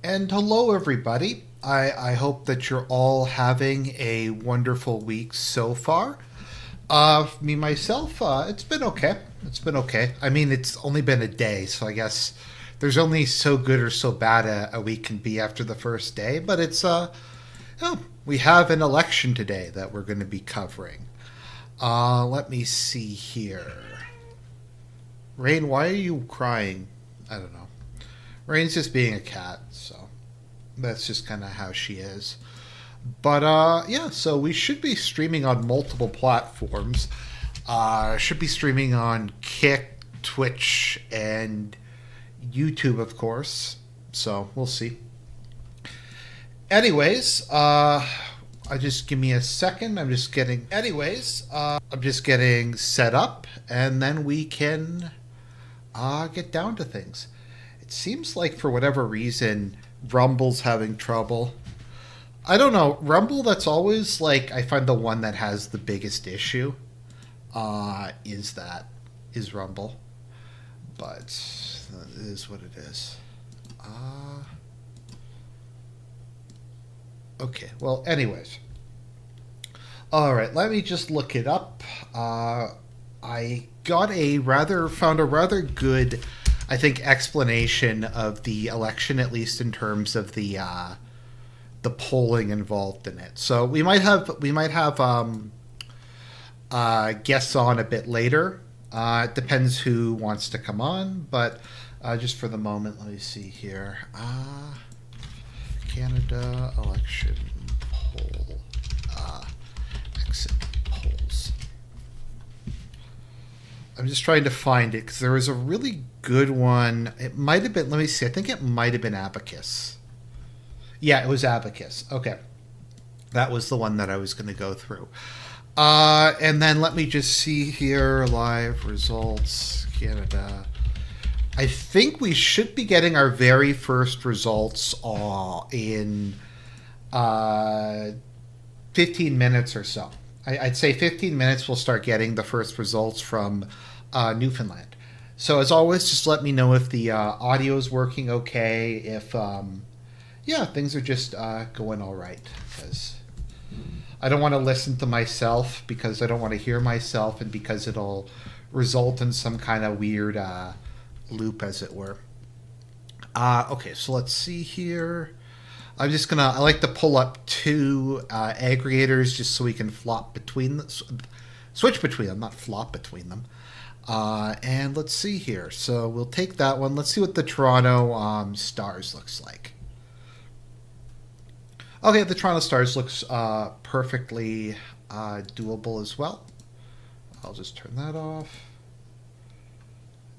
And hello, everybody. I hope that you're all having a wonderful week so far. Me, myself, it's been okay. It's been okay. I mean, it's only been a day, so I guess there's only so good or so bad a week can be after the first day. But oh, we have an election today that we're going to be covering. Let me see here. Rain, why are you crying? I don't know. Rain's just being a cat, so that's just kind of how she is. But yeah, so we should be streaming on multiple platforms. Should be streaming on Kick, Twitch, and YouTube, of course. So we'll see. Anyways, I just give me a second. I'm just getting. I'm just getting set up, and then we can get down to things. It seems like for whatever reason, Rumble's having trouble. I don't know. Rumble, that's always like, I find the one that has the biggest issue is Rumble. But it is what it is. Okay, well, anyways. All right, let me just look it up. I found a rather good, I think, explanation of the election, at least in terms of the polling involved in it. So we might have guests on a bit later. It depends who wants to come on, but just for the moment, let me see here. Canada election poll, exit polls. I'm just trying to find it because there was a really good one. It might have been, let me see, I think it might have been Abacus. Yeah, it was Abacus. Okay. That was the one that I was going to go through. And then let me just see here, live results, Canada. I think we should be getting our very first results in 15 minutes or so. I'd say 15 minutes we'll start getting the first results from Newfoundland. So as always, just let me know if the audio is working okay, if things are just going all right. Because I don't want to listen to myself, because I don't want to hear myself, and because it'll result in some kind of weird loop, as it were. Okay, so let's see here. I like to pull up two aggregators just so we can switch between them, not flop between them. And let's see here. So we'll take that one. Let's see what the Toronto Stars looks like. Okay, the Toronto Stars looks perfectly doable as well. I'll just turn that off.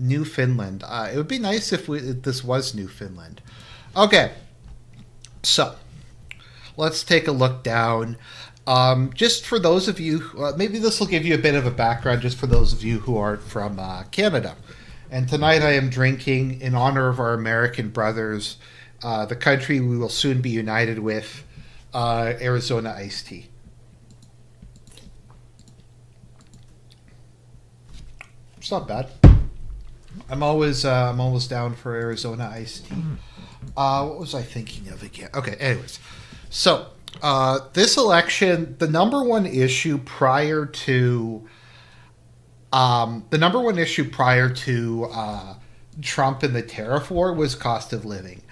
Newfoundland. It would be nice if this was Newfoundland. Okay, so let's take a look down. Just for those of you, maybe this will give you a bit of a background just for those of you who aren't from Canada. And tonight I am drinking, in honor of our American brothers, the country we will soon be united with, Arizona iced tea. It's not bad. I'm always down for Arizona iced tea. What was I thinking of again? Okay, anyways. So, this election, the number one issue prior to Trump and the tariff war was cost of living.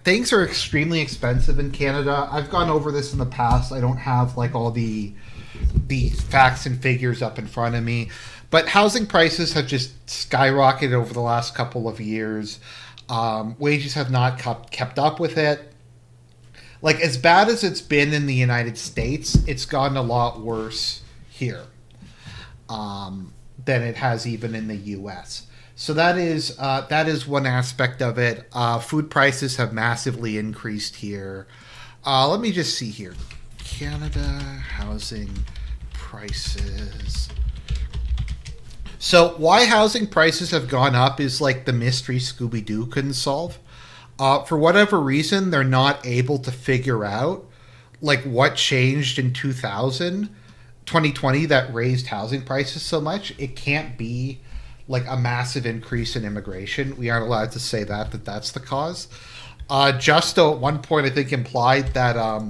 Things are extremely expensive in Canada. I've gone over this in the past. I don't have like all the facts and figures up in front of me, but housing prices have just skyrocketed over the last couple of years. Wages have not kept up with it. Like, as bad as it's been in the United States, it's gotten a lot worse here than it has even in the U.S. So that is one aspect of it. Food prices have massively increased here. Let me just see here. Canada housing prices. So why housing prices have gone up is like the mystery Scooby-Doo couldn't solve. For whatever reason, they're not able to figure out like what changed in 2020 that raised housing prices so much. It can't be like a massive increase in immigration. We aren't allowed to say that that's the cause. Justo at one point, I think, implied that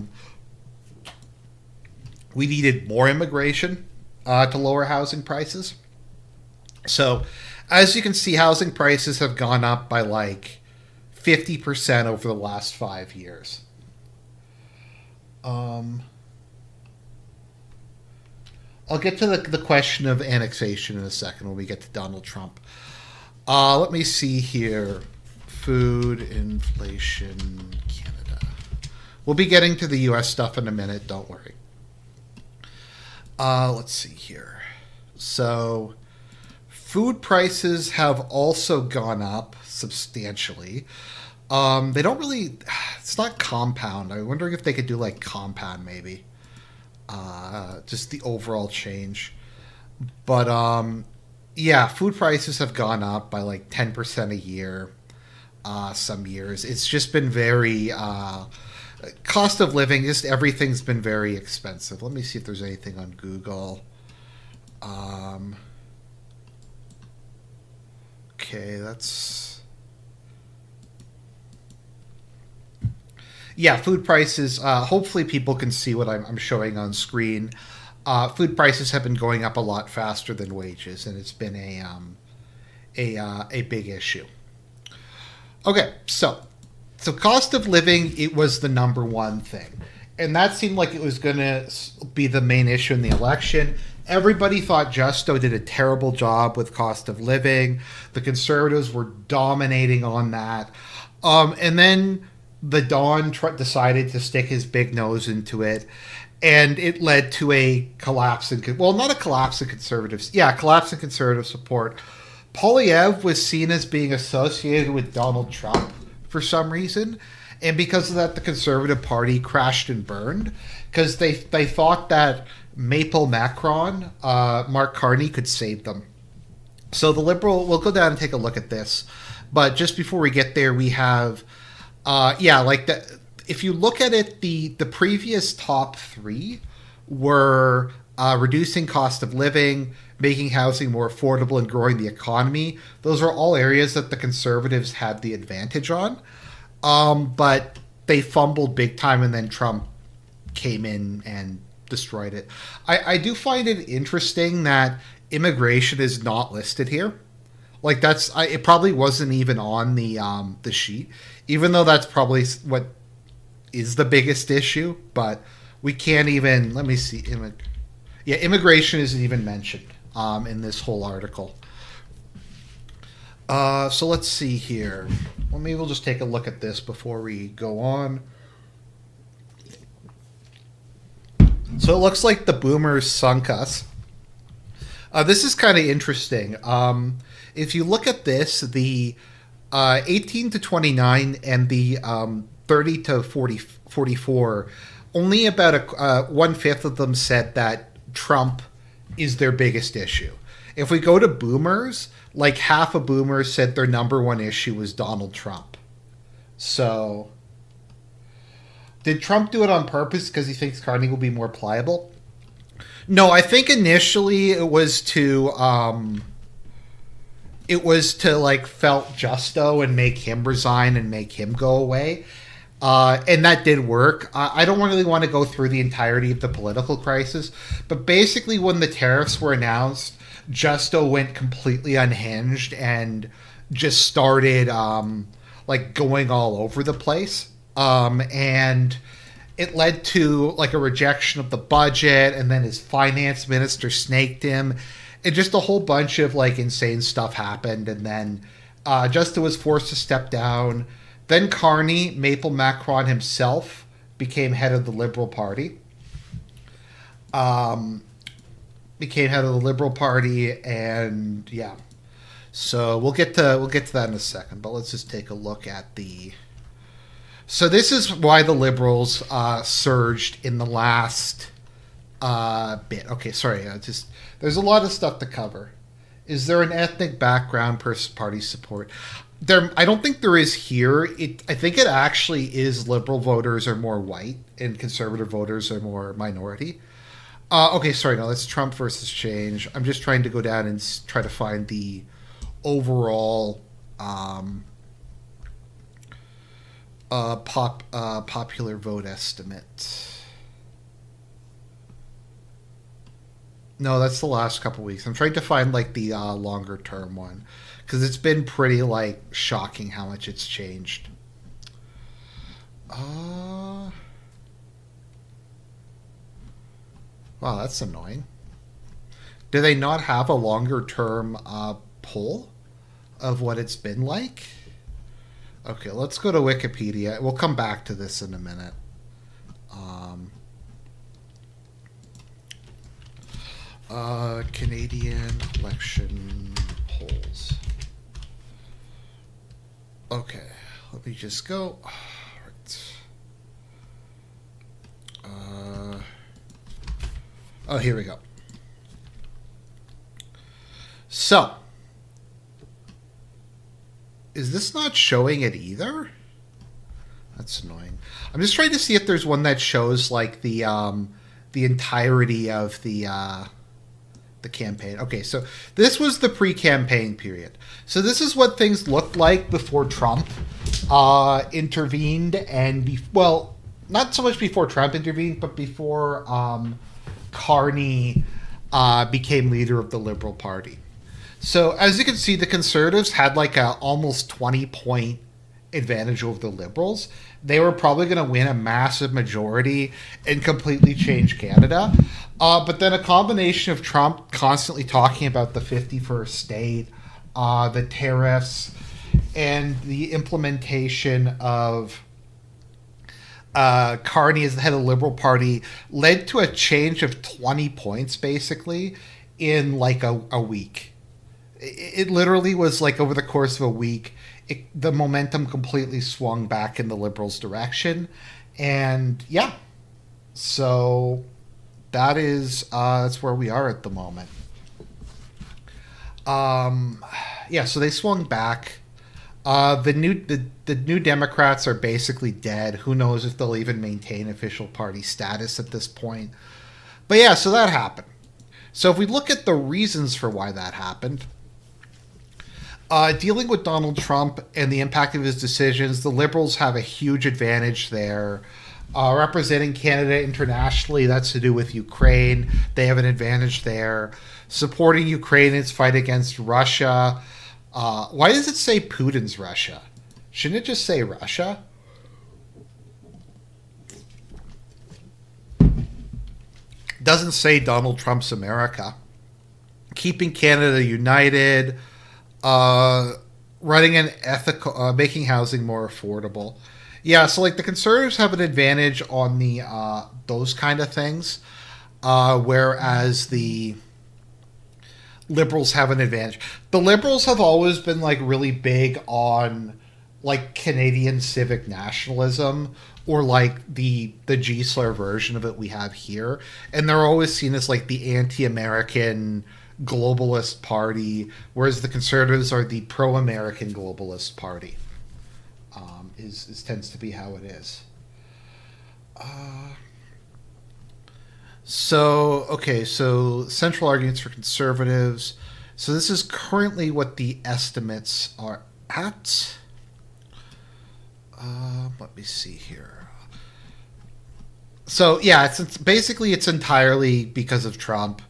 we needed more immigration to lower housing prices. So, as you can see, housing prices have gone up by like 50% over the last 5 years. I'll get to the question of annexation in a second when we get to Donald Trump. Let me see here. Food inflation, Canada. We'll be getting to the U.S. stuff in a minute. Don't worry. Let's see here. So, food prices have also gone up substantially. They don't really. It's not compound. I'm wondering if they could do like compound maybe. Just the overall change. But yeah, food prices have gone up by like 10% a year. Some years it's just been very cost of living. Just everything's been very expensive. Let me see if there's anything on Google. Okay, that's. Yeah, food prices. Hopefully, people can see what I'm showing on screen. Food prices have been going up a lot faster than wages, and it's been a big issue. Okay, so cost of living, it was the number one thing, and that seemed like it was going to be the main issue in the election. Everybody thought Justo did a terrible job with cost of living. The Conservatives were dominating on that, and then the Don decided to stick his big nose into it, and it led to a collapse in, well, not a collapse in conservatives. Yeah, collapse in conservative support. Poilievre was seen as being associated with Donald Trump for some reason, and because of that, the Conservative Party crashed and burned because they thought that Maple Macron, Mark Carney, could save them. So the Liberal, we'll go down and take a look at this, but just before we get there, we have, like that. If you look at it, the previous top three were reducing cost of living, making housing more affordable, and growing the economy. Those are all areas that the Conservatives had the advantage on. But they fumbled big time, and then Trump came in and destroyed it. I do find it interesting that immigration is not listed here. Like it probably wasn't even on the sheet, even though that's probably what is the biggest issue. But we can't even. Let me see. Immigration isn't even mentioned in this whole article. So let's see here. Well, maybe we'll just take a look at this before we go on. So it looks like the boomers sunk us. This is kind of interesting. If you look at this, the 18 to 29 and the 30 to 44, only about one-fifth of them said that Trump is their biggest issue. If we go to boomers, like half of boomers said their number one issue was Donald Trump. So, did Trump do it on purpose because he thinks Carney will be more pliable? No, I think initially it was to like felt Justo and make him resign and make him go away. And that did work. I don't really want to go through the entirety of the political crisis, but basically when the tariffs were announced, Justo went completely unhinged and just started like going all over the place. And it led to like a rejection of the budget, and then his finance minister snaked him. And just a whole bunch of like insane stuff happened, and then Justo was forced to step down. Then Carney, Maple Macron himself, became head of the Liberal Party. And yeah, so we'll get to that in a second. But let's just take a look at the. So this is why the Liberals surged in the last bit. Okay, sorry. There's a lot of stuff to cover. Is there an ethnic background per party support? I don't think there is here. I think it actually is Liberal voters are more white and Conservative voters are more minority. Okay, sorry, no, that's Trump versus change. I'm just trying to go down and try to find the overall Popular vote estimate. No, that's the last couple weeks. I'm trying to find like the longer term one because it's been pretty like shocking how much it's changed. Wow, that's annoying. Do they not have a longer term poll of what it's been like? Okay, let's go to Wikipedia. We'll come back to this in a minute. Canadian election polls. Okay, let me just go. Right. Oh, here we go. So, is this not showing it either? That's annoying. I'm just trying to see if there's one that shows like the entirety of the campaign. Okay, so this was the pre-campaign period. So this is what things looked like before Trump intervened, and well, not so much before Trump intervened, but before Carney became leader of the Liberal Party. So as you can see, the Conservatives had like a almost 20-point advantage over the Liberals. They were probably going to win a massive majority and completely change Canada. But then a combination of Trump constantly talking about the 51st state, the tariffs, and the implementation of Carney as the head of the Liberal Party led to a change of 20 points, basically, in like a week. It literally was like over the course of a week, the momentum completely swung back in the Liberals' direction. And yeah, so that's where we are at the moment. Yeah, so they swung back. The new Democrats are basically dead. Who knows if they'll even maintain official party status at this point. But yeah, so that happened. So if we look at the reasons for why that happened, dealing with Donald Trump and the impact of his decisions, the Liberals have a huge advantage there. Representing Canada internationally, that's to do with Ukraine. They have an advantage there. Supporting Ukraine in its fight against Russia. Why does it say Putin's Russia? Shouldn't it just say Russia? Doesn't say Donald Trump's America. Keeping Canada united. Running an ethical, making housing more affordable. Yeah, so like the Conservatives have an advantage on the those kind of things, whereas the Liberals have an advantage. The Liberals have always been like really big on like Canadian civic nationalism, or like the G-slur version of it we have here, and they're always seen as like the anti-American globalist party, whereas the Conservatives are the pro-American globalist party. Is tends to be how it is. So central arguments for Conservatives. So this is currently what the estimates are at. Let me see here. So yeah, it's basically it's entirely because of Trump.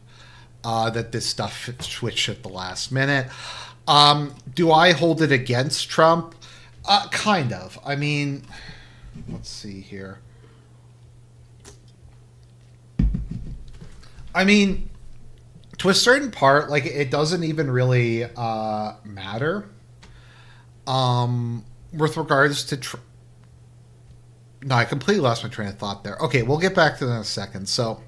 That this stuff switched at the last minute. Do I hold it against Trump? Kind of. I mean, let's see here. I mean, to a certain part, like it doesn't even really matter. With regards to no, I completely lost my train of thought there. Okay, we'll get back to that in a second. So.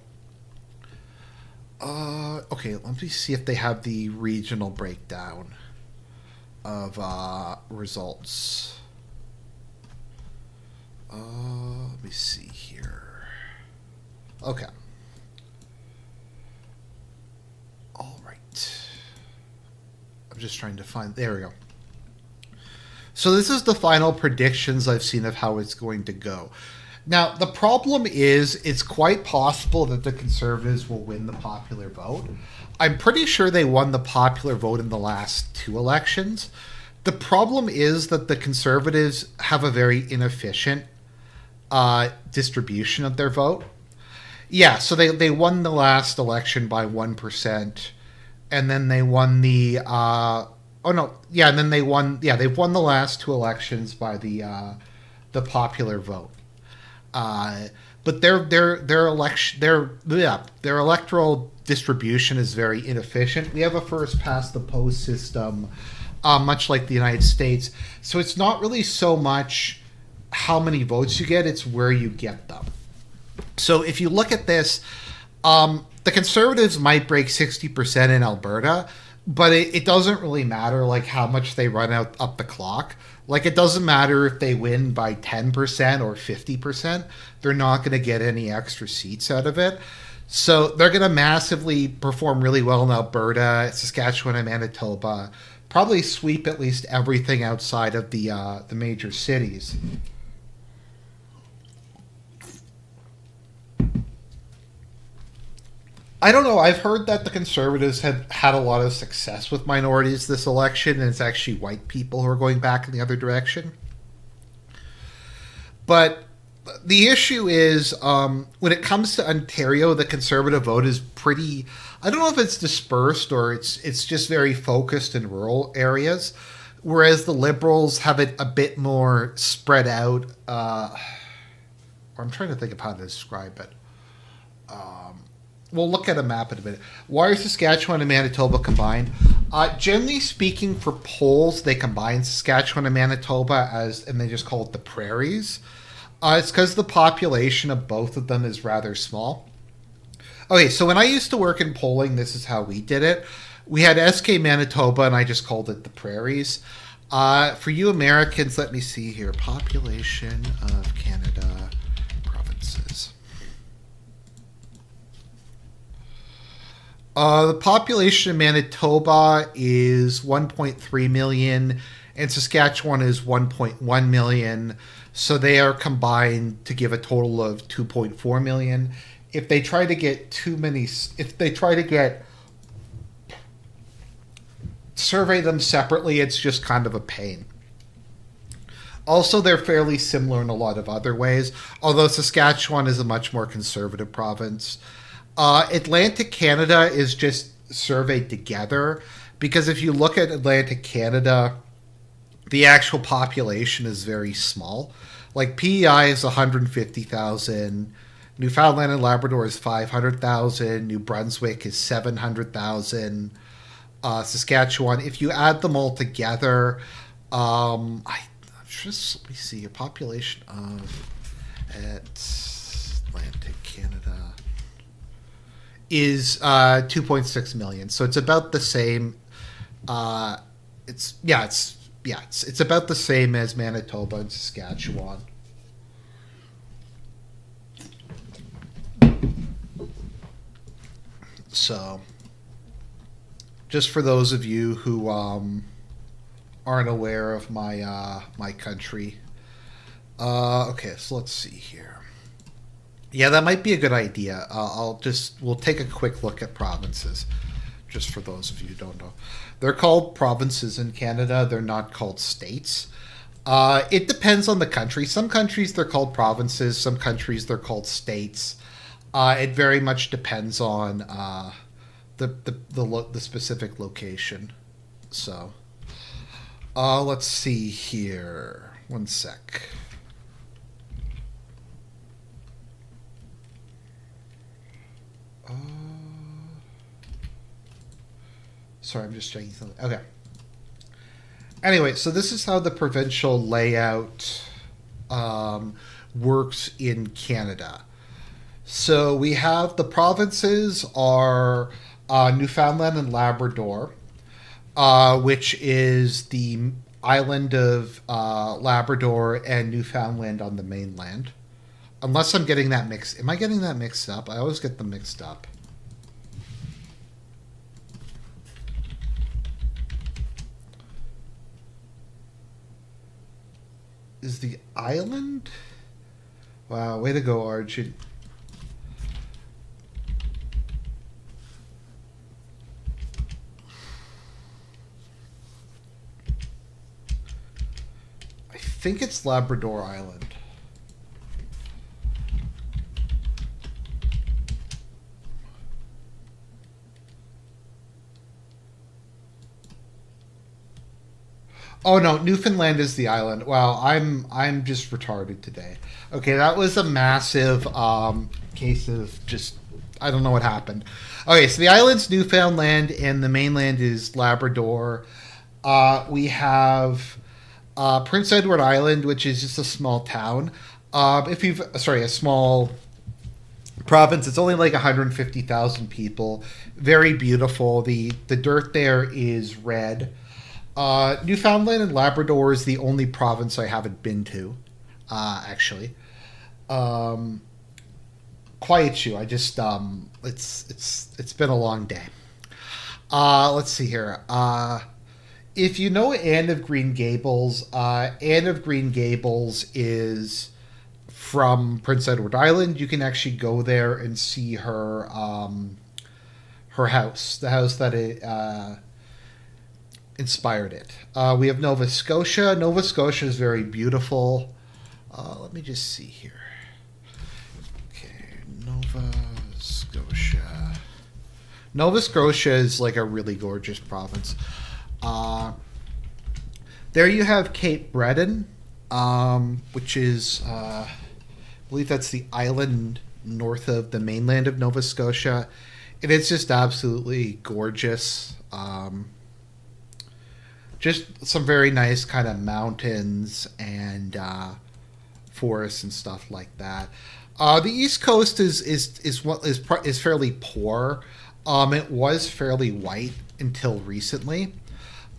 Okay, let me see if they have the regional breakdown of results. Let me see here. Okay. All right. I'm just trying to find... There we go. So this is the final predictions I've seen of how it's going to go. Now, the problem is it's quite possible that the Conservatives will win the popular vote. I'm pretty sure they won the popular vote in the last two elections. The problem is that the Conservatives have a very inefficient distribution of their vote. Yeah, so they won the last election by 1%, and then they won the oh no, yeah, and then they've won the last two elections by the popular vote. Uh, but their election their electoral distribution is very inefficient. We have a first past the post system, much like the United States. So it's not really so much how many votes you get; it's where you get them. So if you look at this, the Conservatives might break 60% in Alberta, but it doesn't really matter like how much they run out up the clock. Like it doesn't matter if they win by 10% or 50%. They're not going to get any extra seats out of it. So they're going to massively perform really well in Alberta, Saskatchewan, and Manitoba. Probably sweep at least everything outside of the major cities. I don't know. I've heard that the Conservatives have had a lot of success with minorities this election, and it's actually white people who are going back in the other direction. But the issue is, when it comes to Ontario, the Conservative vote is pretty. I don't know if it's dispersed or it's just very focused in rural areas, whereas the Liberals have it a bit more spread out. I'm trying to think of how to describe it. We'll look at a map in a minute. Why are Saskatchewan and Manitoba combined? Generally speaking, for polls, they combine Saskatchewan and Manitoba and they just call it the prairies. It's because the population of both of them is rather small. Okay, so when I used to work in polling, this is how we did it. We had SK Manitoba, and I just called it the prairies. For you Americans, let me see here. Population of Canada provinces. The population of Manitoba is 1.3 million, and Saskatchewan is 1.1 million. So they are combined to give a total of 2.4 million. If they try to get survey them separately, it's just kind of a pain. Also, they're fairly similar in a lot of other ways, although Saskatchewan is a much more conservative province. Atlantic Canada is just surveyed together because if you look at Atlantic Canada, the actual population is very small. Like PEI is 150,000, Newfoundland and Labrador is 500,000, New Brunswick is 700,000, Saskatchewan. If you add them all together, let me see your population of Atlantic Canada is 2.6 million. So it's about the same. It's about the same as Manitoba and Saskatchewan. So, just for those of you who aren't aware of my country, okay. So let's see here. Yeah, that might be a good idea. We'll take a quick look at provinces, just for those of you who don't know. They're called provinces in Canada. They're not called states. It depends on the country. Some countries they're called provinces. Some countries they're called states. It very much depends on the specific location. So, let's see here. One sec. Sorry, I'm just checking something. Okay. Anyway, so this is how the provincial layout works in Canada. So we have the provinces are Newfoundland and Labrador, which is the island of Labrador and Newfoundland on the mainland. Unless I'm getting that mixed. Am I getting that mixed up? I always get them mixed up. Is the island? Wow, way to go, Arjun. think it's Labrador Island. Oh no, Newfoundland is the island. Wow, I'm just retarded today. Okay, that was a massive case of just I don't know what happened. Okay, so the island's Newfoundland and the mainland is Labrador. We have Prince Edward Island, which is just a small town. If you've sorry, a small province. It's only like 150,000 people. Very beautiful. The dirt there is red. Newfoundland and Labrador is the only province I haven't been to, actually. Quiet you. I just it's been a long day. Let's see here. If you know Anne of Green Gables, Anne of Green Gables is from Prince Edward Island. You can actually go there and see her her house, the house that inspired it. We have Nova Scotia. Nova Scotia is very beautiful. Let me just see here. Okay, Nova Scotia. Nova Scotia is like a really gorgeous province. There you have Cape Breton, which is, I believe that's the island north of the mainland of Nova Scotia. And it's just absolutely gorgeous. Just some very nice kind of mountains and forests and stuff like that. The East Coast is fairly poor. It was fairly white until recently.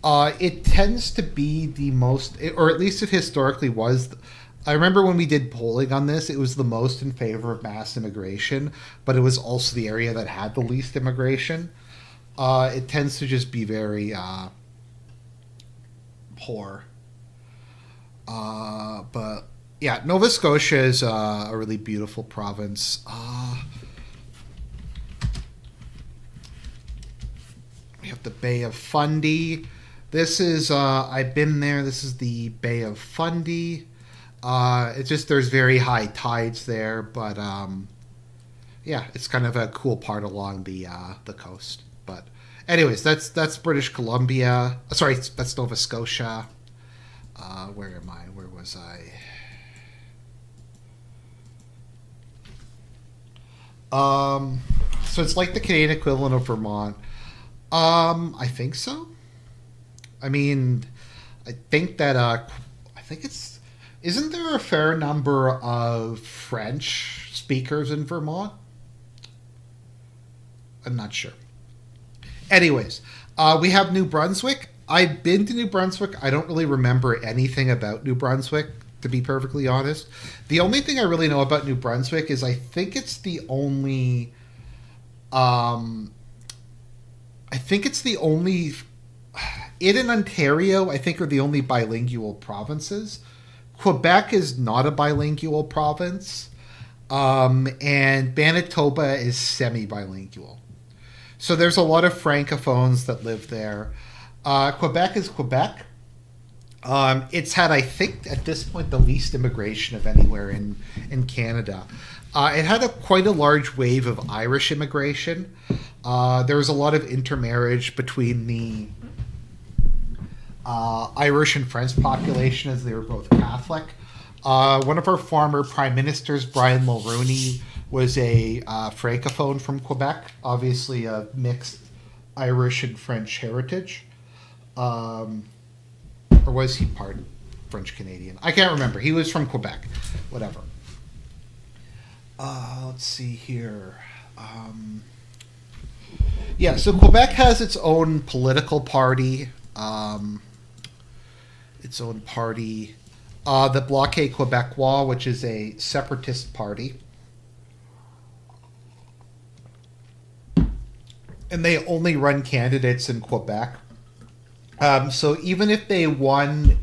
It tends to be the most, or at least it historically was. I remember when we did polling on this, it was the most in favor of mass immigration, but it was also the area that had the least immigration. It tends to just be very poor. But yeah, Nova Scotia is a really beautiful province. We have the Bay of Fundy. This is, I've been there. This is the Bay of Fundy. It's just, there's very high tides there, but yeah, it's kind of a cool part along the coast. But anyways, that's British Columbia. Sorry, that's Nova Scotia. Where am I? Where was I? So it's like the Canadian equivalent of Vermont. I think so. I mean, I think that I think it's isn't there a fair number of French speakers in Vermont? I'm not sure. Anyways, we have New Brunswick. I've been to New Brunswick. I don't really remember anything about New Brunswick, to be perfectly honest. The only thing I really know about New Brunswick is I think it's the only it and Ontario, I think, are the only bilingual provinces. Quebec is not a bilingual province, and Manitoba is semi-bilingual. So there's a lot of francophones that live there. Quebec is Quebec. It's had, I think, at this point, the least immigration of anywhere in Canada. It had quite a large wave of Irish immigration. There was a lot of intermarriage between the Irish and French population, as they were both Catholic. One of our former prime ministers, Brian Mulroney, was a francophone from Quebec, obviously a mixed Irish and French heritage. Or was he part French Canadian? I can't remember. He was from Quebec. Whatever. Let's see here. Yeah, so Quebec has its own political party. The Bloc Québécois, which is a separatist party. And they only run candidates in Quebec. So even if they even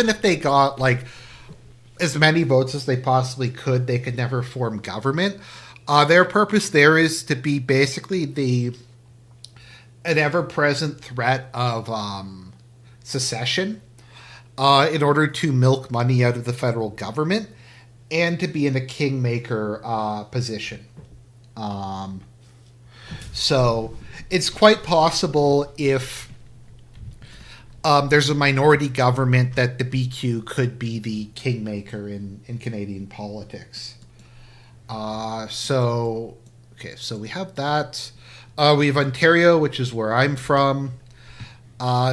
if they got like as many votes as they possibly could, they could never form government. Their purpose there is to be basically an ever-present threat of secession. in order to milk money out of the federal government and to be in a kingmaker position. Um, so it's quite possible if there's a minority government that the BQ could be the kingmaker in Canadian politics. So we have that. We have Ontario, which is where I'm from.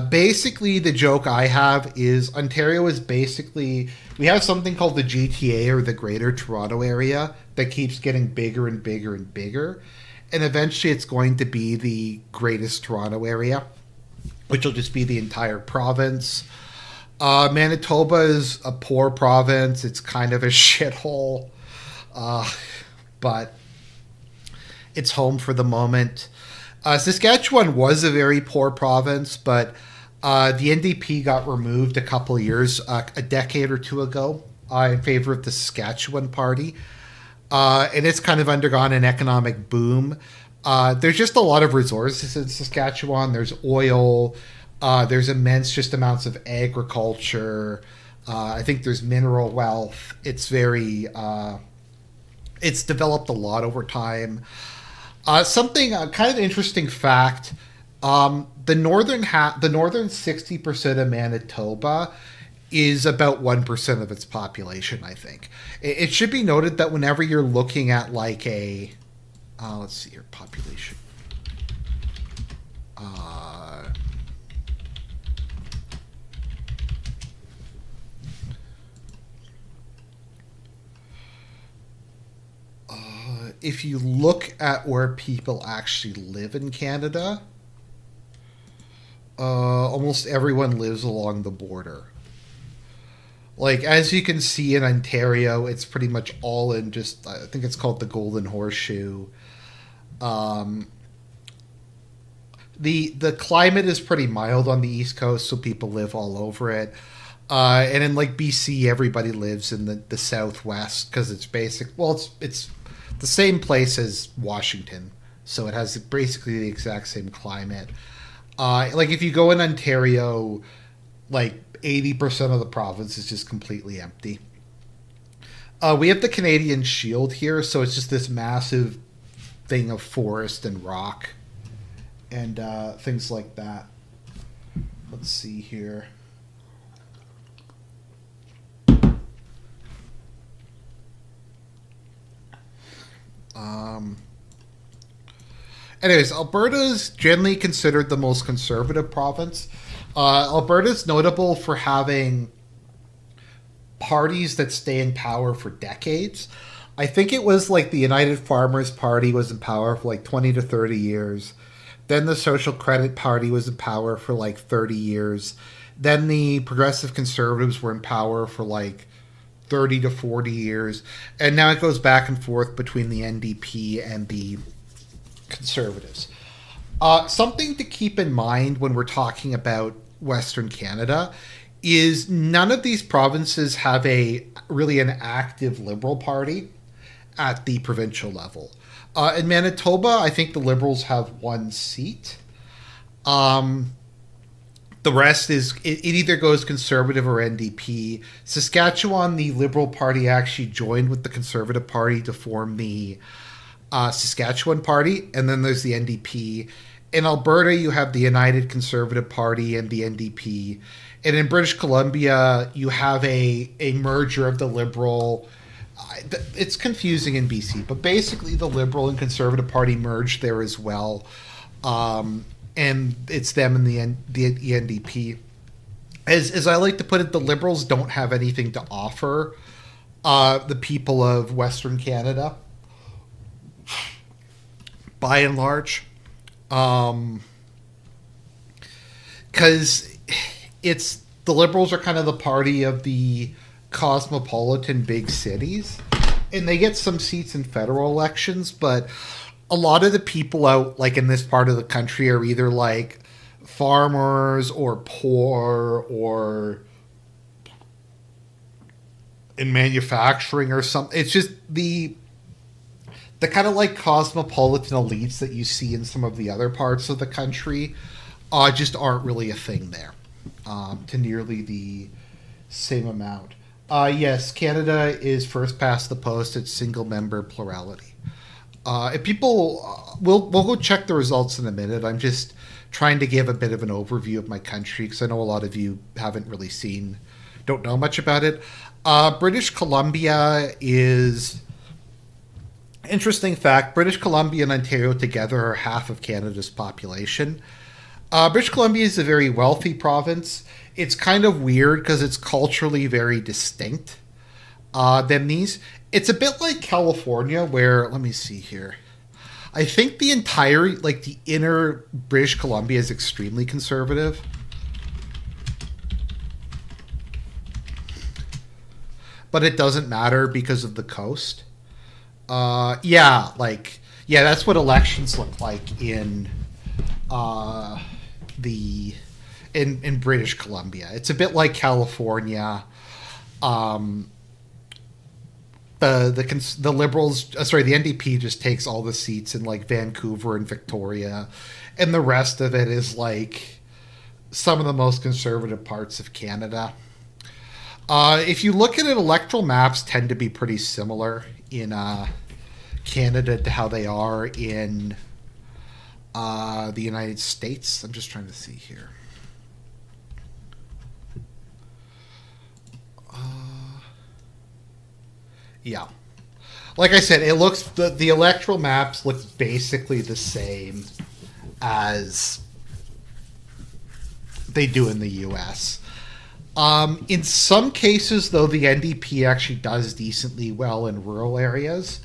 Basically, the joke I have is Ontario is basically, we have something called the GTA, or the Greater Toronto Area, that keeps getting bigger and bigger and bigger. And eventually it's going to be the Greatest Toronto Area, which will just be the entire province. Manitoba is a poor province. It's kind of a shithole. But it's home for the moment. Saskatchewan was a very poor province, but the NDP got removed a couple of years, a decade or two ago, in favor of the Saskatchewan Party. And it's kind of undergone an economic boom. There's just a lot of resources in Saskatchewan. There's oil. There's immense just amounts of agriculture. I think there's mineral wealth. It's very... it's developed a lot over time. Something kind of interesting fact: the northern 60% of Manitoba is about 1% of its population. I think it should be noted that whenever you're looking at like a, let's see here, population. If you look at where people actually live in Canada, almost everyone lives along the border. Like, as you can see in Ontario, it's pretty much all in just, I think it's called the Golden Horseshoe. The climate is pretty mild on the East Coast, so people live all over it. And in like BC, everybody lives in the Southwest because it's basic. Well, it's the same place as Washington, so it has basically the exact same climate. Like if you go in Ontario, like 80% of the province is just completely empty. We have the Canadian Shield here, so it's just this massive thing of forest and rock and things like that. Let's see here. Anyways, Alberta is generally considered the most conservative province. Alberta is notable for having parties that stay in power for decades. I think it was like the United Farmers Party was in power for like 20 to 30 years. Then the Social Credit Party was in power for like 30 years. Then the Progressive Conservatives were in power for like 30 to 40 years. And now it goes back and forth between the NDP and the Conservatives. Something to keep in mind when we're talking about Western Canada is none of these provinces have really an active Liberal Party at the provincial level. In Manitoba, I think the Liberals have one seat. The rest is it either goes Conservative or NDP. Saskatchewan, the Liberal Party actually joined with the Conservative Party to form the Saskatchewan Party, and then there's the NDP. In Alberta, you have the United Conservative Party and the NDP. And in British Columbia, you have a merger of the Liberal. It's confusing in BC, but basically the Liberal and Conservative Party merged there as well. And it's them and the NDP. As I like to put it, the Liberals don't have anything to offer the people of Western Canada, by and large. Because it's the Liberals are kind of the party of the cosmopolitan big cities, and they get some seats in federal elections, but a lot of the people out like in this part of the country are either like farmers or poor or in manufacturing or something. It's just the kind of like cosmopolitan elites that you see in some of the other parts of the country just aren't really a thing there to nearly the Same amount. Yes, Canada is first past the post at single member plurality. If people, we'll go check the results in a minute. I'm just trying to give a bit of an overview of my country because I know a lot of you haven't really seen, don't know much about it. British Columbia is interesting fact. British Columbia and Ontario together are half of Canada's population. British Columbia is a very wealthy province. It's kind of weird because it's culturally very distinct than these. It's a bit like California, where, let me see here. I think the entire, like the inner British Columbia is extremely conservative. But it doesn't matter because of the coast. Yeah, that's what elections look like in the in British Columbia. It's a bit like California. The Liberals, sorry, the NDP just takes all the seats in like Vancouver and Victoria, and the rest of it is like some of the most conservative parts of Canada. If you look at it, electoral maps tend to be pretty similar in Canada to how they are in the United States. I'm just trying to see here. Yeah. Like I said, it looks the electoral maps look basically the same as they do in the US. In some cases, though, the NDP actually does decently well in rural areas.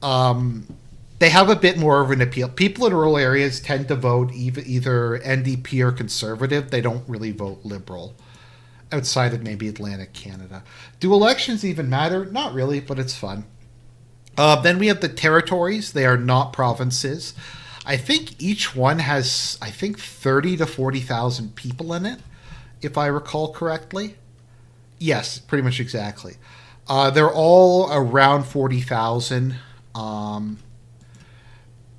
They have a bit more of an appeal. People in rural areas tend to vote either NDP or Conservative. They don't really vote Liberal outside of maybe Atlantic Canada. Do elections even matter? Not really, but it's fun. Then we have the territories. They are not provinces. I think each one has, 30 to 40,000 people in it, if I recall correctly. Yes, pretty much exactly. They're all around 40,000.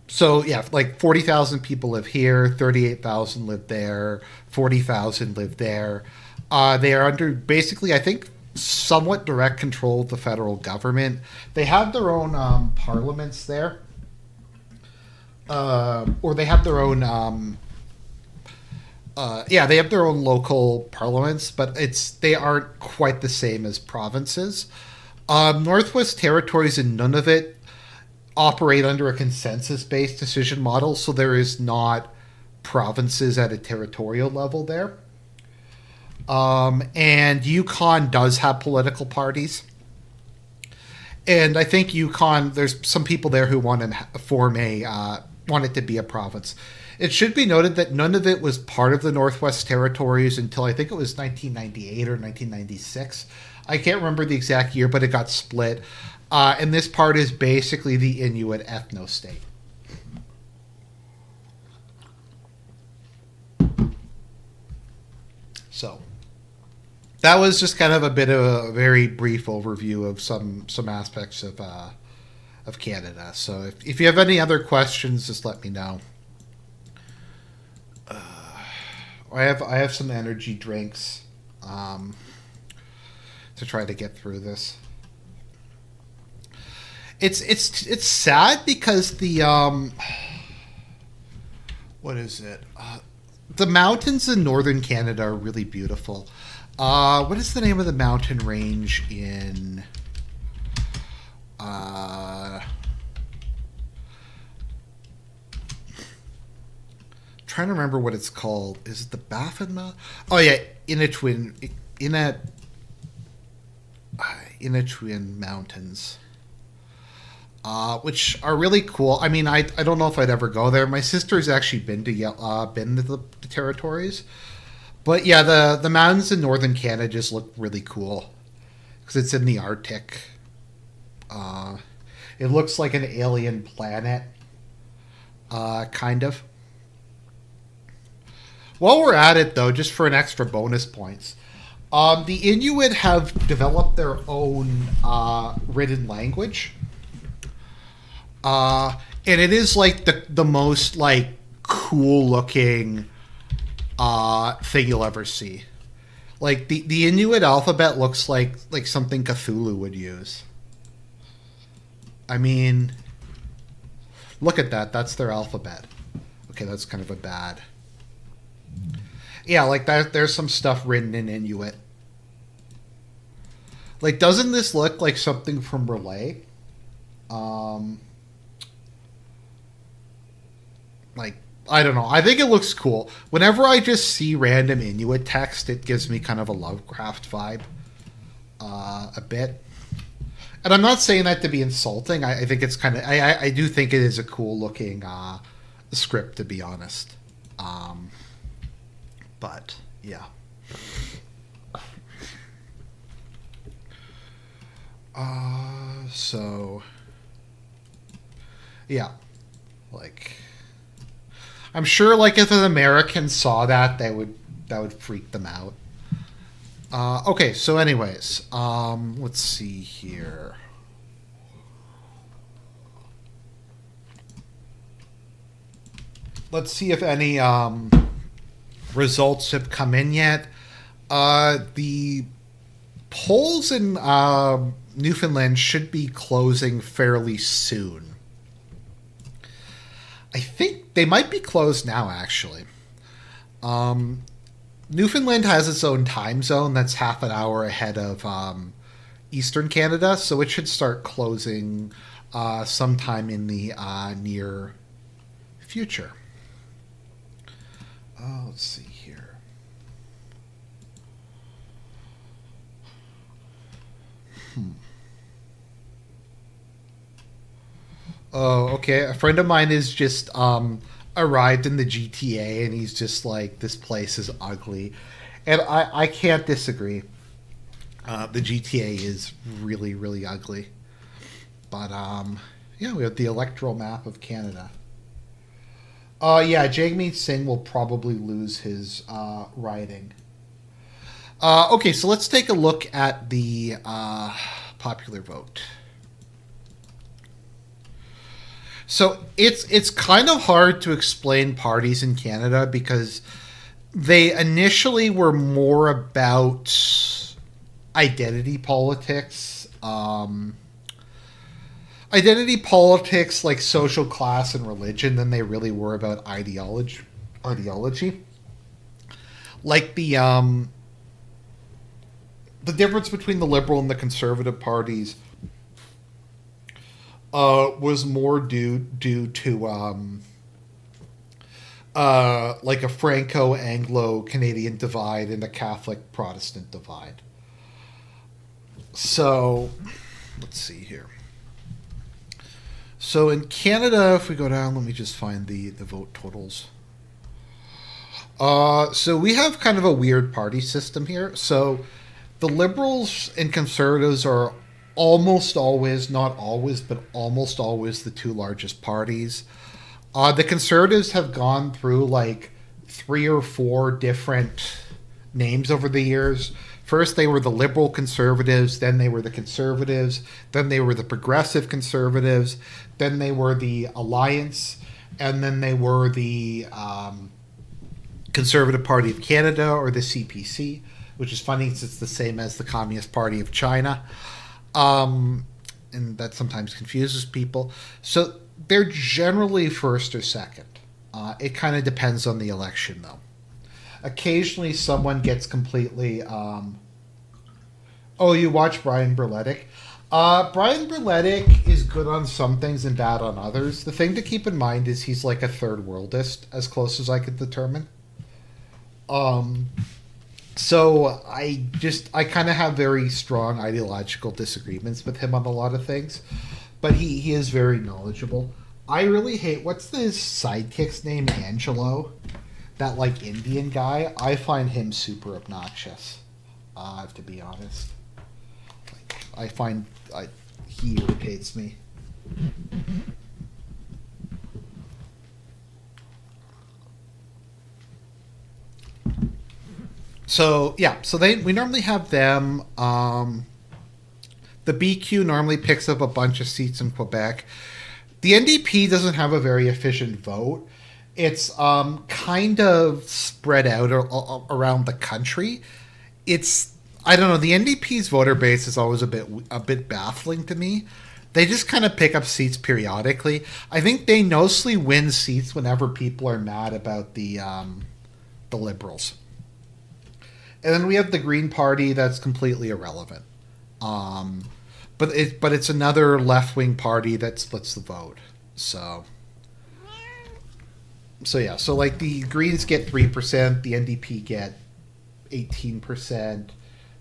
So, yeah, like 40,000 people live here, 38,000 live there, 40,000 live there. They are under, basically, I think, somewhat direct control of the federal government. They have their own parliaments there. Or they have their own... they have their own local parliaments, but they aren't quite the same as provinces. Northwest Territories and Nunavut operate under a consensus-based decision model, so there is not provinces at a territorial level there. And Yukon does have political parties. And I think Yukon, there's some people there who want to form want it to be a province. It should be noted that none of it was part of the Northwest Territories until I think it was 1998 or 1996. I can't remember the exact year, but it got split. And this part is basically the Inuit ethno-state. So that was just kind of a bit of a very brief overview of some aspects of Canada. So if you have any other questions, just let me know. I have some energy drinks to try to get through this. It's sad because the what is it? The mountains in northern Canada are really beautiful. What is the name of the mountain range in? Trying to remember what it's called. Is it the Baffin Mountain? Oh yeah, Initwin Mountains. Which are really cool. I mean, I don't know if I'd ever go there. My sister's actually been to the territories, but yeah, the mountains in northern Canada just look really cool because it's in the Arctic. It looks like an alien planet, kind of. While we're at it, though, just for an extra bonus points, the Inuit have developed their own written language. And it is like the most like cool looking thing you'll ever see. Like the Inuit alphabet looks like something Cthulhu would use. I mean, look at that. That's their alphabet. Okay, that's kind of a bad. Yeah, like that. There's some stuff written in Inuit. Like, doesn't this look like something from Relay? Like, I don't know. I think it looks cool. Whenever I just see random Inuit text, it gives me kind of a Lovecraft vibe. A bit. And I'm not saying that to be insulting. I think it's kind of... I do think it is a cool looking script, to be honest. But, yeah. So... Yeah. Like... I'm sure, like, if an American saw that, that would freak them out. Okay, so anyways, let's see here. Let's see if any results have come in yet. The polls in Newfoundland should be closing fairly soon. I think they might be closed now, actually. Newfoundland has its own time zone that's half an hour ahead of Eastern Canada, so it should start closing sometime in the near future. Let's see here. Oh, okay. A friend of mine is just arrived in the GTA, and he's just like, this place is ugly. And I can't disagree. The GTA is really, really ugly. But, yeah, we have the electoral map of Canada. Yeah, Jagmeet Singh will probably lose his riding. Okay, so let's take a look at the popular vote. So it's kind of hard to explain parties in Canada because they initially were more about identity politics. Identity politics, like social class and religion, than they really were about ideology. Like the difference between the Liberal and the Conservative parties was more due to like a Franco-Anglo-Canadian divide and a Catholic-Protestant divide. So, let's see here. So in Canada, if we go down, let me just find the vote totals. So we have kind of a weird party system here. So the Liberals and Conservatives are almost always, not always, but almost always the two largest parties. The Conservatives have gone through like 3 or 4 different names over the years. First, they were the Liberal Conservatives, then they were the Conservatives, then they were the Progressive Conservatives, then they were the Alliance, and then they were the Conservative Party of Canada, or the CPC, which is funny since it's the same as the Communist Party of China. And that sometimes confuses people. So they're generally first or second. It kind of depends on the election, though. Occasionally, someone gets completely... Oh, you watch Brian Berletic? Brian Berletic is good on some things and bad on others. The thing to keep in mind is he's like a third worldist, as close as I could determine. So I kind of have very strong ideological disagreements with him on a lot of things, but he is very knowledgeable. I really hate, what's his sidekick's name? Angelo? That like Indian guy? I find him super obnoxious, to be honest. I find he irritates me. So yeah, so we normally have them. The BQ normally picks up a bunch of seats in Quebec. The NDP doesn't have a very efficient vote. It's kind of spread out around the country. it's I don't know. The NDP's voter base is always a bit baffling to me. They just kind of pick up seats periodically. I think they mostly win seats whenever people are mad about the Liberals. And then we have the Green Party that's completely irrelevant. Um, but it's another left wing party that splits the vote. So yeah, so like the Greens get 3%, the NDP get 18%,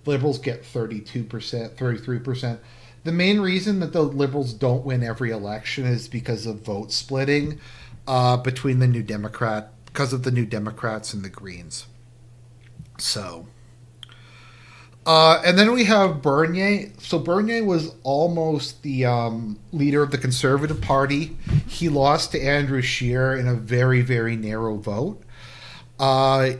Liberals get 32%, 33%. The main reason that the Liberals don't win every election is because of vote splitting between the New Democrat, because of the New Democrats and the Greens. So, and then we have Bernier. So Bernier was almost the leader of the Conservative Party. He lost to Andrew Scheer in a very, very narrow vote. Uh,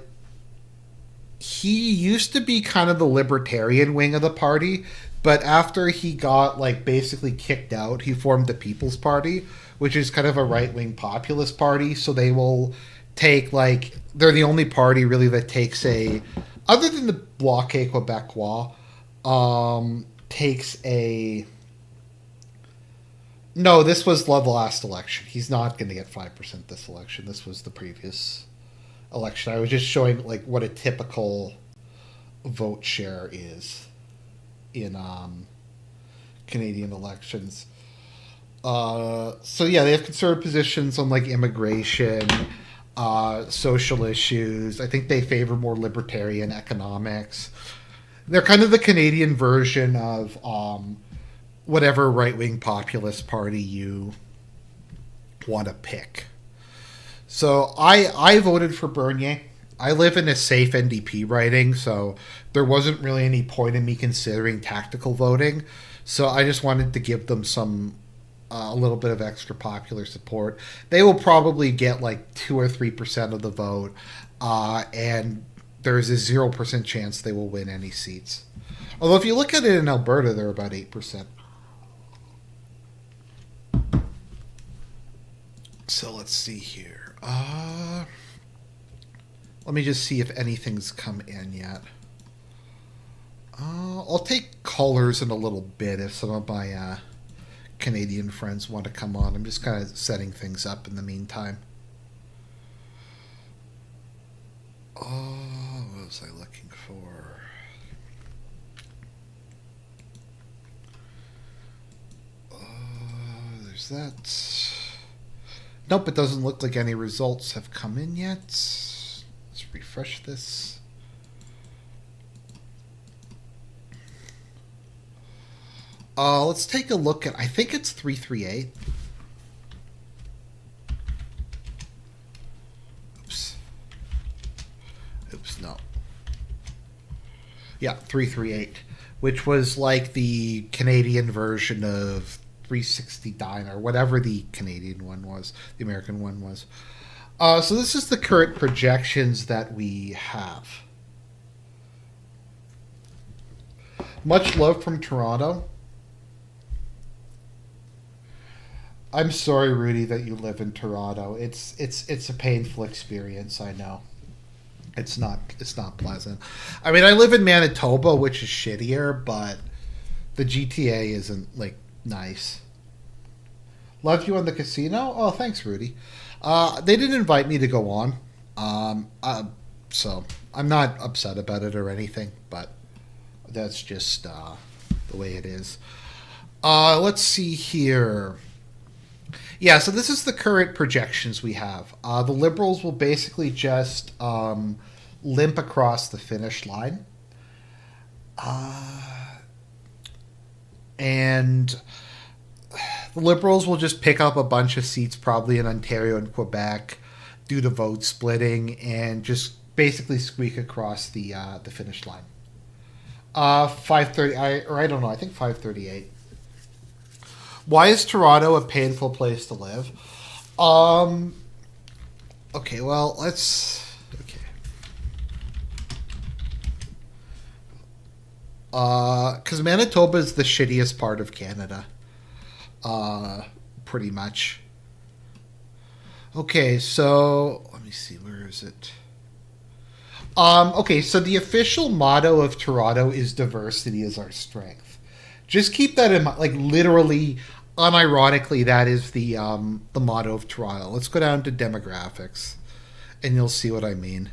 he used to be kind of the libertarian wing of the party, but after he got like basically kicked out, he formed the People's Party, which is kind of a right wing populist party. So they will take like they're the only party really that takes a other than the Bloc Québécois, takes a no. This was the last election. He's not going to get 5% this election. This was the previous election. I was just showing like what a typical vote share is in Canadian elections. So yeah, they have conservative positions on like immigration, social issues. I think they favor more libertarian economics. They're kind of the Canadian version of whatever right wing populist party you want to pick. So I voted for Bernier. I live in a safe NDP riding, so there wasn't really any point in me considering tactical voting. So I just wanted to give them some a little bit of extra popular support. They will probably get like 2 or 3% of the vote, and there's a 0% chance they will win any seats. Although if you look at it in Alberta, they're about 8%. So let's see here. Let me just see if anything's come in yet. I'll take callers in a little bit if some of my Canadian friends want to come on. I'm just kind of setting things up in the meantime. Oh, what was I looking for? There's that. Nope, it doesn't look like any results have come in yet. Let's refresh this. Let's take a look at, I think it's 338. Oops, no. Yeah, 338, which was like the Canadian version of 369 or whatever the Canadian one was, the American one was. So this is the current projections that we have. Much love from Toronto. I'm sorry, Rudy, that you live in Toronto. It's a painful experience. I know. It's not pleasant. I mean, I live in Manitoba, which is shittier, but the GTA isn't like nice. Love you on the casino. Oh, thanks, Rudy. They didn't invite me to go on, so I'm not upset about it or anything. But that's just the way it is. Let's see here. Yeah, so this is the current projections we have. The Liberals will basically just limp across the finish line. And the Liberals will just pick up a bunch of seats probably in Ontario and Quebec due to vote splitting and just basically squeak across the finish line. 530, I don't know, I think 538. Why is Toronto a painful place to live? Okay, well, let's... Okay. Because Manitoba is the shittiest part of Canada. Pretty much. Okay, so... Let me see, where is it? Okay, so the official motto of Toronto is "Diversity is our strength." Just keep that in mind. Like literally, unironically, that is the motto of Toronto. Let's go down to demographics, and you'll see what I mean.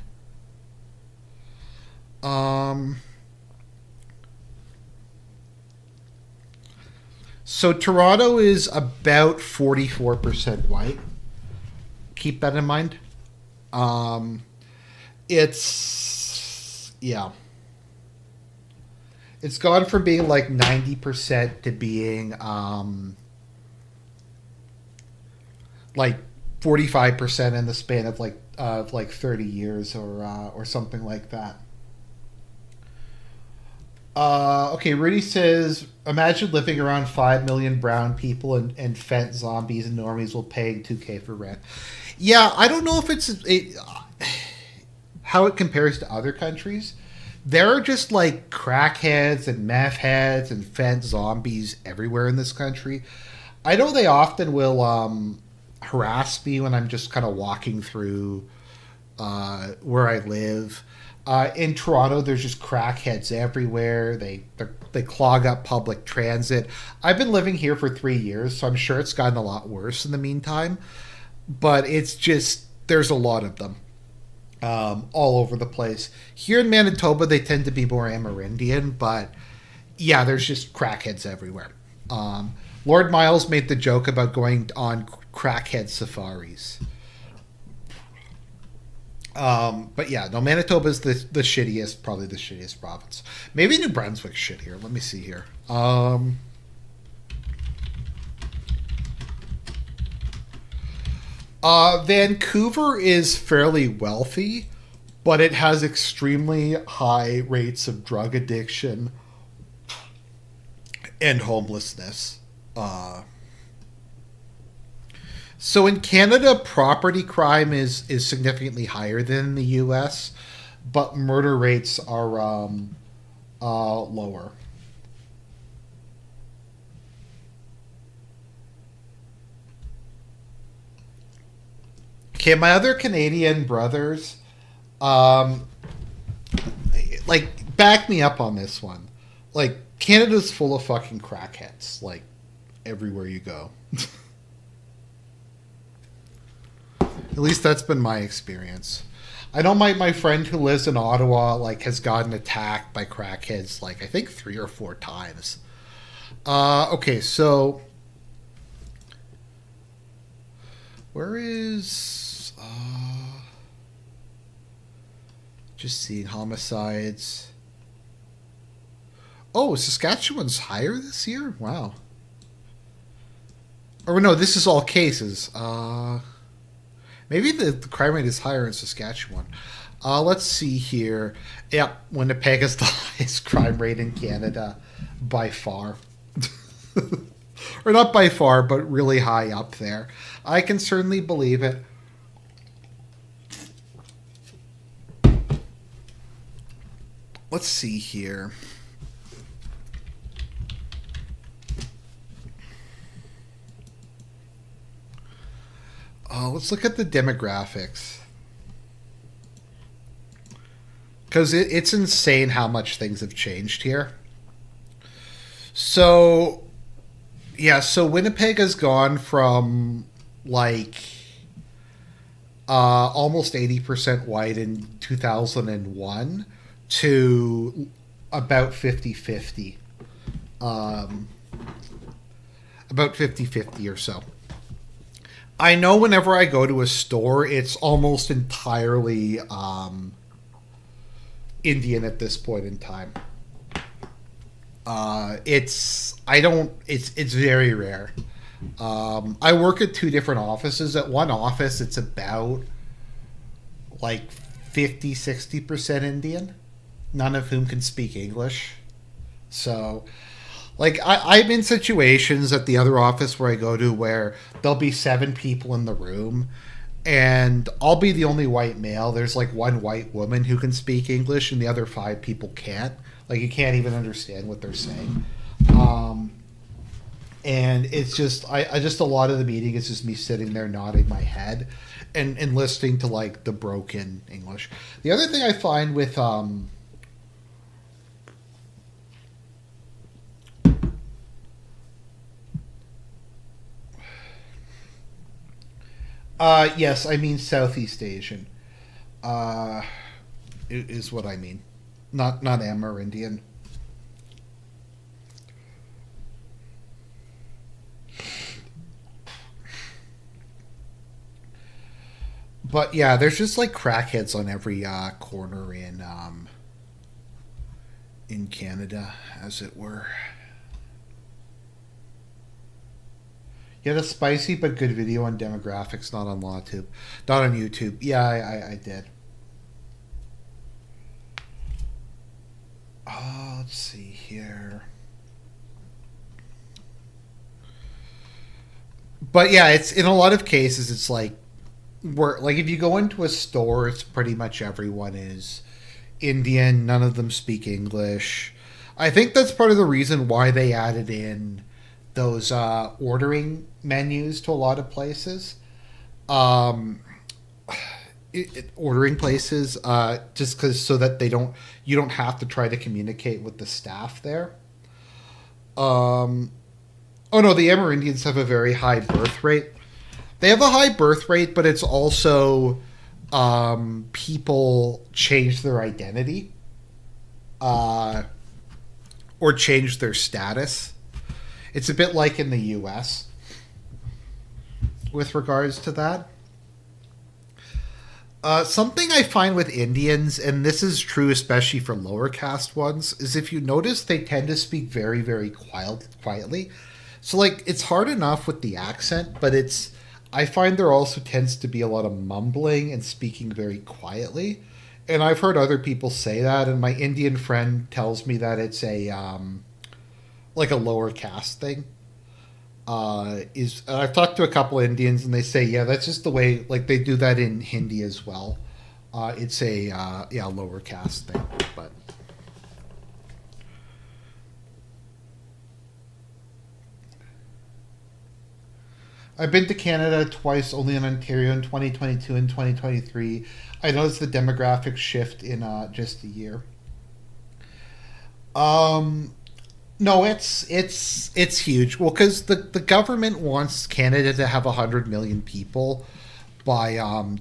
Um, so Toronto is about 44% white. Keep that in mind. Um, it's yeah. It's gone from being like 90% to being like 45% in the span of like 30 years or something like that. Okay, Rudy says, imagine living around 5 million brown people and fent zombies and normies will pay 2K for rent. Yeah, I don't know if how it compares to other countries. There are just like crackheads and meth heads and fent zombies everywhere in this country. I know they often will harass me when I'm just kind of walking through where I live. In Toronto, there's just crackheads everywhere. They clog up public transit. I've been living here for 3 years, so I'm sure it's gotten a lot worse in the meantime. But it's just there's a lot of them all over the place. Here in Manitoba, they tend to be more Amerindian, but yeah, there's just crackheads everywhere. Lord Miles made the joke about going on crackhead safaris. But yeah, no, Manitoba's the shittiest, probably the shittiest province. Maybe New Brunswick's shit here. Let me see here. Vancouver is fairly wealthy, but it has extremely high rates of drug addiction and homelessness. So in Canada, property crime is significantly higher than in the U.S., but murder rates are lower. Okay, my other Canadian brothers, um, like back me up on this one. Like Canada's full of fucking crackheads. Like everywhere you go. At least that's been my experience. I know my friend who lives in Ottawa like has gotten attacked by crackheads like I think 3 or 4 times. Okay, so where is just seeing homicides? Oh, Saskatchewan's higher this year? Wow. Or no, this is all cases. Maybe the crime rate is higher in Saskatchewan. Let's see here. Yep, Winnipeg is the highest crime rate in Canada by far. Or not by far, but really high up there. I can certainly believe it. Let's see here. Let's look at the demographics. Because it's insane how much things have changed here. So, yeah, so Winnipeg has gone from like almost 80% white in 2001 to about 50-50. About 50-50 or so. I know whenever I go to a store, it's almost entirely Indian at this point in time. It's very rare. I work at 2 different offices. At one office, it's about like 50-60% Indian, none of whom can speak English. So, like, I'm in situations at the other office where I go to where there'll be 7 people in the room, and I'll be the only white male. There's like one white woman who can speak English, and the other 5 people can't. Like, you can't even understand what they're saying. And it's just I just a lot of the meeting is just me sitting there nodding my head and listening to like the broken English. The other thing I find with yes, I mean Southeast Asian. Uh, is what I mean. Not Amerindian. But yeah, there's just like crackheads on every corner in Canada, as it were. You had a spicy but good video on demographics, not on LawTube, not on YouTube. Yeah, I did. Let's see here. But yeah, it's in a lot of cases, it's like if you go into a store, it's pretty much everyone is Indian. None of them speak English. I think that's part of the reason why they added in those ordering menus to a lot of places. Um, Ordering places, just because so that you don't have to try to communicate with the staff there. Um, oh no, the Amerindians have a very high birth rate. They have a high birth rate, but it's also people change their identity or change their status. It's a bit like in the U.S. with regards to that. Something I find with Indians, and this is true especially for lower caste ones, is if you notice they tend to speak very, very quietly. So, like, it's hard enough with the accent, but I find there also tends to be a lot of mumbling and speaking very quietly. And I've heard other people say that, and my Indian friend tells me that it's like a lower caste thing. I've talked to a couple of Indians and they say, yeah, that's just the way, like they do that in Hindi as well. It's a lower caste thing, but I've been to Canada twice, only in Ontario in 2022 and 2023. I noticed the demographic shift in just a year. Um, No, it's huge. Well, because the government wants Canada to have 100 million people by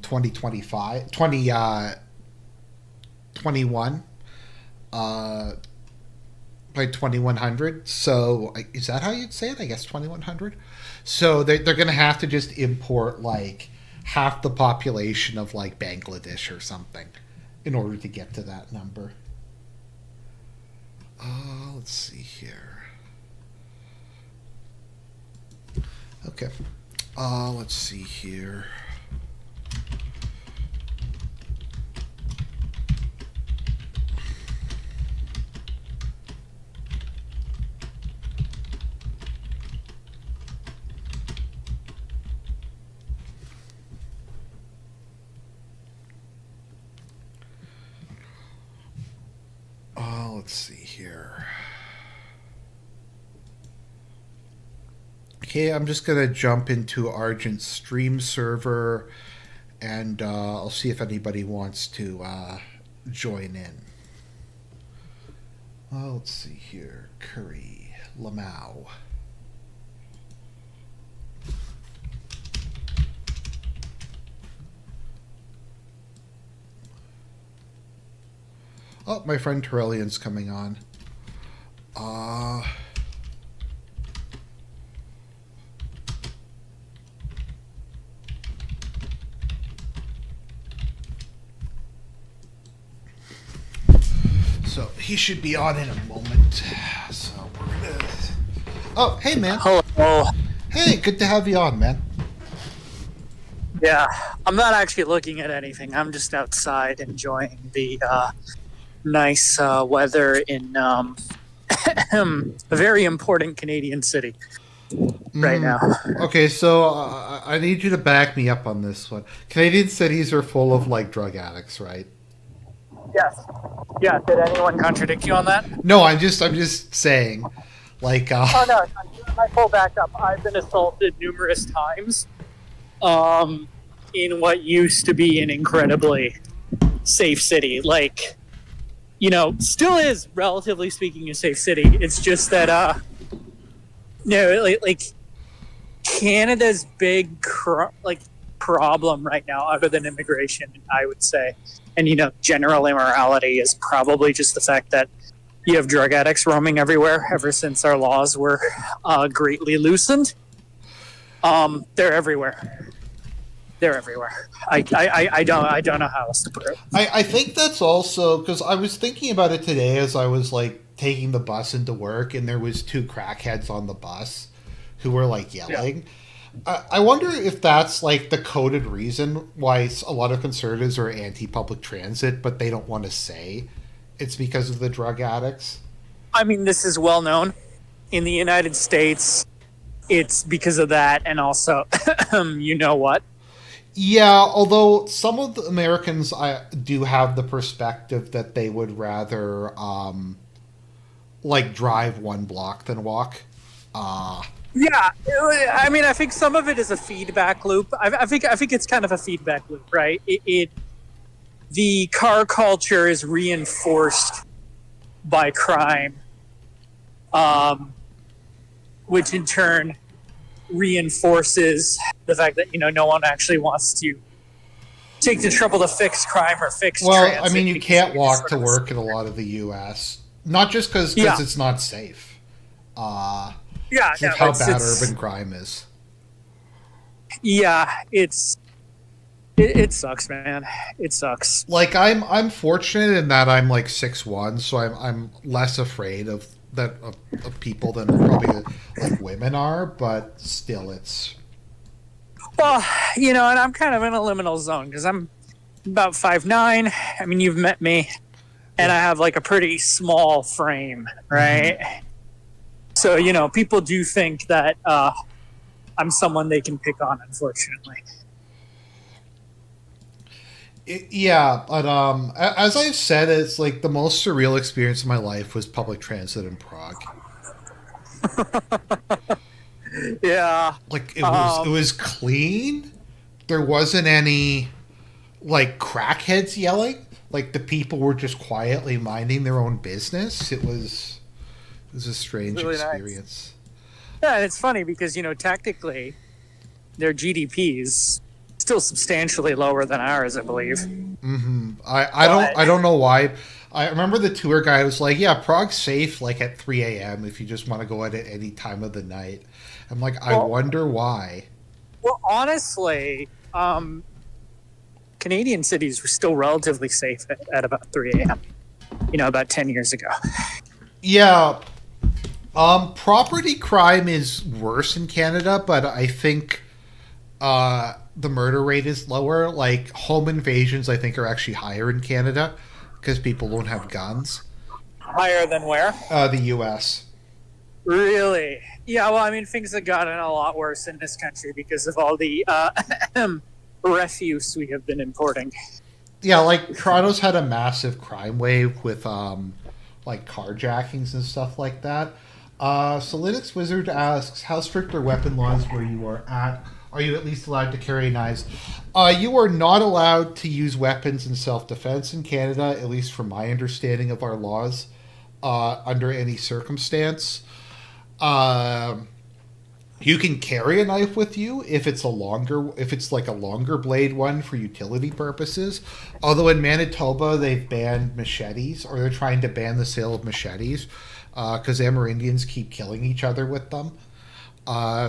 2025, 21, uh, by 2100. So is that how you'd say it? I guess 2100. So they're going to have to just import like half the population of like Bangladesh or something in order to get to that number. Let's see here. Okay. Let's see here. Let's see here. Okay, I'm just going to jump into Argent's stream server and I'll see if anybody wants to join in. Let's see here. Curry, Lamau. Oh, my friend Terrellian's coming on. So he should be on in a moment. So we're gonna. Oh, hey man. Hello. Hey, good to have you on, man. Yeah, I'm not actually looking at anything. I'm just outside enjoying the nice weather in a very important Canadian city right now. Okay, so I need you to back me up on this one. Canadian cities are full of like drug addicts, right? Yes. Yeah. Did anyone contradict you on that? No, I'm just saying, Like, Oh no, I pull back up. I've been assaulted numerous times. In what used to be an incredibly safe city, like still is relatively speaking a safe city. It's just that no, like Canada's big problem right now, other than immigration, I would say, and general immorality, is probably just the fact that you have drug addicts roaming everywhere ever since our laws were greatly loosened. They're everywhere. They're everywhere. I don't know how else to put it. I think that's also because I was thinking about it today as I was like taking the bus into work, and there was two crackheads on the bus who were like yelling. Yeah. I wonder if that's like the coded reason why a lot of conservatives are anti-public transit, but they don't want to say it's because of the drug addicts. I mean, this is well known in the United States. It's because of that, and also, you know what? Yeah, although some of the Americans do have the perspective that they would rather like drive one block than walk. Yeah, I mean, I think some of it is a feedback loop. I think it's kind of a feedback loop, right? The car culture is reinforced by crime, which in turn reinforces the fact that no one actually wants to take the trouble to fix crime or fix transit. I mean, you can't walk to work in a lot of the U.S. Not just because it's not safe. How bad urban crime is. Yeah, it sucks, man. It sucks. Like I'm fortunate in that I'm like 6'1", so I'm less afraid of people than probably like women are, but still it's. Well, and I'm kind of in a liminal zone because I'm about 5'9". I mean, you've met me, and I have like a pretty small frame, right? Mm-hmm. So people do think that I'm someone they can pick on, unfortunately. But as I've said, it's like the most surreal experience of my life was public transit in Prague. Yeah, like it was clean. There wasn't any like crackheads yelling. Like the people were just quietly minding their own business. It was a strange really experience. Nice. Yeah, and it's funny because tactically, their GDP is still substantially lower than ours, I believe. Mm-hmm. I don't know why. I remember the tour guy was like, "Yeah, Prague's safe like at 3 a.m. if you just want to go at it any time of the night." I'm like, I wonder why. Well, honestly, Canadian cities were still relatively safe at about 3 a.m. About 10 years ago. Yeah. Property crime is worse in Canada, but I think the murder rate is lower. Like home invasions, I think, are actually higher in Canada because people don't have guns. Higher than where? The U.S. Really? Yeah, well, I mean, things have gotten a lot worse in this country because of all the refuse we have been importing. Yeah, like Toronto's had a massive crime wave with like carjackings and stuff like that. So Linux Wizard asks, how strict are weapon laws where you are at? Are you at least allowed to carry knives? You are not allowed to use weapons in self-defense in Canada, at least from my understanding of our laws, under any circumstance. You can carry a knife with you if it's like a longer blade one for utility purposes. Although in Manitoba they've banned machetes, or they're trying to ban the sale of machetes, because Amerindians keep killing each other with them.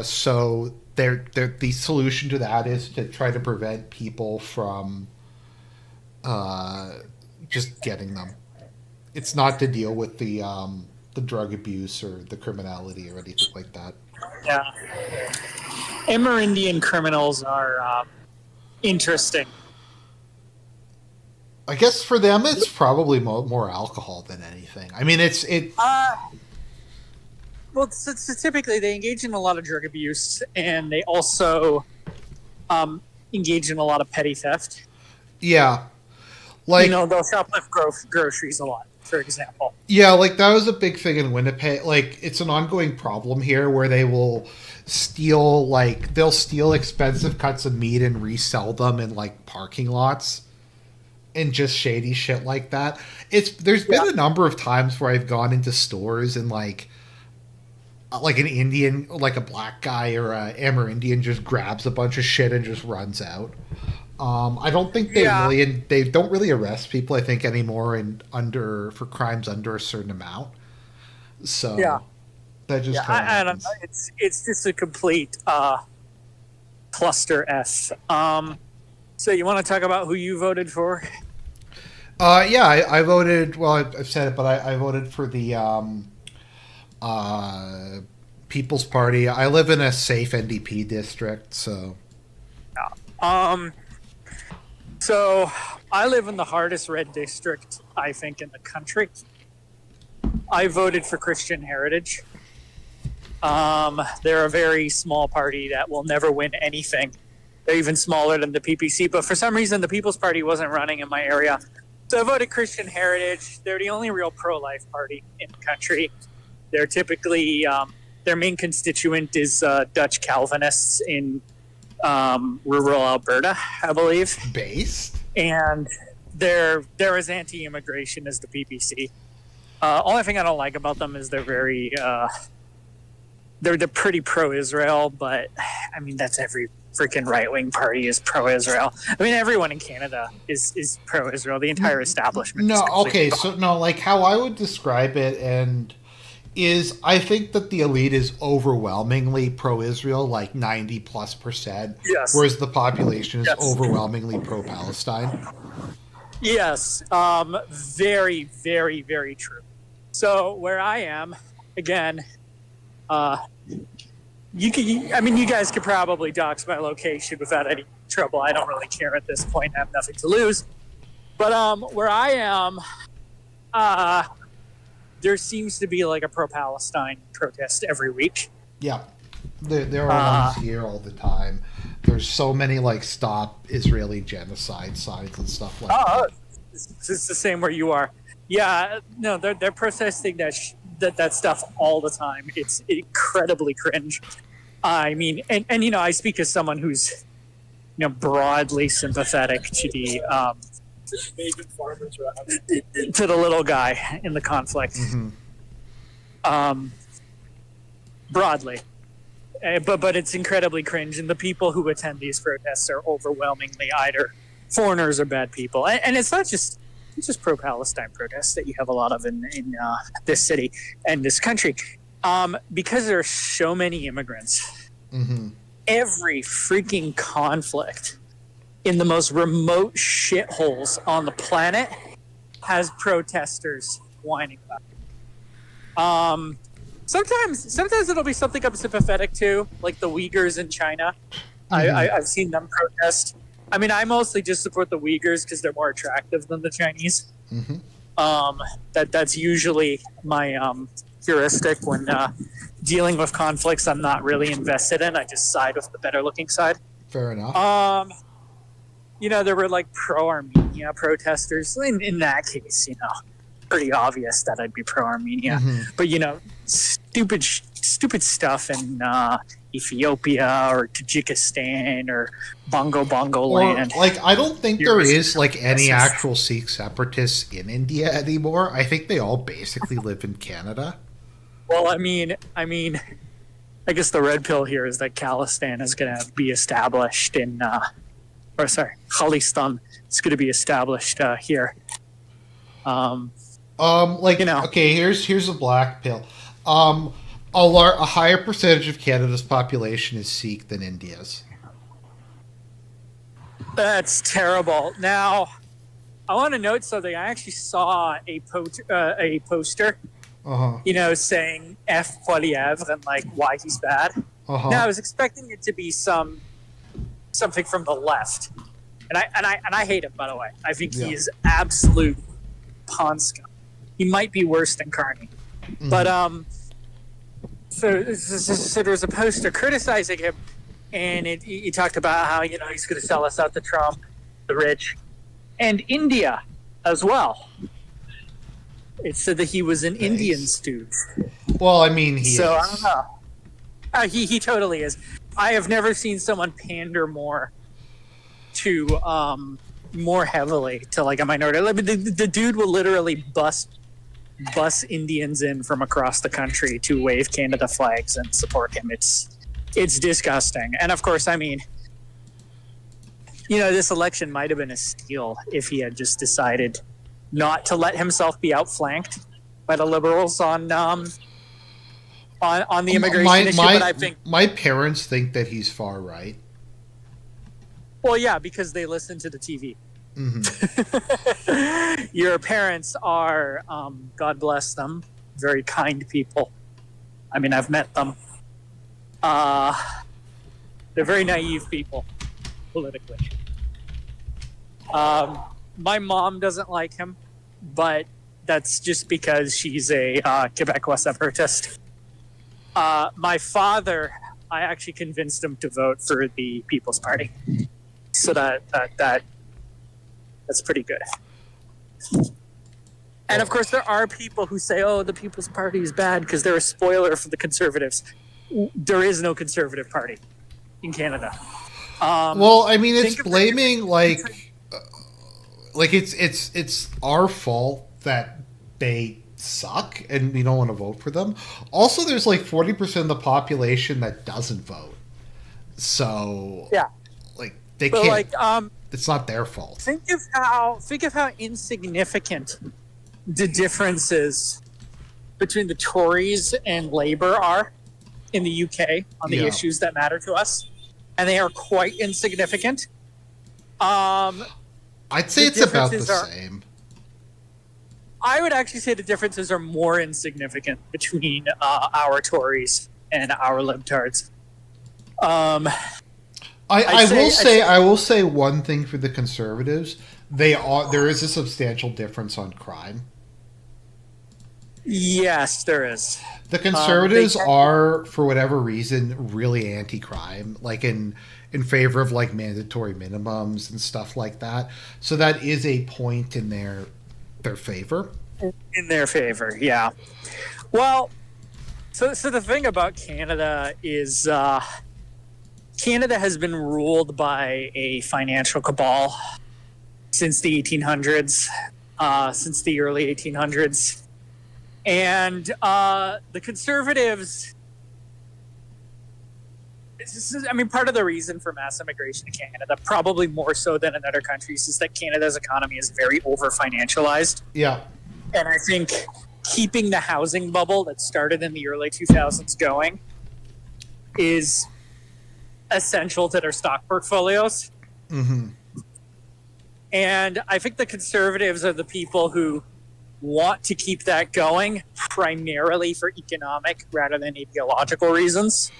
So the solution to that is to try to prevent people from just getting them. It's not to deal with the drug abuse or the criminality or anything like that. Yeah. Amerindian criminals are interesting. I guess for them it's probably more alcohol than anything. I mean, well, so typically they engage in a lot of drug abuse, and they also engage in a lot of petty theft. Yeah. Like, they'll shoplift groceries a lot. for example. Yeah, like that was a big thing in Winnipeg. Like it's an ongoing problem here where they will steal they'll steal expensive cuts of meat and resell them in like parking lots and just shady shit like that. There's Yeah, been a number of times where I've gone into stores and like an Indian, like a black guy or a Amerindian just grabs a bunch of shit and just runs out. I don't think yeah, they don't really arrest people. I think anymore for crimes under a certain amount. yeah, So that just yeah. kind of I don't know. happens. It's just a complete cluster F. So you want to talk about who you voted for? Yeah, I voted. Well, I've said it, but I voted for the uh, People's Party. I live in a safe NDP district, so Um, so I live in the hardest red district, I think, in the country. I voted for Christian Heritage. They're a very small party that will never win anything. They're even smaller than the PPC, but for some reason, the People's Party wasn't running in my area. So I voted Christian Heritage. They're the only real pro-life party in the country. They're typically their main constituent is Dutch Calvinists in rural Alberta, I believe, based. and they're as anti-immigration as the PPC. Only thing I don't like about them is they're very they're pretty pro-Israel, but I mean that's every freaking right-wing party is pro-Israel. I mean everyone in Canada is pro-Israel. The entire establishment. No, Is completely okay, so no, like how I would describe it, and is I think that the elite is overwhelmingly pro-Israel, like 90+%, yes, whereas the population is yes, overwhelmingly pro-Palestine. yes. Very, very, very true. So where I am, again, uh, I mean, you guys could probably dox my location without any trouble. I don't really care at this point. I have nothing to lose. But where I am, uh, there seems to be like a pro-Palestine protest every week. Yeah, there are ones here all the time. There's so many like stop Israeli genocide signs and stuff like that. It's the same where you are. Yeah, no, they're protesting that stuff all the time. It's incredibly cringe. I mean, and you know, I speak as someone who's broadly sympathetic to the to the little guy in the conflict. Mm-hmm. Broadly, but it's incredibly cringe, and the people who attend these protests are overwhelmingly either foreigners or bad people, and it's not just pro-Palestine protests that you have a lot of in this city and this country, because there are so many immigrants. Mm-hmm. Every freaking conflict in the most remote shitholes on the planet has protesters whining about it. Sometimes it'll be something I'm sympathetic to, like the Uyghurs in China. Mm-hmm. I've seen them protest. I mean, I mostly just support the Uyghurs because they're more attractive than the Chinese. Mm-hmm. That's usually my heuristic when dealing with conflicts I'm not really invested in. I just side with the better-looking side. Fair enough. There were like pro-Armenia protesters. In that case, pretty obvious that I'd be pro-Armenia. Mm-hmm. But stupid stuff in Ethiopia or Tajikistan or Bongo land. Like I don't think there is like any Yes. actual Sikh separatists in India anymore. I think they all basically live in Canada. Well, I mean, I guess the red pill here is that Khalistan is going to be established Khalistan is going to be established here. Okay, here's a black pill. A higher percentage of Canada's population is Sikh than India's. That's terrible. Now, I want to note something. I actually saw a poster, saying F. Poilievre and like why he's bad. Now, I was expecting it to be something from the left, and I hate him, by the way. I think he is absolute pawn scum. He might be worse than Carney, but so there was a poster criticizing him, and he talked about how he's going to sell us out to Trump, the rich, and India as well. It said that he was an Indian stooge. Well, I mean, he So is. I don't know. He totally is. I have never seen someone pander more to more heavily to like a minority. I mean, the dude will literally bus Indians in from across the country to wave Canada flags and support him. It's disgusting. And of course, I mean, you know, this election might have been a steal if he had just decided not to let himself be outflanked by the Liberals on the immigration issue. But I think my parents think that he's far right. well, yeah, because they listen to the TV. Mm-hmm. Your parents are, God bless them, very kind people. I mean, I've met them. They're very naive people, politically. My mom doesn't like him, but that's just because she's a Quebecois separatist. My father, I actually convinced him to vote for the People's Party. So that's pretty good. And of course, there are people who say, "Oh, the People's Party is bad because they're a spoiler for the Conservatives." There is no Conservative Party in Canada. Well, I mean, it's blaming like it's our fault that they suck and we don't want to vote for them. Also, there's like 40% of the population that doesn't vote, so yeah, like they but can't. like It's not their fault. think of how insignificant the differences between the Tories and Labour are in the UK on the issues that matter to us, and they are quite insignificant. I'd say it's about the same. I would actually say the differences are more insignificant between our Tories and our libtards. I will say one thing for the Conservatives. There is a substantial difference on crime. Yes, there is. The Conservatives are, for whatever reason, really anti-crime, like in favor of like mandatory minimums and stuff like that. So that is a point in their favor. In their favor, yeah. Well, so the thing about Canada is Canada has been ruled by a financial cabal since the 1800s, since the early 1800s. And the Conservatives, part of the reason for mass immigration to Canada, probably more so than in other countries, is that Canada's economy is very over-financialized. Yeah. And I think keeping the housing bubble that started in the early 2000s going is essential to their stock portfolios. Mm-hmm. And I think the Conservatives are the people who want to keep that going primarily for economic rather than ideological reasons.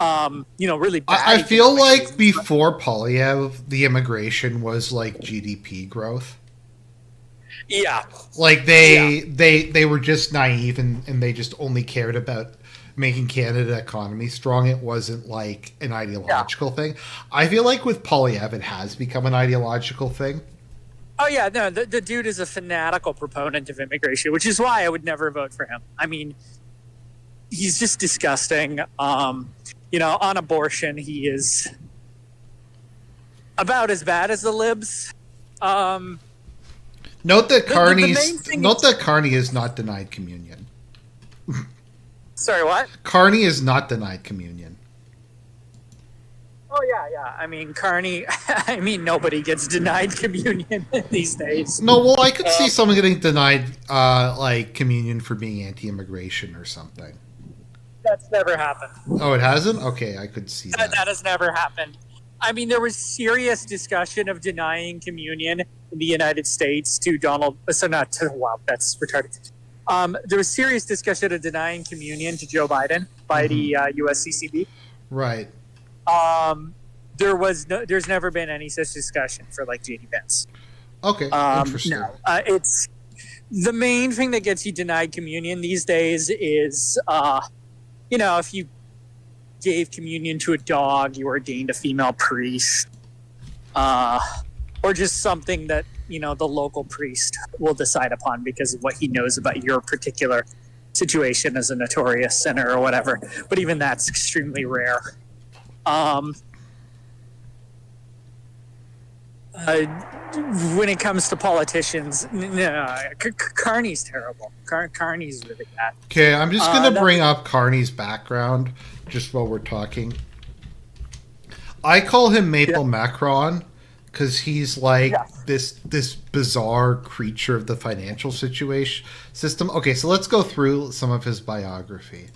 Really bad. I feel like reasons, before Polyev, the immigration was like GDP growth. Yeah. Like they were just naive and they just only cared about making Canada economy strong. It wasn't like an ideological thing. I feel like with Polyev, it has become an ideological thing. Oh, yeah, no, the dude is a fanatical proponent of immigration, which is why I would never vote for him. I mean, he's just disgusting. On abortion, he is about as bad as the libs. Note that Carney is not denied communion. Sorry, what? Carney is not denied communion. Oh, yeah. I mean, Carney, nobody gets denied communion these days. No, well, I could see someone getting denied, communion for being anti-immigration or something. That's never happened. Oh, it hasn't? Okay, I could see that. That has never happened. I mean, there was serious discussion of denying communion in the United States to Donald... wow, that's retarded. There was serious discussion of denying communion to Joe Biden by the USCCB. Right. There's never been any such discussion for like J.D. Vance. Okay, interesting. No, it's the main thing that gets you denied communion these days is, if you gave communion to a dog, you ordained a female priest, or just something that the local priest will decide upon because of what he knows about your particular situation as a notorious sinner or whatever. But even that's extremely rare. When it comes to politicians, no, Carney's terrible. Carney's really bad. Okay, I'm just going to bring up Carney's background just while we're talking. I call him Maple Macron because he's like this bizarre creature of the financial system. Okay, so let's go through some of his biography.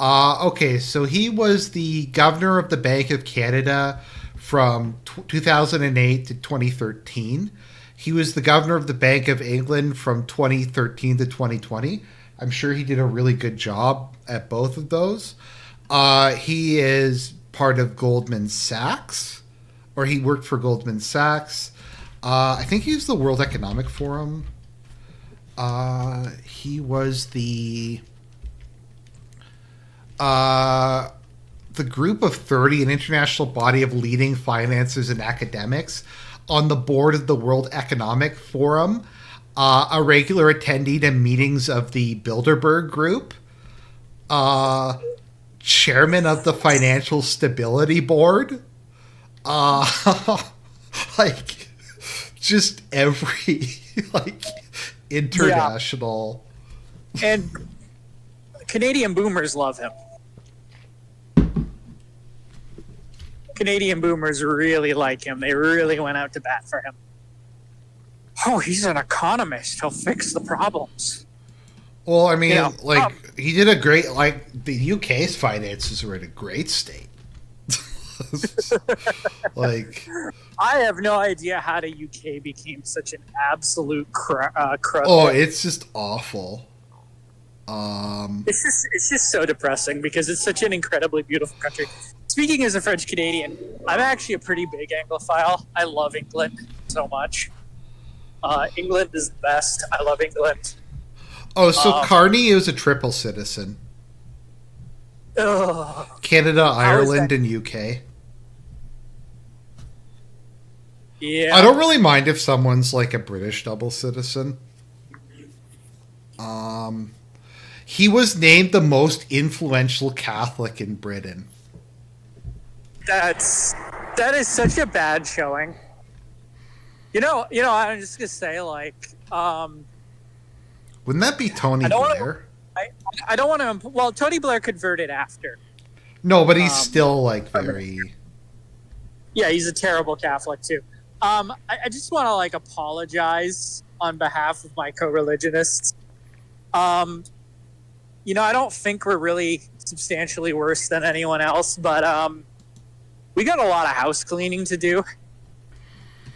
Okay, so he was the governor of the Bank of Canada from 2008 to 2013. He was the governor of the Bank of England from 2013 to 2020. I'm sure he did a really good job at both of those. He is part of Goldman Sachs, or he worked for Goldman Sachs. I think he was the World Economic Forum. He was the Group of 30, an international body of leading financiers and academics, on the board of the World Economic Forum, a regular attendee to meetings of the Bilderberg Group, chairman of the Financial Stability Board, like just every international. Yeah. And Canadian boomers love him. Canadian boomers really like him. They really went out to bat for him. Oh, he's an economist. He'll fix the problems. Well, I mean, he did a great, the UK's finances were in a great state. I have no idea how the UK became such an absolute crud. Oh, it's just awful. It's just so depressing because it's such an incredibly beautiful country. Speaking as a French Canadian, I'm actually a pretty big Anglophile. I love England so much. England is the best. I love England. Oh, so Carney is a triple citizen. Canada, Ireland, and UK. Yeah. I don't really mind if someone's like a British double citizen. He was named the most influential Catholic in Britain. That is such a bad showing. I'm just gonna say, wouldn't that be Tony Blair? I don't want to. Well, Tony Blair converted after. No, but he's still very. Yeah, he's a terrible Catholic too. I just want to apologize on behalf of my co-religionists. I don't think we're really substantially worse than anyone else, but we got a lot of house cleaning to do.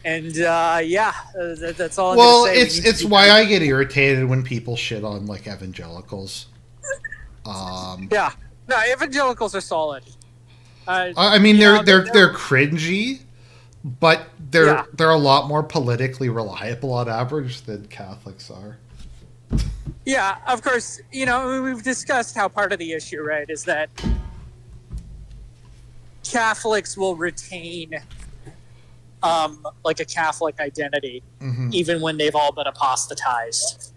And that's all I'm well, gonna say. It's why I get irritated when people shit on evangelicals. Yeah, no, evangelicals are solid. I mean, they're cringy, but they're a lot more politically reliable on average than Catholics are. Yeah, of course. We've discussed how part of the issue, right, is that Catholics will retain a Catholic identity, even when they've all been apostatized.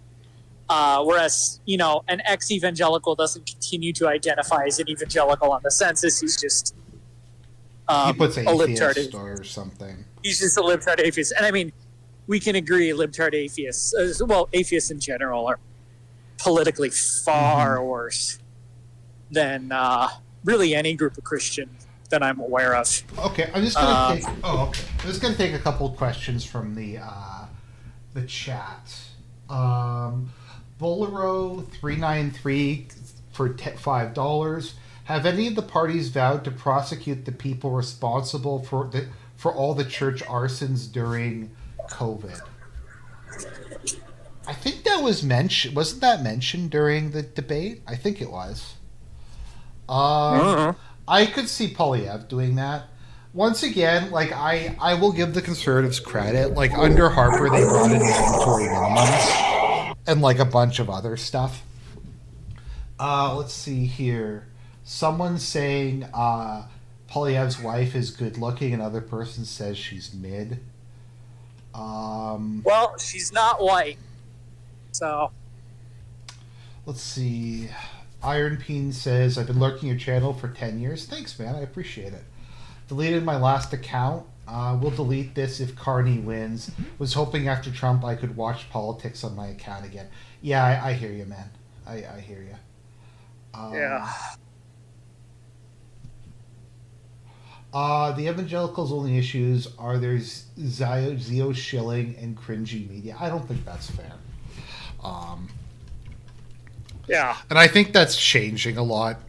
Whereas, an ex-evangelical doesn't continue to identify as an evangelical on the census. He's just he puts a libtard or something. He's just a libtard atheist. And I mean, we can agree libtard atheists, atheists in general, are politically far worse than really any group of Christian that I'm aware of. Okay, I'm just gonna I'm just gonna take a couple of questions from the chat. Bolero 393 for $5. Have any of the parties vowed to prosecute the people responsible for all the church arsons during COVID? I think that was mentioned. Wasn't that mentioned during the debate? I think it was. I could see Polyev doing that. Once again, I will give the Conservatives credit. Under Harper, they brought in mandatory minimums and a bunch of other stuff. Let's see here. Someone's saying Polyev's wife is good looking. Another person says she's mid. Well, she's not white, so Let's see. Iron Peen says, I've been lurking your channel for 10 years. Thanks, man. I appreciate it. Deleted my last account. We'll delete this if Carney wins. Was hoping after Trump I could watch politics on my account again. Yeah, I hear you, man. I hear you. yeah. The evangelicals' only issues are there's Zio shilling and cringy media. I don't think that's fair. Yeah. And I think that's changing a lot.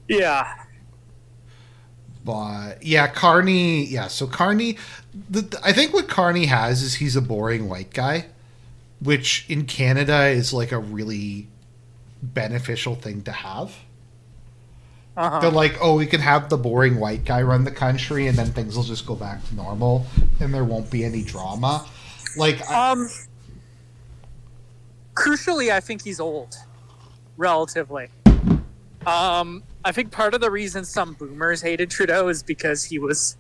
Yeah. But yeah, Carney. Yeah, so Carney. I think what Carney has is he's a boring white guy, which in Canada is like a really beneficial thing to have. They're like, oh, we can have the boring white guy run the country, and then things will just go back to normal, and there won't be any drama. Like, crucially, I think he's old, relatively. I think part of the reason some boomers hated Trudeau is because he was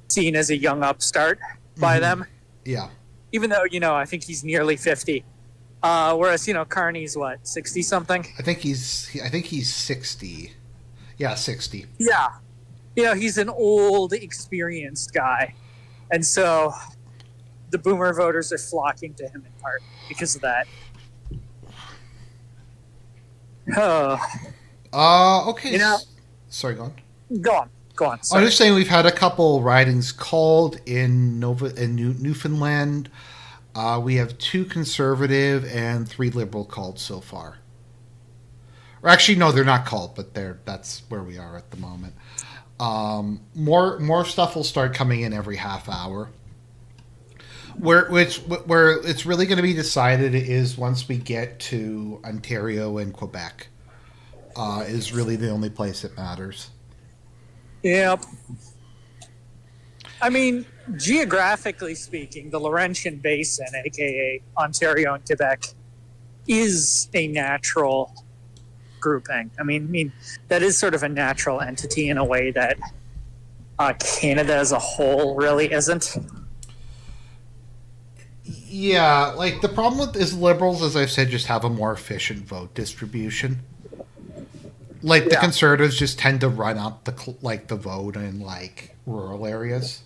seen as a young upstart by them. Yeah. Even though, I think he's nearly 50. Whereas, Carney's what, 60 something? I think he's 60. Yeah, 60. Yeah. He's an old, experienced guy. And so the boomer voters are flocking to him in part because of that. Okay. Sorry, go on. Go on. I'm just saying we've had a couple ridings called in Newfoundland. We have 2 conservative and 3 liberal called so far. Or actually, no, they're not called, but that's where we are at the moment. More stuff will start coming in every half hour. Where it's really going to be decided is once we get to Ontario and Quebec. Is really the only place it matters. Yep. I mean, geographically speaking, the Laurentian Basin, aka Ontario and Quebec, is a natural grouping. I mean, that is sort of a natural entity in a way that Canada as a whole really isn't. Yeah, like the problem with is liberals, as I've said, just have a more efficient vote distribution. Like the conservatives just tend to run up the vote in like rural areas,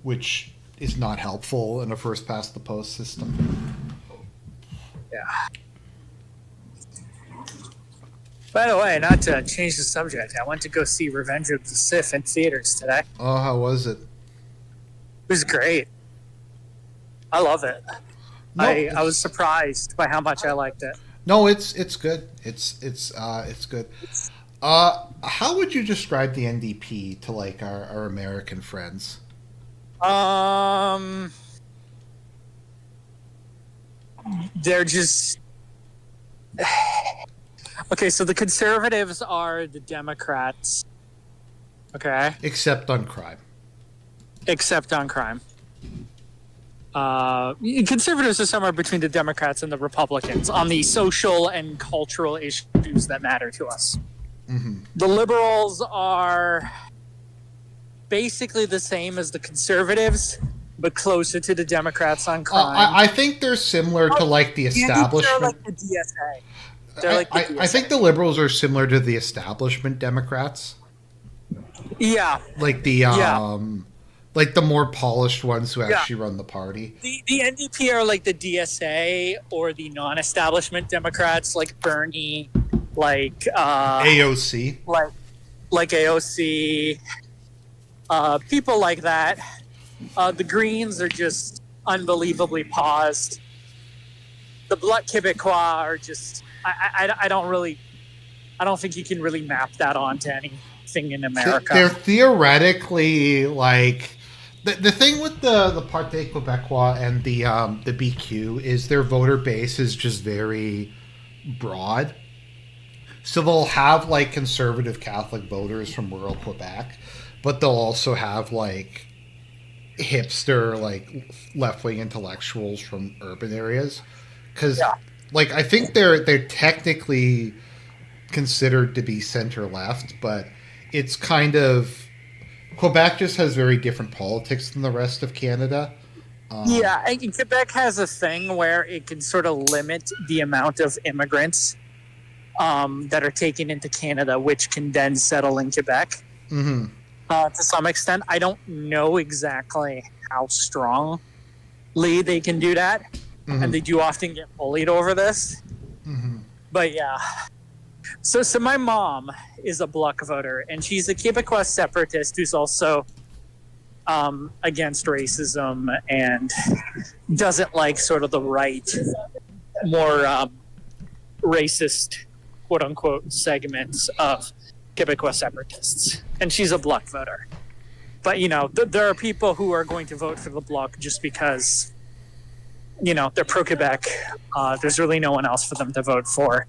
which is not helpful in a first past the post system. Yeah. By the way, not to change the subject, I went to go see Revenge of the Sith in theaters today. Oh, how was it? It was great. I love it. No, I was surprised by how much I liked it. No, it's good. It's good. How would you describe the NDP to like our American friends? They're just okay. So the conservatives are the Democrats. Okay. Except on crime. Conservatives are somewhere between the Democrats and the Republicans on the social and cultural issues that matter to us. Mm-hmm. The liberals are basically the same as the conservatives, but closer to the Democrats on crime. I think they're similar to like the establishment. They're like the DSA. They're like the DSA. I think the liberals are similar to the establishment Democrats. Yeah. Like the like the more polished ones who actually run the party. The NDP are like the DSA or the non-establishment Democrats, like Bernie, like AOC, like AOC, people like that. The Greens are just unbelievably paused. The Bloc Québécois are just. I don't think you can really map that onto anything in America. They're theoretically like. The thing with the Parti Québécois and the BQ is their voter base is just very broad. So they'll have like conservative Catholic voters from rural Quebec, but they'll also have like hipster, like left-wing intellectuals from urban areas. Because like I think they're technically considered to be center left, but it's kind of Quebec just has very different politics than the rest of Canada. Yeah, and Quebec has a thing where it can sort of limit the amount of immigrants that are taken into Canada, which can then settle in Quebec. Mm-hmm. To some extent, I don't know exactly how strongly they can do that, and they do often get bullied over this. Mm-hmm. But yeah, so my mom is a Bloc voter, and she's a Quebecois separatist who's also against racism and doesn't like sort of the right, more racist, quote unquote, segments of Quebecois separatists. And she's a Bloc voter. But, there are people who are going to vote for the Bloc just because, they're pro Quebec. There's really no one else for them to vote for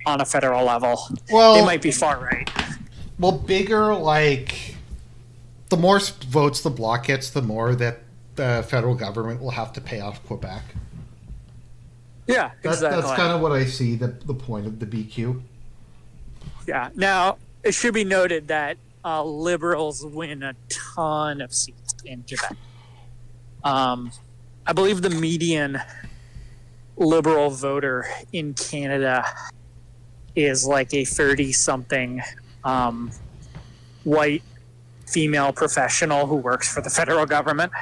on a federal level. Well, they might be far right. Well, bigger, like, the more votes the Bloc gets, the more that the federal government will have to pay off Quebec. Yeah, exactly. That's kind of what I see the point of the BQ. Yeah. Now, it should be noted that Liberals win a ton of seats in Quebec. I believe the median Liberal voter in Canada is like a 30-something white female professional who works for the federal government.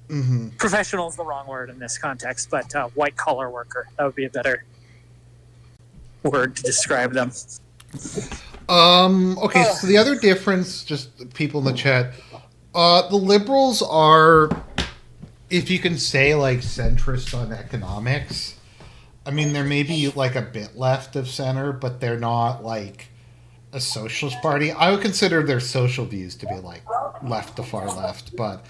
Mm-hmm. Professional is the wrong word in this context, but white-collar worker. That would be a better word to describe them. Okay, so the other difference, just people in the chat, the Liberals are, if you can say, like, centrist on economics. I mean, they're maybe, like, a bit left of center, but they're not, like, a socialist party. I would consider their social views to be, like, left to far left, but...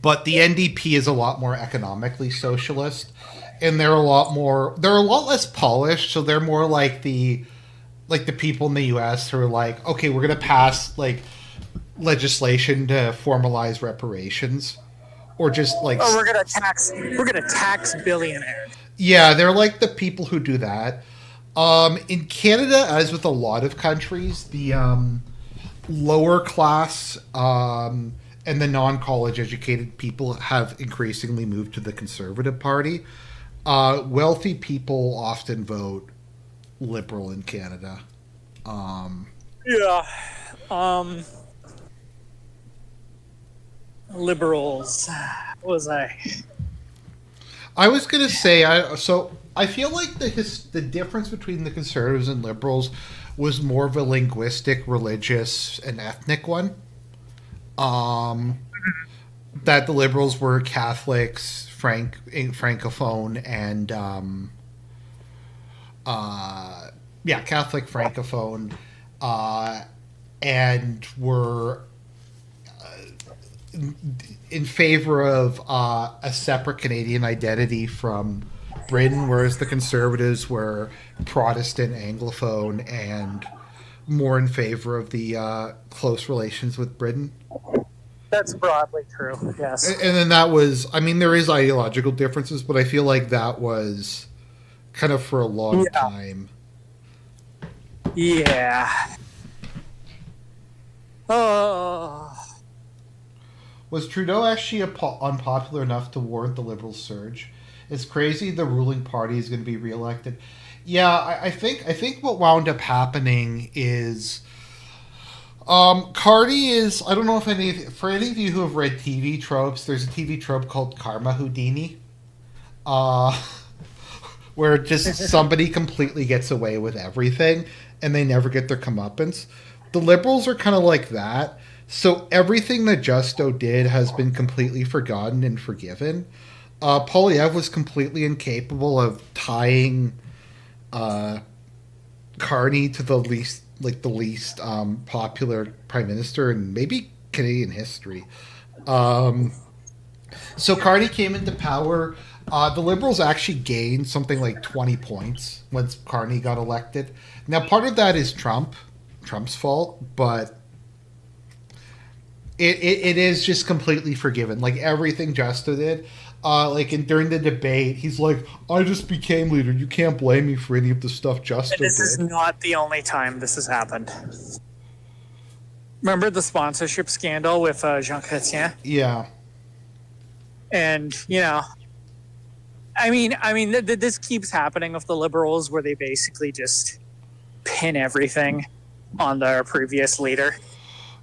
But the NDP is a lot more economically socialist, and they're a lot less polished, so they're more like the people in the US who are like, okay, we're going to pass, like, legislation to formalize reparations, or just like, we're gonna tax billionaires. Yeah, they're like the people who do that. In Canada, as with a lot of countries, the lower class and the non-college educated people have increasingly moved to the Conservative Party. Wealthy people often vote Liberal in Canada. Liberals. What was I? I was gonna say I feel like the difference between the Conservatives and Liberals was more of a linguistic, religious, and ethnic one. That the Liberals were Catholics, Francophone, and Catholic Francophone, and were in favor of a separate Canadian identity from Britain, whereas the Conservatives were Protestant, Anglophone, and more in favor of the close relations with Britain. That's broadly true, yes. And then that was, I mean, there is ideological differences, but I feel like that was kind of for a long time. Yeah. Oh. Was Trudeau actually unpopular enough to warrant the Liberal surge? It's crazy the ruling party is going to be reelected. Yeah, I think what wound up happening is Carney is, I don't know if for any of you who have read TV tropes, there's a TV trope called Karma Houdini, where just somebody completely gets away with everything and they never get their comeuppance. The Liberals are kind of like that. So everything that Justo did has been completely forgotten and forgiven. Poilievre was completely incapable of tying Carney to the least popular prime minister in maybe Canadian history. So Carney came into power. The Liberals actually gained something like 20 points once Carney got elected. Now, part of that is Trump's fault, but it is just completely forgiven. Like everything Justo did. During the debate, he's like, I just became leader. You can't blame me for any of the stuff Justo did. This is not the only time this has happened. Remember the sponsorship scandal with Jean Chrétien? Yeah. And this keeps happening with the Liberals, where they basically just pin everything on their previous leader.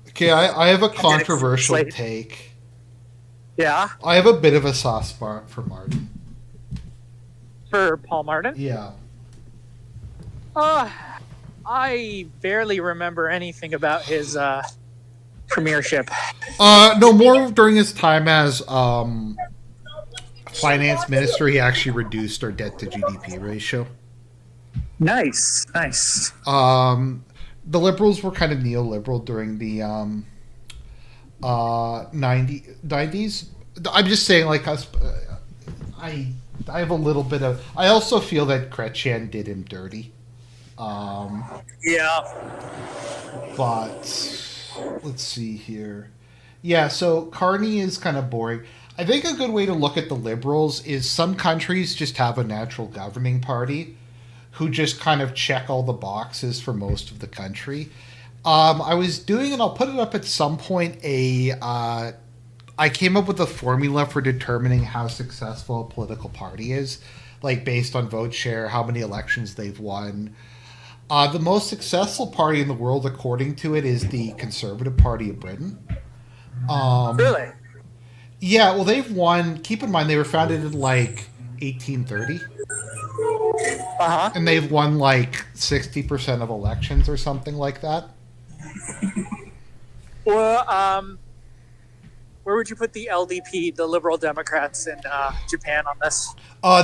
Okay, I have a And then controversial take. Yeah, I have a bit of a soft spot for Martin. for Paul Martin. Yeah. I barely remember anything about his premiership. No, more during his time as finance minister, he actually reduced our debt to GDP ratio. Nice. The Liberals were kind of neoliberal during the 90s. I'm just saying, like, us. I have a little bit of. I also feel that Chrétien did him dirty. Yeah. But let's see here. Yeah, so Carney is kind of boring. I think a good way to look at the Liberals is some countries just have a natural governing party who just kind of check all the boxes for most of the country. I was doing, and I'll put it up at some point, I came up with a formula for determining how successful a political party is, like based on vote share, how many elections they've won. The most successful party in the world, according to it, is the Conservative Party of Britain. Really? Yeah, well, they've won. Keep in mind, they were founded in like 1830, and they've won like 60% of elections or something like that. Well, where would you put the LDP, the Liberal Democrats in Japan, on this?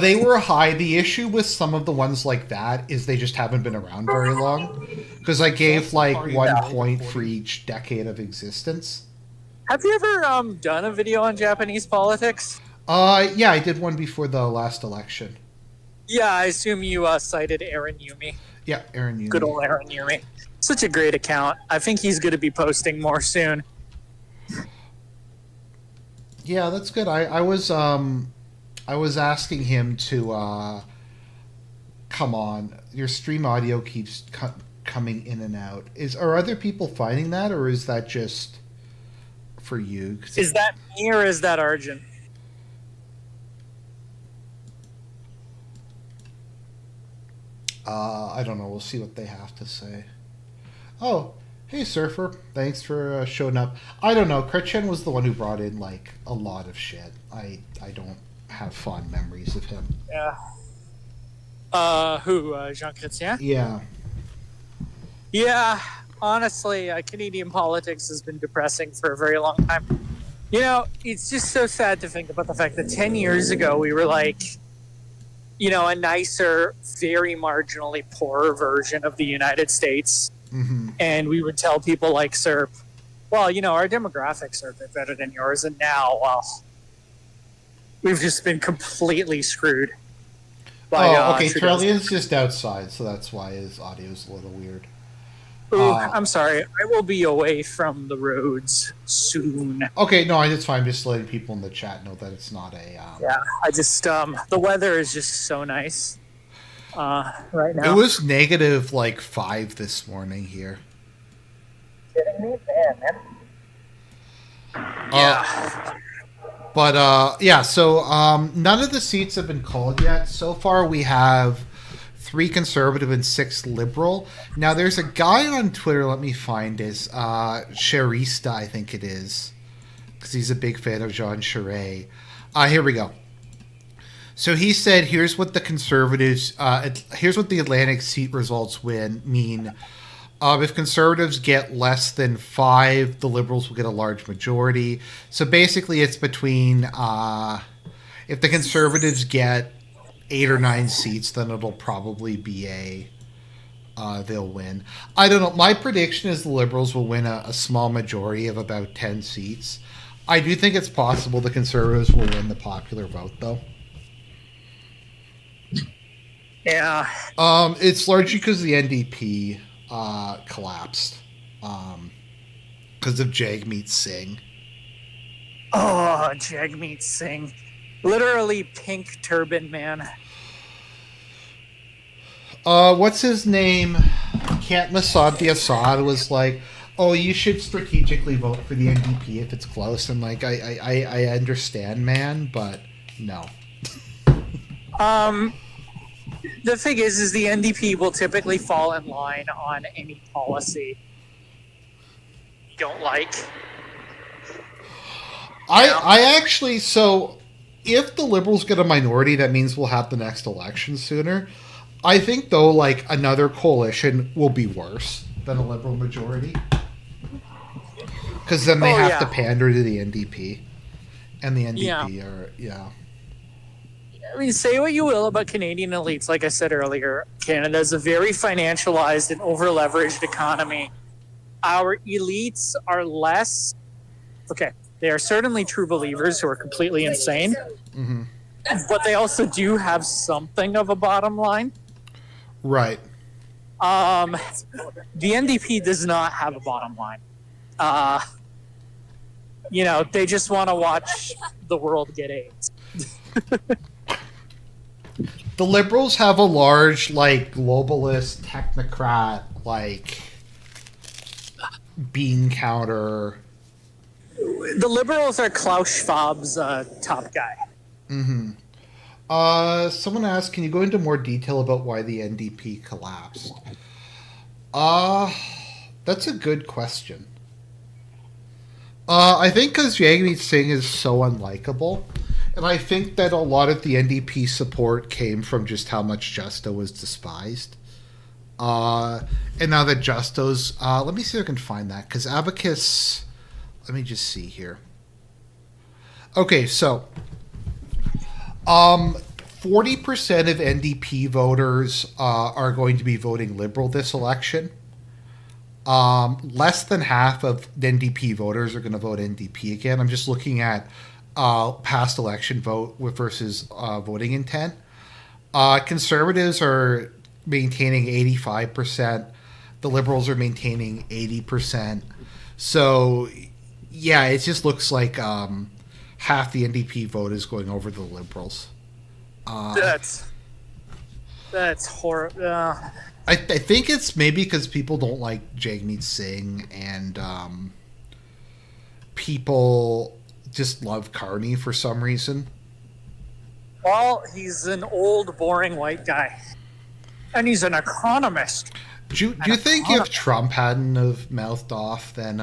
They were high. The issue with some of the ones like that is they just haven't been around very long. Because I gave like 1 point for each decade of existence. Have you ever done a video on Japanese politics? Yeah, I did one before the last election. Yeah, I assume you cited Aaron Yumi. Yeah, Aaron Yumi. Good old Aaron Yumi. Such a great account. I think he's going to be posting more soon. Yeah, that's good. I was asking him to come on. Your stream audio keeps coming in and out. Are other people finding that, or is that just for you? Is that me or is that Arjun? I don't know. We'll see what they have to say. Oh, hey, Surfer. Thanks for showing up. I don't know. Chrétien was the one who brought in, like, a lot of shit. I don't have fond memories of him. Yeah. Who? Jean Chrétien? Yeah. Yeah. Honestly, Canadian politics has been depressing for a very long time. You know, it's just so sad to think about the fact that 10 years ago we were like, a nicer, very marginally poorer version of the United States. Mm-hmm. And we would tell people like SERP, well, our demographics are a bit better than yours. And now, well, we've just been completely screwed. Okay. Trillian's just outside, so that's why his audio's a little weird. Ooh, I'm sorry. I will be away from the roads soon. Okay, no, it's fine. I'm just letting people in the chat know that it's not a... Yeah, I just... the weather is just so nice right now. It was negative, like, 5 this morning here. Kidding me? Man. Yeah. But, yeah, so none of the seats have been called yet. So far, we have 3 Conservative and 6 Liberal. Now, there's a guy on Twitter, let me find his, Charista, I think it is, because he's a big fan of Jean Charest. Here we go. So he said, here's what the Conservatives, here's what the Atlantic seat results mean. If Conservatives get less than 5, the Liberals will get a large majority. So basically it's between, if the Conservatives get 8 or 9 seats, then it'll probably be they'll win. I don't know. My prediction is the Liberals will win a small majority of about 10 seats. I do think it's possible the Conservatives will win the popular vote, though. Yeah. It's largely because the NDP collapsed because of Jagmeet Singh. Oh, Jagmeet Singh. Literally pink turban man. What's his name? Can't Masad the Assad was like, Oh, you should strategically vote for the NDP if it's close. And like, I understand, man, but no. Um, the thing is the NDP will typically fall in line on any policy you don't like. I actually, so if the Liberals get a minority, that means we'll have the next election sooner. I think, though, like, another coalition will be worse than a Liberal majority. Because then they have to pander to the NDP. And the NDP are, I mean, say what you will about Canadian elites. Like I said earlier, Canada is a very financialized and over-leveraged economy. Our elites are less... Okay, they are certainly true believers who are completely insane. Mm-hmm. But they also do have something of a bottom line. Right. The NDP does not have a bottom line. They just want to watch the world get AIDS. The Liberals have a large, like, globalist, technocrat, like, bean counter. The Liberals are Klaus Schwab's top guy. Mm-hmm. Someone asked, can you go into more detail about why the NDP collapsed? That's a good question. I think because Jagmeet Singh is so unlikable, and I think that a lot of the NDP support came from just how much Justo was despised. And now that Justo's... let me see if I can find that, because Abacus... Let me just see here. Okay, so... 40% of NDP voters are going to be voting Liberal this election. Less than half of NDP voters are going to vote NDP again. I'm just looking at past election vote versus voting intent. Conservatives are maintaining 85%. The Liberals are maintaining 80%. So, yeah, it just looks like half the NDP vote is going over the Liberals. That's horrible. I think it's maybe because people don't like Jagmeet Singh and people just love Carney for some reason. Well, he's an old, boring white guy. And he's an economist. Do you think if Trump hadn't have mouthed off, then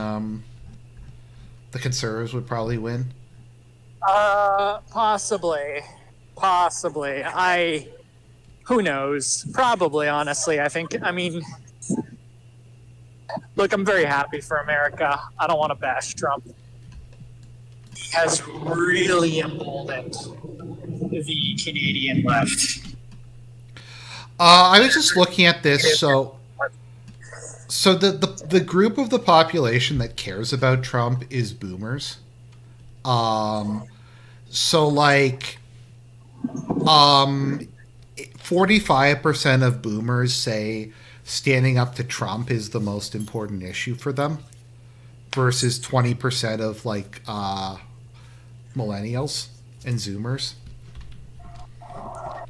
the Conservatives would probably win? Possibly. Who knows? Probably, honestly. Look, I'm very happy for America. I don't want to bash Trump. He has really emboldened the Canadian left. I was just looking at this, so the group of the population that cares about Trump is boomers. So like 45% of boomers say standing up to Trump is the most important issue for them, versus 20% of like millennials and Zoomers.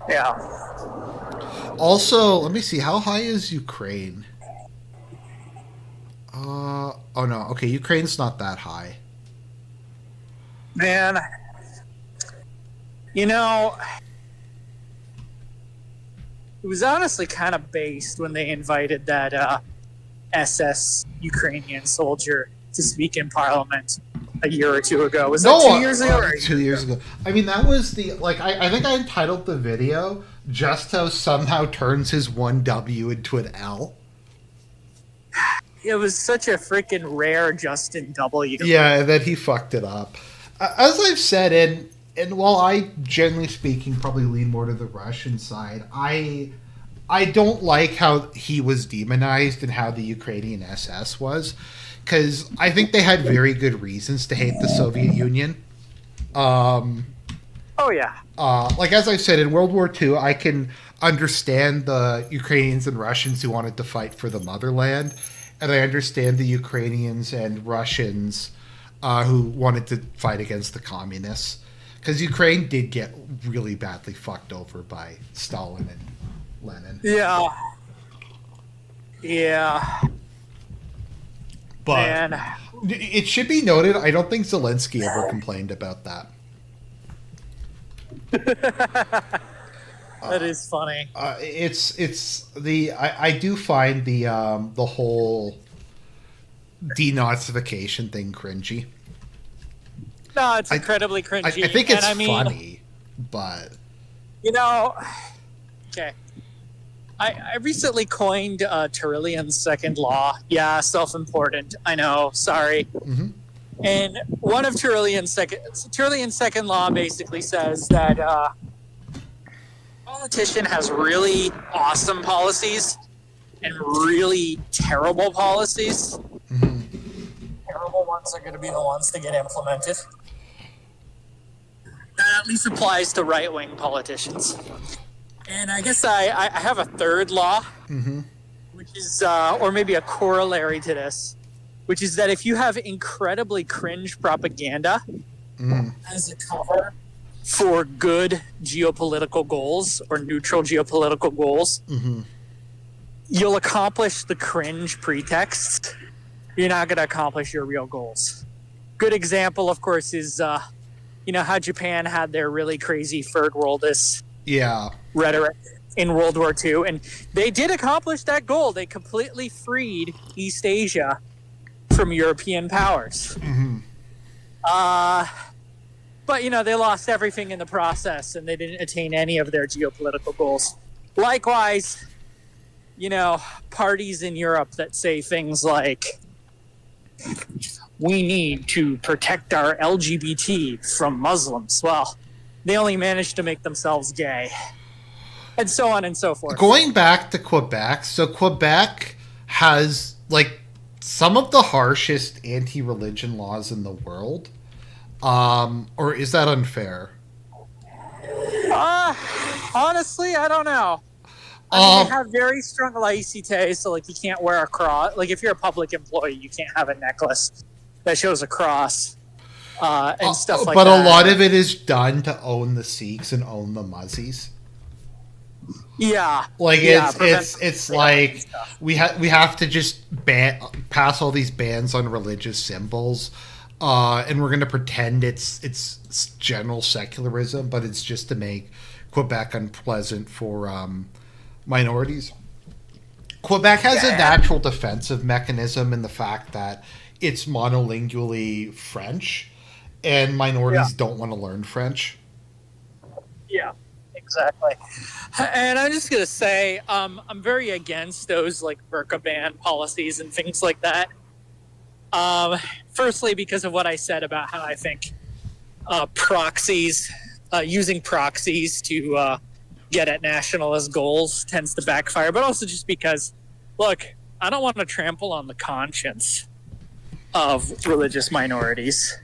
Yeah. Also, let me see, how high is Ukraine? Oh no, okay, Ukraine's not that high. Man, it was honestly kind of based when they invited that SS Ukrainian soldier to speak in Parliament a year or two ago. Was that 2 years ago? 2 years ago. I mean, that was the... Like, I think I entitled the video, Justo somehow turns his one W into an L. It was such a freaking rare Justin W. Yeah, that he fucked it up. As I've said, and while I, generally speaking, probably lean more to the Russian side, I don't like how he was demonized and how the Ukrainian SS was, because I think they had very good reasons to hate the Soviet Union. Oh, yeah. Like, as I said, in World War II, I can understand the Ukrainians and Russians who wanted to fight for the motherland, and I understand the Ukrainians and Russians who wanted to fight against the communists. Because Ukraine did get really badly fucked over by Stalin and Lenin. Yeah. Yeah. But Man, it should be noted, I don't think Zelensky ever complained about that. that is funny. It's the I do find the whole denazification thing cringy. No, it's I incredibly I cringy. think And it's I mean, funny, but you know, okay. I recently coined Tyrrellian's second law. Yeah, self-important. I know. Sorry. mhm. And one of Tyrrellian's second law basically says that politician has really awesome policies and really terrible policies. Terrible ones are going to be the ones that get implemented. That at least applies to right-wing politicians. And I guess I have a third law, which is, or maybe a corollary to this, which is that if you have incredibly cringe propaganda as a cover for good geopolitical goals or neutral geopolitical goals, you'll accomplish the cringe pretext. You're not going to accomplish your real goals. Good example, of course, is how Japan had their really crazy third worldist Yeah. rhetoric in World War II, and they did accomplish that goal. They completely freed East Asia from European powers. But they lost everything in the process, and they didn't attain any of their geopolitical goals. Likewise, parties in Europe that say things like, we need to protect our LGBT from Muslims. Well, they only managed to make themselves gay. And so on and so forth. Going back to Quebec, so Quebec has like some of the harshest anti-religion laws in the world. Or is that unfair? Honestly, I don't know. They have very strong laïcité, so like you can't wear a cross. Like if you're a public employee, you can't have a necklace that shows a cross and stuff like that. But a lot of it is done to own the Sikhs and own the Muzzies. Yeah, like it's like we have to just pass all these bans on religious symbols, and we're going to pretend it's general secularism, but it's just to make Quebec unpleasant for minorities. Quebec has a natural defensive mechanism in the fact that it's monolingually French, and minorities don't want to learn French. Yeah, exactly. And I'm just gonna say, I'm very against those like burqa ban policies and things like that. Firstly, because of what I said about how I think using proxies to get at nationalist goals tends to backfire, but also just because, look, I don't want to trample on the conscience of religious minorities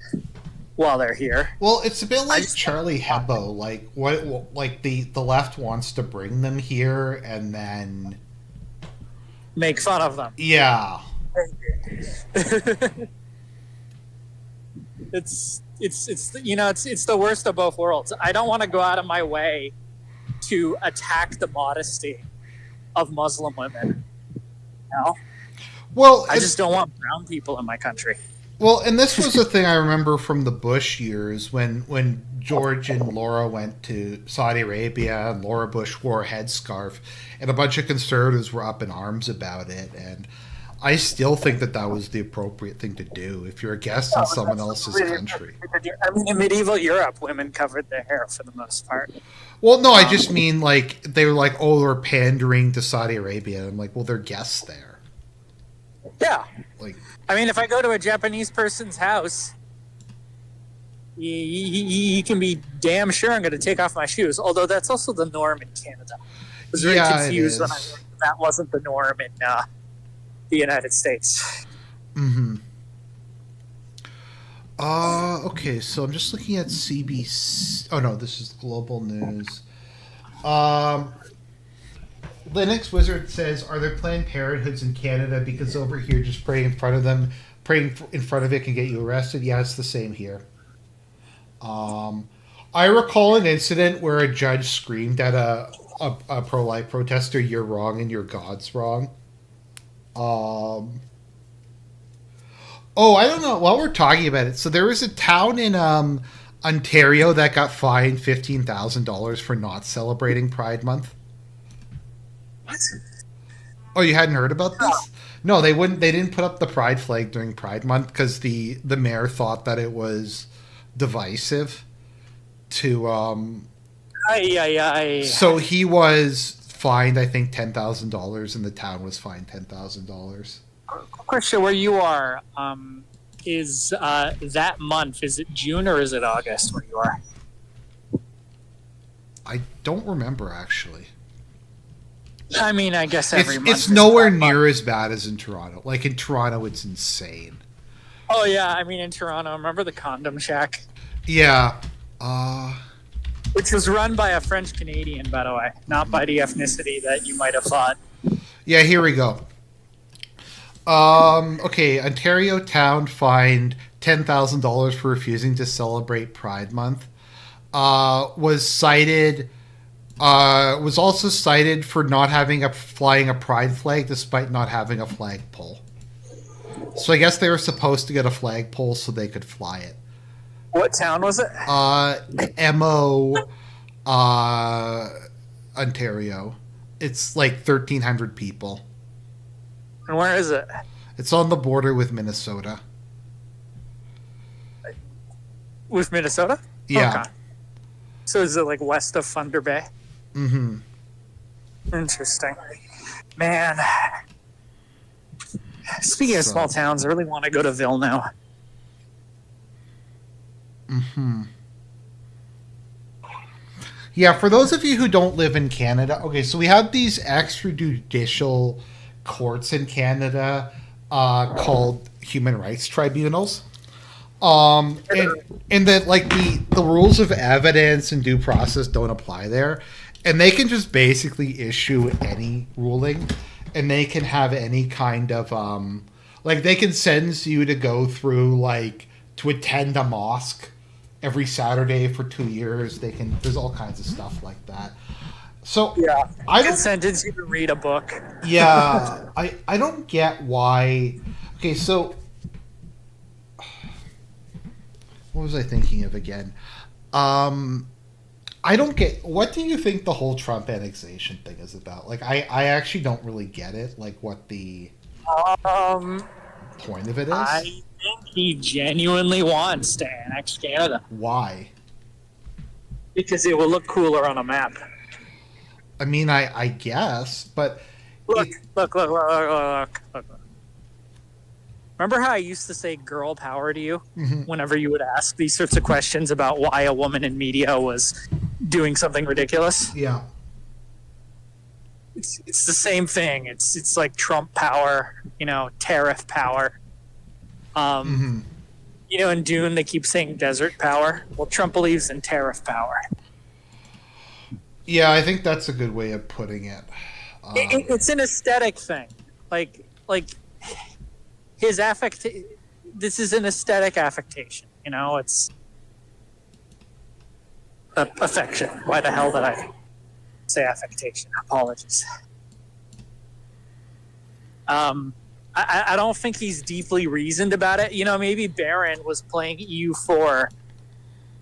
while they're here. Well, it's a bit like Charlie Hebdo. Like what? Like the left wants to bring them here and then make fun of them. Yeah. It's the worst of both worlds. I don't want to go out of my way to attack the modesty of Muslim women. Well, I just don't want brown people in my country. Well, and this was the thing I remember from the Bush years when George and Laura went to Saudi Arabia and Laura Bush wore a headscarf, and a bunch of conservatives were up in arms about it. And I still think that was the appropriate thing to do if you're a guest in someone else's country. I mean, in medieval Europe, women covered their hair for the most part. Well, no, I just mean like they were like, oh, they're pandering to Saudi Arabia. I'm like, well, they're guests there. Yeah. Like, I mean, if I go to a Japanese person's house, you can be damn sure I'm going to take off my shoes. Although that's also the norm in Canada. I was very confused when I learned that wasn't the norm in the United States. Mm-hmm. Okay, so I'm just looking at CBC. Oh no, this is Global News. Linux Wizard says, "Are there Planned Parenthoods in Canada? Because over here, just praying in front of it can get you arrested." Yeah, it's the same here. I recall an incident where a judge screamed at a pro-life protester, "You're wrong and your God's wrong." Oh, I don't know. While we're talking about it, so there was a town in Ontario that got fined $15,000 for not celebrating Pride Month. What? Oh, you hadn't heard about this? No, they wouldn't. They didn't put up the Pride flag during Pride Month because the mayor thought that it was divisive to. Ay, ay, ay. So he was fined, I think, $10,000, and the town was fined $10,000. Question: where you are, is that month? Is it June or is it August where you are? I don't remember actually. I mean, I guess every month. It's nowhere near as bad as in Toronto. Like in Toronto, it's insane. Oh yeah, I mean in Toronto. Remember the Condom Shack? Yeah. Which was run by a French Canadian, by the way, not by the ethnicity that you might have thought. Yeah, here we go. Okay, Ontario town fined $10,000 for refusing to celebrate Pride Month. Was also cited for not flying a pride flag despite not having a flagpole. So I guess they were supposed to get a flagpole so they could fly it. What town was it? Mo, Ontario. It's like 1,300 people. And where is it? It's on the border with Minnesota. With Minnesota? Yeah. Okay. So is it like west of Thunder Bay? Mm-hmm. Interesting. Man. Speaking of small towns, I really want to go to Vilna. Mm-hmm. Yeah, for those of you who don't live in Canada, okay, so we have these extrajudicial courts in Canada called human rights tribunals. And that like the rules of evidence and due process don't apply there. And they can just basically issue any ruling, and they can have any kind of like they can sentence you to go through like to attend a mosque every Saturday for 2 years. There's all kinds of stuff like that. So yeah, I can don't sentence you to read a book. Yeah, I don't get why. Okay, so what was I thinking of again? I don't get. What do you think the whole Trump annexation thing is about? Like, I actually don't really get it. Like, what the point of it is? I think he genuinely wants to annex Canada. Why? Because it will look cooler on a map. I mean, I guess, but Look. Remember how I used to say girl power to you whenever you would ask these sorts of questions about why a woman in media was doing something ridiculous? Yeah. It's the same thing. It's like Trump power, tariff power. In Dune they keep saying desert power. Well, Trump believes in tariff power. Yeah, I think that's a good way of putting it. It's an aesthetic thing. Like his this is an aesthetic affectation. It's affection. Why the hell did I say affectation? Apologies. I don't think he's deeply reasoned about it. Maybe Barron was playing EU4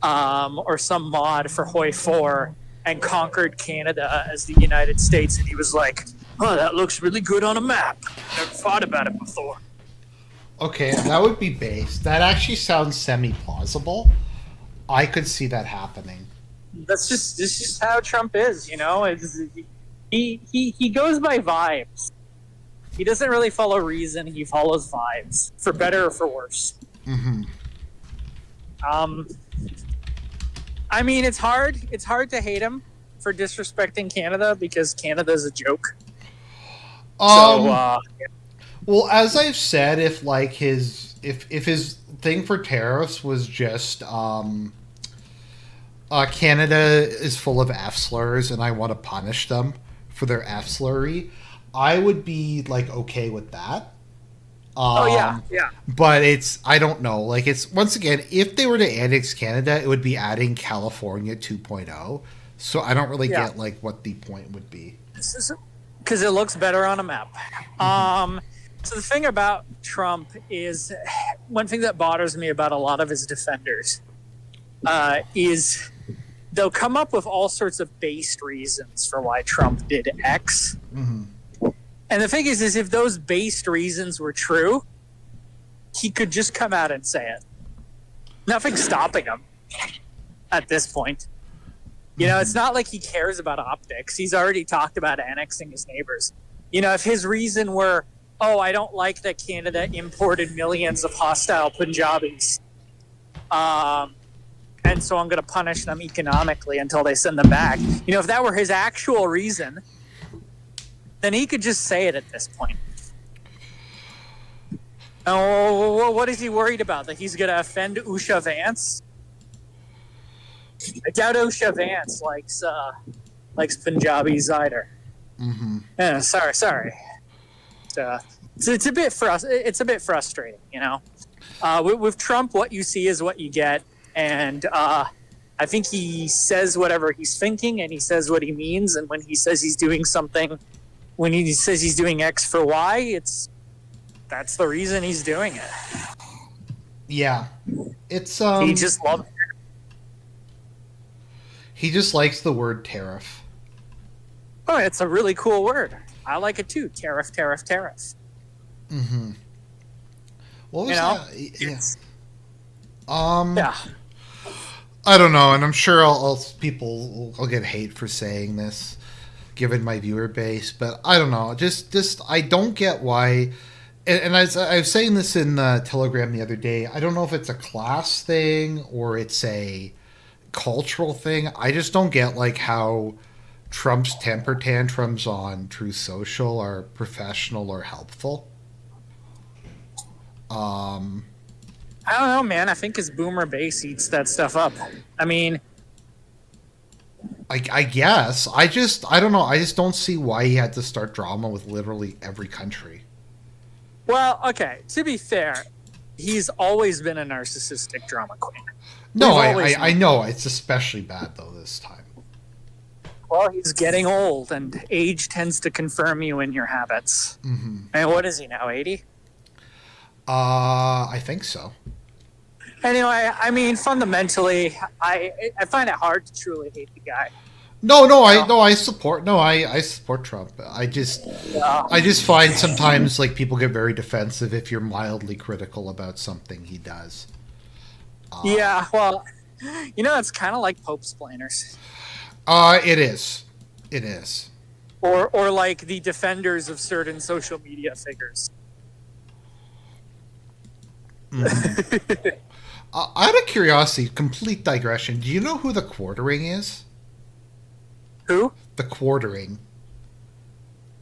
or some mod for Hoi 4 and conquered Canada as the United States, and he was like, oh, that looks really good on a map. Never thought about it before. Okay, that would be based. That actually sounds semi-plausible. I could see that happening. This is just how Trump is, He goes by vibes. He doesn't really follow reason. He follows vibes, for better or for worse. Mm-hmm. I mean, it's hard. It's hard to hate him for disrespecting Canada because Canada's a joke. Well, as I've said, if his thing for tariffs was just Canada is full of F slurs and I want to punish them for their F slurry, I would be like okay with that. Yeah. But I don't know. Like it's once again, if they were to annex Canada, it would be adding California 2.0. So I don't really get like what the point would be. Because it looks better on a map. So the thing about Trump is one thing that bothers me about a lot of his defenders is they'll come up with all sorts of based reasons for why Trump did X. Mm-hmm. And the thing is if those based reasons were true, he could just come out and say it. Nothing's stopping him at this point. You know, it's not like he cares about optics. He's already talked about annexing his neighbors. You know, if his reason were, oh, I don't like that Canada imported millions of hostile Punjabis, and so I'm going to punish them economically until they send them back. You know, if that were his actual reason, then he could just say it at this point. Oh, what is he worried about? That he's going to offend Usha Vance? I doubt Usha Vance likes Punjabis either. Mm-hmm. Yeah, sorry. It's a bit frustrating, you know. With Trump, what you see is what you get, and I think he says whatever he's thinking, and he says what he means. And when he says he's doing something, when he says he's doing X for Y, that's the reason he's doing it. Yeah, it's he just loves it. He just likes the word tariff. Oh, it's a really cool word. I like it too. Tariff. Mm-hmm. What was that? Yeah. Yeah. I don't know, and I'm sure I'll get hate for saying this, given my viewer base. But I don't know. Just I don't get why. And I was saying this in Telegram the other day. I don't know if it's a class thing or it's a cultural thing. I just don't get like how Trump's temper tantrums on Truth Social are professional or helpful. I don't know, man. I think his boomer base eats that stuff up. I mean, I guess. I don't know. I just don't see why he had to start drama with literally every country. Well, okay. To be fair, he's always been a narcissistic drama queen. No, I know. It's especially bad, though, this time. Well, he's getting old, and age tends to confirm you in your habits. Mm-hmm. And what is he now, 80? I think so. Anyway, I mean, fundamentally, I find it hard to truly hate the guy. I support Trump. I just find sometimes like people get very defensive if you're mildly critical about something he does. Yeah, well, you know, it's kind of like Pope splainers. It is. Or like the defenders of certain social media figures. Mm-hmm. Out of curiosity, complete digression. Do you know who the quartering is? Who? The quartering.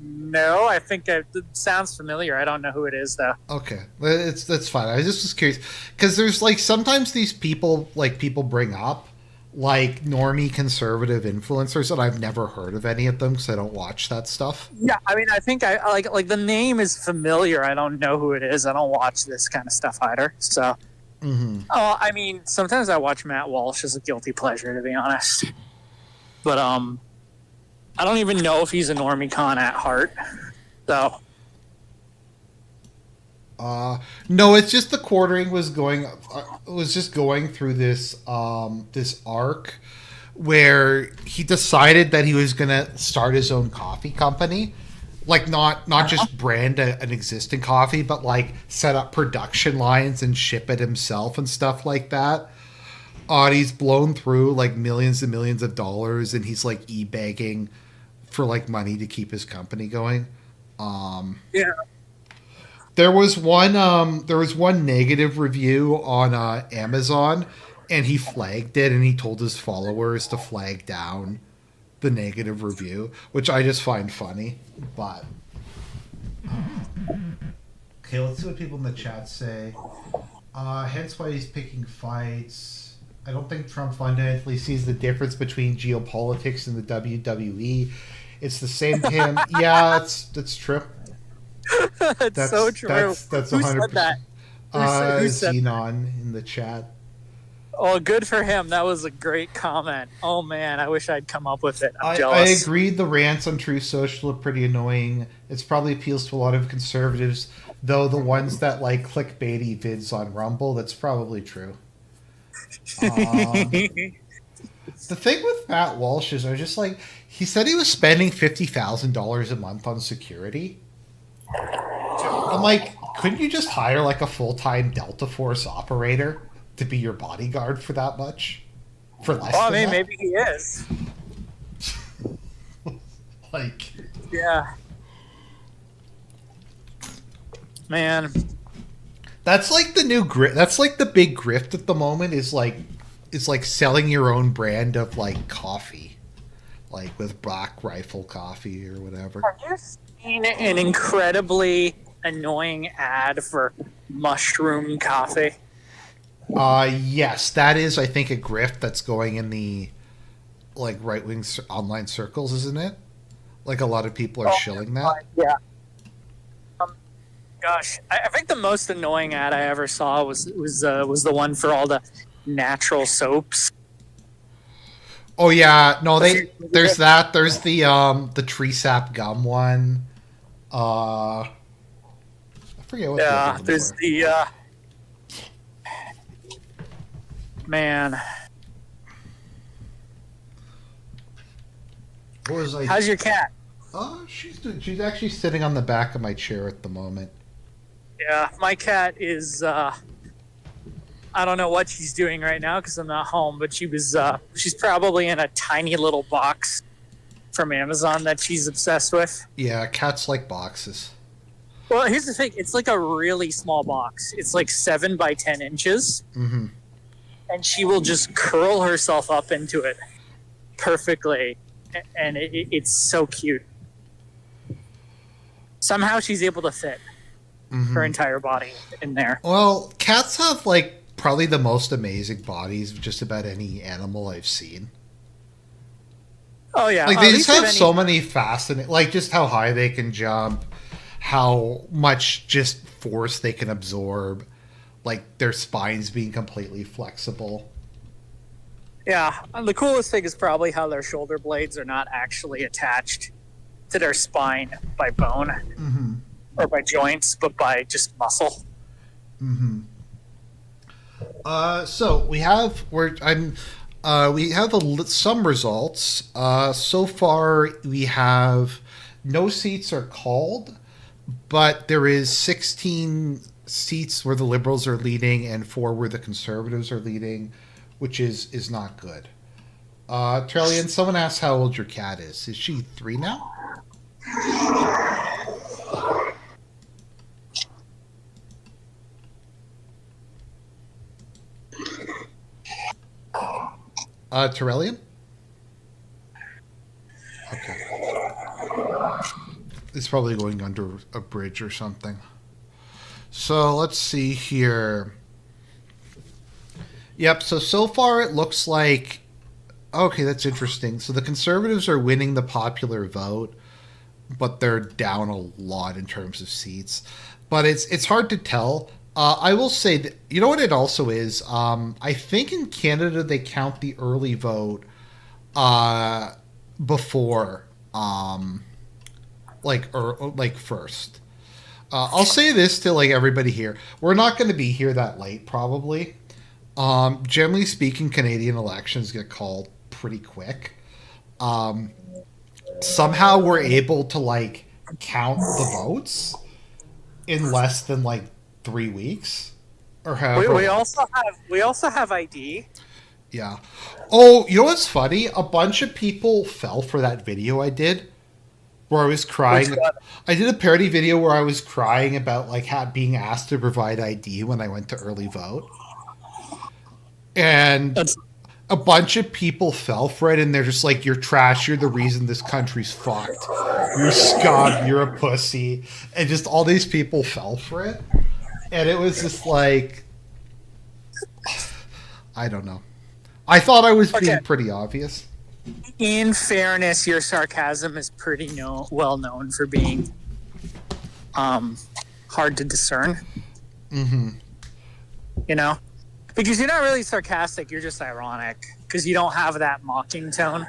No, I think it sounds familiar. I don't know who it is though. Okay, that's fine. I just was curious because there's like sometimes these people bring up like normie conservative influencers, and I've never heard of any of them because I don't watch that stuff. Yeah, I mean, I think I like the name is familiar. I don't know who it is. I don't watch this kind of stuff either. So, Oh, I mean, sometimes I watch Matt Walsh as a guilty pleasure, to be honest. But I don't even know if he's a normie con at heart. So. No, it's just the quartering was just going through this this arc where he decided that he was gonna start his own coffee company, like not just brand an existing coffee, but like set up production lines and ship it himself and stuff like that. He's blown through like millions and millions of dollars, and he's like e-begging for like money to keep his company going. Yeah. There was one negative review on Amazon, and he flagged it, and he told his followers to flag down the negative review, which I just find funny. But okay, let's see what people in the chat say. Hence why he's picking fights. I don't think Trump fundamentally sees the difference between geopolitics and the WWE. It's the same to him. Yeah, that's true. That's so true. That's Who 100%. said that? Who said Xenon in the chat. Oh, good for him. That was a great comment. Oh man, I wish I'd come up with it. I'm I jealous. agree the rants on True Social are pretty annoying. It's probably appeals to a lot of conservatives, though the ones that like clickbaity vids on Rumble, that's probably true. Um, the thing with Matt Walsh is I just like he said he was spending $50,000 a month on security. I'm like, couldn't you just hire like a full time Delta Force operator to be your bodyguard for that much? For less Well, I than mean, that? maybe he is. Like, Yeah, man. that's like the new grift. That's like the big grift at the moment is like selling your own brand of like coffee, like with Black Rifle coffee or whatever. Have you seen an incredibly annoying ad for mushroom coffee? Yes, that is I think a grift that's going in the like right wing online circles, isn't it? Like a lot of people are Oh, shilling that. yeah. Um, Gosh, I think the most annoying ad I ever saw was the one for all the natural soaps. Oh yeah, no, If you- there's that. There's the tree sap gum one. I forget what the other Yeah, ones there's were. the man. What was I? How's your cat? Oh, she's actually sitting on the back of my chair at the moment. Yeah, my cat is. I don't know what she's doing right now because I'm not home, but she's probably in a tiny little box from Amazon that she's obsessed with. Yeah, cats like boxes. Well, here's the thing: it's like a really small box. It's like 7 by 10 inches, Mm-hmm. and she will just curl herself up into it perfectly, and it's so cute. Somehow she's able to fit her Mm-hmm. entire body in there. Well, cats have like probably the most amazing bodies of just about any animal I've seen. Oh yeah, Like at they just least of have any. so many fascinating, like just how high they can jump, how much just force they can absorb, like their spines being completely flexible. Yeah, the coolest thing is probably how their shoulder blades are not actually attached to their spine by bone Mm-hmm. or by joints, but by just muscle. Mm-hmm. So we have some results. So far, we have no seats are called, but there is 16 seats where the Liberals are leading and four where the Conservatives are leading, which is not good. Trellian, someone asked how old your cat is. Is she 3 now? Terrellian? Okay. It's probably going under a bridge or something. So let's see here. Yep, so far it looks like. Okay, that's interesting. So the Conservatives are winning the popular vote, but they're down a lot in terms of seats. But it's hard to tell. I will say that you know what it also is. I think in Canada they count the early vote uh, before like first. I'll say this to like everybody here: we're not going to be here that late, probably. Generally speaking, Canadian elections get called pretty quick. Um, Somehow we're able to like count the votes in less than like 3 weeks or We, however we long. also have ID. Yeah. Oh, you know what's funny? A bunch of people fell for that video I did where I was Which crying. one? I did a parody video where I was crying about like being asked to provide ID when I went to early vote, and That's a bunch of people fell for it, and they're just like, "You're trash. You're the reason this country's fucked. You're scum. You're a pussy," and just all these people fell for it, and it was just like, I don't know. I thought I was okay. being pretty obvious. In fairness, your sarcasm is pretty well known for being um, hard to discern. Mm-hmm. You know, Because you're not really sarcastic, you're just ironic. Because you don't have that mocking tone.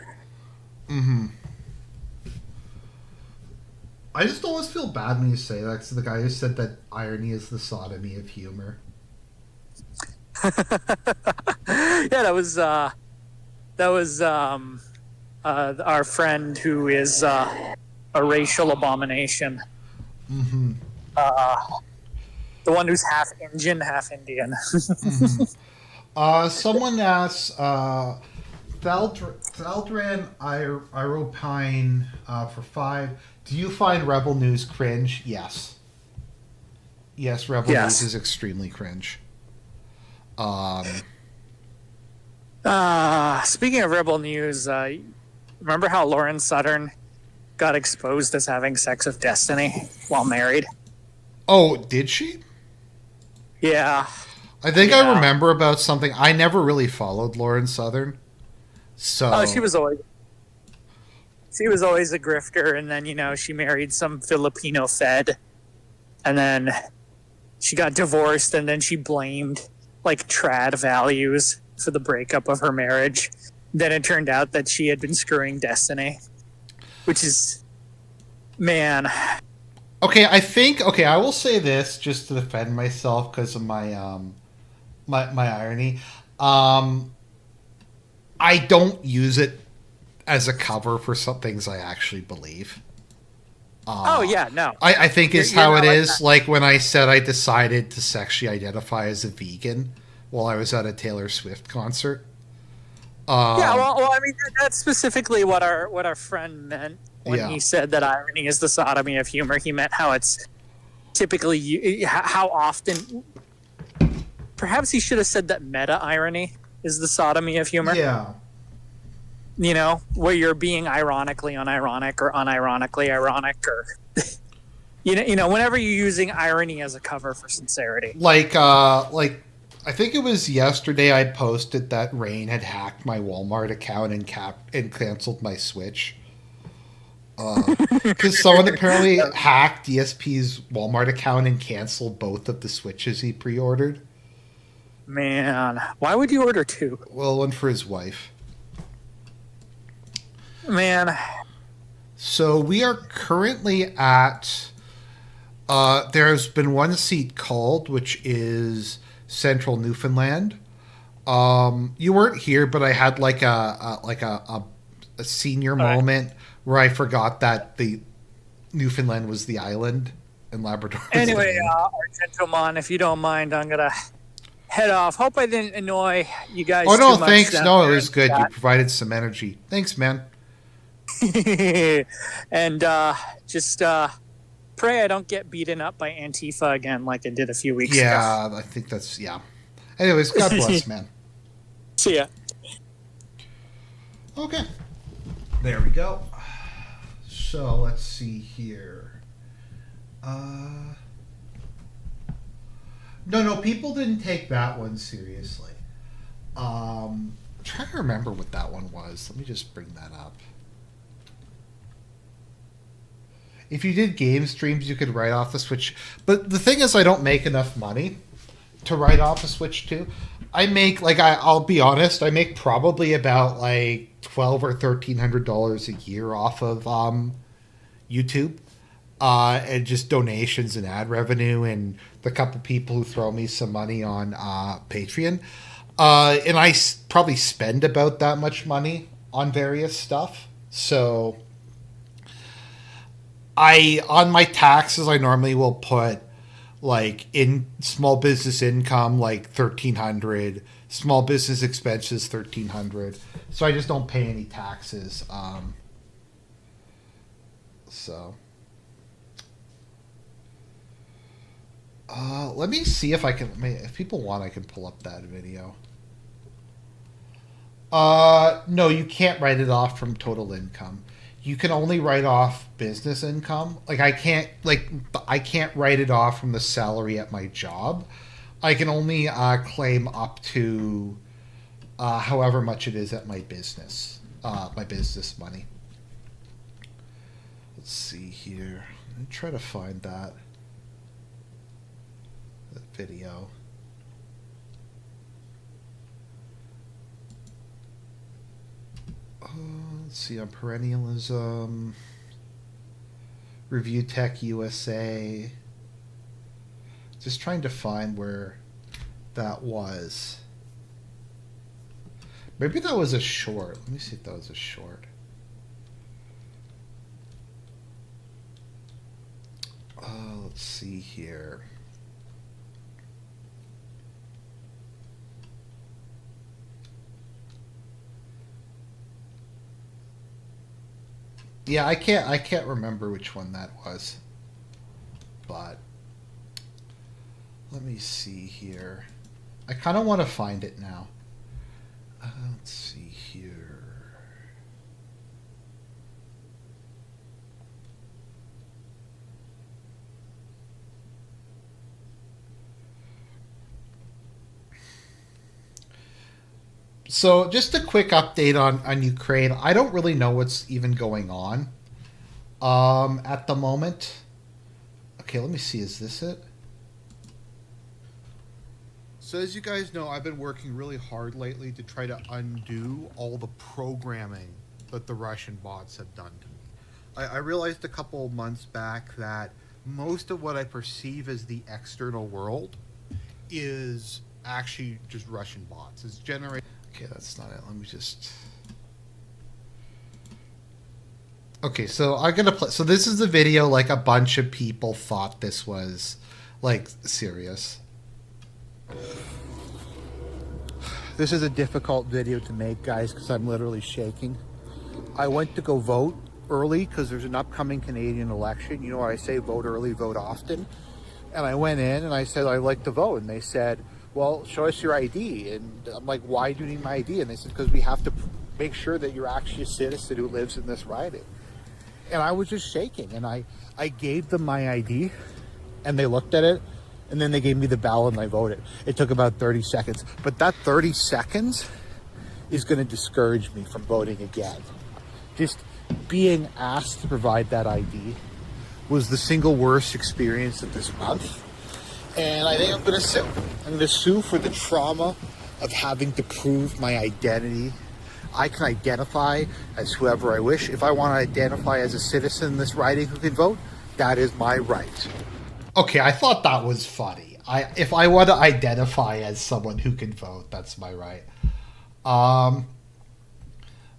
Mm-hmm. I just always feel bad when you say that. Cause the guy who said that irony is the sodomy of humor. Yeah, that was our friend who is a racial abomination. Mm-hmm. Uh, the one who's half Indian, half Indian. Mm-hmm. Someone asks, Thaldran Iropine for 5. Do you find Rebel News cringe? Yes. Yes, Rebel News Yes. is extremely cringe. Speaking of Rebel News, remember how Lauren Southern got exposed as having sex with Destiny while married? Oh, did she? Yeah. I think I Yeah. remember about something. I never really followed Lauren Southern. Oh, So, she was always a grifter, and then she married some Filipino Fed, and then she got divorced, and then she blamed like trad values for the breakup of her marriage. Then it turned out that she had been screwing Destiny, which is, man. okay, I will say this just to defend myself because of my irony. Um, I don't use it as a cover for some things I actually believe. Oh yeah, no, I think is you're how it not like is. that. Like when I said I decided to sexually identify as a vegan while I was at a Taylor Swift concert. Yeah, Um, well, I mean, that's specifically what our friend meant when yeah. he said that irony is the sodomy of humor. He meant how it's typically how often. Perhaps he should have said that meta irony is the sodomy of humor. Yeah. Where you're being ironically unironic or unironically ironic, or whenever you're using irony as a cover for sincerity. Like I think it was yesterday I posted that Rain had hacked my Walmart account and canceled my Switch. Because someone apparently hacked DSP's Walmart account and canceled both of the Switches he pre-ordered. Man, why would you order two? Well, one for his wife. Man, So we are currently at. There's been one seat called, which is Central Newfoundland. You weren't here, but I had like a senior all right. moment where I forgot that the Newfoundland was the island and Labrador was the Anyway, name. gentlemen, if you don't mind, I'm gonna head off. Hope I didn't annoy you Oh guys no, too much thanks. down No, it there was in good. You provided some energy. Thanks, man. chat. And just pray I don't get beaten up by Antifa again like I did a few weeks ago. Yeah, I think that's yeah. Anyways, God bless, man. See ya. Okay, there we go. So let's see here. No, people didn't take that one seriously. I'm trying to remember what that one was. Let me just bring that up. If you did game streams, you could write off the Switch. But the thing is, I don't make enough money to write off a Switch 2. I make I'll be honest, I make probably about like $1,200 or $1,300 a year off of YouTube, and just donations and ad revenue, and the couple people who throw me some money on Patreon. And probably spend about that much money on various stuff. So on my taxes, I normally will put like in small business income like 1,300, small business expenses 1,300. So I just don't pay any taxes. So let me see if I can. If people want, I can pull up that video. No, you can't write it off from total income. You can only write off business income. I can't write it off from the salary at my job. I can only claim up to however much it is at my business money. Let's see here. Let me try to find that video. Let's see, on perennialism, Review Tech USA. Just trying to find where that was. Maybe that was a short. Let me see if that was a short. Let's see here. Yeah, I can't remember which one that was. But let me see here. I kind of want to find it now. Let's see here. So, just a quick update on Ukraine. I don't really know what's even going on at the moment. Okay, let me see. Is this it? So as you guys know, I've been working really hard lately to try to undo all the programming that the Russian bots have done to me. I realized a couple of months back that most of what I perceive as the external world is actually just Russian bots. It's generated... Okay, that's not it. Let me just... Okay, so I'm gonna play... So this is the video, like, a bunch of people thought this was, like, serious. This is a difficult video to make, guys, because I'm literally shaking. I went to go vote early because there's an upcoming Canadian election. You know what I say, vote early, vote often. And I went in and I said, I'd like to vote. And they said, well, show us your ID. And I'm like, why do you need my ID? And they said, because we have to make sure that you're actually a citizen who lives in this riding. And I was just shaking. And I gave them my ID and they looked at it. And then they gave me the ballot and I voted. It took about 30 seconds. But that 30 seconds is going to discourage me from voting again. Just being asked to provide that ID was the single worst experience of this month. And I think I'm going to sue. I'm going to sue for the trauma of having to prove my identity. I can identify as whoever I wish. If I want to identify as a citizen in this riding who can vote, that is my right. Okay, I thought that was funny. If I want to identify as someone who can vote, that's my right.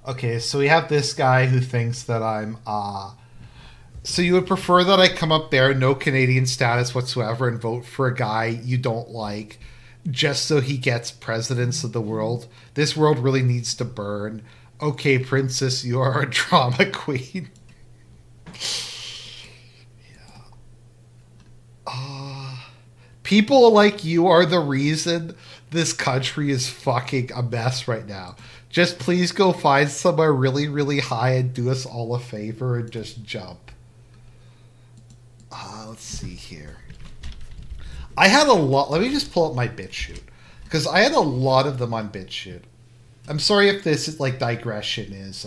Okay, so we have this guy who thinks that I'm... So you would prefer that I come up there, no Canadian status whatsoever, and vote for a guy you don't like, just so he gets presidents of the world? This world really needs to burn. Okay, princess, you are a drama queen. People like you are the reason this country is fucking a mess right now. Just please go find somewhere really, really high and do us all a favor and just jump. Let's see here. I had a lot... Let me just pull up my Bitchute. Because I had a lot of them on Bitchute. I'm sorry if this is, like, digression is...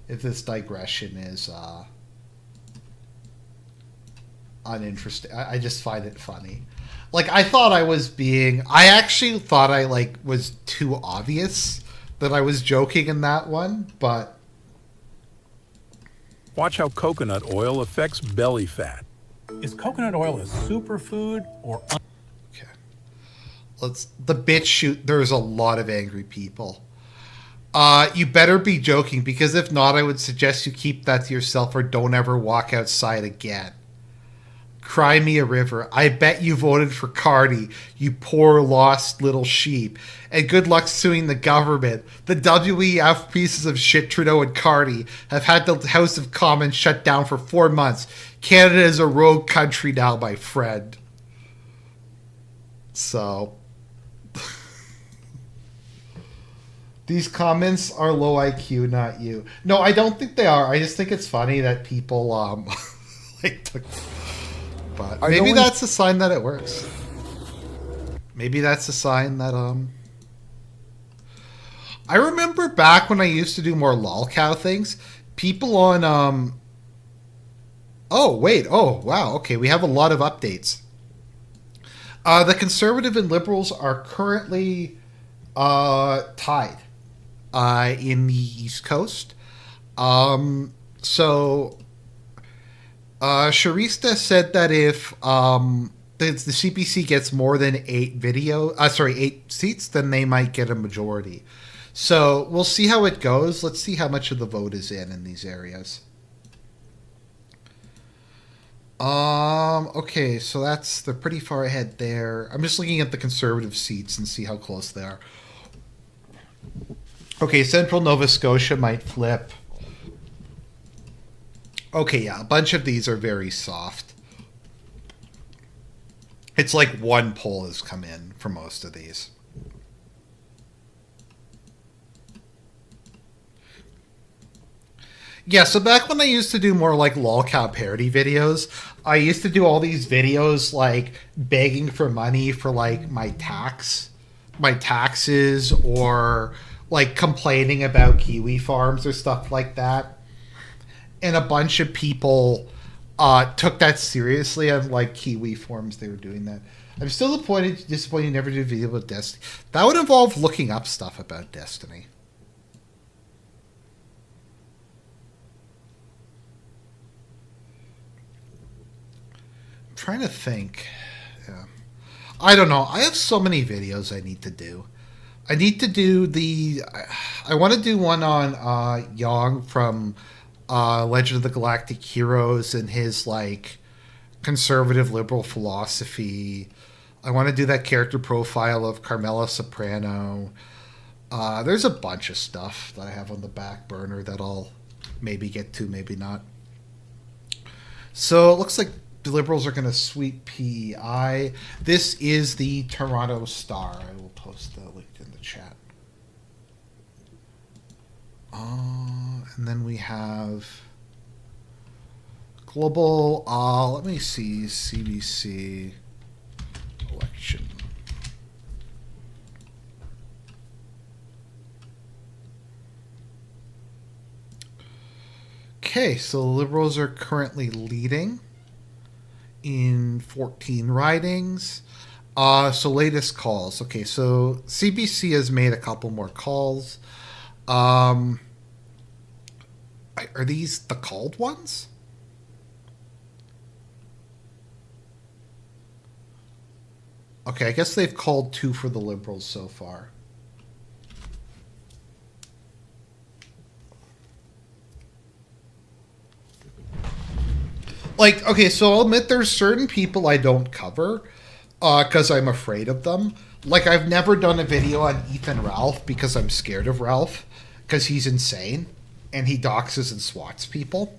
If this digression is... uninteresting. I just find it funny. Like, I thought I was being... I actually thought I, like, was too obvious that I was joking in that one, but... Watch how coconut oil affects belly fat. Is coconut oil a superfood or... Okay. Let's... The Bitchute, there's a lot of angry people. You better be joking, because if not, I would suggest you keep that to yourself or don't ever walk outside again. Cry me a river. I bet you voted for Carney, you poor lost little sheep. And good luck suing the government. The WEF pieces of shit Trudeau and Carney have had the House of Commons shut down for 4 months. Canada is a rogue country now, my friend. So... These comments are low IQ, not you. No, I don't think they are. I just think it's funny that people, like, took... But maybe that's a sign that it works. Maybe that's a sign that, I remember back when I used to do more lolcow things, people on, Oh, wait. Oh, wow. Okay, we have a lot of updates. The Conservative and Liberals are currently, tied. in the East Coast. So Sharista said that if the CPC gets more than 8 seats, then they might get a majority. So we'll see how it goes. Let's see how much of the vote is in these areas. Okay, so they're pretty far ahead there. I'm just looking at the conservative seats and see how close they are. Okay, Central Nova Scotia might flip. Okay, yeah, a bunch of these are very soft. It's like one poll has come in for most of these. Yeah, so back when I used to do more like lolcow parody videos, I used to do all these videos like begging for money for like my taxes, or like complaining about kiwi farms or stuff like that. And a bunch of people took that seriously on like kiwi farms. They were doing that. I'm still disappointed you never did a video about Destiny. That would involve looking up stuff about Destiny. Trying to think. Yeah. I don't know. I have so many videos I need to do. I need to do I want to do one on Yang from Legend of the Galactic Heroes and his like conservative liberal philosophy. I want to do that character profile of Carmela Soprano. There's a bunch of stuff that I have on the back burner that I'll maybe get to, maybe not. So it looks like the Liberals are going to sweep PEI. This is the Toronto Star. I will post the link in the chat. And then we have Global, let me see, CBC election. Okay, so the Liberals are currently leading in 14 ridings. So latest calls. Okay, so CBC has made a couple more calls. Are these the called ones? Okay, I guess they've called 2 for the Liberals so far. Like, okay, so I'll admit there's certain people I don't cover because I'm afraid of them. Like, I've never done a video on Ethan Ralph because I'm scared of Ralph because he's insane and he doxes and swats people.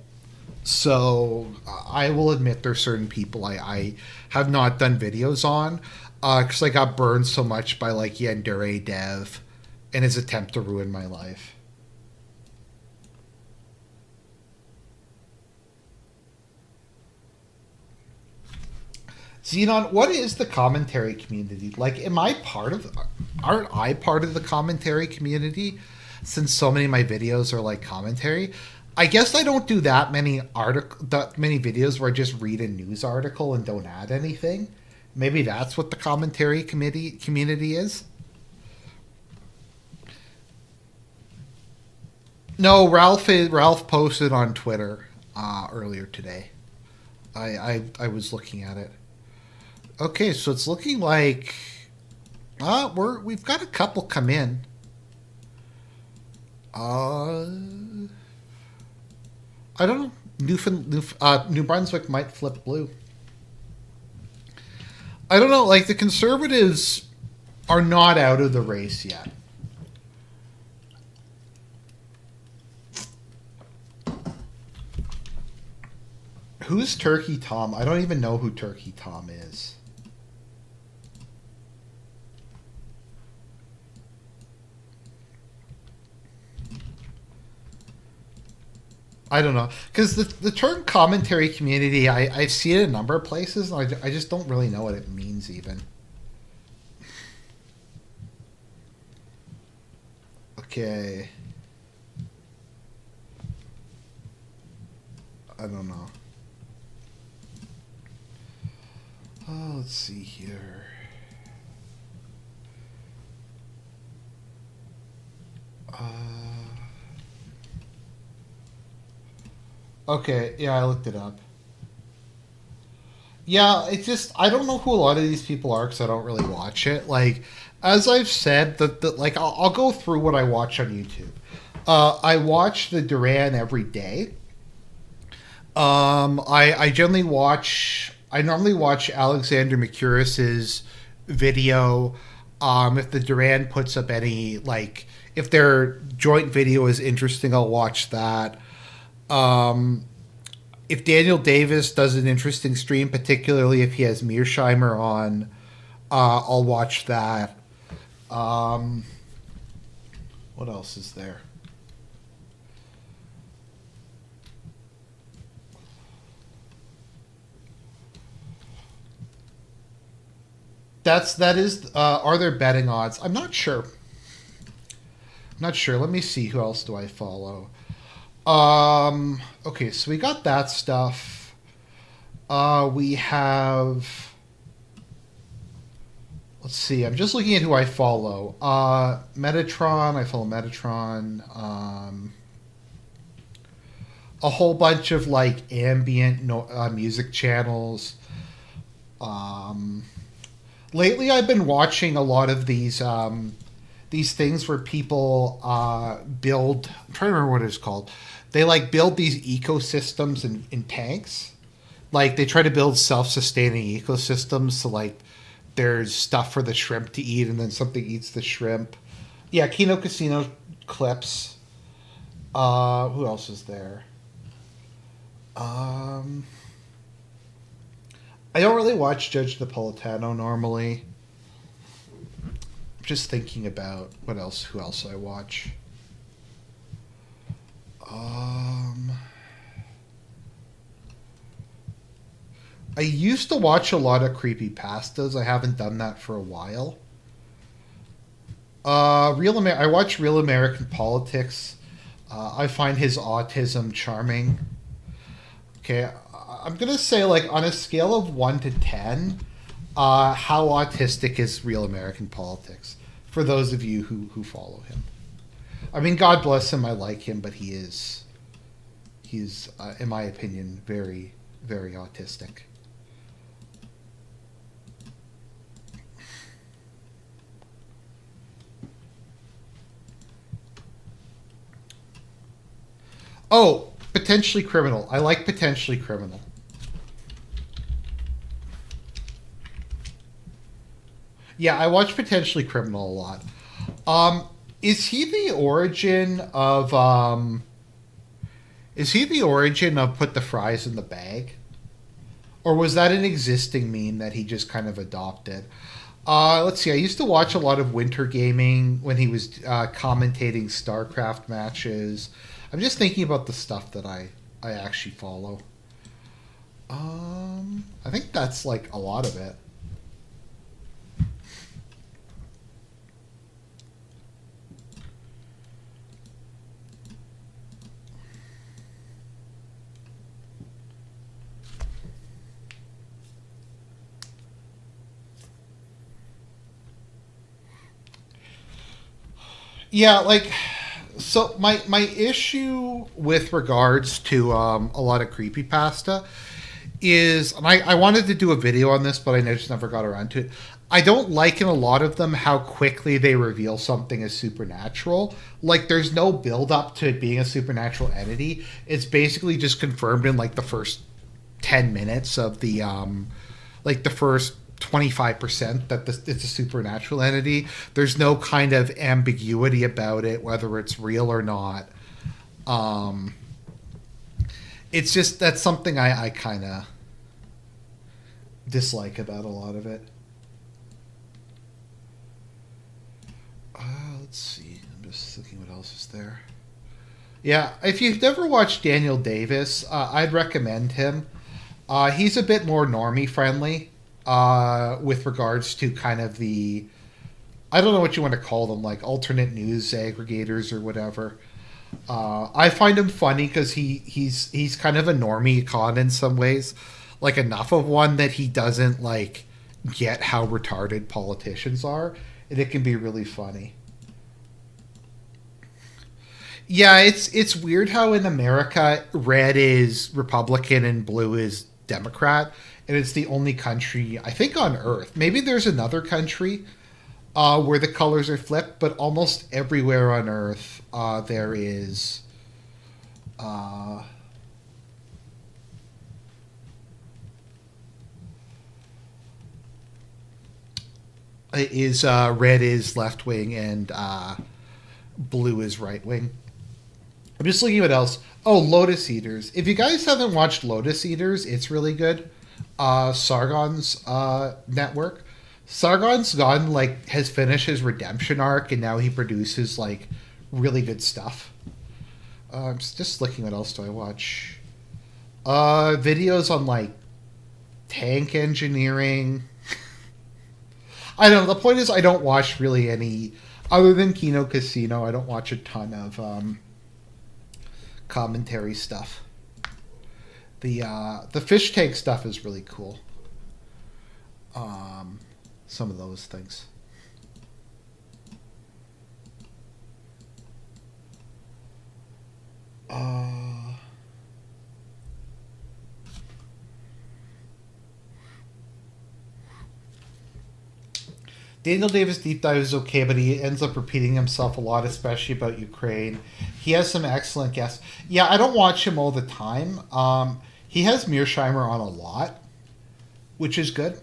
So I will admit there's certain people I have not done videos on because I got burned so much by like Yandere Dev and his attempt to ruin my life. Xenon, what is the commentary community? Like, aren't I part of the commentary community since so many of my videos are like commentary? I guess I don't do that many videos where I just read a news article and don't add anything. Maybe that's what the commentary community is. No, Ralph posted on Twitter earlier today. I was looking at it. Okay, so it's looking like we've got a couple come in. I don't know. New Brunswick might flip blue. I don't know. Like, the Conservatives are not out of the race yet. Who's Turkey Tom? I don't even know who Turkey Tom is. I don't know, because the term commentary community, I see it in a number of places, and I just don't really know what it means even. Okay. I don't know. Oh, let's see here. Okay, yeah, I looked it up. Yeah, it's just I don't know who a lot of these people are because I don't really watch it. Like, as I've said, like I'll go through what I watch on YouTube. I watch the Duran every day. I generally watch. I normally watch Alexander McCurris's video. If the Duran puts up any like, if their joint video is interesting, I'll watch that. Um, if Daniel Davis does an interesting stream, particularly if he has Mearsheimer on, I'll watch that. Um, what else is there? That is. Are there betting odds? I'm not sure. Not sure. Let me see. Who else do I follow? Okay, so we got that stuff. We have. Let's see. I'm just looking at who I follow. Metatron. I follow Metatron. A whole bunch of like ambient music channels. Lately, I've been watching a lot of these things where people build. I'm trying to remember what it's called. They like build these ecosystems in tanks. Like they try to build self-sustaining ecosystems. So like there's stuff for the shrimp to eat, and then something eats the shrimp. Yeah, Kino Casino clips. Who else is there? I don't really watch Judge Napolitano normally. I'm just thinking about who else I watch. I used to watch a lot of creepypastas. I haven't done that for a while. I watch Real American Politics. I find his autism charming. Okay, I'm gonna say like on a scale of 1 to 10, how autistic is Real American Politics? For those of you who follow him, I mean, God bless him. I like him, but he's in my opinion very very autistic. Oh, Potentially Criminal. I like Potentially Criminal. Yeah, I watch Potentially Criminal a lot. Is he the origin of Put the Fries in the Bag? Or was that an existing meme that he just kind of adopted? Let's see. I used to watch a lot of Winter Gaming when he was commentating StarCraft matches. I'm just thinking about the stuff that I actually follow. I think that's like a lot of it. Yeah, like, so my issue with regards to a lot of creepypasta is, and I wanted to do a video on this, but I just never got around to it. I don't like in a lot of them how quickly they reveal something as supernatural. Like, there's no build up to it being a supernatural entity. It's basically just confirmed in like the first 10 minutes of the like the first 25% that it's a supernatural entity. There's no kind of ambiguity about it, whether it's real or not. It's just, that's something I kind of dislike about a lot of it. Let's see. I'm just looking what else is there. Yeah, if you've never watched Daniel Davis, I'd recommend him. He's a bit more normie friendly with regards to kind of the, I don't know what you want to call them, like alternate news aggregators or whatever. I find him funny because he's kind of a normie con in some ways, like enough of one that he doesn't like get how retarded politicians are, and it can be really funny. Yeah, it's weird how in America red is Republican and blue is Democrat, and it's the only country I think on Earth. Maybe there's another country where the colors are flipped, but almost everywhere on Earth there uh, is red is left wing and blue is right wing. I'm just looking at what else. Oh, Lotus Eaters. If you guys haven't watched Lotus Eaters, it's really good. Sargon's network. Sargon's gone like has finished his redemption arc, and now he produces like really good stuff. I'm just looking what else do I watch. Videos on like tank engineering. I don't know. The point is, I don't watch really any other than Kino Casino. I don't watch a ton of commentary stuff. The fish tank stuff is really cool. Some of those things. Daniel Davis deep dive is okay, but he ends up repeating himself a lot, especially about Ukraine. He has some excellent guests. Yeah, I don't watch him all the time. He has Mearsheimer on a lot, which is good.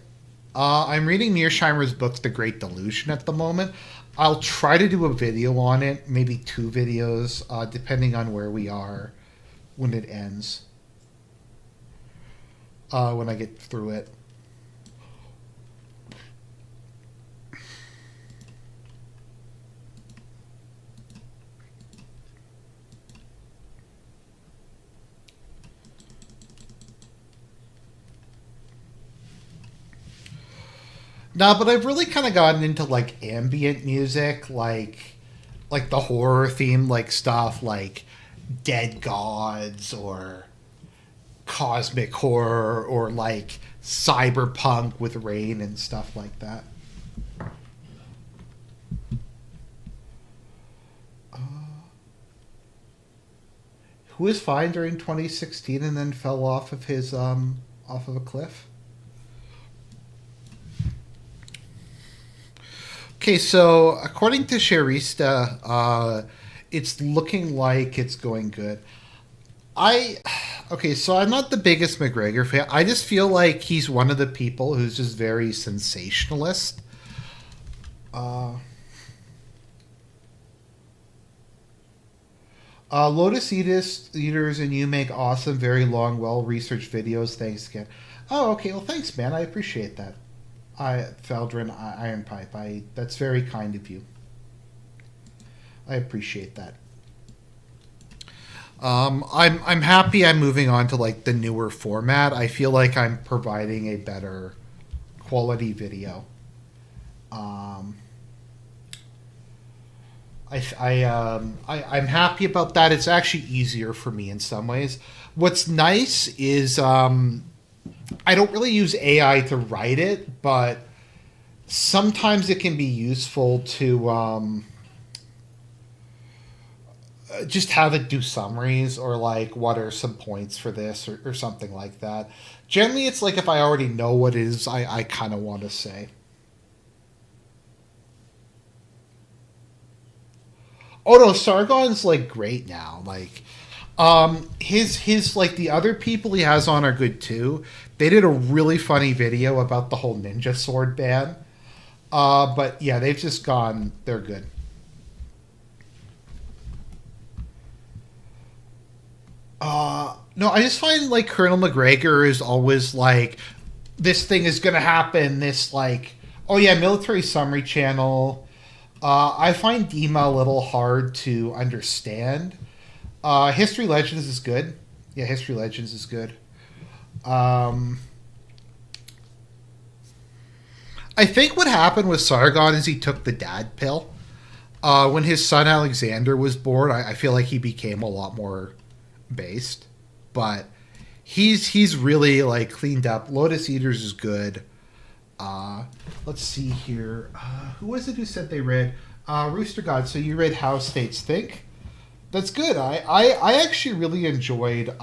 I'm reading Mearsheimer's book, The Great Delusion, at the moment. I'll try to do a video on it, maybe 2 videos, depending on where we are when it ends. When I get through it. No, but I've really kind of gotten into like ambient music, like the horror theme, like stuff like Dead Gods or cosmic horror or like cyberpunk with rain and stuff like that. Who was fine during 2016 and then fell off of his off of a cliff? Okay, so according to Sharista, it's looking like it's going good. So I'm not the biggest McGregor fan. I just feel like he's one of the people who's just very sensationalist. Lotus Eaters and you make awesome, very long, well-researched videos. Thanks again. Oh, okay. Well, thanks, man. I appreciate that. Feldrin Iron Pipe. That's very kind of you. I appreciate that. I'm happy I'm moving on to like the newer format. I feel like I'm providing a better quality video. I'm happy about that. It's actually easier for me in some ways. What's nice is I don't really use AI to write it, but sometimes it can be useful to just have it do summaries or like what are some points for this or something like that. Generally, it's like if I already know what it is I kind of want to say. Oh no, Sargon's like great now. Like his like the other people he has on are good too. They did a really funny video about the whole ninja sword ban. But yeah, they've just gone. They're good. No, I just find like Colonel McGregor is always like, this thing is gonna happen. This like, oh yeah, military summary channel. I find Dima a little hard to understand. History Legends is good. Yeah, History Legends is good. I think what happened with Sargon is he took the dad pill. When his son Alexander was born, I feel like he became a lot more based. But he's really like cleaned up. Lotus Eaters is good. Let's see here. Who was it who said they read? Rooster God. So you read How States Think? That's good. I actually really enjoyed.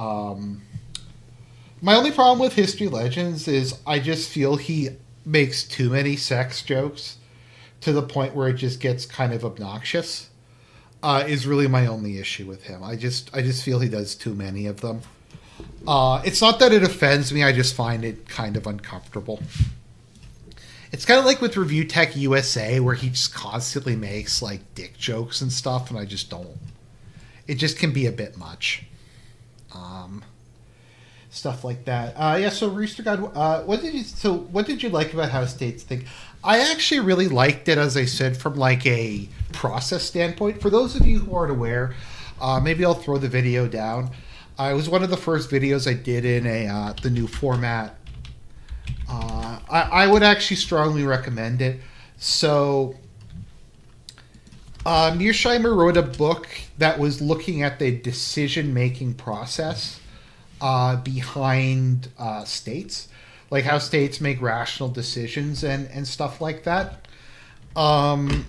My only problem with History Legends is I just feel he makes too many sex jokes to the point where it just gets kind of obnoxious. Is really my only issue with him. I just feel he does too many of them. It's not that it offends me. I just find it kind of uncomfortable. It's kind of like with Review Tech USA, where he just constantly makes like dick jokes and stuff, and I just don't. It just can be a bit much. Stuff like that. Yeah. So Rooster God, what did you like about how states think? I actually really liked it, as I said, from like a process standpoint. For those of you who aren't aware, maybe I'll throw the video down. It was one of the first videos I did in the new format. I would actually strongly recommend it. So, Mearsheimer wrote a book that was looking at the decision-making process behind states, like how states make rational decisions and stuff like that. And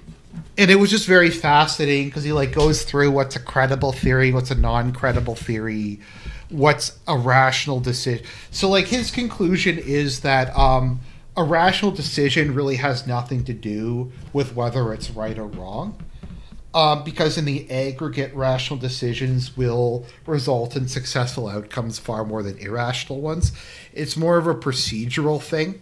it was just very fascinating because he like goes through what's a credible theory, what's a non-credible theory, what's a rational decision. So like his conclusion is that a rational decision really has nothing to do with whether it's right or wrong. Because in the aggregate, rational decisions will result in successful outcomes far more than irrational ones. It's more of a procedural thing.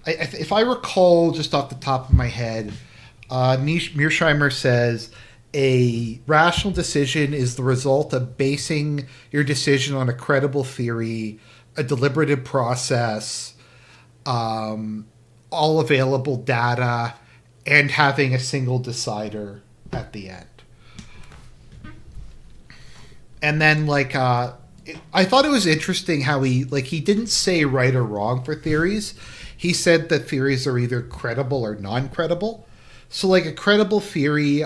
If I recall just off the top of my head, Mearsheimer says a rational decision is the result of basing your decision on a credible theory, a deliberative process, all available data, and having a single decider at the end. And then, like, I thought it was interesting how he didn't say right or wrong for theories. He said that theories are either credible or non-credible. So, like, a credible theory,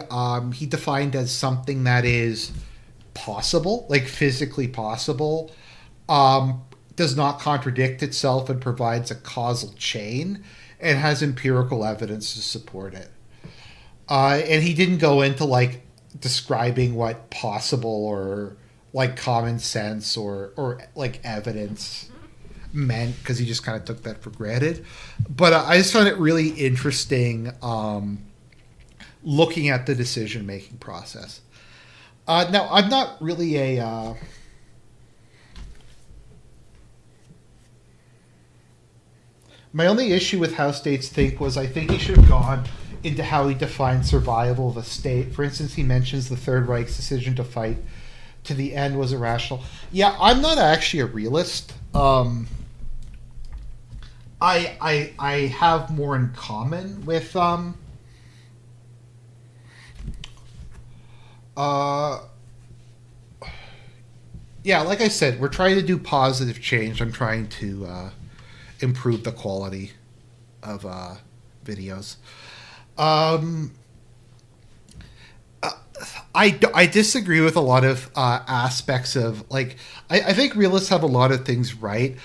he defined as something that is possible, like physically possible, does not contradict itself and provides a causal chain, and has empirical evidence to support it. And he didn't go into, like, describing what possible or, like, common sense or like, evidence meant, because he just kind of took that for granted. But I just found it really interesting looking at the decision-making process. Now, I'm not really a... My only issue with how states think was I think he should have gone into how he defined survival of a state. For instance, he mentions the Third Reich's decision to fight to the end was irrational. Yeah, I'm not actually a realist. I have more in common with yeah, like I said, we're trying to do positive change. I'm trying to improve the quality of videos. I disagree with a lot of aspects of, like, I think realists have a lot of things right.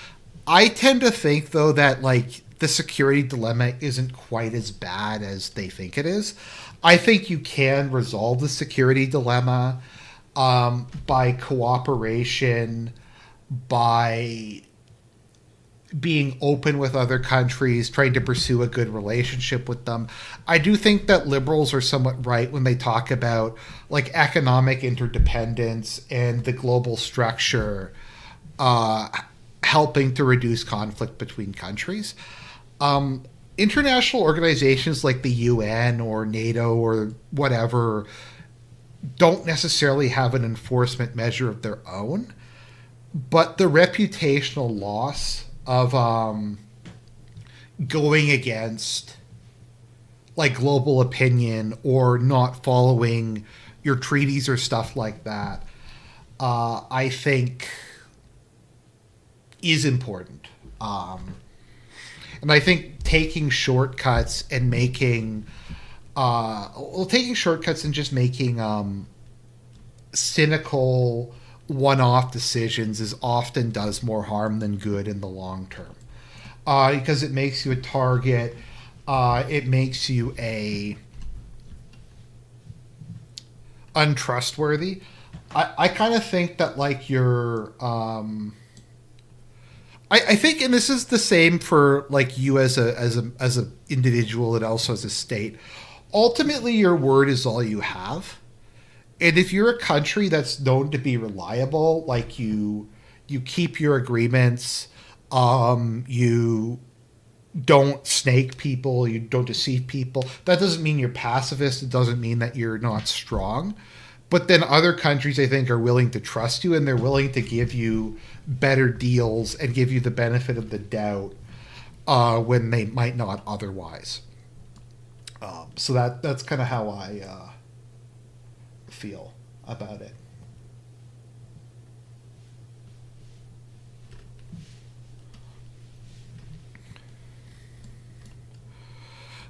I tend to think, though, that, like, the security dilemma isn't quite as bad as they think it is. I think you can resolve the security dilemma by cooperation, by being open with other countries, trying to pursue a good relationship with them. I do think that liberals are somewhat right when they talk about, like, economic interdependence and the global structure helping to reduce conflict between countries. International organizations like the UN or NATO or whatever don't necessarily have an enforcement measure of their own, but the reputational loss of going against, like, global opinion or not following your treaties or stuff like that, I think is important. And I think taking shortcuts and making taking shortcuts and just making cynical one-off decisions is often does more harm than good in the long term, because it makes you a target, it makes you a untrustworthy. I kind of think that like you're I think, and this is the same for like you as a individual and also as a state. Ultimately, your word is all you have, and if you're a country that's known to be reliable, like you keep your agreements, you don't snake people, you don't deceive people. That doesn't mean you're pacifist. It doesn't mean that you're not strong. But then other countries, I think, are willing to trust you and they're willing to give you better deals and give you the benefit of the doubt when they might not otherwise. So that's kind of how I feel about it.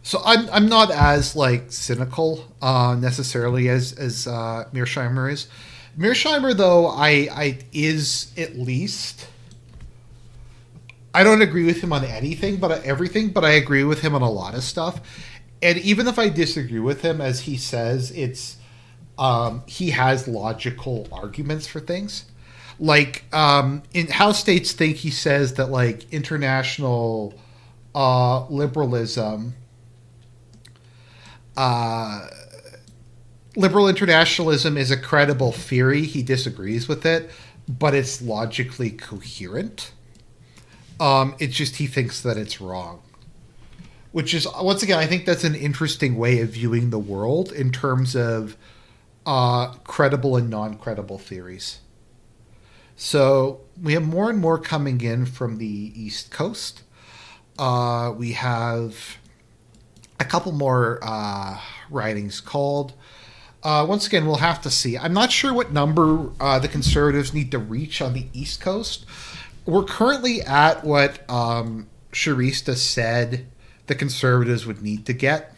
So I'm not as like cynical necessarily as Mearsheimer is. Mearsheimer though I is at least. I don't agree with him on anything, but everything. But I agree with him on a lot of stuff. And even if I disagree with him, as he says, it's he has logical arguments for things. Like in how states think, he says that like international liberalism. Liberal internationalism is a credible theory. He disagrees with it, but it's logically coherent. It's just he thinks that it's wrong. Which is, once again, I think that's an interesting way of viewing the world in terms of credible and non-credible theories. So we have more and more coming in from the East Coast. We have a couple more writings called. Once again, we'll have to see. I'm not sure what number the Conservatives need to reach on the East Coast. We're currently at what Sharista said the Conservatives would need to get.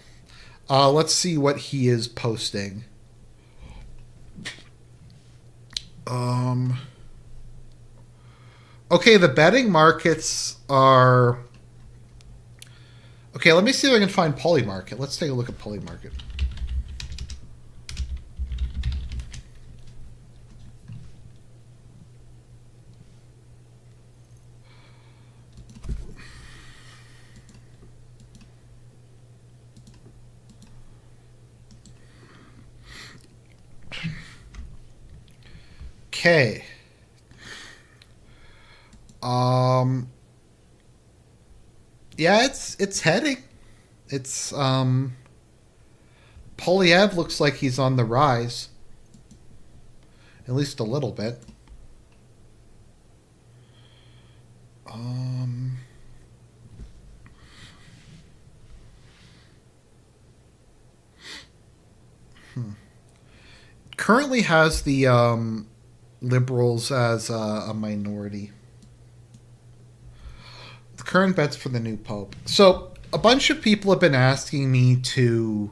Let's see what he is posting. Okay, the betting markets are... Okay, let me see if I can find Polymarket. Let's take a look at Polymarket. Okay. Yeah, it's heading. It's Polyev looks like he's on the rise. At least a little bit. Currently has the liberals as a minority. The current bets for the new pope. So a bunch of people have been asking me to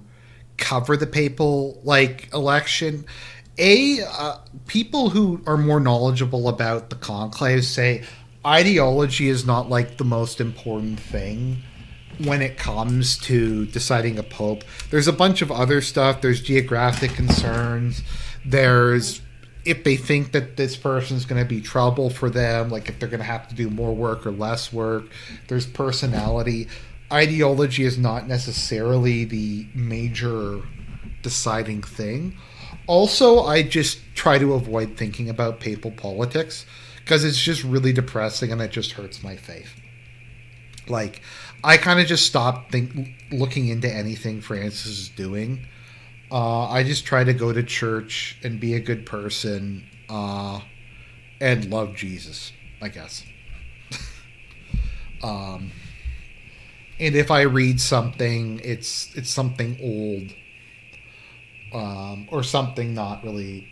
cover the papal election. People who are more knowledgeable about the conclave say ideology is not like the most important thing when it comes to deciding a pope. There's a bunch of other stuff. There's geographic concerns. There's if they think that this person's going to be trouble for them, like if they're going to have to do more work or less work. There's personality. Ideology is not necessarily the major deciding thing. Also, I just try to avoid thinking about papal politics because it's just really depressing and it just hurts my faith. Like, I kind of just stopped looking into anything Francis is doing. I just try to go to church and be a good person and love Jesus, I guess. And if I read something, it's something old, or something not really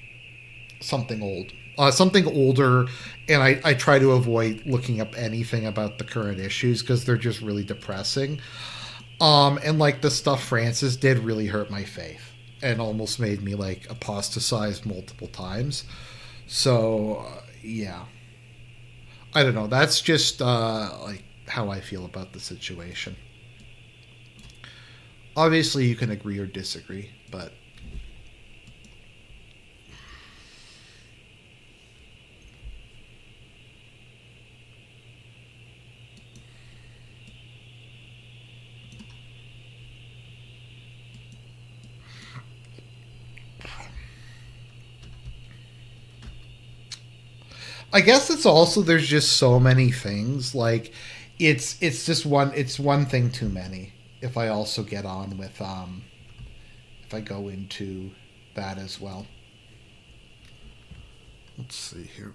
something old. Something older, and I try to avoid looking up anything about the current issues because they're just really depressing. And like the stuff Francis did really hurt my faith and almost made me like apostatize multiple times. So yeah, I don't know. That's just like how I feel about the situation. Obviously, you can agree or disagree, but I guess it's also there's just so many things. Like it's just one thing too many. If I also get on with if I go into that as well. Let's see here.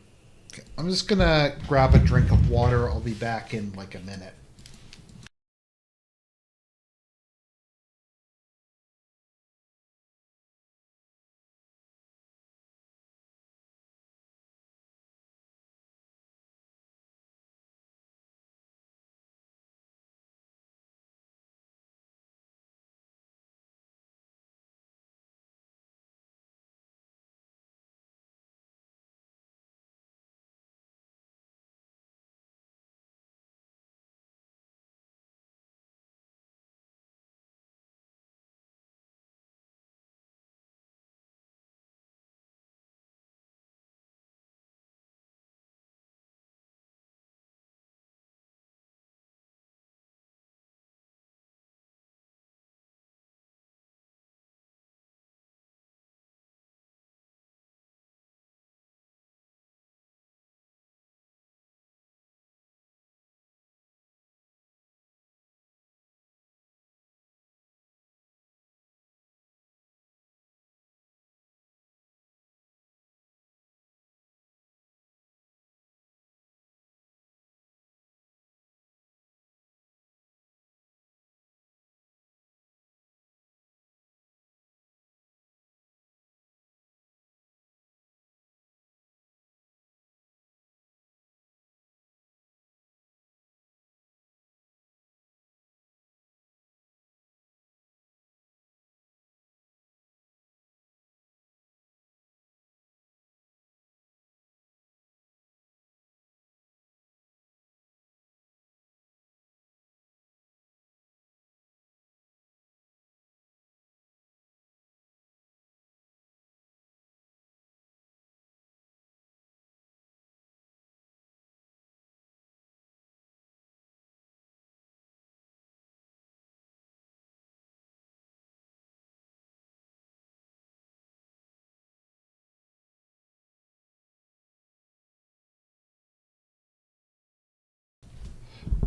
Okay, I'm just gonna grab a drink of water. I'll be back in like a minute.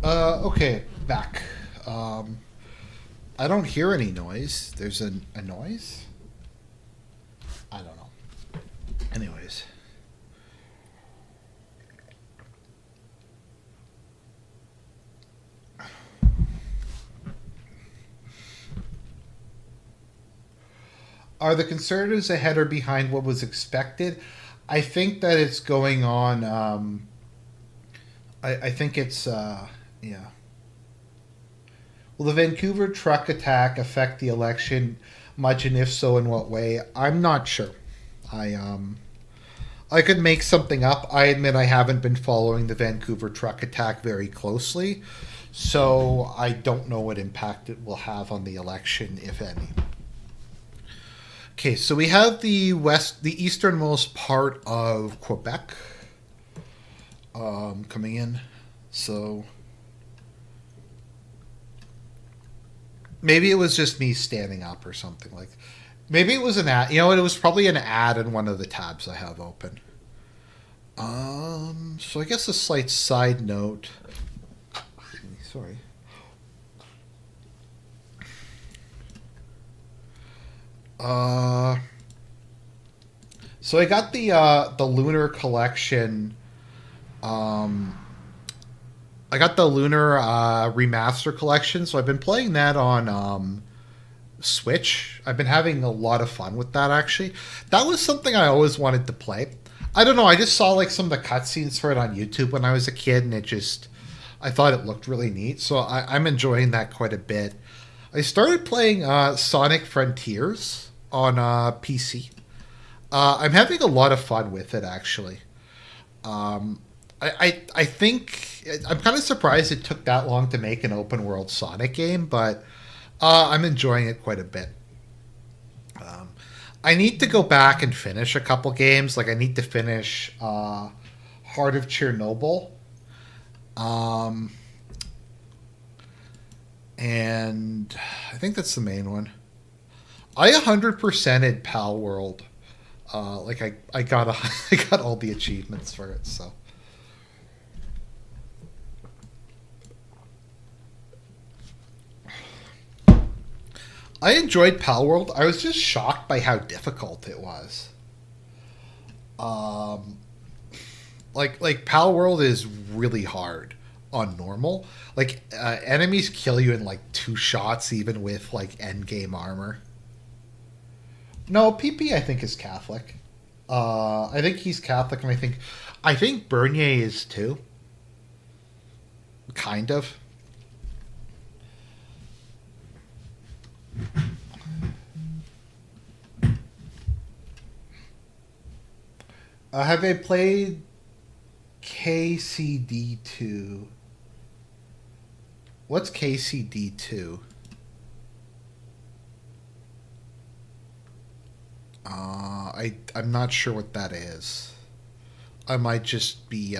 Okay, back. I don't hear any noise. There's a noise? I don't know. Anyways. Are the Conservatives ahead or behind what was expected? I think that it's going on. I think it's, yeah. Will the Vancouver truck attack affect the election much, and if so, in what way? I'm not sure. I could make something up. I admit I haven't been following the Vancouver truck attack very closely, so I don't know what impact it will have on the election, if any. Okay, so we have the easternmost part of Quebec coming in. So maybe it was just me standing up or something like. Maybe it was an ad. You know, it was probably an ad in one of the tabs I have open. So I guess a slight side note. Sorry. So I got the Lunar collection. I got the Lunar remaster collection, so I've been playing that on Switch. I've been having a lot of fun with that, actually. That was something I always wanted to play. I don't know, I just saw like some of the cutscenes for it on YouTube when I was a kid, and I thought it looked really neat, so I'm enjoying that quite a bit. I started playing Sonic Frontiers on PC. I'm having a lot of fun with it, actually. I think I'm kind of surprised it took that long to make an open world Sonic game, but I'm enjoying it quite a bit. I need to go back and finish a couple games. Like I need to finish Heart of Chernobyl, and I think that's the main one. I 100%ed Pal World. I got I got all the achievements for it, so I enjoyed Pal World. I was just shocked by how difficult it was. Like Pal World is really hard on normal. Like enemies kill you in like 2 shots, even with like end game armor. No, PP I think is Catholic. I think he's Catholic, and I think Bernier is too. Kind of. Have I played KCD2? What's KCD2? I'm not sure what that is. I might just be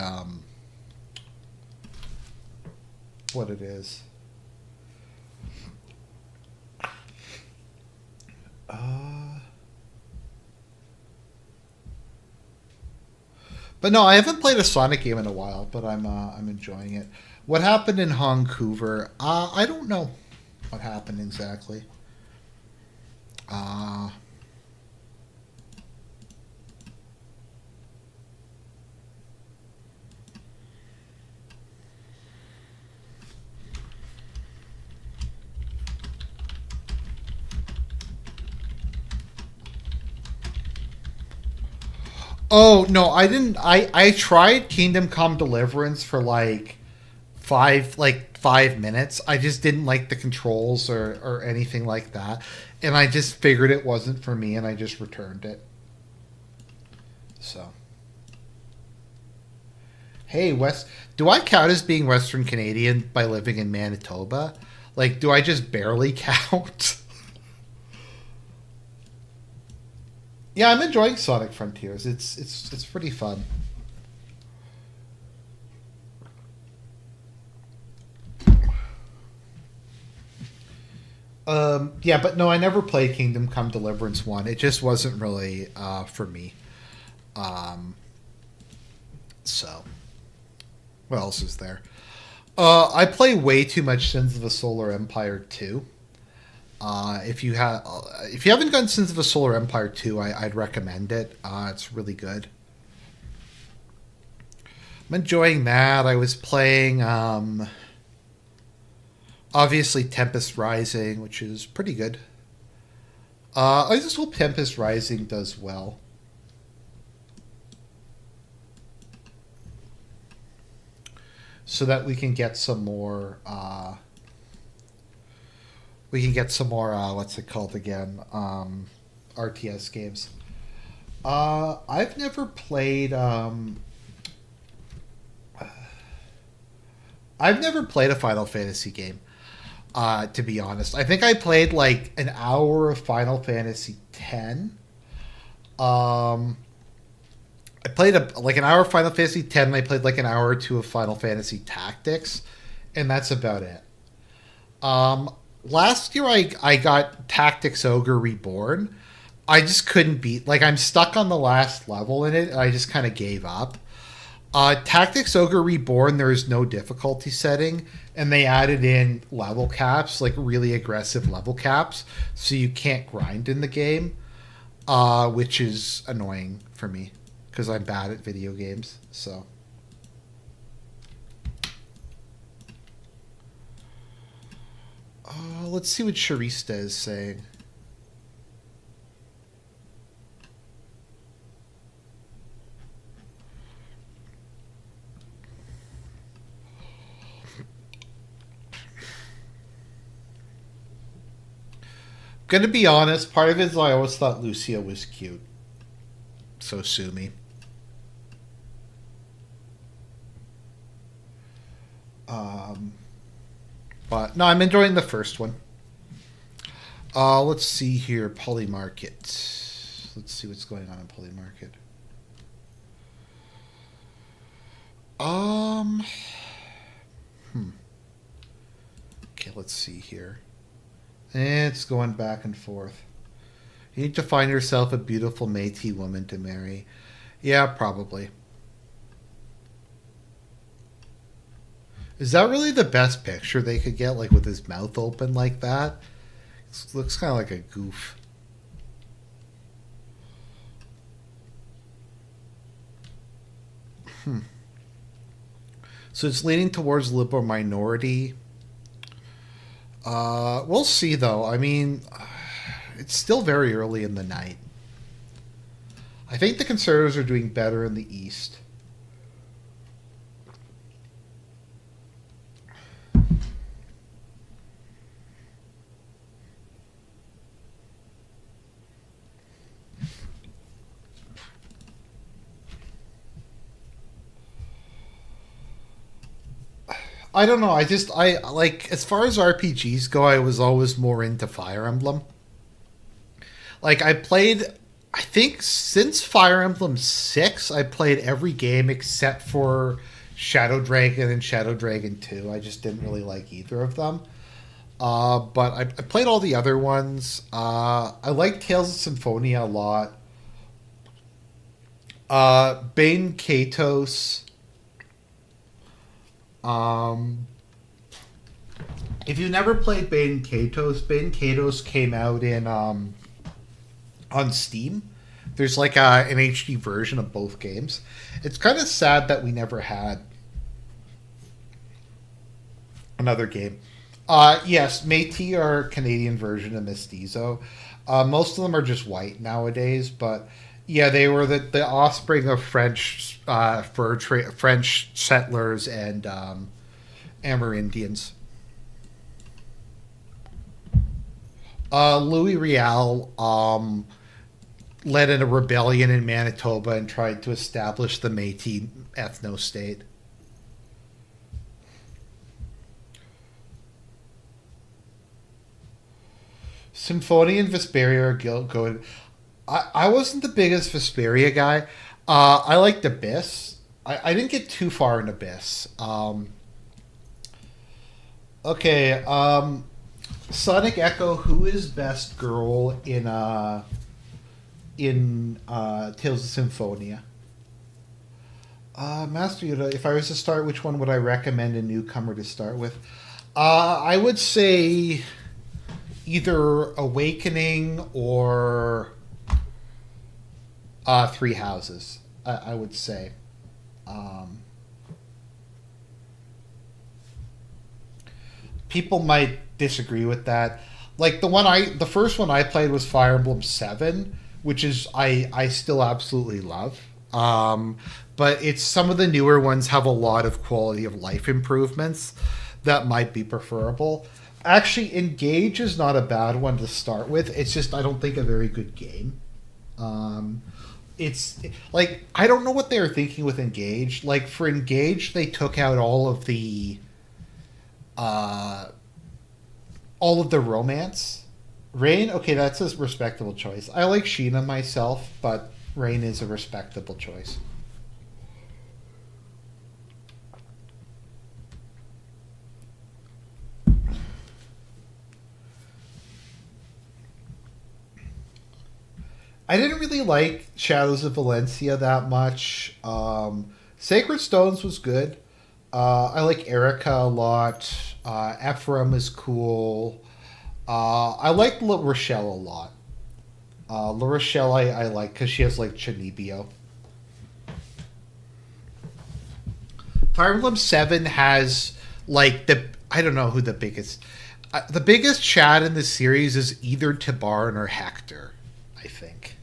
what it is. But no, I haven't played a Sonic game in a while, but I'm enjoying it. What happened in Vancouver? I don't know what happened exactly. Oh no, I didn't. I tried Kingdom Come Deliverance for like 5 minutes. I just didn't like the controls or anything like that, and I just figured it wasn't for me, and I just returned it. So, hey, do I count as being Western Canadian by living in Manitoba? Like, do I just barely count? Yeah, I'm enjoying Sonic Frontiers. It's pretty fun. Yeah, but no, I never played Kingdom Come Deliverance 1. It just wasn't really for me. So, what else is there? I play way too much Sins of a Solar Empire 2. If you haven't done Sins of a Solar Empire 2, I'd recommend it. It's really good. I'm enjoying that. I was playing obviously Tempest Rising, which is pretty good. I just hope Tempest Rising does well. So that we can get some more what's it called again? RTS games. I've never played a Final Fantasy game. To be honest, I think I played like an hour of Final Fantasy X. I played like an hour of Final Fantasy X, and I played like an hour or two of Final Fantasy Tactics, and that's about it. Last year I got Tactics Ogre Reborn. I just couldn't beat. Like, I'm stuck on the last level in it, and I just kind of gave up. Tactics Ogre Reborn, there is no difficulty setting, and they added in level caps, like really aggressive level caps, so you can't grind in the game, which is annoying for me because I'm bad at video games. So. Let's see what Sharista is saying. Gonna be honest, part of it is I always thought Lucia was cute. So sue me. But no, I'm enjoying the first one. Let's see here, Polymarket. Let's see what's going on in Polymarket. Okay, let's see here. It's going back and forth. You need to find yourself a beautiful Métis woman to marry. Yeah, probably. Is that really the best picture they could get, like with his mouth open like that? This looks kind of like a goof. So it's leaning towards liberal minority. We'll see, though. I mean, it's still very early in the night. I think the Conservatives are doing better in the East. I don't know. I like, as far as RPGs go, I was always more into Fire Emblem. Like, I played, I think since Fire Emblem 6, I played every game except for Shadow Dragon and Shadow Dragon 2. I just didn't really like either of them. But I played all the other ones. I like Tales of Symphonia a lot. Bane Katos. If you've never played Bane Katos came out in on Steam. There's like an HD version of both games. It's kind of sad that we never had another game. Yes, Métis are Canadian version of Mestizo. Most of them are just white nowadays, but yeah, they were the offspring of French French settlers and Amerindians. Louis Riel led in a rebellion in Manitoba and tried to establish the Métis ethno-state. Symphonia and Vesperia are good. I wasn't the biggest Vesperia guy. I liked Abyss. I didn't get too far in Abyss. Okay. Sonic Echo, who is best girl in Tales of Symphonia? Master Yoda, if I was to start, which one would I recommend a newcomer to start with? I would say either Awakening or Three Houses, I would say. People might disagree with that. Like the first one I played was Fire Emblem 7, which is I still absolutely love. But it's some of the newer ones have a lot of quality of life improvements that might be preferable. Actually, Engage is not a bad one to start with. It's just I don't think a very good game. It's like I don't know what they were thinking with Engage. Like for Engage, they took out all of the romance. Rain, okay, that's a respectable choice. I like Sheena myself, but Rain is a respectable choice. I didn't really like Shadows of Valencia that much. Sacred Stones was good. I like Erica a lot. Ephraim is cool. I like La Rochelle a lot. La Rochelle I like because she has like Chanibio. Fire Emblem 7 has like I don't know who the biggest Chad in the series is either Tibarn or Hector, I think.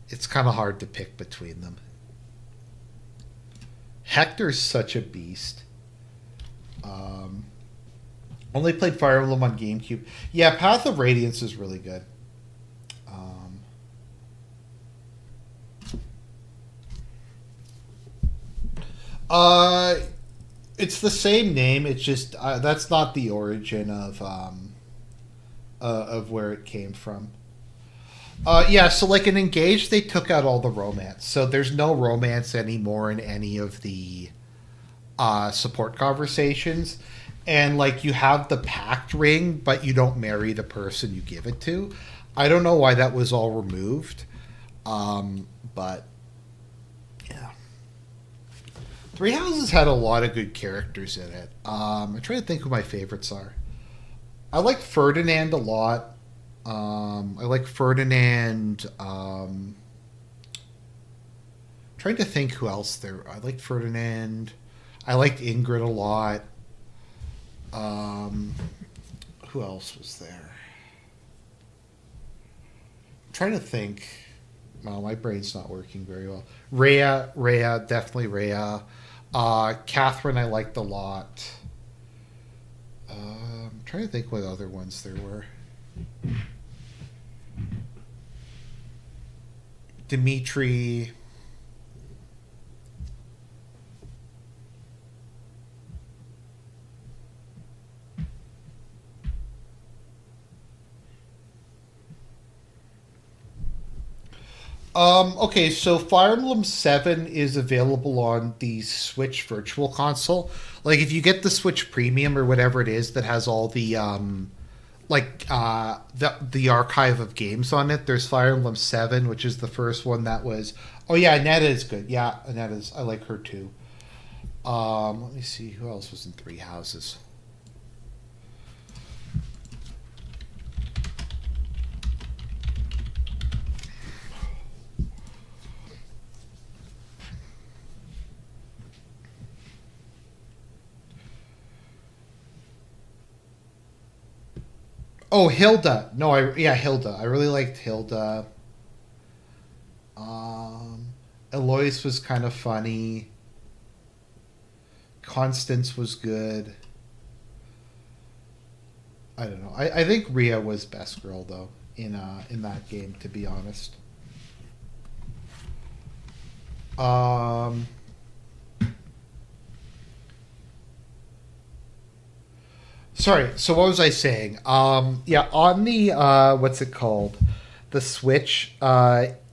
It's kind of hard to pick between them. Hector's such a beast. Only played Fire Emblem on GameCube. Yeah, Path of Radiance is really good. It's the same name. It's just that's not the origin of where it came from. Yeah, so like in Engage, they took out all the romance. So there's no romance anymore in any of the support conversations. And like you have the pact ring, but you don't marry the person you give it to. I don't know why that was all removed. But yeah. Three Houses had a lot of good characters in it. I'm trying to think who my favorites are. I like Ferdinand a lot. I like Ferdinand. Trying to think who else there. I liked Ferdinand. I liked Ingrid a lot. Who else was there? I'm trying to think. Well, my brain's not working very well. Rhea, definitely Rhea. Catherine, I liked a lot. I'm trying to think what other ones there were. Dimitri. Okay, so Fire Emblem 7 is available on the Switch Virtual Console. Like, if you get the Switch Premium or whatever it is that has all the, the archive of games on it, there's Fire Emblem 7, which is the first one that was... Oh, yeah, Aneta is good. Yeah, Aneta's... I like her, too. Let me see, who else was in Three Houses? Oh, Hilda. No, Hilda. I really liked Hilda. Eloise was kind of funny. Constance was good. I don't know. I think Rhea was best girl though in that game, to be honest. Sorry. So what was I saying? Yeah, on the what's it called? The Switch.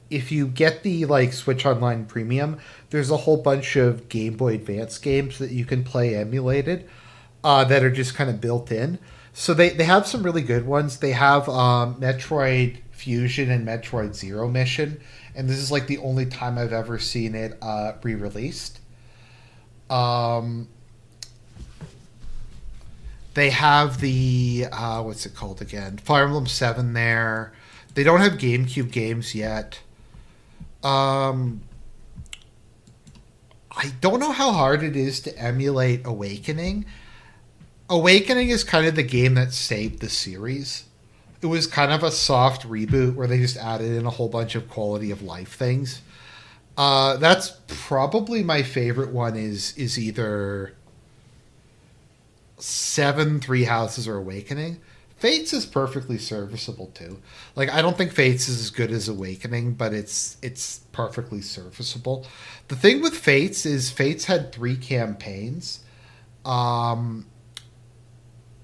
If you get the like Switch Online Premium, there's a whole bunch of Game Boy Advance games that you can play emulated that are just kind of built in. So they have some really good ones. They have Metroid Fusion and Metroid Zero Mission, and this is like the only time I've ever seen it re-released. Um, they have the what's it called again? Fire Emblem 7 there. They don't have GameCube games yet. Um, I don't know how hard it is to emulate Awakening. Awakening is kind of the game that saved the series. It was kind of a soft reboot where they just added in a whole bunch of quality of life things. That's probably my favorite one. Is either Seven, Three Houses, or Awakening. Fates is perfectly serviceable too. Like, I don't think Fates is as good as Awakening, but it's perfectly serviceable. The thing with Fates is Fates had 3 campaigns. Um,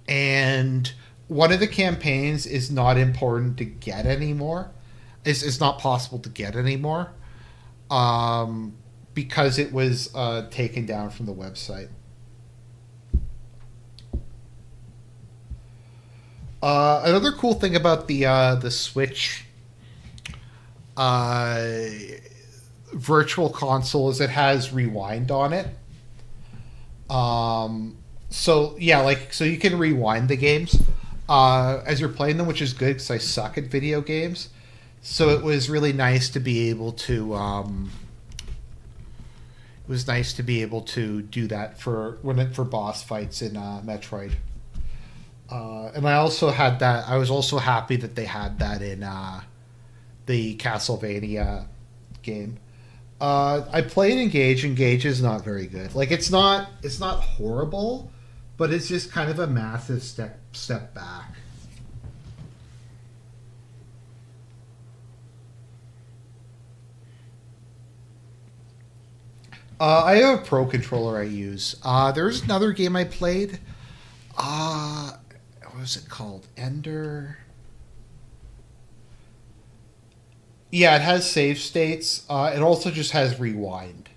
and one of the campaigns is not important to get anymore. Is not possible to get anymore. Because it was taken down from the website. Another cool thing about the Switch Virtual Console is it has rewind on it. So yeah, so you can rewind the games as you're playing them, which is good because I suck at video games. So it was really nice to be able to. It was nice to be able to do that for boss fights in Metroid. And I also had that. I was also happy that they had that in the Castlevania game. I played Engage. Engage is not very good. Like, it's not horrible, but it's just kind of a massive step back. I have a Pro controller I use. There's another game I played. What was it called? Ender. Yeah, it has save states. It also just has rewind.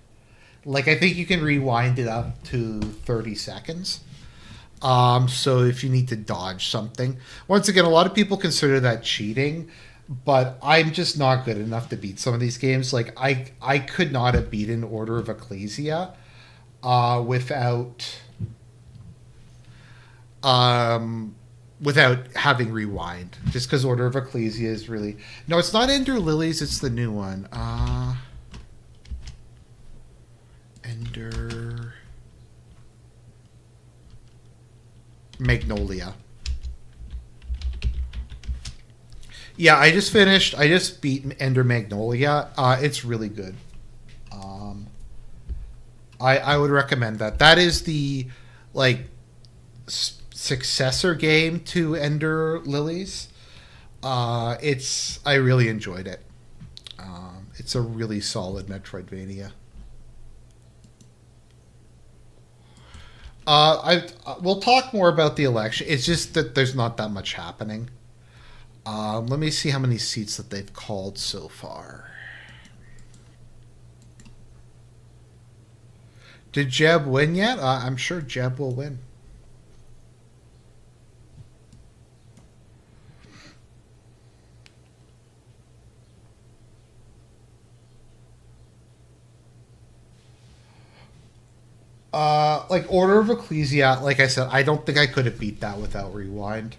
Like, I think you can rewind it up to 30 seconds. So if you need to dodge something. Once again, a lot of people consider that cheating, but I'm just not good enough to beat some of these games. Like, I could not have beaten Order of Ecclesia without without having rewind, just because Order of Ecclesia is really... No, it's not Ender Lilies, it's the new one. Ender... Magnolia. Yeah, I just beat Ender Magnolia. It's really good. I would recommend that. That is the, like, successor game to Ender Lilies. I really enjoyed it. It's a really solid Metroidvania. We'll talk more about the election. It's just that there's not that much happening. Let me see how many seats that they've called so far. Did Jeb win yet? I'm sure Jeb will win. Like Order of Ecclesia, like I said, I don't think I could have beat that without rewind.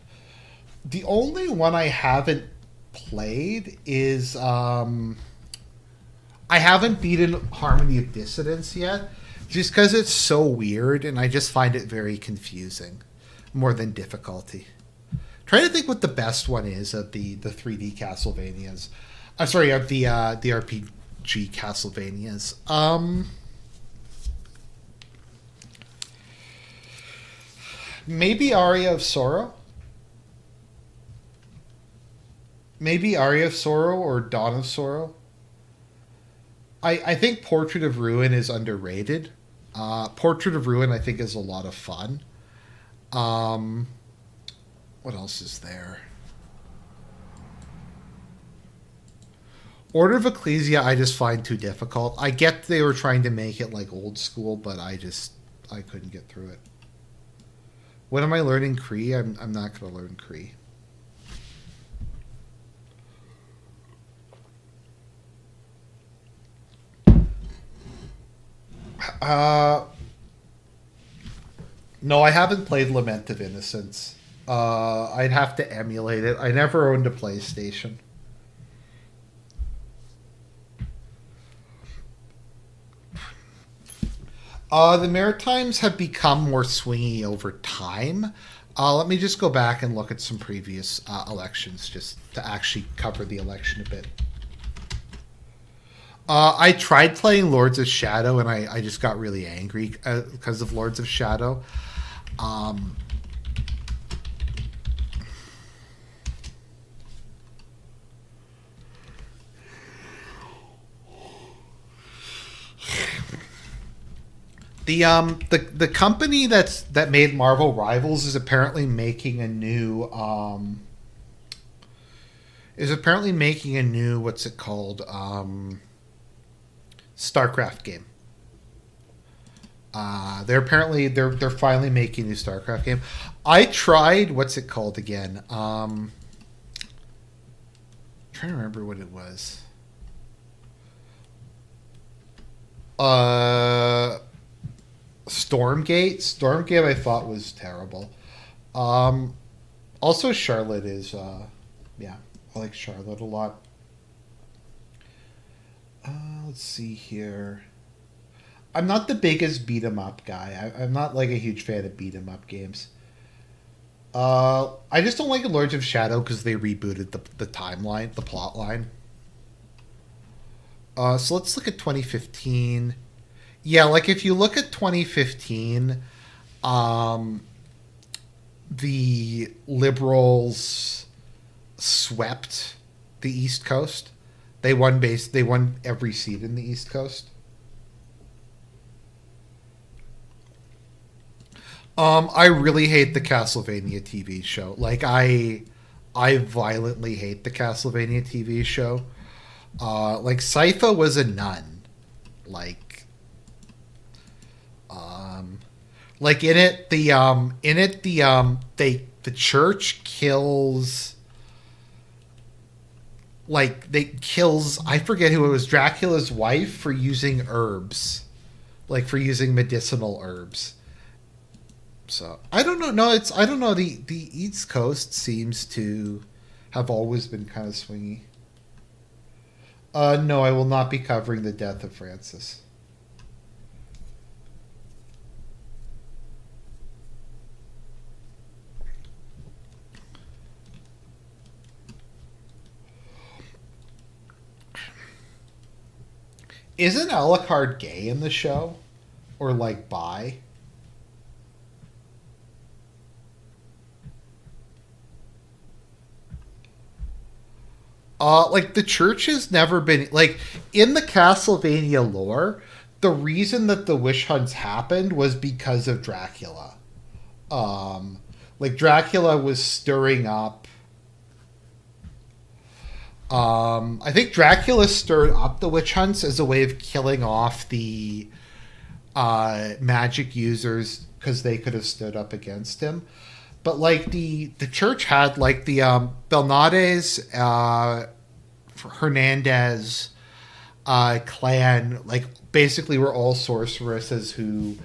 The only one I haven't played is I haven't beaten Harmony of Dissonance yet, just because it's so weird and I just find it very confusing, more than difficulty. Trying to think what the best one is of the 3D Castlevanias. I'm sorry, of the RPG Castlevanias. Maybe Aria of Sorrow. Maybe Aria of Sorrow or Dawn of Sorrow. I think Portrait of Ruin is underrated. Portrait of Ruin, I think, is a lot of fun. What else is there? Order of Ecclesia, I just find too difficult. I get they were trying to make it like old school, but I couldn't get through it. When am I learning Cree? I'm not going to learn Cree. No, I haven't played Lament of Innocence. I'd have to emulate it. I never owned a PlayStation. The Maritimes have become more swingy over time. Let me just go back and look at some previous elections just to actually cover the election a bit. I tried playing Lords of Shadow and I just got really angry because of Lords of Shadow. The company that made Marvel Rivals is apparently making a new what's it called, StarCraft game. They're finally making a new StarCraft game. I tried, what's it called again? I'm trying to remember what it was. Stormgate I thought was terrible. Also Charlotte is I like Charlotte a lot. Let's see here. I'm not the biggest beat 'em up guy. I'm not like a huge fan of beat 'em up games. I just don't like Lords of Shadow because they rebooted the timeline, the plot line. So let's look at 2015. Yeah, like if you look at 2015, the Liberals swept the East Coast. They won every seat in the East Coast. I really hate the Castlevania TV show. Like I violently hate the Castlevania TV show. Like Sypha was a nun. Like in it the church kills, I forget who it was, Dracula's wife for using herbs, like for using medicinal herbs. So I don't know. No, it's I don't know. The East Coast seems to have always been kind of swingy. No, I will not be covering the death of Francis. Isn't Alucard gay in the show? Or like bi? Like the church has never been like in the Castlevania lore. The reason that the witch hunts happened was because of Dracula. Like Dracula was stirring up. I think Dracula stirred up the witch hunts as a way of killing off the magic users because they could have stood up against him. But like the church had like the Belnades, Hernandez clan, like basically were all sorceresses who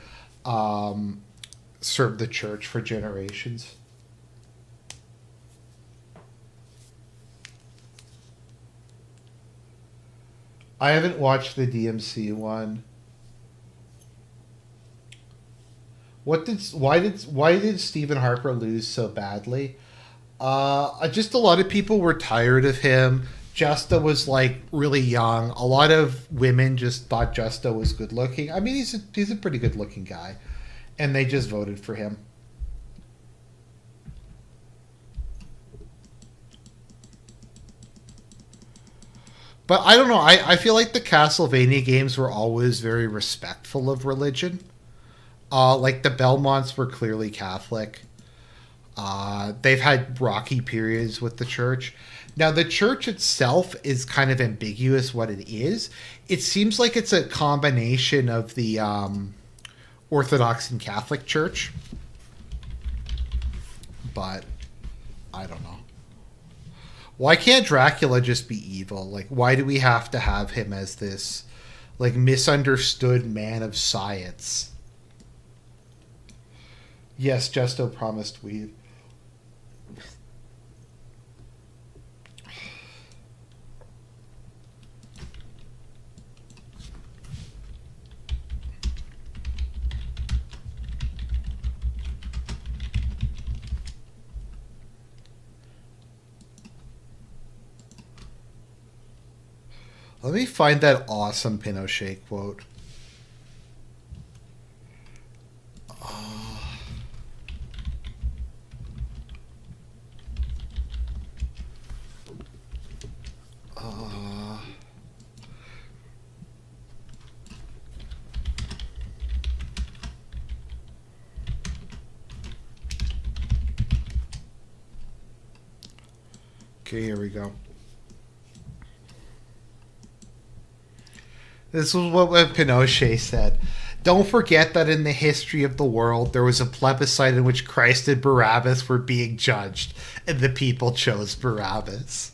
served the church for generations. I haven't watched the DMC one. Why did Stephen Harper lose so badly? Just a lot of people were tired of him. Justa was like really young. A lot of women just thought Justa was good looking. I mean, he's a pretty good looking guy, and they just voted for him. But I don't know. I feel like the Castlevania games were always very respectful of religion. Like the Belmonts were clearly Catholic. They've had rocky periods with the church. Now, the church itself is kind of ambiguous what it is. It seems like it's a combination of the Orthodox and Catholic Church. But I don't know. Why can't Dracula just be evil? Like, why do we have to have him as this, like, misunderstood man of science? Yes, Justo promised weed. Let me find that awesome Pinochet quote. Okay, here we go. This was what Pinochet said. Don't forget that in the history of the world, there was a plebiscite in which Christ and Barabbas were being judged, and the people chose Barabbas.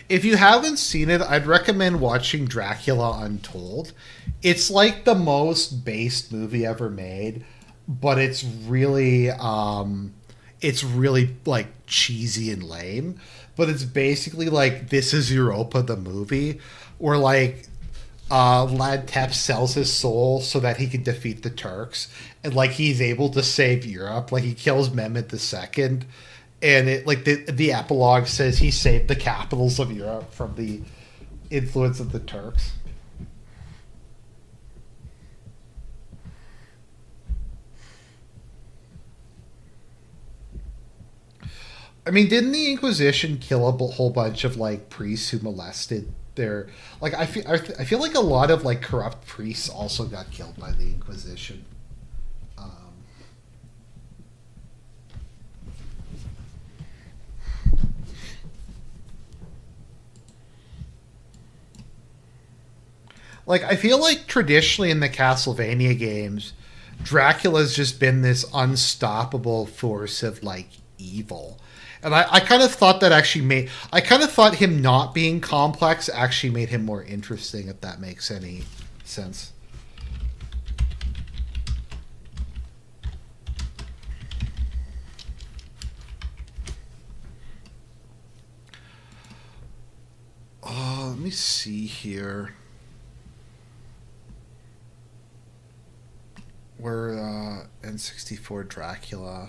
If you haven't seen it, I'd recommend watching Dracula Untold. It's like the most based movie ever made, but it's really like cheesy and lame. But it's basically like This Is Europa the movie, where like Lad Tep sells his soul so that he can defeat the Turks, and like he's able to save Europe. Like he kills Mehmed II. And it like the epilogue says he saved the capitals of Europe from the influence of the Turks. I mean, didn't the Inquisition kill a whole bunch of like priests who molested their like? I feel like a lot of like corrupt priests also got killed by the Inquisition. Like, I feel like traditionally in the Castlevania games, Dracula's just been this unstoppable force of, like, evil. And I kind of thought that actually I kind of thought him not being complex actually made him more interesting, if that makes any sense. Let me see here. We're N64 Dracula.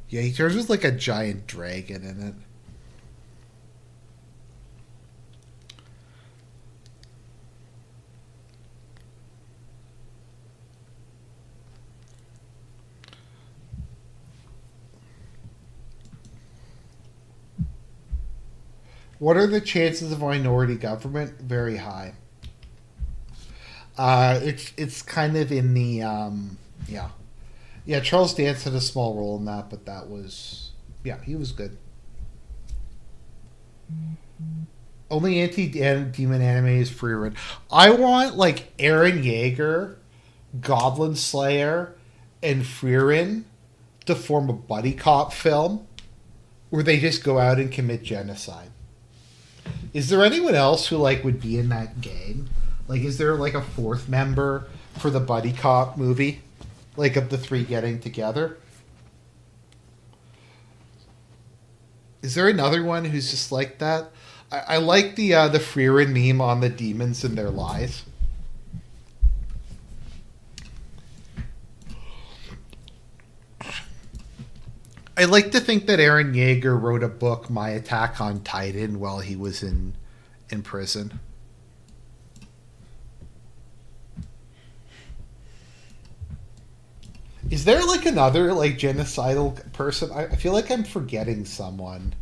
Yeah, he turns with like a giant dragon in it. What are the chances of minority government? Very high. It's kind of in the yeah. Charles Dance had a small role in that, but that was he was good. Only anti-demon anime is Freerin. I want like Eren Yeager, Goblin Slayer, and Freerin to form a buddy cop film where they just go out and commit genocide. Is there anyone else who like would be in that game? Like, is there like a fourth member for the buddy cop movie? Like, of the three getting together? Is there another one who's just like that? I like the Freerin meme on the demons and their lies. I like to think that Eren Yeager wrote a book, My Attack on Titan, while he was in prison. Is there like another like genocidal person? I feel like I'm forgetting someone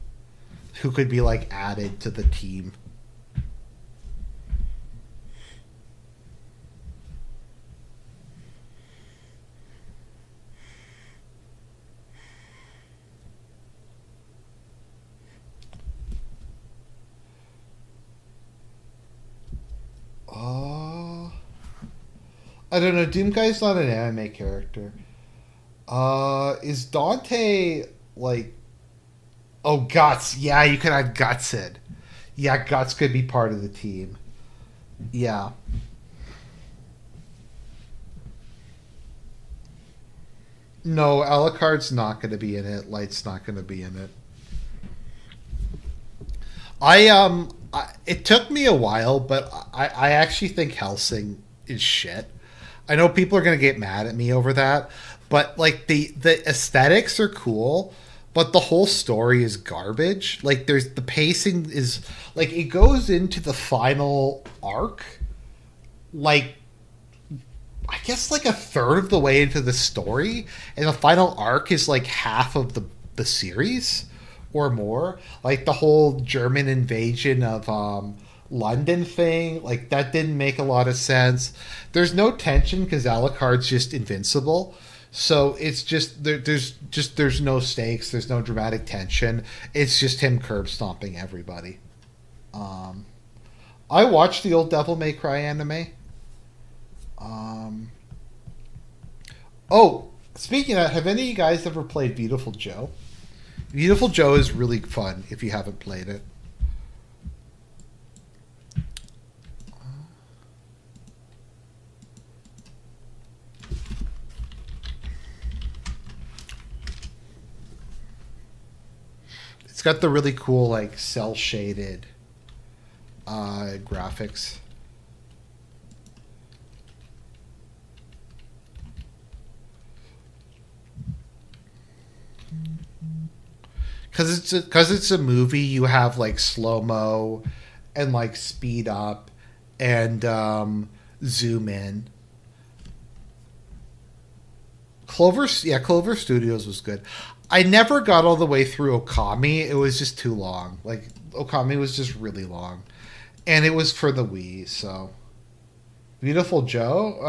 who could be like added to the team. I don't know. Doomguy's not an anime character. Is Dante like? Oh, Guts. Yeah, you could have Guts in. Yeah, Guts could be part of the team. Yeah. No, Alucard's not going to be in it. Light's not going to be in it. It took me a while, but I actually think Hellsing is shit. I know people are going to get mad at me over that, but like the aesthetics are cool, but the whole story is garbage. Like there's the pacing is like it goes into the final arc like I guess like a third of the way into the story, and the final arc is like half of the series or more. Like the whole German invasion of London thing, like that didn't make a lot of sense. There's no tension because Alucard's just invincible, so it's just there's no stakes, there's no dramatic tension. It's just him curb stomping everybody. I watched the old Devil May Cry anime. Oh, speaking of that, have any of you guys ever played Beautiful Joe? Beautiful Joe is really fun if you haven't played it. It's got the really cool like cell shaded graphics. Because it's a movie, you have like slow mo and like speed up and zoom in. Clover Studios was good. I never got all the way through Okami. It was just too long. Like Okami was just really long, and it was for the Wii. So Beautiful Joe,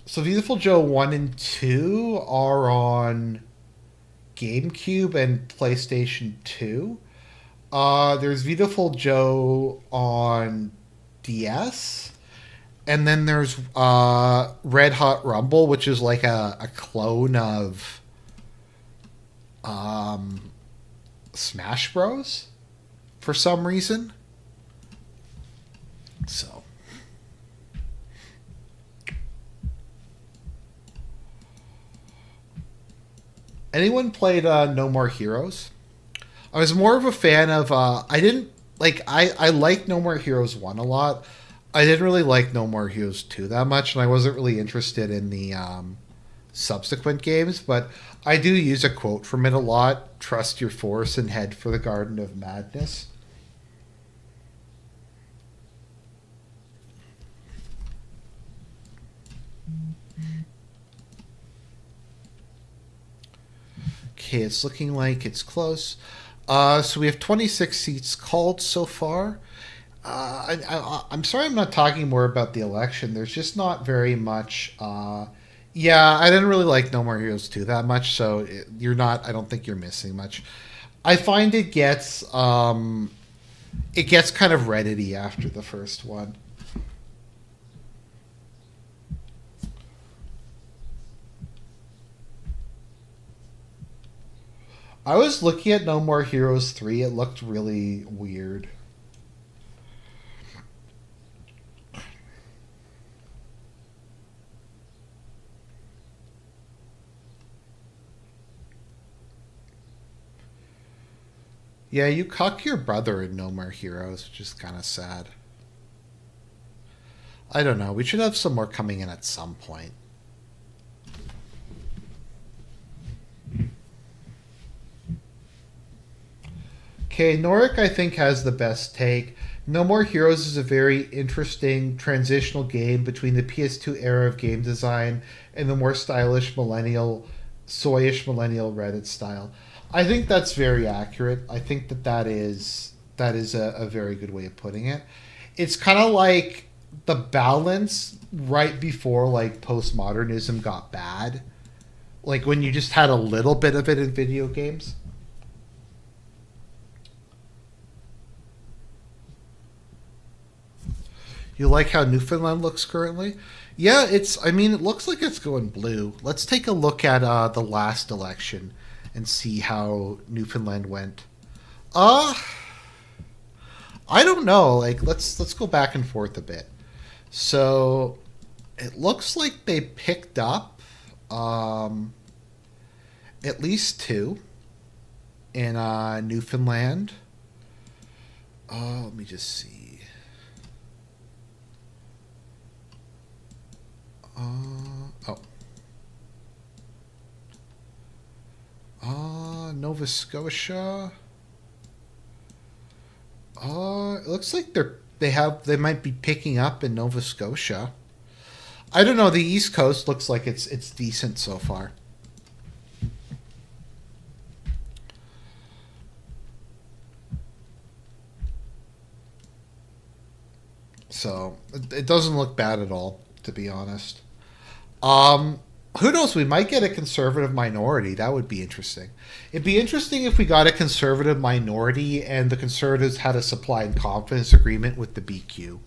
So Beautiful Joe 1 and 2 are on GameCube and PlayStation 2. There's Beautiful Joe on DS, And then there's Red Hot Rumble, which is like a clone of Smash Bros. For some reason. So. Anyone played No More Heroes? I was more of a fan of. I didn't like. I liked No More Heroes 1 a lot. I didn't really like No More Heroes 2 that much, and I wasn't really interested in the subsequent games. But I do use a quote from it a lot: "Trust your force and head for the Garden of Madness." Okay, it's looking like it's close. So we have 26 seats called so far. I'm sorry I'm not talking more about the election. There's just not very much. Yeah, I didn't really like No More Heroes 2 that much, so you're not. I don't think you're missing much. I find it gets kind of Reddit-y after the first one. I was looking at No More Heroes 3. It looked really weird. Yeah, you cuck your brother in No More Heroes, which is kind of sad. I don't know. We should have some more coming in at some point. Okay, Norik, I think, has the best take. No More Heroes is a very interesting transitional game between the PS2 era of game design and the more stylish soyish millennial Reddit style. I think that's very accurate. I think that is a very good way of putting it. It's kind of like the balance right before like postmodernism got bad, like when you just had a little bit of it in video games. You like how Newfoundland looks currently? Yeah, it's. I mean, it looks like it's going blue. Let's take a look at the last election and see how Newfoundland went. Uh I don't know. Like, let's go back and forth a bit. So it looks like they picked up at least two in Newfoundland. Let me just see. Oh. Nova Scotia. It looks like they might be picking up in Nova Scotia. I don't know. The East Coast looks like it's decent so far. So it doesn't look bad at all, to be honest. Who knows? We might get a conservative minority. That would be interesting. It'd be interesting if we got a conservative minority and the conservatives had a supply and confidence agreement with the BQ.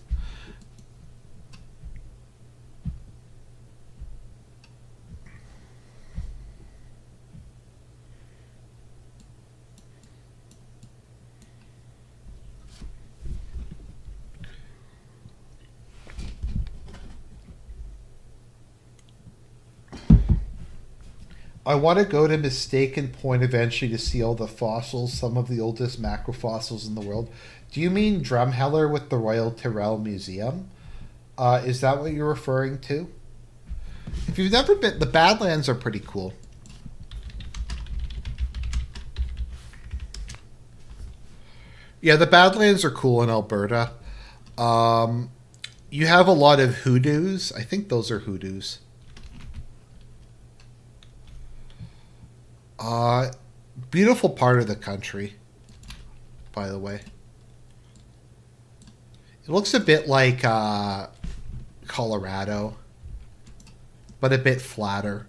I want to go to Mistaken Point eventually to see all the fossils, some of the oldest macrofossils in the world. Do you mean Drumheller with the Royal Tyrrell Museum? Is that what you're referring to? If you've never been, the Badlands are pretty cool. Yeah, the Badlands are cool in Alberta. You have a lot of hoodoos. I think those are hoodoos. Beautiful part of the country, by the way. It looks a bit like Colorado, but a bit flatter.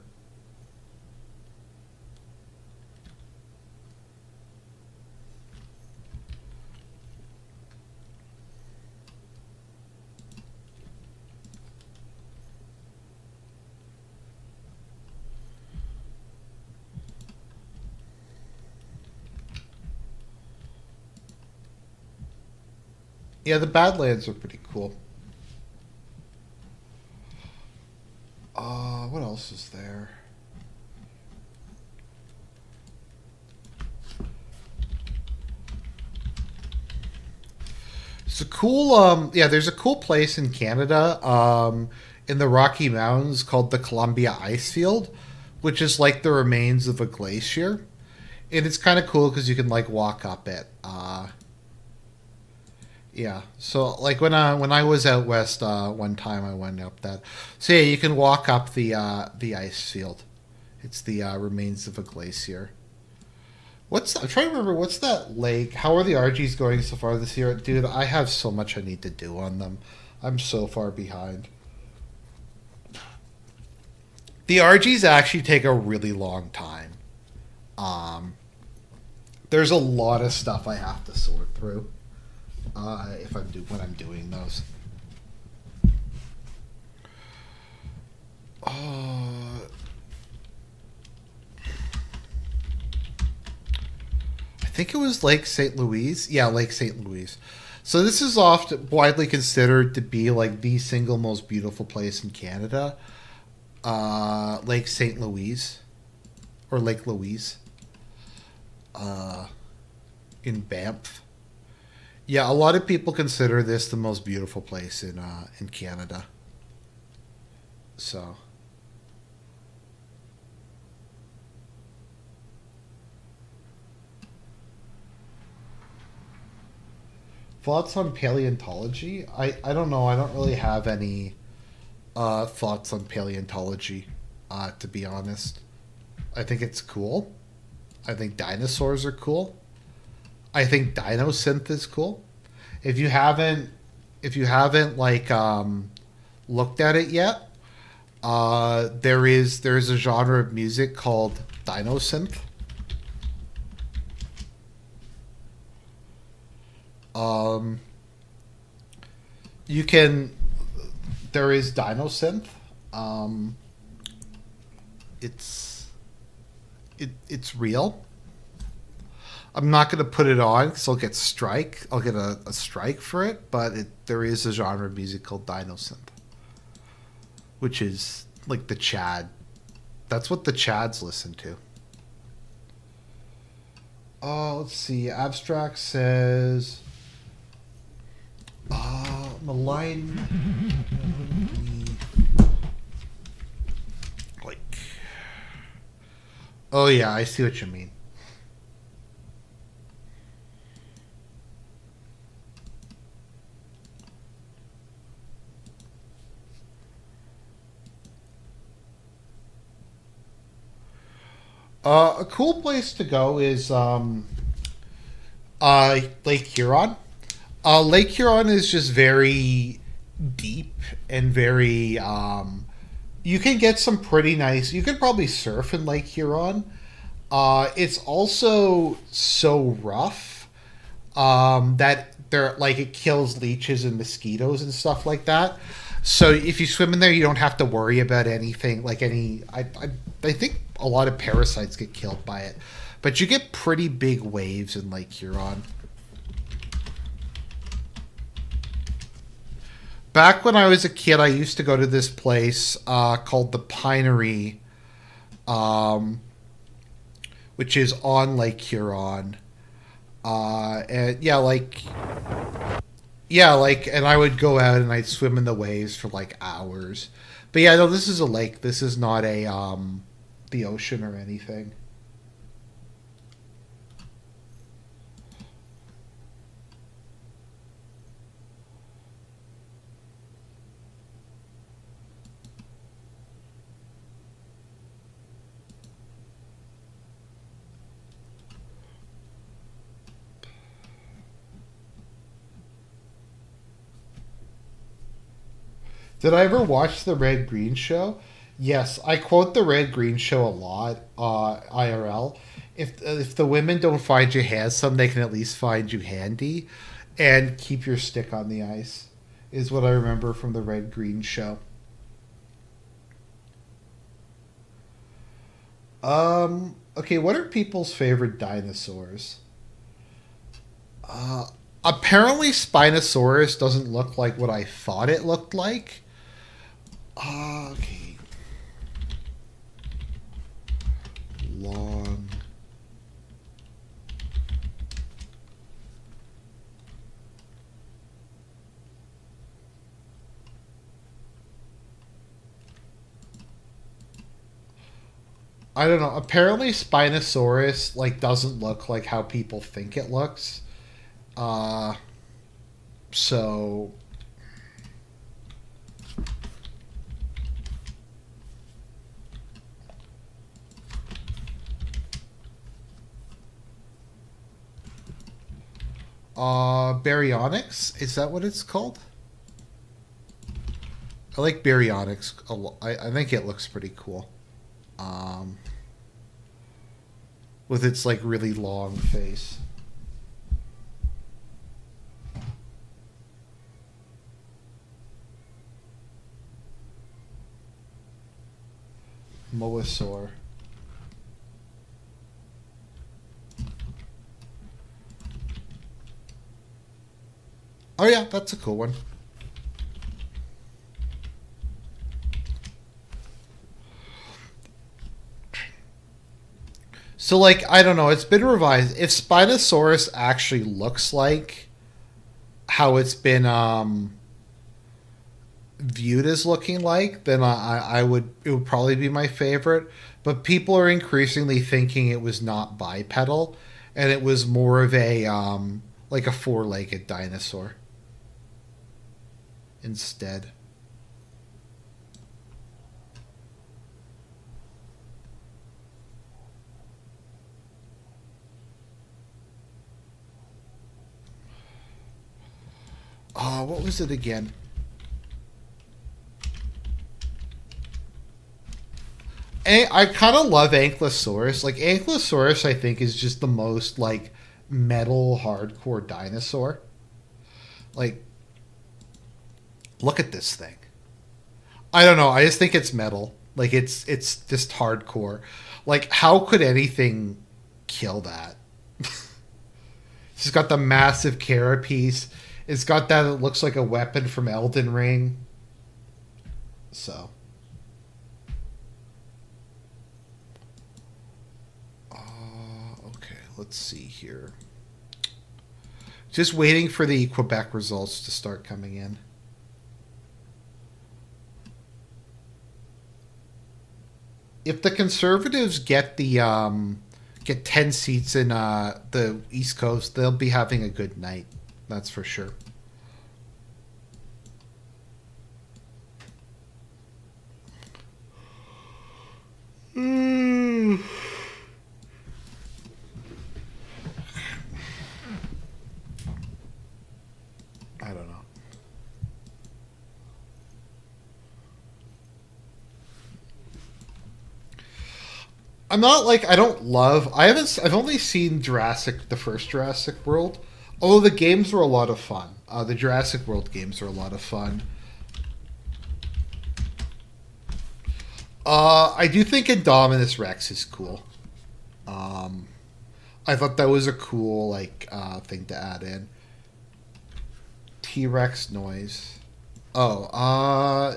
Yeah, the Badlands are pretty cool. What else is there? It's a cool, yeah, there's a cool place in Canada, in the Rocky Mountains called the Columbia Icefield, which is like the remains of a glacier. And it's kind of cool because you can like walk up it. Yeah. So like when I was out west one time, I went up that. So yeah, you can walk up the ice field. It's the remains of a glacier. I'm trying to remember what's that lake? How are the RGs going so far this year, dude? I have so much I need to do on them. I'm so far behind. The RGs actually take a really long time. Um, there's a lot of stuff I have to sort through if when I'm doing those. Uh, I think it was Lake St. Louis. Yeah, Lake St. Louis. So this is often widely considered to be like the single most beautiful place in Canada. Lake St. Louis or Lake Louise uh, in Banff. Yeah, a lot of people consider this the most beautiful place in Canada. So thoughts on paleontology? I don't know. I don't really have any thoughts on paleontology, to be honest. I think it's cool. I think dinosaurs are cool. I think Dinosynth is cool. If you haven't, if you haven't like looked at it yet, there is a genre of music called Dinosynth. Um, you can there is Dinosynth. Um, it's real. I'm not going to put it on because I'll get strike. I'll get a strike for it. But there is a genre of music called Dinosynth, which is like the Chad. That's what the Chads listen to. Let's see. Abstract says, malign. Like, oh yeah, I see what you mean. A cool place to go is Lake Huron. Lake Huron is just very deep and very. You can get some pretty nice. You could probably surf in Lake Huron. It's also so rough that there like it kills leeches and mosquitoes and stuff like that. So if you swim in there, you don't have to worry about anything like any. I think a lot of parasites get killed by it, but you get pretty big waves in Lake Huron. Back when I was a kid, I used to go to this place called the Pinery, um, which is on Lake Huron. And and I would go out and I'd swim in the waves for like hours. But yeah, no, this is a lake. This is not a the ocean or anything. Did I ever watch the Red Green Show? Yes, I quote the Red Green Show a lot. IRL. If the women don't find you handsome, they can at least find you handy, and keep your stick on the ice. Is what I remember from the Red Green Show. Okay, what are people's favorite dinosaurs? Apparently, Spinosaurus doesn't look like what I thought it looked like. Okay. Long. I don't know. Apparently, Spinosaurus like doesn't look like how people think it looks. Uh, so Baryonyx, is that what it's called? I like Baryonyx a lot. I think it looks pretty cool. Um, with its like really long face. Moasaur. Oh yeah, that's a cool one. So like I don't know, it's been revised. If Spinosaurus actually looks like how it's been viewed as looking like, then I would it would probably be my favorite. But people are increasingly thinking it was not bipedal, and it was more of a like a four-legged dinosaur instead. What was it again? I kind of love Ankylosaurus. Like Ankylosaurus, I think is just the most like metal hardcore dinosaur. Like, look at this thing. I don't know. I just think it's metal. Like it's just hardcore. Like how could anything kill that? It's got the massive carapace. It's got that. It looks like a weapon from Elden Ring. So. Okay, let's see here. Just waiting for the Quebec results to start coming in. If the Conservatives get the get 10 seats in the East Coast, they'll be having a good night. That's for sure. I don't know. I'm not like I don't love. I've only seen the first Jurassic World. Although the games were a lot of fun. The Jurassic World games are a lot of fun. I do think Indominus Rex is cool. I thought that was a cool like thing to add in. T-Rex noise. Oh,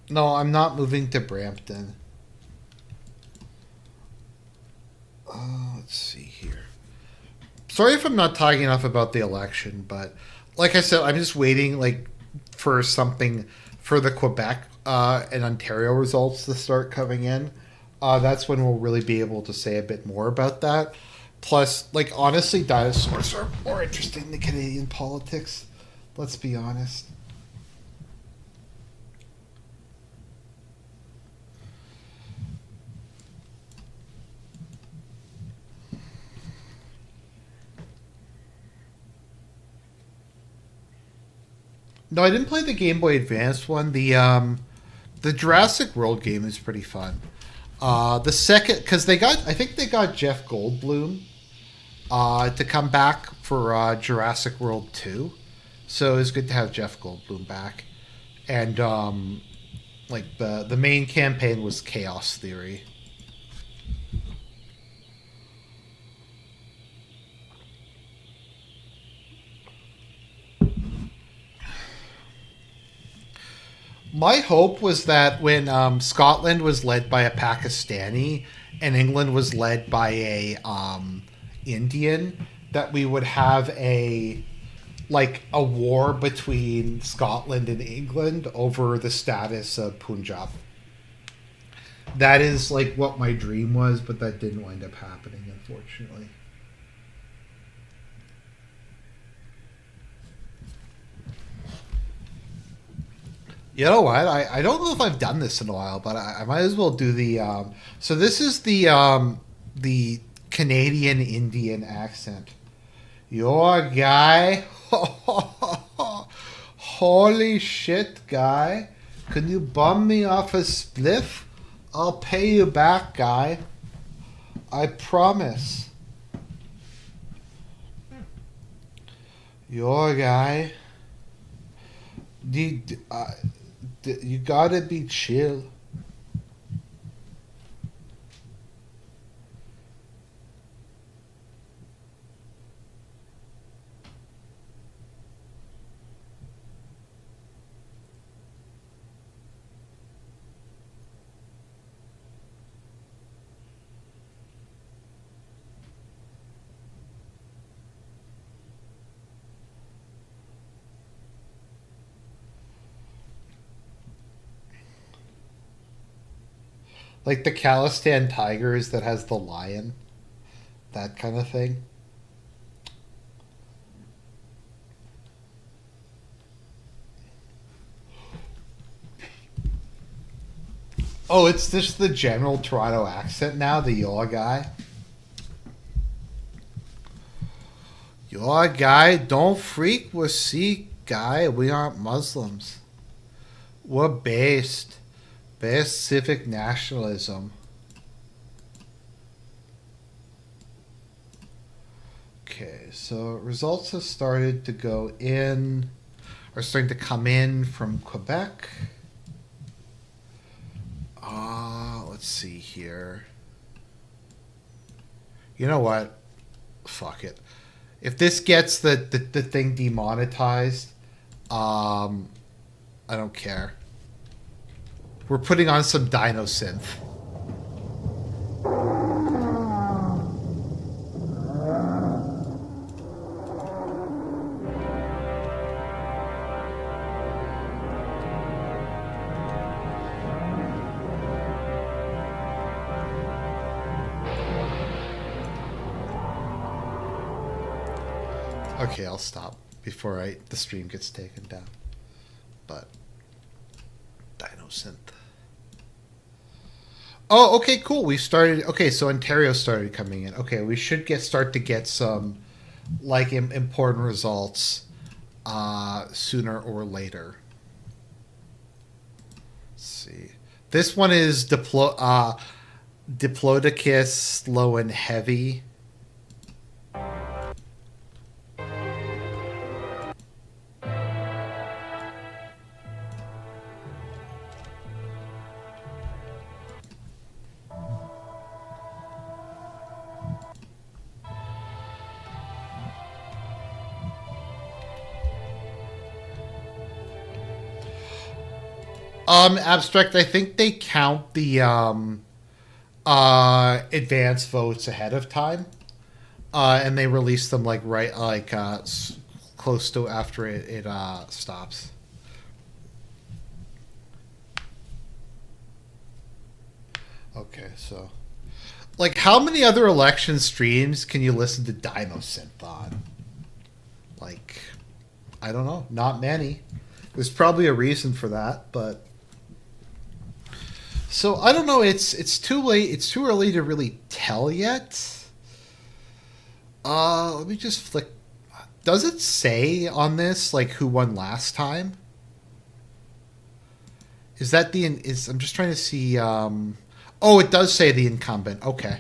no, I'm not moving to Brampton. Let's see here. Sorry if I'm not talking enough about the election, but like I said, I'm just waiting like for something for the Quebec and Ontario results to start coming in. That's when we'll really be able to say a bit more about that. Plus, like, honestly, dinosaurs are more interesting than Canadian politics. Let's be honest. No, I didn't play the Game Boy Advance one. The Jurassic World game is pretty fun. The second, because I think they got Jeff Goldblum to come back for Jurassic World 2. So it's good to have Jeff Goldblum back. And like the main campaign was Chaos Theory. My hope was that when Scotland was led by a Pakistani and England was led by a Indian, that we would have a war between Scotland and England over the status of Punjab. That is like what my dream was, but that didn't wind up happening, unfortunately. You know what? I don't know if I've done this in a while, but I might as well do the. So this is the Canadian Indian accent. You're a guy. Holy shit, guy! Can you bum me off a spliff? I'll pay you back, guy. I promise. You're a guy. You gotta be chill. Like the Khalistan Tigers that has the lion. That kind of thing. Oh, it's just the general Toronto accent now, the yaw guy. Yaw guy, don't freak, we're Sikh guy, we aren't Muslims. We're based. Best civic nationalism. Okay, so results have started to go in, are starting to come in from Quebec. Let's see here. You know what? Fuck it. If this gets the thing demonetized, I don't care. We're putting on some Dino Synth. Okay, I'll stop before the stream gets taken down. But Dino Synth. Oh, okay, cool. We started. Okay, so Ontario started coming in. Okay, we should start to get some important results sooner or later. Let's see. This one is Diplodocus low and heavy. Abstract, I think they count the advance votes ahead of time, and they release them close to after it stops. Okay, so Like, how many other election streams can you listen to Dymosynth on? Like, I don't know. Not many. There's probably a reason for that, but... So, I don't know. It's too late. It's too early to really tell yet. Let me just flick... Does it say on this, like, who won last time? Is that the... I'm just trying to see... Oh, it does say the incumbent. Okay.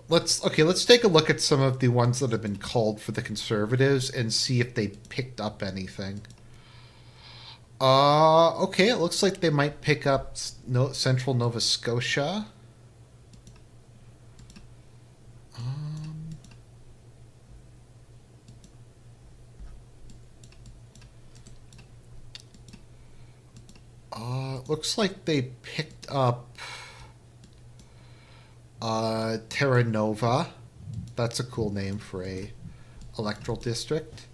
Let's take a look at some of the ones that have been called for the Conservatives and see if they picked up anything. Okay, it looks like they might pick up Central Nova Scotia. Looks like they picked up Terra Nova. That's a cool name for a electoral district.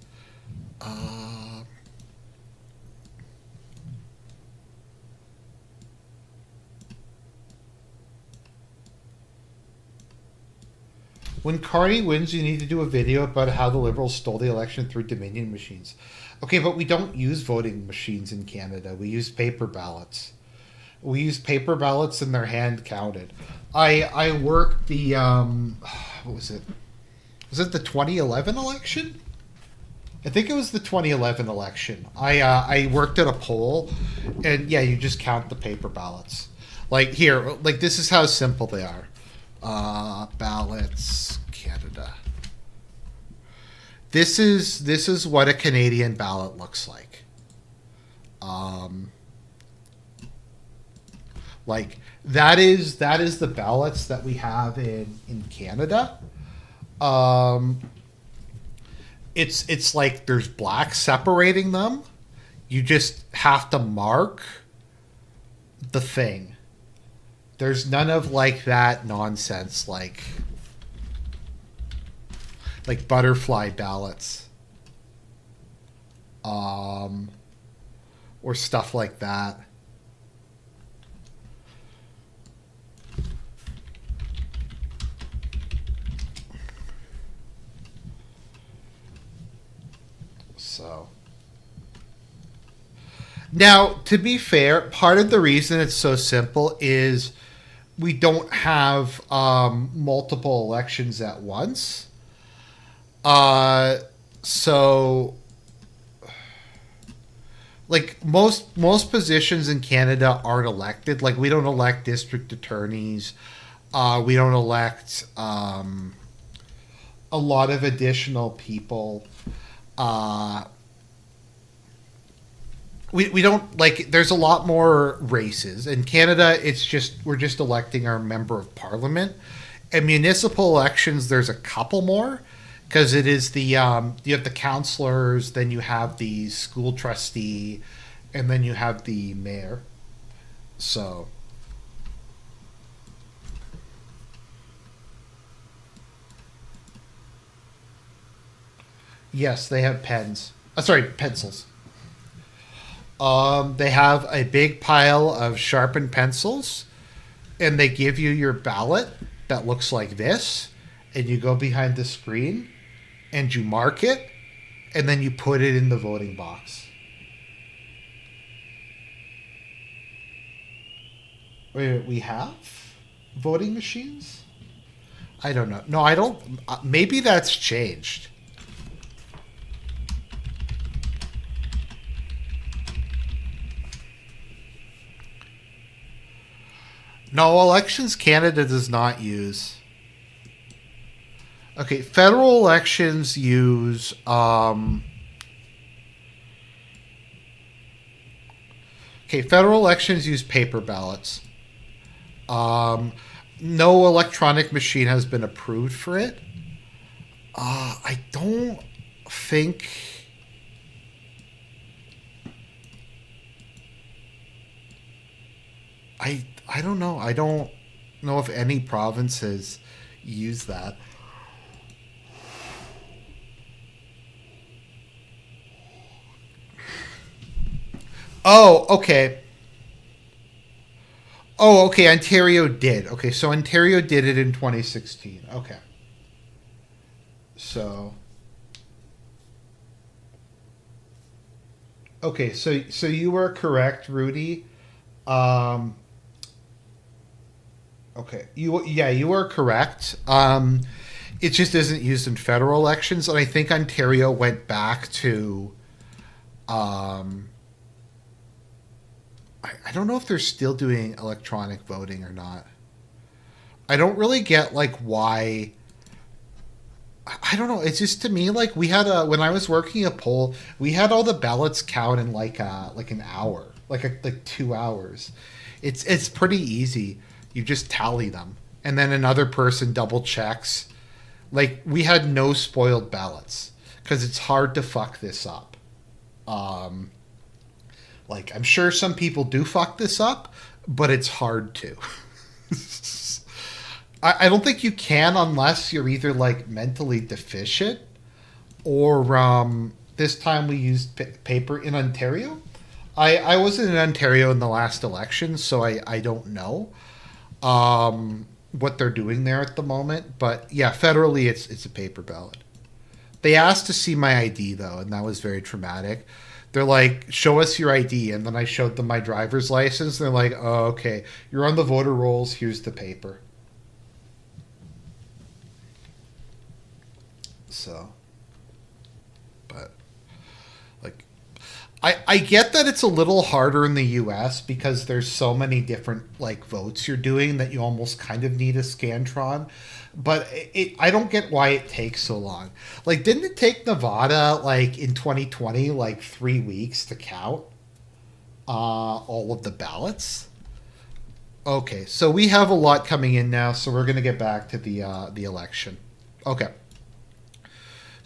When Carney wins, you need to do a video about how the Liberals stole the election through Dominion machines. Okay, but we don't use voting machines in Canada. We use paper ballots. We use paper ballots and they're hand counted. I worked the what was it? Was it the 2011 election? I think it was the 2011 election. I worked at a poll, and yeah, you just count the paper ballots. Like here, like this is how simple they are. Ballots Canada. This is what a Canadian ballot looks like. Like that is the ballots that we have in Canada. It's like there's black separating them. You just have to mark the thing. There's none of like that nonsense like butterfly ballots. Or stuff like that. So now, to be fair, part of the reason it's so simple is we don't have multiple elections at once. So like most positions in Canada aren't elected. Like we don't elect district attorneys. We don't elect a lot of additional people. We don't like there's a lot more races in Canada. We're just electing our member of parliament. In municipal elections there's a couple more because it is the you have the councillors, then you have the school trustee, and then you have the mayor. So yes, they have pens. Sorry, pencils. They have a big pile of sharpened pencils, and they give you your ballot that looks like this, and you go behind the screen, and you mark it, and then you put it in the voting box. Wait, we have voting machines? I don't know. No, I don't. Maybe that's changed. No, Elections Canada does not use. Okay, federal elections use federal elections use paper ballots. No electronic machine has been approved for it. I don't think. I don't know. I don't know if any province has used that. Oh, okay. Oh, okay. Ontario did. Okay, so Ontario did it in 2016. Okay. So okay, so you were correct, Rudy. Um, okay, you are correct. It just isn't used in federal elections, and I think Ontario went back to. Um, I don't know if they're still doing electronic voting or not. I don't really get like why. I don't know. It's just to me like we had a when I was working a poll, we had all the ballots count in like an hour, like 2 hours. It's pretty easy. You just tally them, and then another person double checks. Like we had no spoiled ballots because it's hard to fuck this up. Um, like I'm sure some people do fuck this up, but it's hard to. I don't think you can unless you're either like mentally deficient or this time we used paper in Ontario. I wasn't in Ontario in the last election, so I don't know what they're doing there at the moment. But yeah, federally it's a paper ballot. They asked to see my ID though, and that was very traumatic. They're like, "Show us your ID," and then I showed them my driver's license. And they're like, "Oh, okay, you're on the voter rolls. Here's the paper." So, but like, I get that it's a little harder in the U.S. because there's so many different like votes you're doing that you almost kind of need a scantron. But I don't get why it takes so long. Like, didn't it take Nevada like in 2020 like 3 weeks to count all of the ballots? Okay, so we have a lot coming in now, so we're gonna get back to the election. Okay.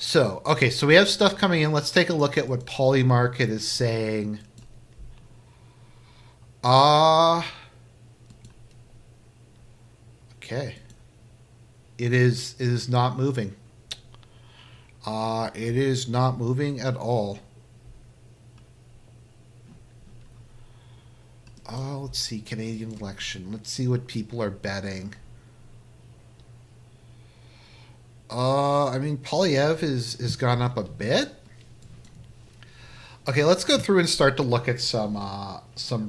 So, okay, so we have stuff coming in. Let's take a look at what Polymarket is saying. Okay. It is not moving. It is not moving at all. Let's see, Canadian election. Let's see what people are betting. I mean, Polyev is gone up a bit. Okay, let's go through and start to look at some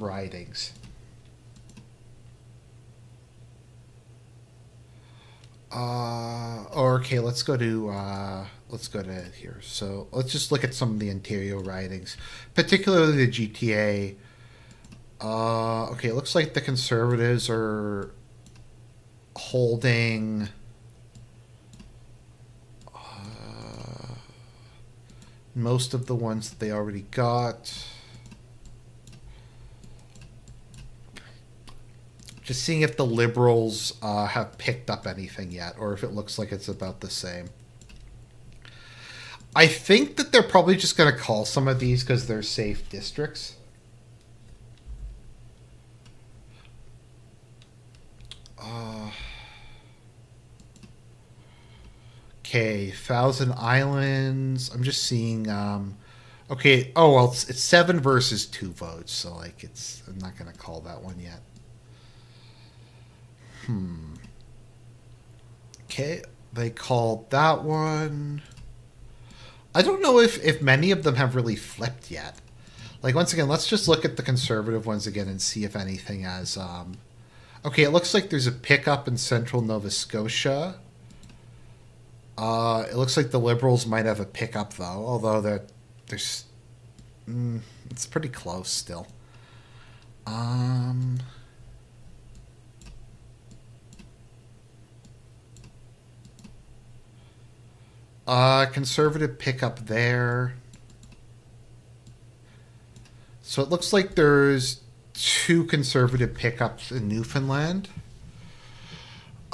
ridings. Okay, let's go to here. So let's just look at some of the Ontario ridings, particularly the GTA. Okay, it looks like the Conservatives are holding. Most of the ones that they already got. Just seeing if the Liberals have picked up anything yet, or if it looks like it's about the same. I think that they're probably just going to call some of these because they're safe districts. Okay, Thousand Islands. I'm just seeing. Okay. Oh well, it's 7 versus 2 votes, so like it's. I'm not gonna call that one yet. Okay, they called that one. I don't know if many of them have really flipped yet. Like once again, let's just look at the conservative ones again and see if anything has. Okay, it looks like there's a pickup in central Nova Scotia. It looks like the Liberals might have a pickup though, although there's it's pretty close still. Conservative pickup there. So it looks like there's 2 conservative pickups in Newfoundland.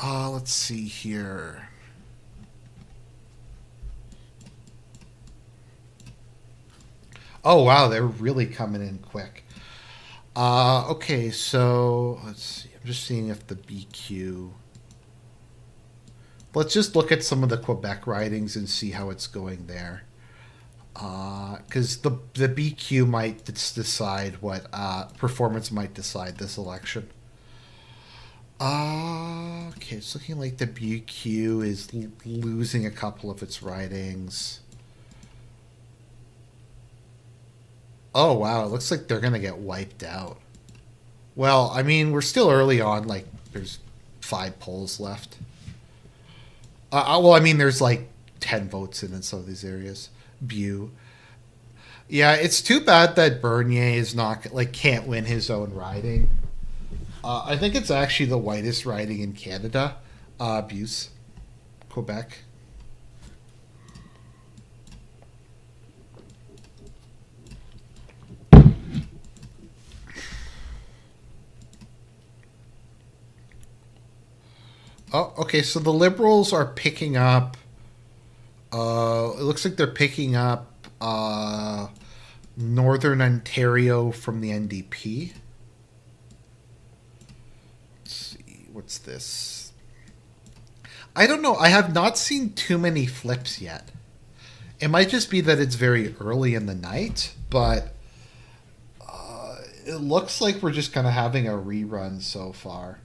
Let's see here. Oh wow, they're really coming in quick. Okay, so let's see. I'm just seeing if the BQ. Let's just look at some of the Quebec ridings and see how it's going there. Because the BQ might decide what performance might decide this election. Okay, it's looking like the BQ is losing a couple of its ridings. Oh, wow, it looks like they're going to get wiped out. Well, I mean, we're still early on. Like, there's 5 polls left. Well, I mean, there's like 10 votes in some of these areas. Bew. Yeah, it's too bad that Bernier is not, like, can't win his own riding. I think it's actually the whitest riding in Canada. Buse. Quebec. Oh, okay. So the Liberals are picking up. It looks like they're picking up Northern Ontario from the NDP. Let's see. What's this? I don't know. I have not seen too many flips yet. It might just be that it's very early in the night, but it looks like we're just kind of having a rerun so far.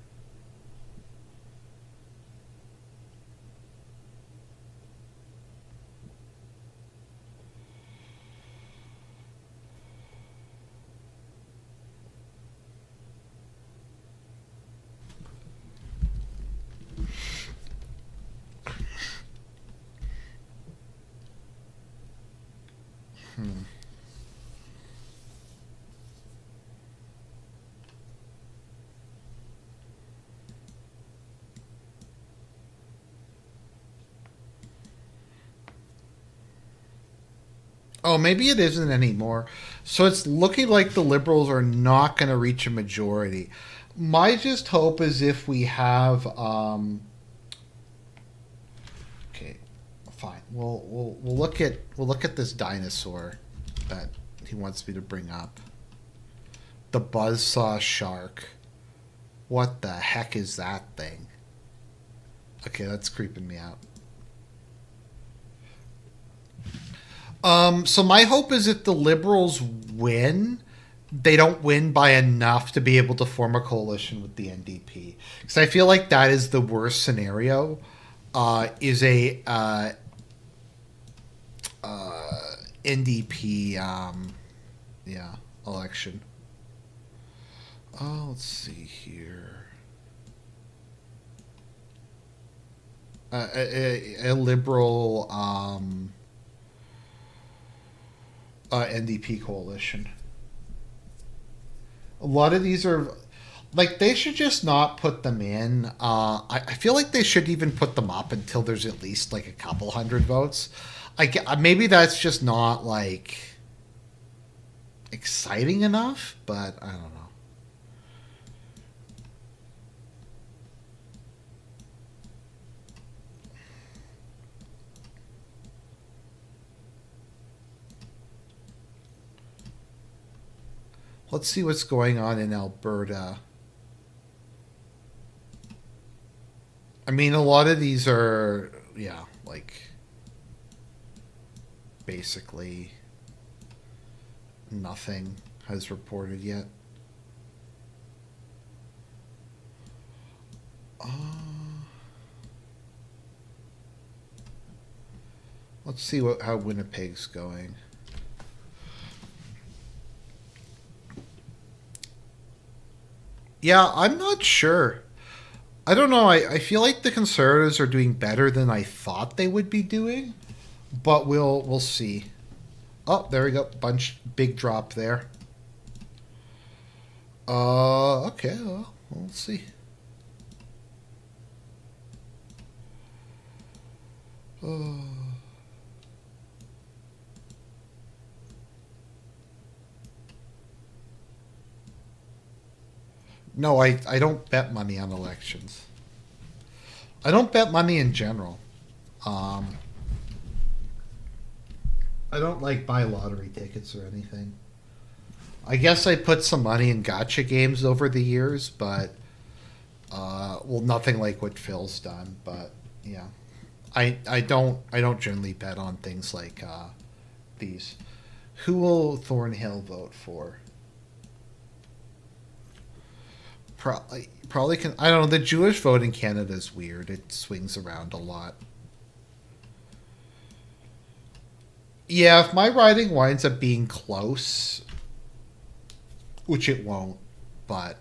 Oh, maybe it isn't anymore. So it's looking like the Liberals are not going to reach a majority. My just hope is if we have. Okay, fine. We'll look at this dinosaur that he wants me to bring up. The buzzsaw shark. What the heck is that thing? Okay, that's creeping me out. So my hope is if the Liberals win, they don't win by enough to be able to form a coalition with the NDP. Because I feel like that is the worst scenario. Is a NDP election. Oh, let's see here. A liberal NDP coalition. A lot of these are like they should just not put them in. I feel like they should even put them up until there's at least like a couple hundred votes. Maybe that's just not like exciting enough, but I don't know. Let's see what's going on in Alberta. I mean, a lot of these are, yeah, like basically nothing has reported yet. Let's see how Winnipeg's going. Yeah, I'm not sure. I don't know. I feel like the Conservatives are doing better than I thought they would be doing, but we'll see. Oh, there we go. Big drop there. Okay. Well, we'll see. No, I don't bet money on elections. I don't bet money in general. I don't like buy lottery tickets or anything. I guess I put some money in gotcha games over the years, but well, nothing like what Phil's done. But yeah, I don't generally bet on things like these. Who will Thornhill vote for? Probably can. I don't know. The Jewish vote in Canada is weird. It swings around a lot. Yeah, if my riding winds up being close, which it won't, but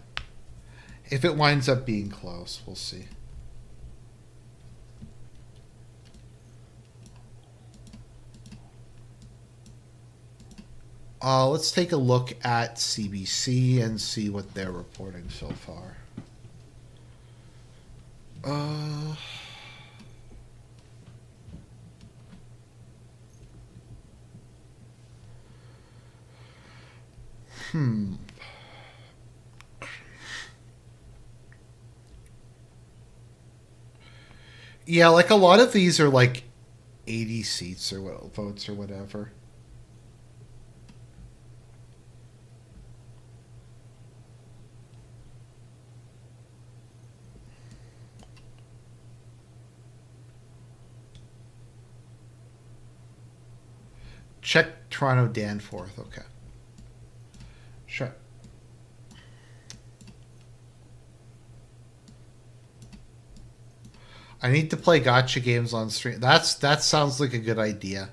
if it winds up being close, we'll see. Let's take a look at CBC and see what they're reporting so far. Yeah, like a lot of these are like 80 seats or votes or whatever. Check Toronto Danforth. Okay. Sure. I need to play gotcha games on stream. That sounds like a good idea,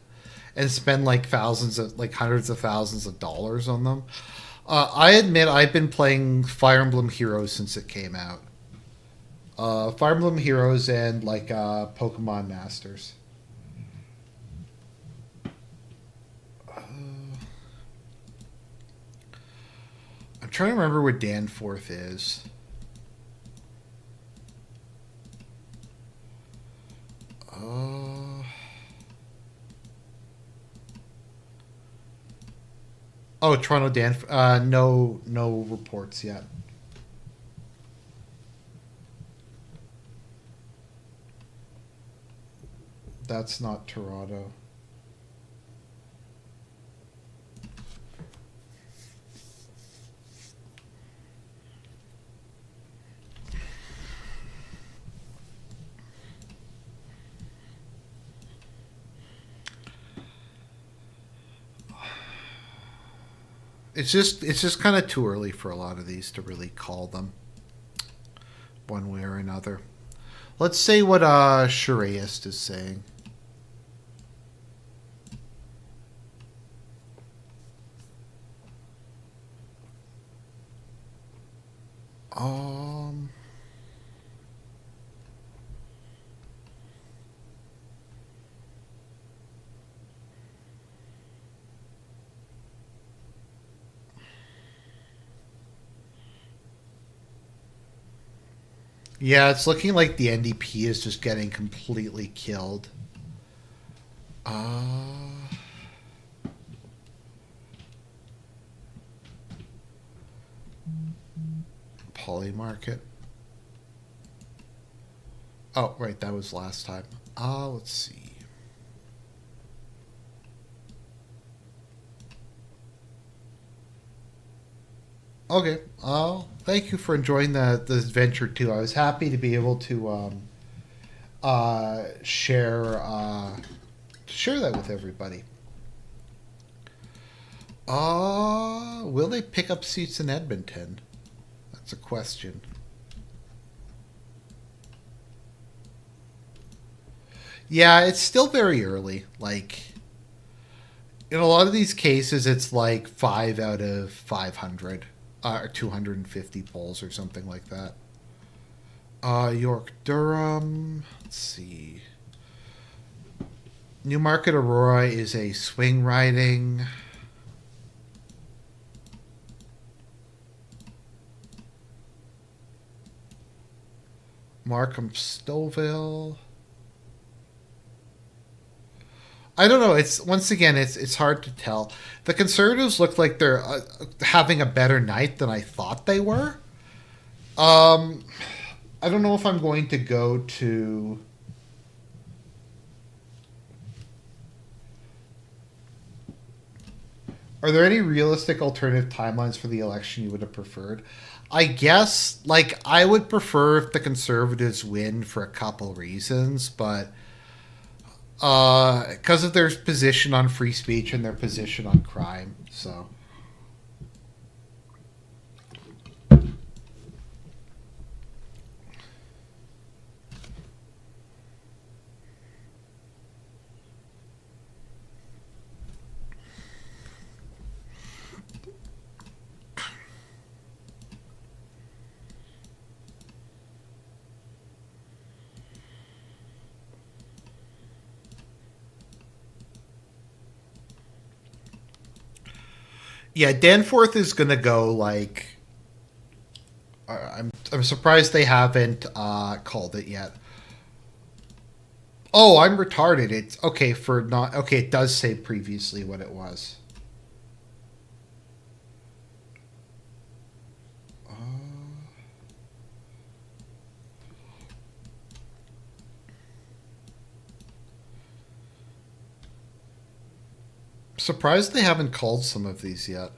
and spend like hundreds of thousands of dollars on them. I admit I've been playing Fire Emblem Heroes since it came out. Fire Emblem Heroes and like Pokemon Masters. I'm trying to remember what Danforth is. Oh, Toronto Danforth. No reports yet. That's not Toronto. It's just kind of too early for a lot of these to really call them one way or another. Let's say what Shuraist is saying. Yeah, it's looking like the NDP is just getting completely killed. Polymarket. Oh, right, that was last time. Let's see. Okay. Thank you for enjoying this adventure too. I was happy to be able to share that with everybody. Will they pick up seats in Edmonton? That's a question. Yeah, it's still very early. Like, in a lot of these cases, it's like 5 out of 500. Or 250 polls or something like that. York Durham. Let's see. Newmarket Aurora is a swing riding. Markham Stouffville. I don't know. It's once again, it's hard to tell. The Conservatives look like they're having a better night than I thought they were. I don't know if I'm going to go to. Are there any realistic alternative timelines for the election you would have preferred? I guess, like, I would prefer if the Conservatives win for a couple reasons, but because of their position on free speech and their position on crime. So Yeah, Danforth is gonna go like. I'm surprised they haven't called it yet. Oh, I'm retarded. It's okay for not. Okay, it does say previously what it was. Surprised they haven't called some of these yet.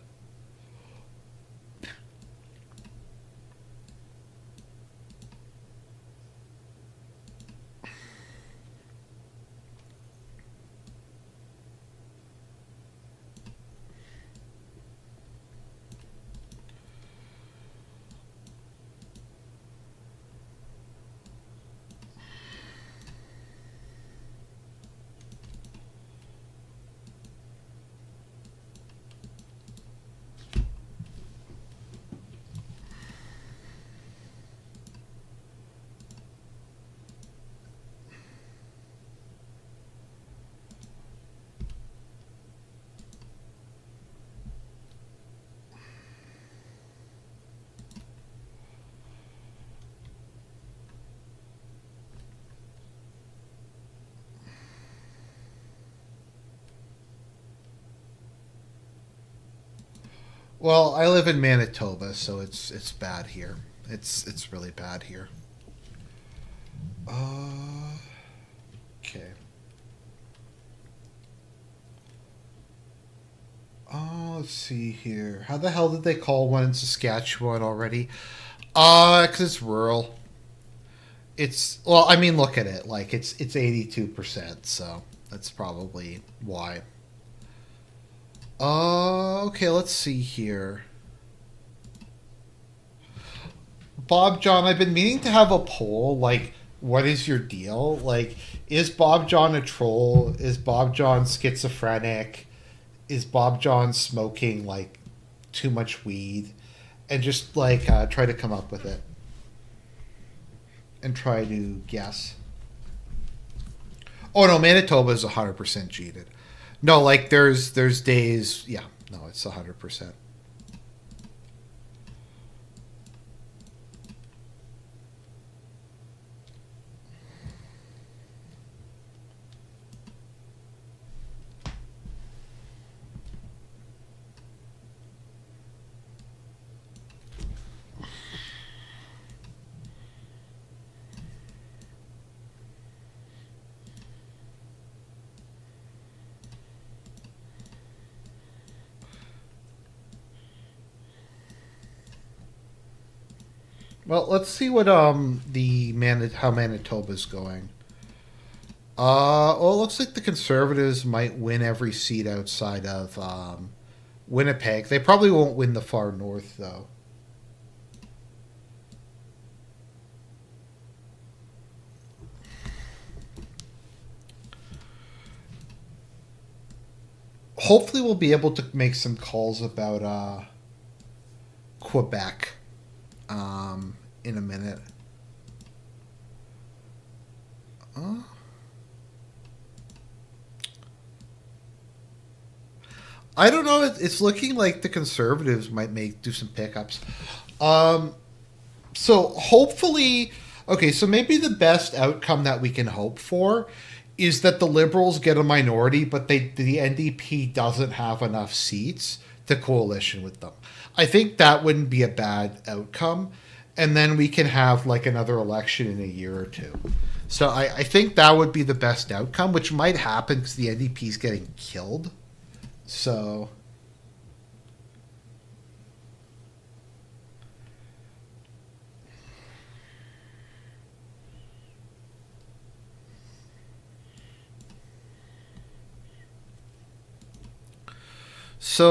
Well, I live in Manitoba, so it's bad here. It's really bad here. Okay. Let's see here. How the hell did they call one in Saskatchewan already? 'Cause it's rural. It's well, I mean, look at it. Like it's 82%, so that's probably why. Okay, let's see here. Bob John, I've been meaning to have a poll. Like, what is your deal? Like, is Bob John a troll? Is Bob John schizophrenic? Is Bob John smoking like too much weed? And just like try to come up with it and try to guess. Oh no, Manitoba is 100% cheated. No, like there's days. Yeah, no, it's 100%. Well, let's see what how Manitoba's going. Well, it looks like the Conservatives might win every seat outside of Winnipeg. They probably won't win the far north, though. Hopefully, we'll be able to make some calls about Quebec in a minute. I don't know. It's looking like the Conservatives might do some pickups. So hopefully, okay. So maybe the best outcome that we can hope for is that the Liberals get a minority, but the NDP doesn't have enough seats to coalition with them. I think that wouldn't be a bad outcome, and then we can have like another election in a year or two. So I think that would be the best outcome, which might happen because the NDP is getting killed. So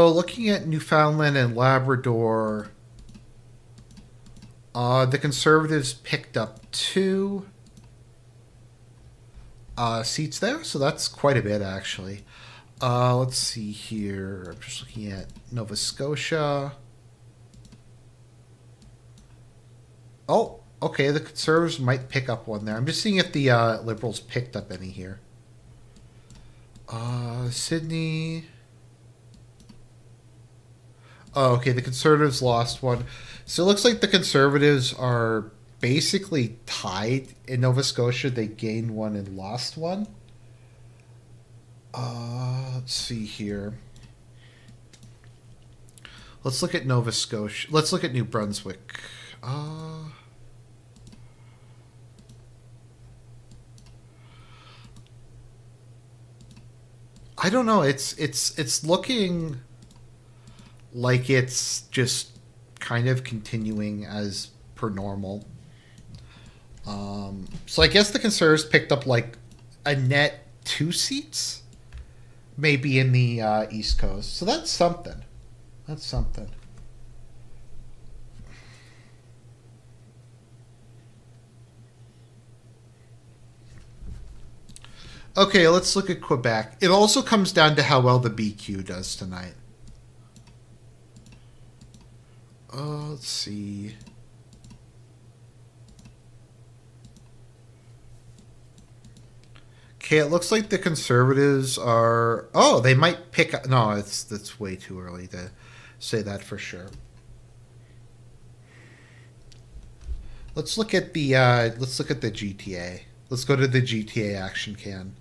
looking at Newfoundland and Labrador, the Conservatives picked up 2 seats there, so that's quite a bit actually. Let's see here. I'm just looking at Nova Scotia. Oh, okay. The Conservatives might pick up 1 there. I'm just seeing if the Liberals picked up any here. Sydney. Oh, okay. The Conservatives lost one. So it looks like the Conservatives are basically tied in Nova Scotia. They gained one and lost one. Let's see here. Let's look at Nova Scotia. Let's look at New Brunswick. I don't know. It's looking like it's just kind of continuing as per normal. So I guess the Conservatives picked up like a net 2 seats, maybe in the East Coast. So that's something. That's something. Okay, let's look at Quebec. It also comes down to how well the BQ does tonight. Let's see. Okay, it looks like the Conservatives are. Oh, they might pick up. No, that's way too early to say that for sure. Let's look at the GTA. Let's go to the GTA action cam.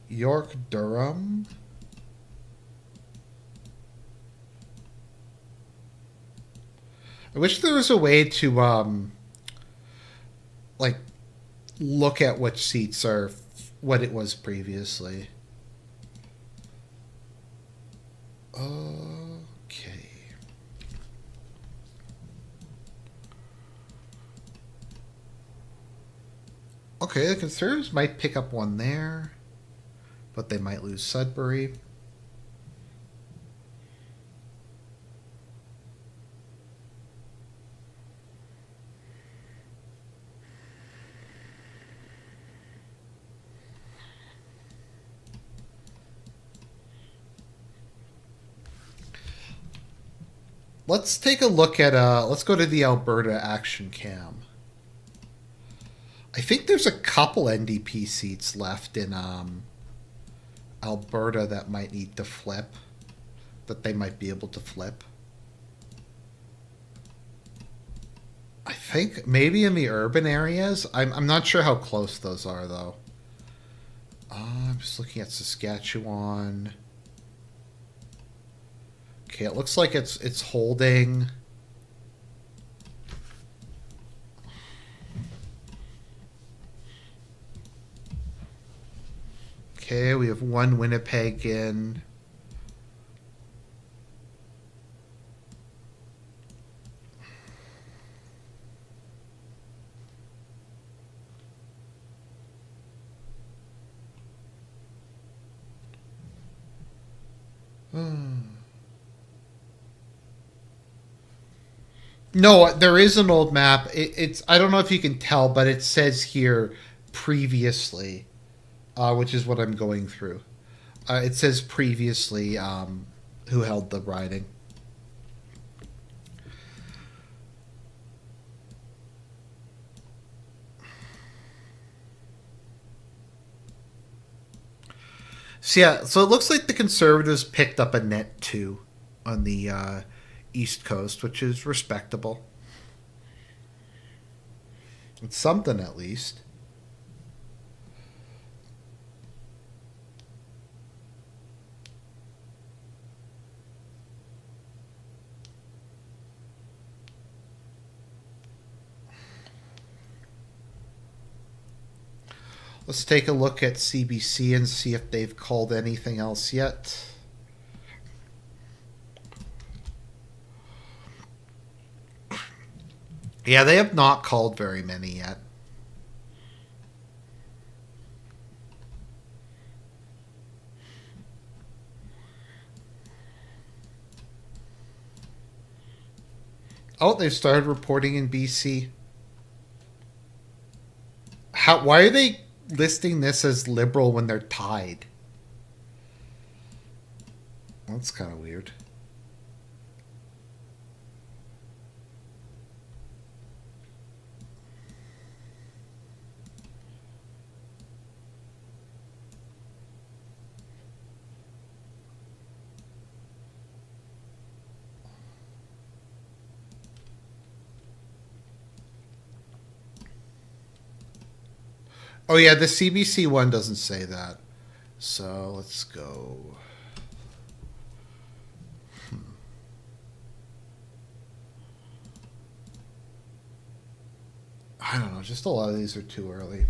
York Durham. I wish there was a way to like look at which seats are what it was previously. Okay. Okay, the Conservatives might pick up one there, but they might lose Sudbury. Let's take a look at let's go to the Alberta action cam. I think there's a couple NDP seats left in Alberta that might need to flip, that they might be able to flip. I think maybe in the urban areas. I'm not sure how close those are though. I'm just looking at Saskatchewan. Okay, it looks like it's holding. Okay, we have one Winnipeg in. No, there is an old map. It's I don't know if you can tell, but it says here previously, which is what I'm going through. It says previously who held the riding. So yeah, so it looks like the Conservatives picked up a net 2 on the East Coast, which is respectable. It's something at least. Let's take a look at CBC and see if they've called anything else yet. Yeah, they have not called very many yet. Oh, they've started reporting in BC. Why are they listing this as liberal when they're tied? That's kind of weird. Oh yeah, the CBC one doesn't say that. So let's go. I don't know. Just a lot of these are too early.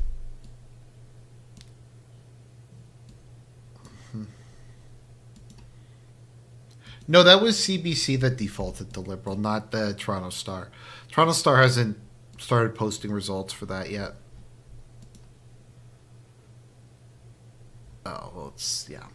No, that was CBC that defaulted to Liberal, not the Toronto Star. Toronto Star hasn't started posting results for that yet. Oh, well, it's, yeah.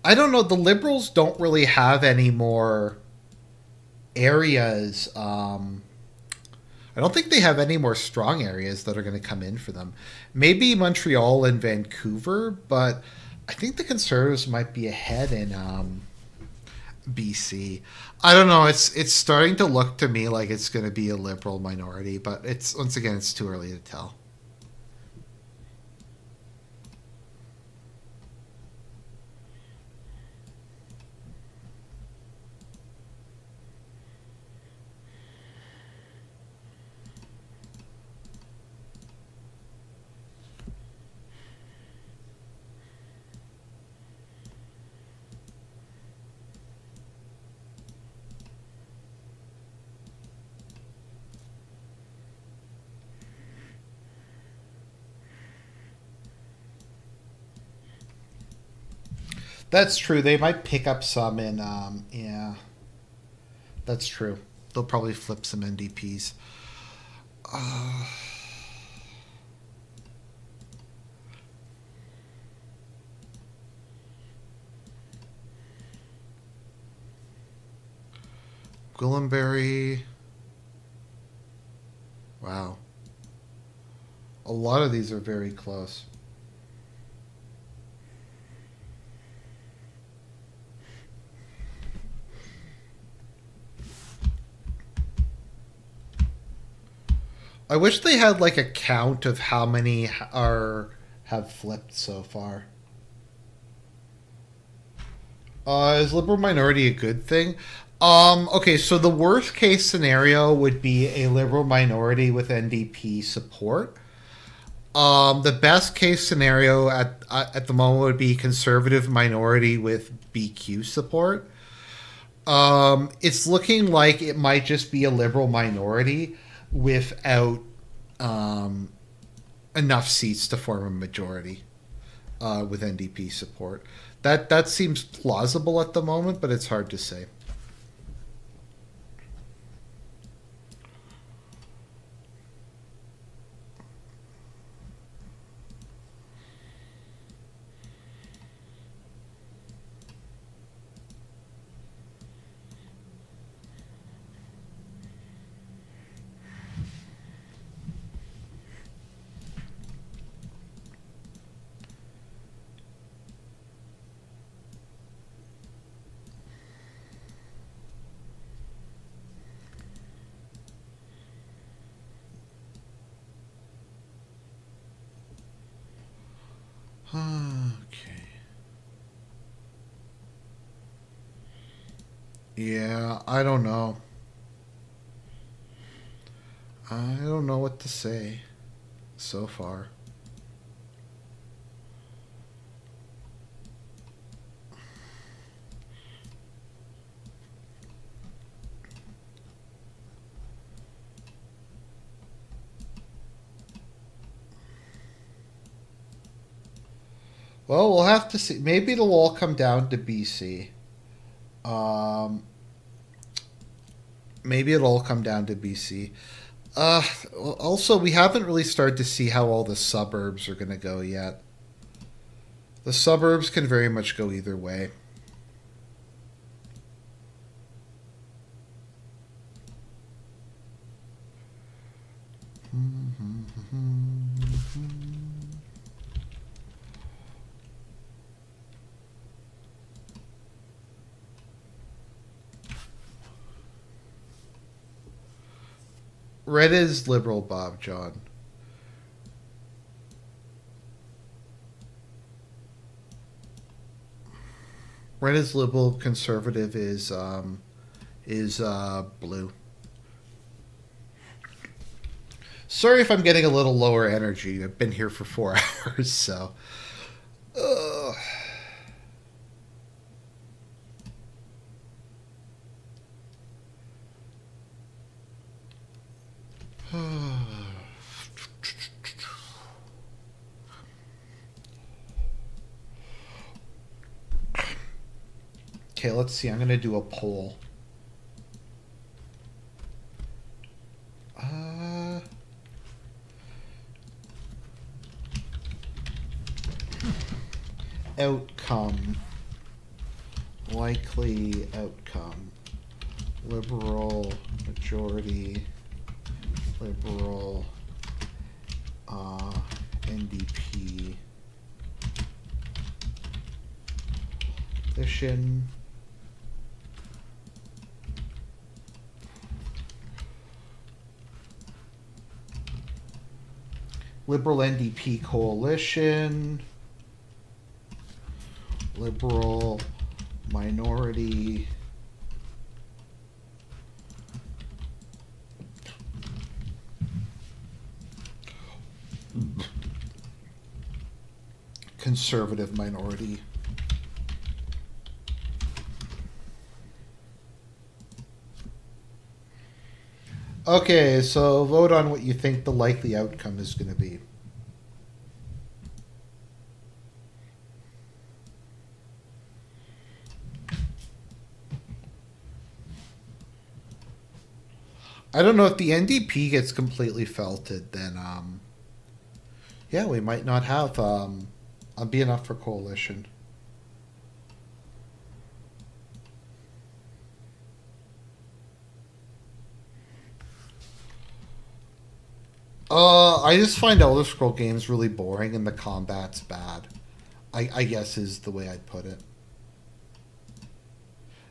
I don't know. The Liberals don't really have any more areas. I don't think they have any more strong areas that are going to come in for them. Maybe Montreal and Vancouver, but I think the Conservatives might be ahead in BC. I don't know. It's starting to look to me like it's going to be a Liberal minority, but it's once again it's too early to tell. That's true. They might pick up some in, yeah. That's true. They'll probably flip some NDPs. Uh, Gwillimbury. Wow. A lot of these are very close. I wish they had like a count of how many are have flipped so far. Is liberal minority a good thing? Okay, so the worst case scenario would be a liberal minority with NDP support. The best case scenario at the moment would be conservative minority with BQ support. It's looking like it might just be a liberal minority without enough seats to form a majority with NDP support. That seems plausible at the moment, but it's hard to say. Okay. Yeah, I don't know. I don't know what to say so far. Well, we'll have to see. Maybe it'll all come down to BC. Um, Maybe it'll all come down to BC. Uh, Also, we haven't really started to see how all the suburbs are going to go yet. The suburbs can very much go either way. Red is liberal, Bob John. Red is liberal, conservative is blue. Sorry if I'm getting a little lower energy. I've been here for 4 hours, so. Ugh. Okay, let's see. I'm going to do a poll. Outcome. Likely outcome. Liberal majority. Liberal. NDP. Coalition. Liberal NDP coalition. Liberal minority. Conservative minority. Okay, so vote on what you think the likely outcome is going to be. I don't know if the NDP gets completely felted, then yeah, we might not have be enough for coalition. I just find Elder Scroll games really boring and the combat's bad. I guess is the way I'd put it.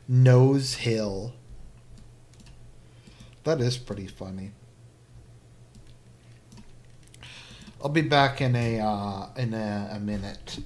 Nose Hill. That is pretty funny. I'll be back in a minute.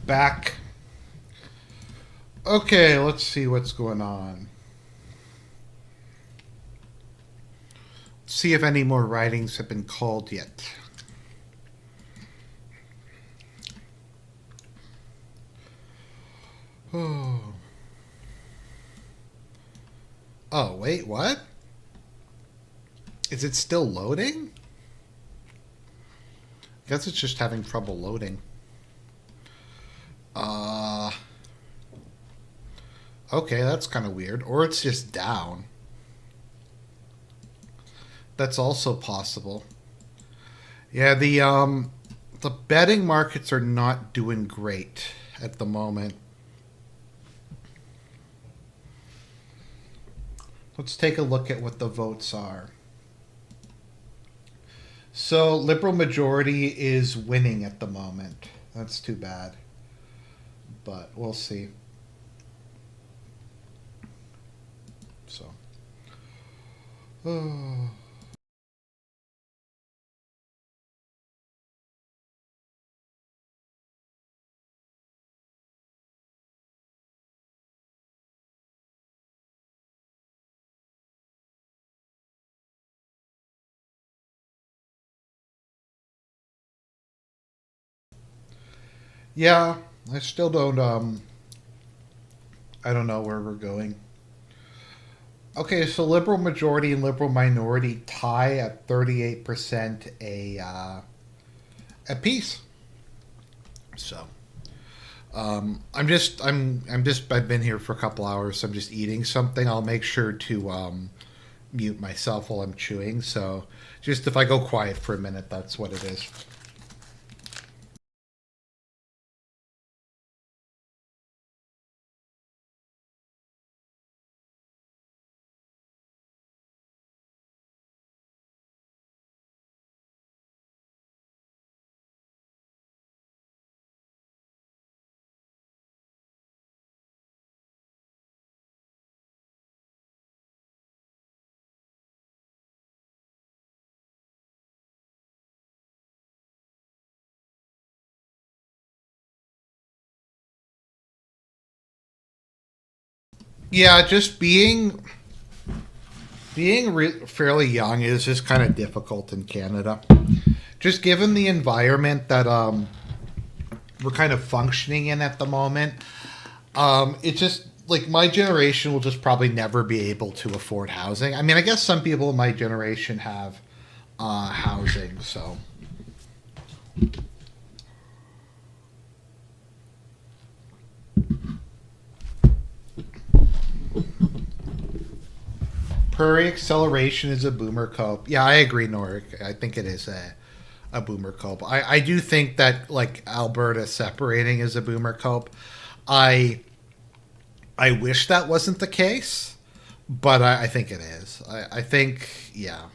Back. Okay, let's see what's going on. see if any more writings have been called yet. Oh. Oh, wait, what? Is it still loading? I guess it's just having trouble loading. Okay, that's kind of weird. Or it's just down. That's also possible. Yeah, the betting markets are not doing great at the moment. Let's take a look at what the votes are. So, Liberal majority is winning at the moment. That's too bad. But we'll see. So. Oh. Yeah, I still don't I don't know where we're going. Okay, so liberal majority and liberal minority tie at 38% a piece. So, I've been here for a couple hours, so I'm just eating something. I'll make sure to mute myself while I'm chewing. So, just if I go quiet for a minute, that's what it is. Yeah, just being fairly young is just kind of difficult in Canada. Just given the environment that we're kind of functioning in at the moment, it's just like my generation will just probably never be able to afford housing. I mean, I guess some people in my generation have housing, so. Prairie acceleration is a boomer cope. Yeah, I agree, Norik. I think it is a boomer cope. I do think that like Alberta separating is a boomer cope. I I wish that wasn't the case, but I think it is. I think, yeah.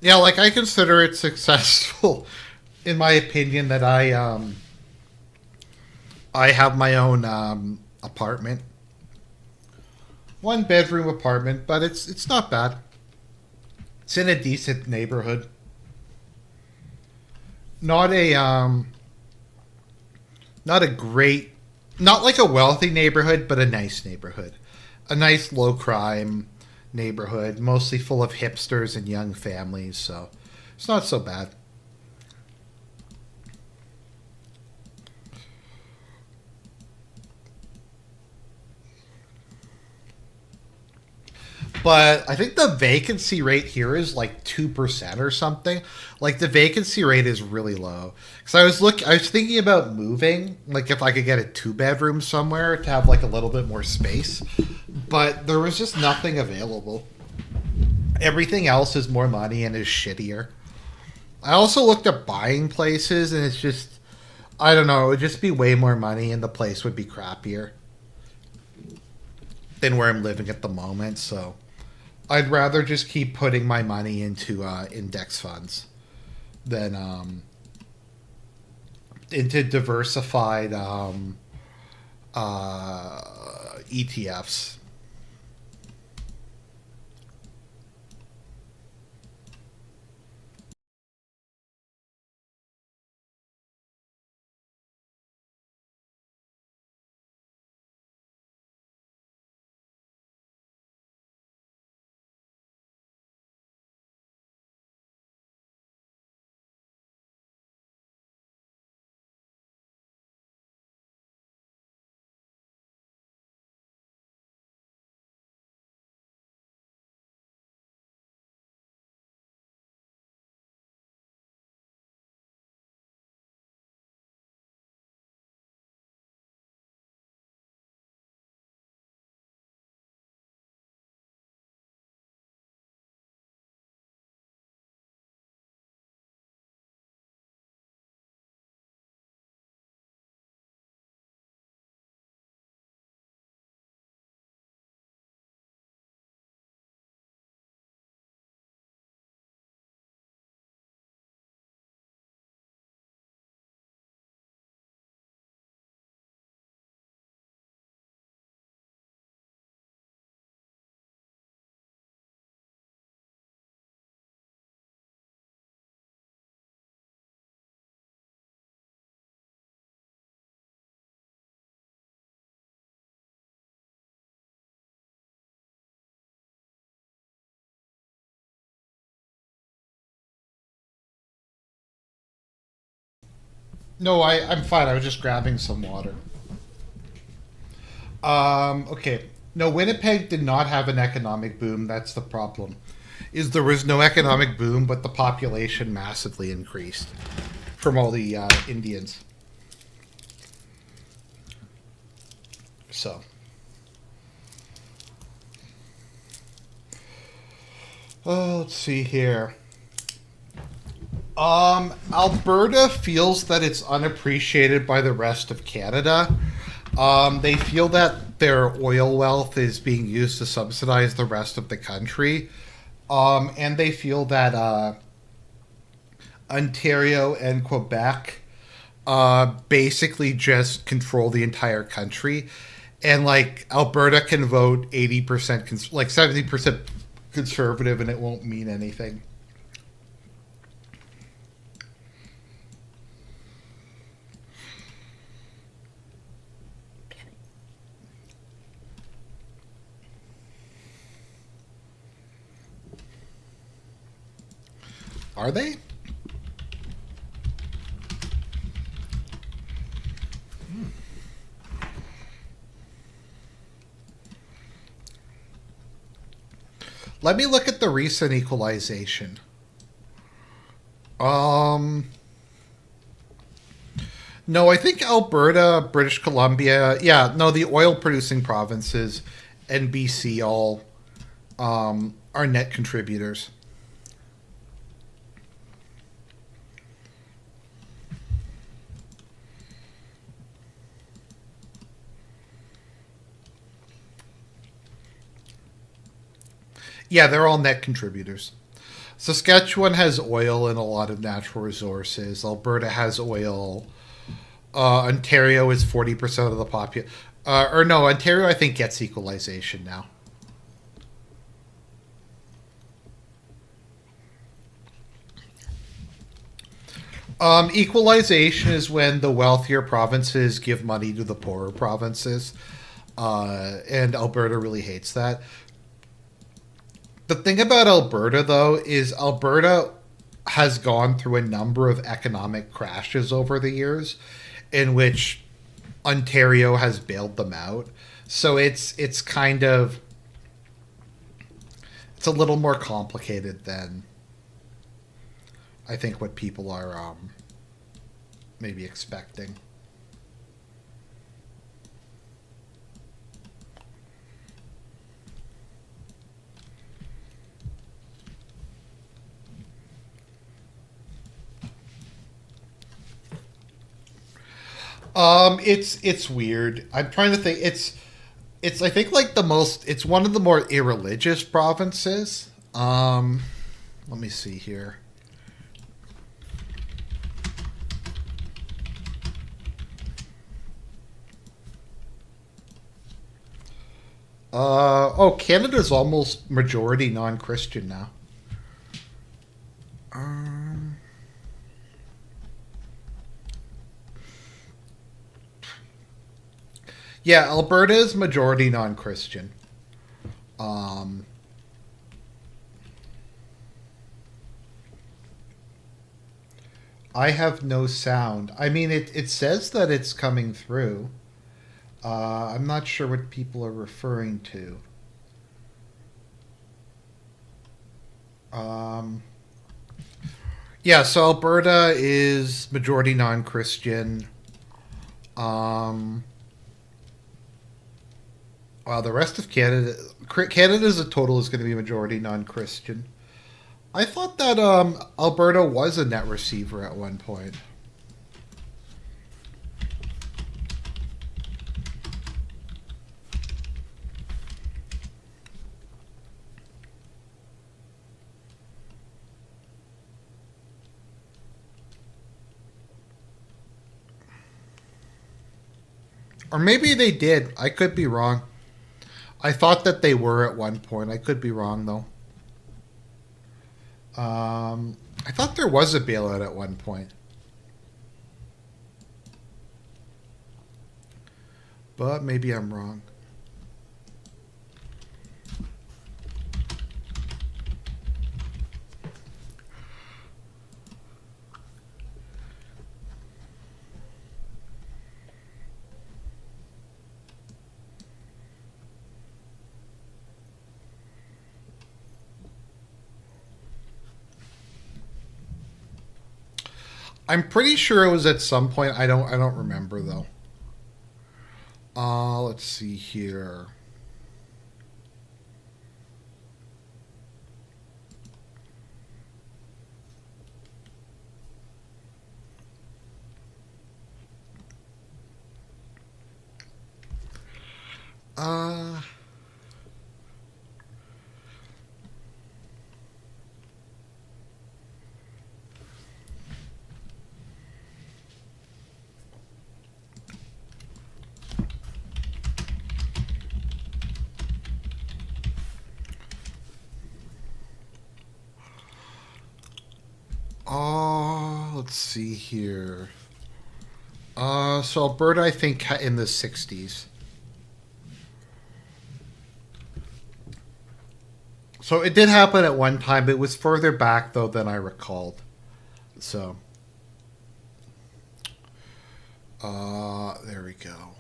Yeah, like I consider it successful in my opinion that I have my own apartment. One bedroom apartment, but it's not bad. It's in a decent neighborhood. Not a not a great, not like a wealthy neighborhood, but a nice neighborhood. A nice low crime neighborhood, mostly full of hipsters and young families, so it's not so bad. But I think the vacancy rate here is like 2% or something. Like the vacancy rate is really low. Because I was thinking about moving, like if I could get a 2-bedroom somewhere to have like a little bit more space, but there was just nothing available. Everything else is more money and is shittier. I also looked at buying places, and it's just, I don't know, it would just be way more money and the place would be crappier than where I'm living at the moment. So I'd rather just keep putting my money into index funds than into diversified ETFs. No, I'm fine. I was just grabbing some water. Okay. No, Winnipeg did not have an economic boom. That's the problem. Is there was no economic boom, but the population massively increased from all the Indians. So, let's see here. Alberta feels that it's unappreciated by the rest of Canada. They feel that their oil wealth is being used to subsidize the rest of the country. And they feel that Ontario and Quebec basically just control the entire country. And like Alberta can vote 80%, 70% conservative, and it won't mean anything. Are they? Let me look at the recent equalization. No, I think Alberta, British Columbia, yeah, no, the oil producing provinces and BC all are net contributors. Yeah, they're all net contributors. Saskatchewan has oil and a lot of natural resources. Alberta has oil. Ontario is 40% of the population. Or no, Ontario I think gets equalization now. Equalization is when the wealthier provinces give money to the poorer provinces. And Alberta really hates that. The thing about Alberta, though, is Alberta has gone through a number of economic crashes over the years in which Ontario has bailed them out. So it's kind of it's a little more complicated than I think what people are maybe expecting. It's weird. I'm trying to think. It's I think like the most. It's one of the more irreligious provinces. Let me see here. Oh, Canada's almost majority non-Christian now. Yeah, Alberta is majority non-Christian. Um, I have no sound. I mean, it says that it's coming through. I'm not sure what people are referring to. Um, yeah, so Alberta is majority non-Christian. Um, the rest of Canada as a total is going to be majority non-Christian. I thought that Alberta was a net receiver at one point. Or maybe they did. I could be wrong. I thought that they were at one point. I could be wrong, though. I thought there was a bailout at one point. But maybe I'm wrong. I'm pretty sure it was at some point. I don't remember though. Let's see here. Uh let's see here. So Alberta, I think in the 60s. So it did happen at one time. It was further back though than I recalled. So, there we go.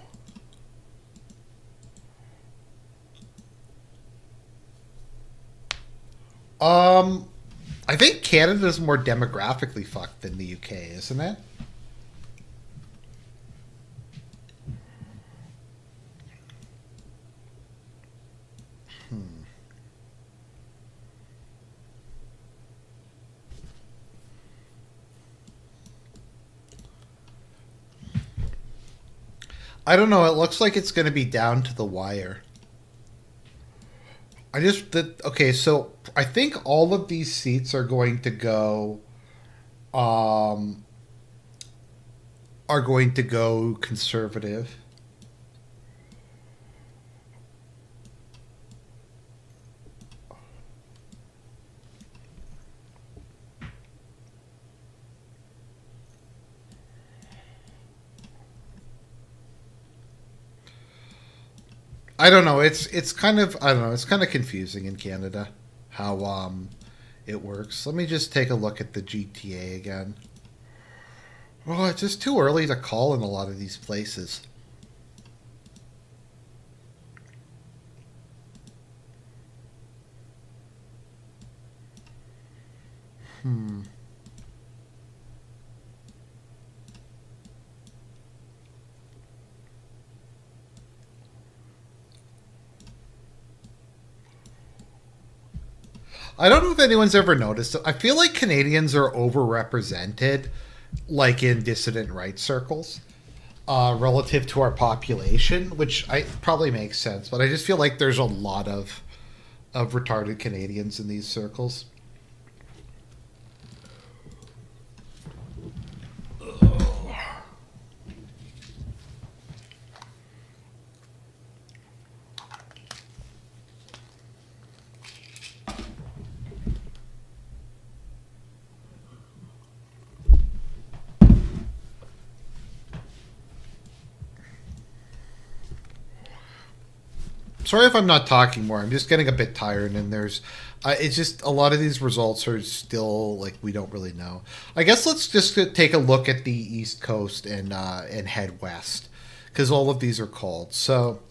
I think Canada's more demographically fucked than the UK, isn't it? I don't know. It looks like it's going to be down to the wire. Okay, so I think all of these seats um, are going to go conservative. I don't know. It's kind of I don't know. It's kind of confusing in Canada how it works. Let me just take a look at the GTA again. Oh, it's just too early to call in a lot of these places. I don't know if anyone's ever noticed. I feel like Canadians are overrepresented, like in dissident rights circles, relative to our population, which I probably makes sense. But I just feel like there's a lot of retarded Canadians in these circles. Sorry if I'm not talking more. I'm just getting a bit tired, and there's, it's just a lot of these results are still like we don't really know. I guess let's just take a look at the East Coast and head west, because all of these are called. So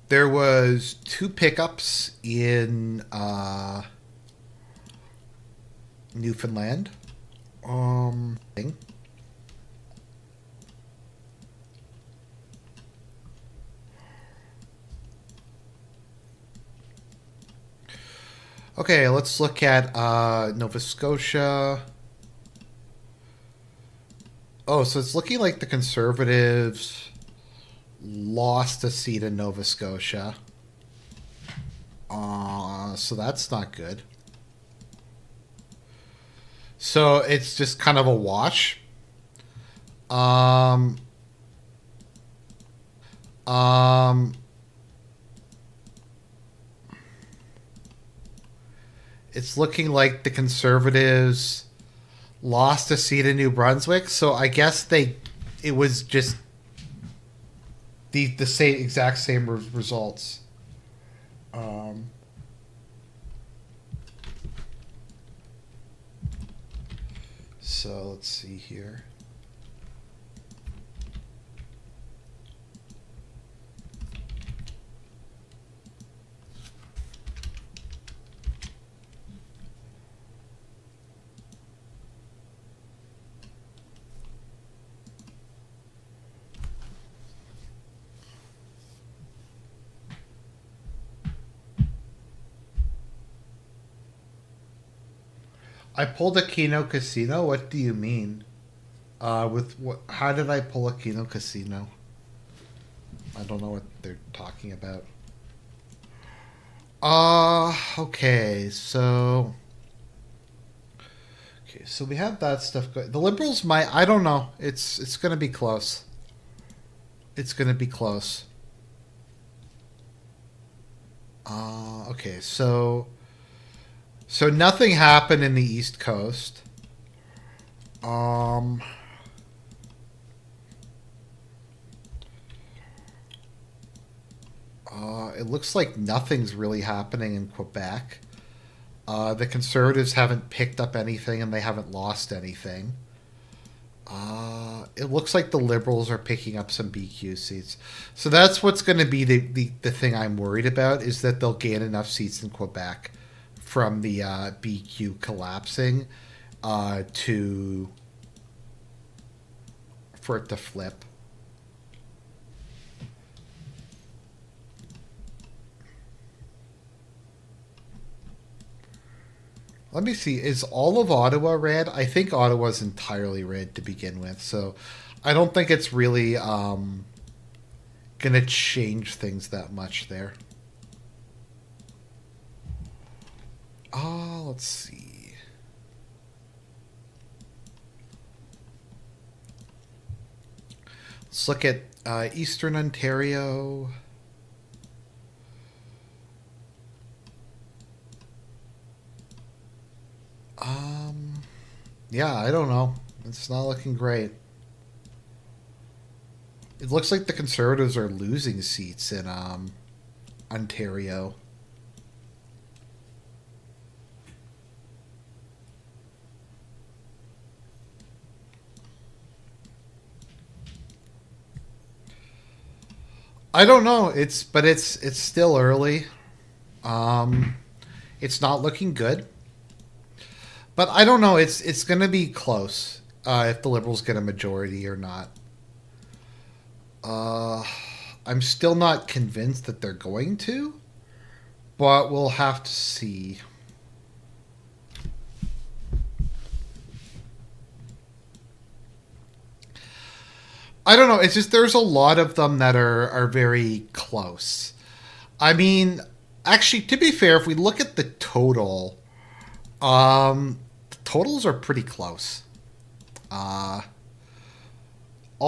there was 2 pickups in Newfoundland. Thing. Okay, let's look at Nova Scotia. Oh, so it's looking like the Conservatives lost a seat in Nova Scotia. So that's not good. So it's just kind of a wash. It's looking like the Conservatives lost a seat in New Brunswick, so I guess it was just the same exact same results. So let's see here. I pulled a Keno Casino. What do you mean? With what? How did I pull a Keno Casino? I don't know what they're talking about. Okay, so we have that stuff going. The Liberals might. I don't know. It's gonna be close. It's gonna be close. Okay, so nothing happened in the East Coast. It looks like nothing's really happening in Quebec. The Conservatives haven't picked up anything and they haven't lost anything. It looks like the Liberals are picking up some BQ seats. So that's what's going to be the thing I'm worried about, is that they'll gain enough seats in Quebec from the BQ collapsing for it to flip. Let me see. Is all of Ottawa red? I think Ottawa's entirely red to begin with, so I don't think it's really going to change things that much there. Let's see. Let's look at Eastern Ontario. Yeah, I don't know. It's not looking great. It looks like the Conservatives are losing seats in Ontario. I don't know. It's still early. It's not looking good. But I don't know. It's going to be close if the Liberals get a majority or not. I'm still not convinced that they're going to, but we'll have to see. I don't know. It's just there's a lot of them that are very close. I mean, actually, to be fair, if we look at the total, the totals are pretty close. All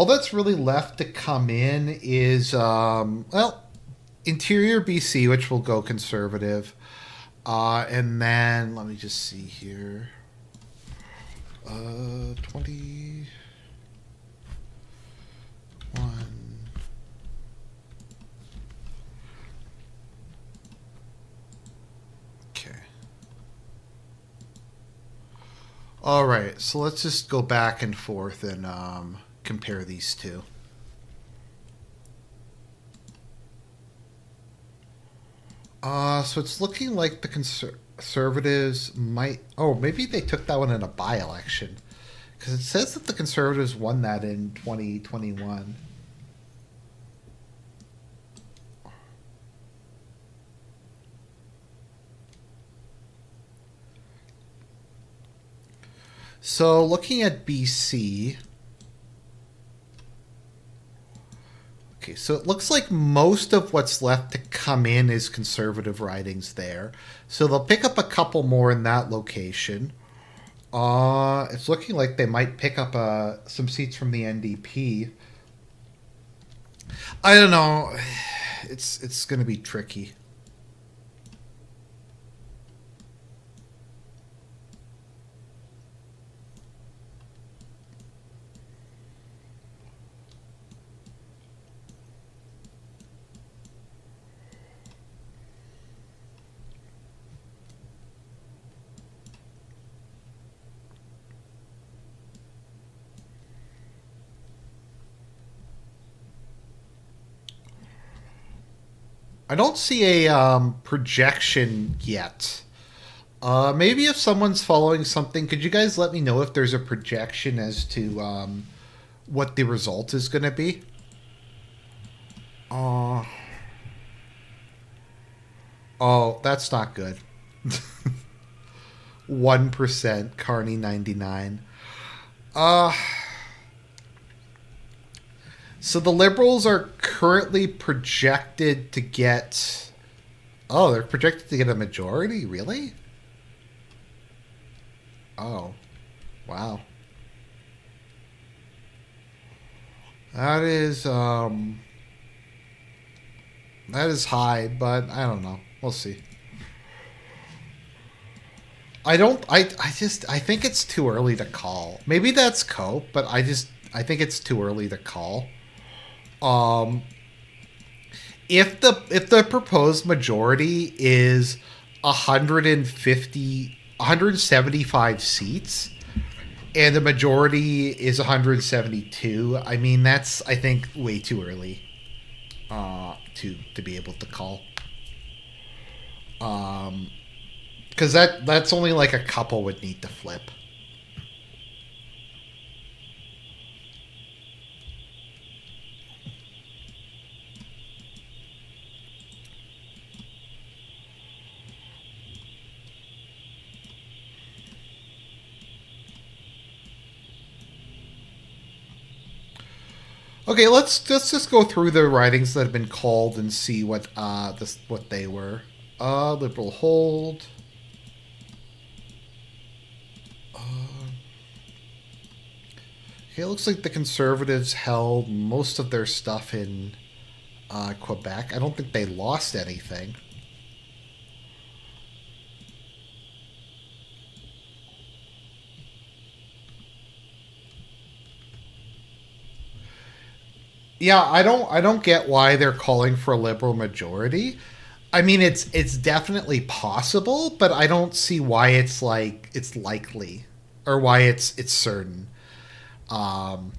that's really left to come in is, well, Interior BC, which will go Conservative. And then, let me just see here. 21. Okay. All right, so let's just go back and forth and compare these two. So it's looking like the Conservatives might... Oh, maybe they took that one in a by-election. Because it says that the Conservatives won that in 2021. So looking at BC... Okay, so it looks like most of what's left to come in is Conservative ridings there. So they'll pick up a couple more in that location. It's looking like they might pick up some seats from the NDP. I don't know. It's going to be tricky. I don't see a projection yet. Maybe if someone's following something, could you guys let me know if there's a projection as to what the result is going to be? Oh, that's not good. 1%, Carney 99. So the Liberals are currently projected to get... Oh, they're projected to get a majority? Really? Oh. Wow. That is high, but I don't know. We'll see. I think it's too early to call. Maybe that's cope, but I think it's too early to call. If the proposed majority is 175 seats, and the majority is 172, I mean that's I think way too early, to be able to call. Because that's only like a couple would need to flip. Okay, let's just go through the ridings that have been called and see what what they were. Liberal hold. Okay, it looks like the Conservatives held most of their stuff in Quebec. I don't think they lost anything. Yeah, I don't get why they're calling for a Liberal majority. I mean, it's definitely possible, but I don't see why it's like it's likely or why it's certain. Because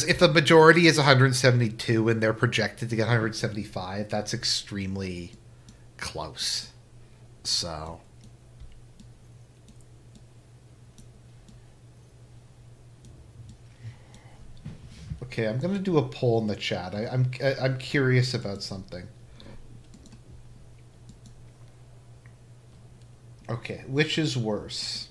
if the majority is 172 and they're projected to get 175, that's extremely close. So, Okay, I'm gonna do a poll in the chat. I'm curious about something. Okay, which is worse?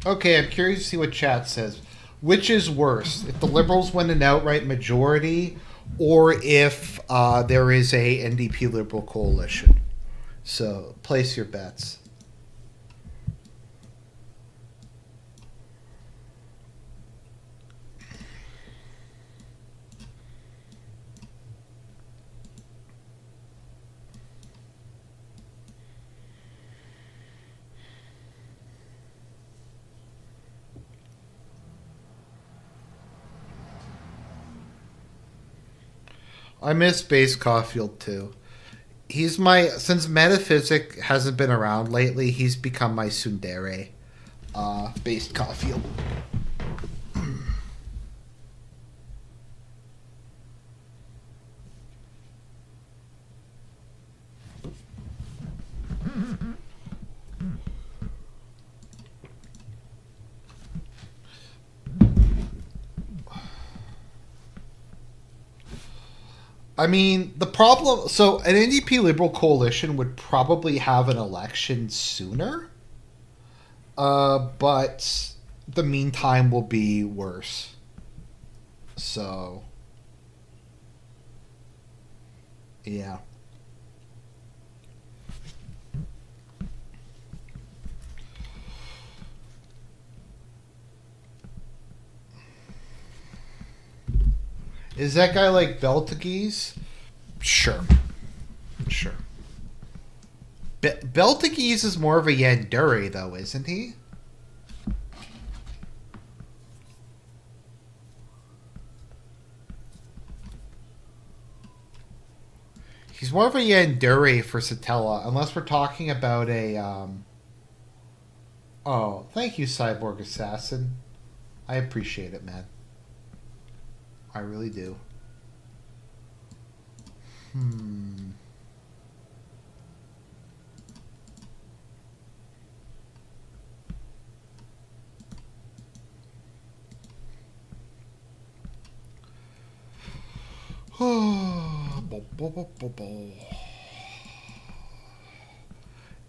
Okay, I'm curious to see what chat says. Which is worse, if the Liberals win an outright majority, or if there is a NDP Liberal coalition? So, place your bets. I miss Base Caulfield too. He's my since Metaphysic hasn't been around lately. He's become my tsundere, Base Caulfield. I mean, the problem. So, an NDP Liberal coalition would probably have an election sooner, but the meantime will be worse. So, yeah. Is that guy like Beltagese? Sure. Sure. Beltagese is more of a Yandere, though, isn't he? He's more of a Yandere for Satella, unless we're talking about a, Oh, thank you, Cyborg Assassin. I appreciate it, man. I really do.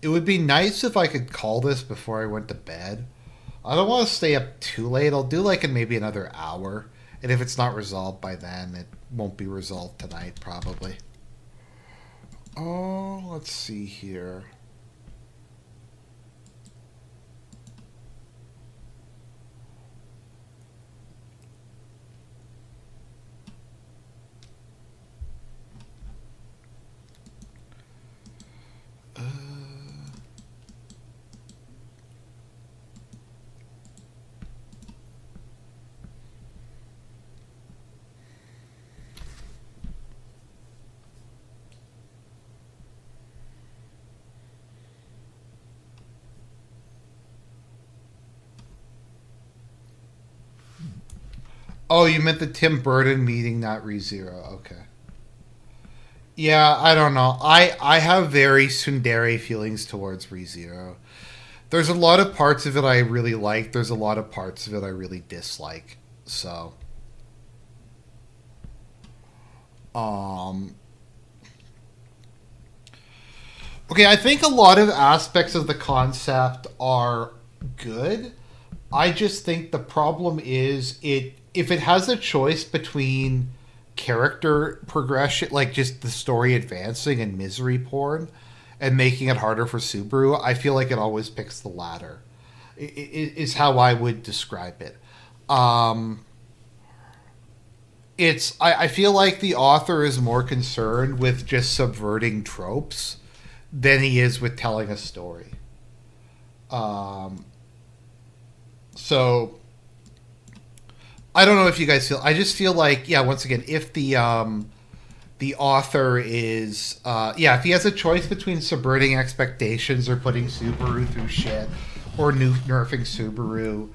It would be nice if I could call this before I went to bed. I don't want to stay up too late. I'll do like in maybe another hour. And if it's not resolved by then, it won't be resolved tonight, probably. Oh, let's see here. Oh, you meant the Tim Burton meeting, not ReZero. Okay. Yeah, I don't know. I have very tsundere feelings towards ReZero. There's a lot of parts of it I really like. There's a lot of parts of it I really dislike. So, um, okay, I think a lot of aspects of the concept are good. I just think the problem is it if it has a choice between character progression, like just the story advancing and misery porn, and making it harder for Subaru, I feel like it always picks the latter. Is how I would describe it. Um, I feel like the author is more concerned with just subverting tropes than he is with telling a story. Um, so I don't know if you guys feel. I just feel like, yeah. Once again, if the author is, if he has a choice between subverting expectations or putting Subaru through shit, or nerfing Subaru,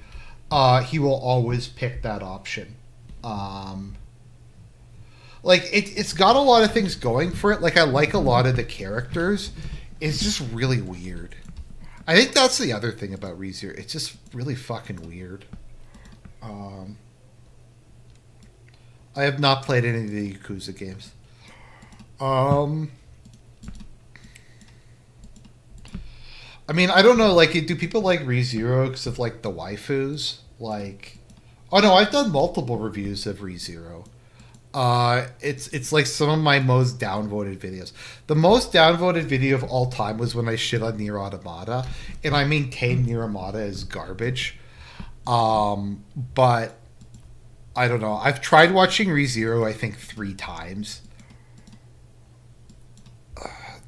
he will always pick that option. Like it's got a lot of things going for it. Like I like a lot of the characters. It's just really weird. I think that's the other thing about ReZero. It's just really fucking weird. I have not played any of the Yakuza games. I mean, I don't know. Like, do people like ReZero because of like the waifus? Like, oh no, I've done multiple reviews of ReZero. It's like some of my most downvoted videos. The most downvoted video of all time was when I shit on Nier Automata, and I maintain Nier Automata is garbage. But I don't know. I've tried watching ReZero, I think 3 times.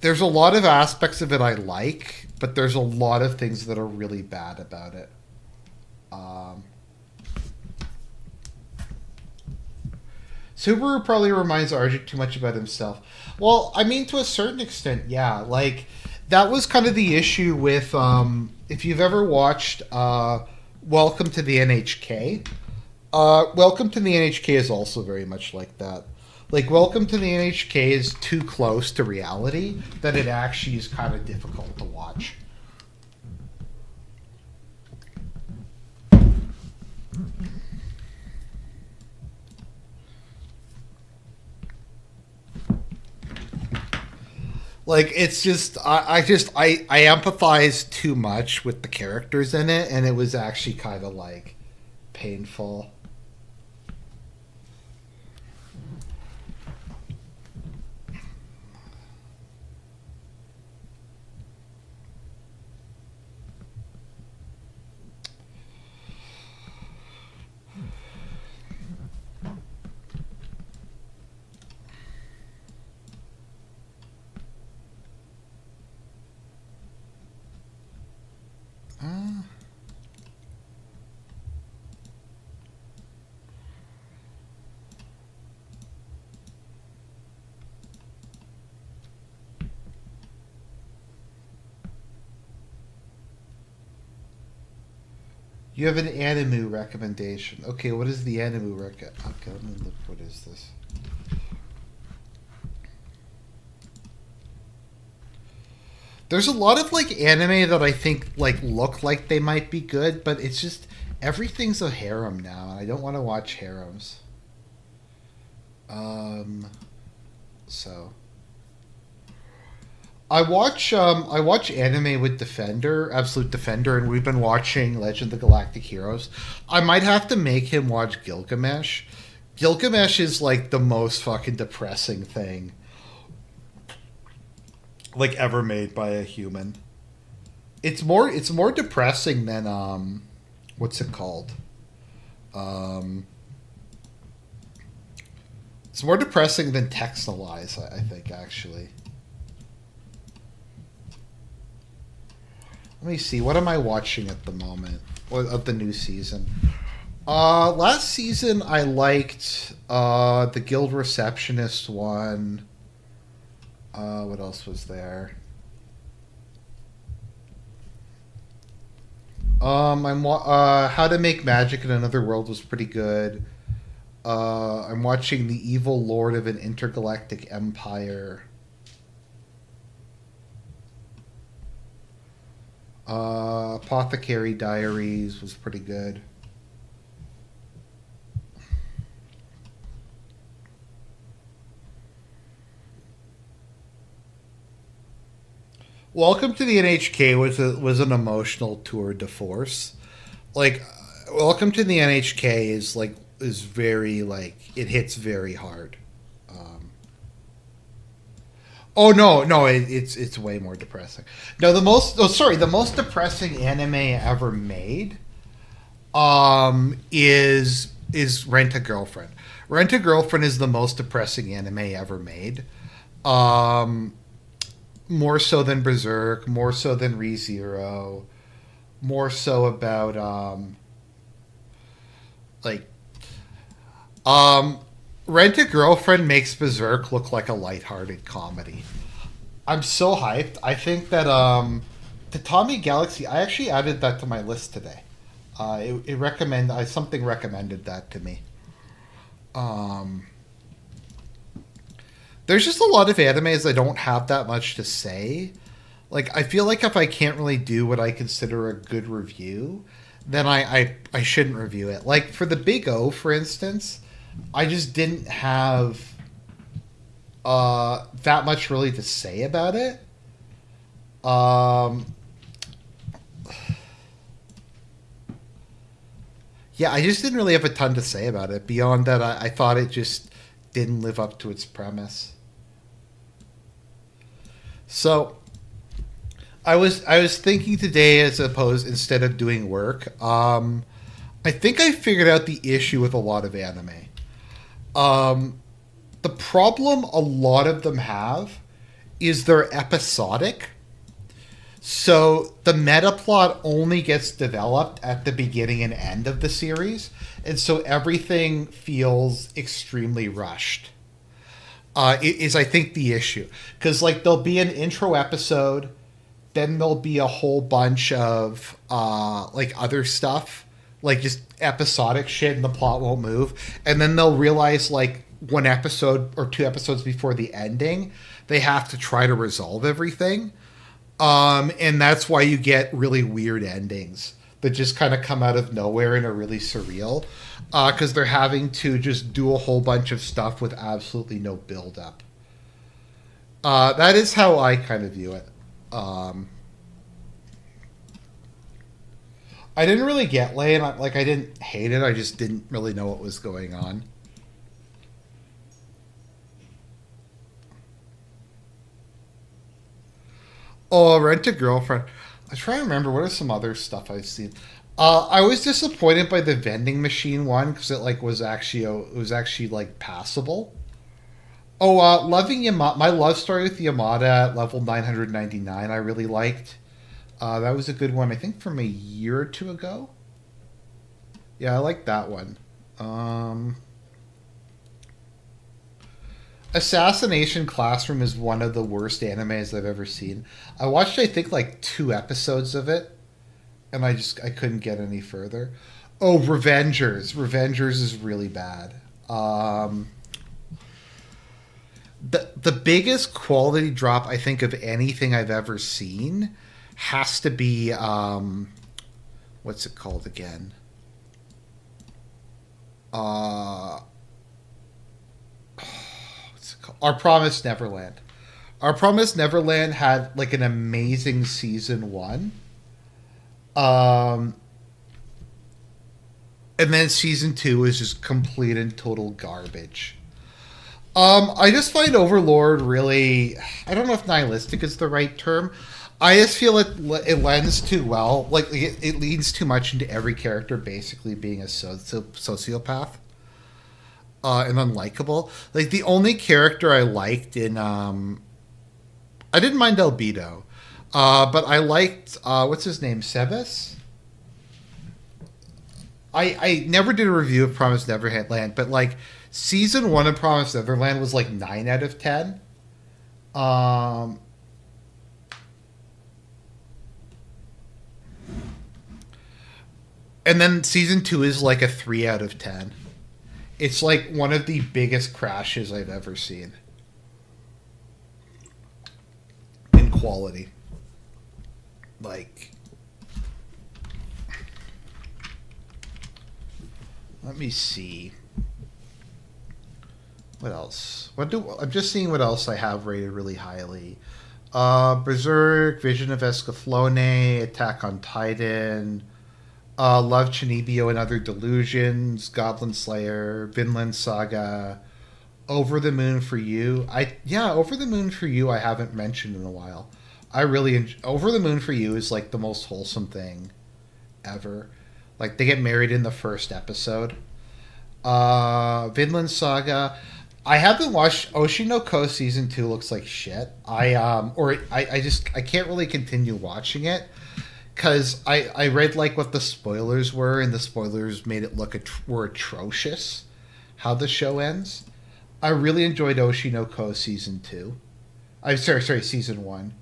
There's a lot of aspects of it I like, but there's a lot of things that are really bad about it. Subaru probably reminds Arjun too much about himself. Well, I mean, to a certain extent, yeah. Like, that was kind of the issue with, if you've ever watched Welcome to the NHK, Welcome to the NHK is also very much like that. Like, Welcome to the NHK is too close to reality that it actually is kind of difficult to watch. Like, it's just, I empathize too much with the characters in it, and it was actually kind of, like, painful. You have an anime recommendation. Okay, what is the anime Okay, let me look. What is this? There's a lot of like anime that I think like look like they might be good, but it's just everything's a harem now, and I don't want to watch harems. So I watch anime with Defender, Absolute Defender, and we've been watching Legend of the Galactic Heroes. I might have to make him watch Gilgamesh. Gilgamesh is like the most fucking depressing thing like ever made by a human. It's more depressing than what's it called? It's more depressing than Textilize, I think, actually. Let me see. What am I watching at the moment of the new season? Last season I liked the Guild Receptionist one. What else was there? How to Make Magic in Another World was pretty good. I'm watching The Evil Lord of an Intergalactic Empire. Apothecary Diaries was pretty good. Welcome to the NHK was an emotional tour de force. Like, Welcome to the NHK is very like it hits very hard. Oh no, it's way more depressing. No, the most depressing anime ever made, is Rent a Girlfriend. Rent a Girlfriend is the most depressing anime ever made. More so than Berserk, more so than ReZero, more so about like Rent a Girlfriend makes Berserk look like a lighthearted comedy. I'm so hyped. I think that Tatami Galaxy. I actually added that to my list today. Something recommended that to me. There's just a lot of animes I don't have that much to say. Like, I feel like if I can't really do what I consider a good review, then I shouldn't review it. Like, for the Big O, for instance, I just didn't have that much really to say about it. Yeah, I just didn't really have a ton to say about it. Beyond that, I thought it just didn't live up to its premise. So I was thinking today, instead of doing work, I think I figured out the issue with a lot of anime. The problem a lot of them have is they're episodic. So the meta plot only gets developed at the beginning and end of the series, and so everything feels extremely rushed. Is I think the issue, because like there'll be an intro episode, then there'll be a whole bunch of like other stuff, like just episodic shit, and the plot won't move, and then they'll realize like one episode or two episodes before the ending, they have to try to resolve everything. And that's why you get really weird endings that just kind of come out of nowhere and are really surreal, because they're having to just do a whole bunch of stuff with absolutely no build-up. That is how I kind of view it. I didn't really get Lane. I didn't hate it. I just didn't really know what was going on. Oh, Rent a Girlfriend. I try to remember what are some other stuff I've seen. I was disappointed by the vending machine one because it was actually like passable. Oh, Loving Yamada. My love story with Yamada at level 999. I really liked. That was a good one. I think from a year or two ago. Yeah, I like that one. Assassination Classroom is one of the worst animes I've ever seen. I watched, I think, like 2 episodes of it, and I couldn't get any further. Oh, Revengers. Revengers is really bad. The biggest quality drop, I think, of anything I've ever seen has to be, what's it called again? Our Promised Neverland. Our Promised Neverland had like an amazing season 1. And then season 2 is just complete and total garbage. I just find Overlord really, I don't know if nihilistic is the right term. I just feel it lends too well. Like it leans too much into every character basically being a sociopath. And unlikable. Like the only character I liked in I didn't mind Albedo. But I liked what's his name? Sebas? I never did a review of Promised Neverland, but like season 1 of Promised Neverland was like 9 out of 10. And then season 2 is like a 3 out of 10. It's like one of the biggest crashes I've ever seen in quality. Like, let me see. What else? I'm just seeing what else I have rated really highly. Berserk, Vision of Escaflowne, Attack on Titan, Love Chinibio and Other Delusions, Goblin Slayer, Vinland Saga, Over the Moon for You. Over the Moon for You I haven't mentioned in a while. I really Over the Moon for You is like the most wholesome thing ever. Like they get married in the first episode. Vinland Saga. I haven't watched Oshinoko season 2. Looks like shit. I can't really continue watching it. Because I read like what the spoilers were, and the spoilers made it were atrocious. how the show ends. I really enjoyed Oshinoko season 2. I'm sorry, season 1.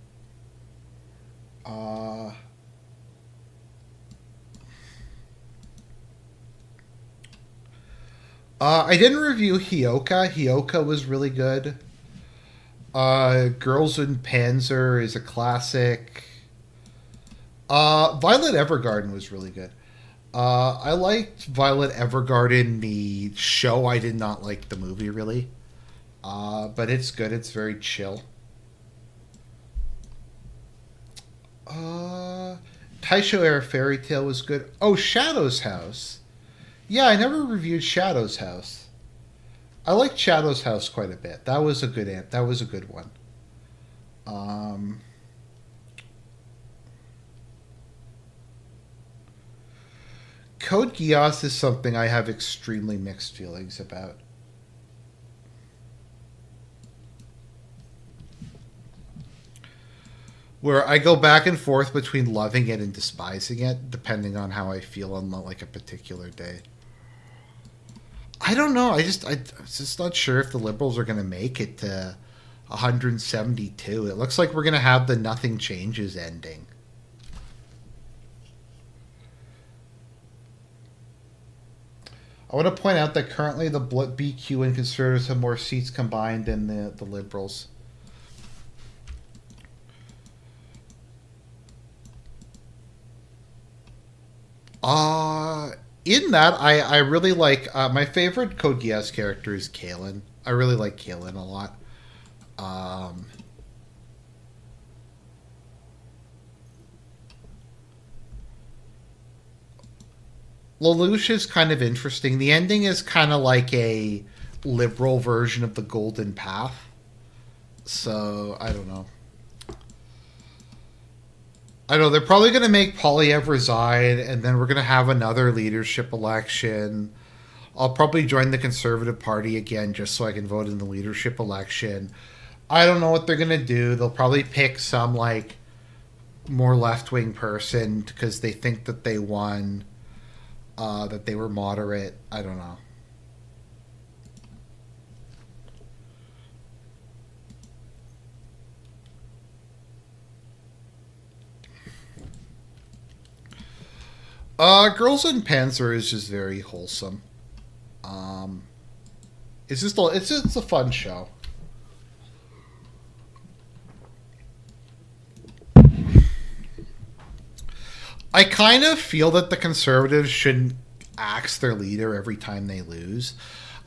I didn't review Hyoka. Hyoka was really good. Girls in Panzer is a classic. Violet Evergarden was really good. I liked Violet Evergarden, the show. I did not like the movie, really. But it's good. It's very chill. Taisho Air Fairy Tale was good. Oh, Shadow's House. Yeah, I never reviewed Shadow's House. I liked Shadow's House quite a bit. That was a good one. Code Geass is something I have extremely mixed feelings about. Where I go back and forth between loving it and despising it, depending on how I feel on like a particular day. I don't know. I'm just not sure if the Liberals are going to make it to 172. It looks like we're going to have the Nothing Changes ending. I want to point out that currently the BQ and Conservatives have more seats combined than the Liberals. In that, I really like, my favorite Code Geass character is Kalen. I really like Kalen a lot. Lelouch is kind of interesting. The ending is kind of like a liberal version of the Golden Path. So, I don't know. I know they're probably going to make Polyev resign, and then we're going to have another leadership election. I'll probably join the Conservative Party again just so I can vote in the leadership election. I don't know what they're going to do. They'll probably pick some, like, more left-wing person because they think that they won, that they were moderate. I don't know. Girls in Panzer is just very wholesome. It's just a fun show. I kind of feel that the Conservatives shouldn't axe their leader every time they lose.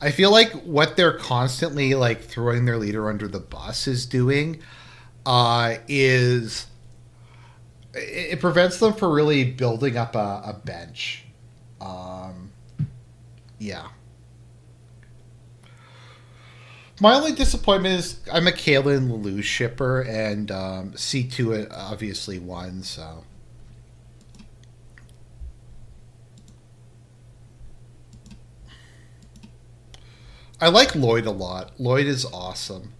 I feel like what they're constantly like throwing their leader under the bus is doing is it prevents them from really building up a bench. Yeah. My only disappointment is I'm a Kalen Lelouch shipper, and C2 obviously won, so. I like Lloyd a lot. Lloyd is awesome.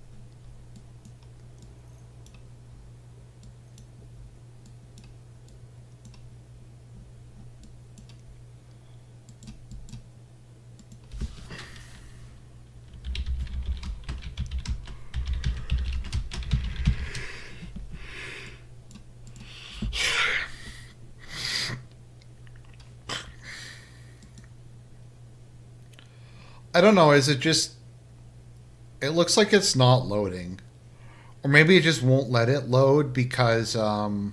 I don't know, is it just... It looks like it's not loading. Or maybe it just won't let it load because... Okay,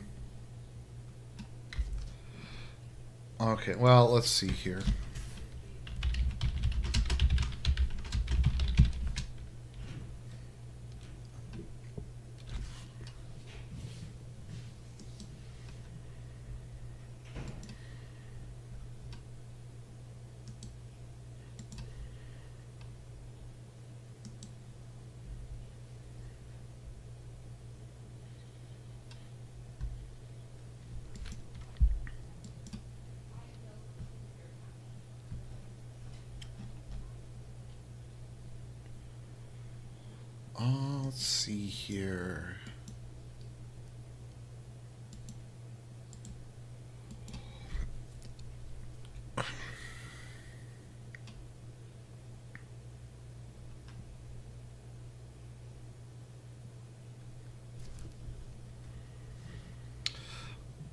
well, let's see here. Let's see here.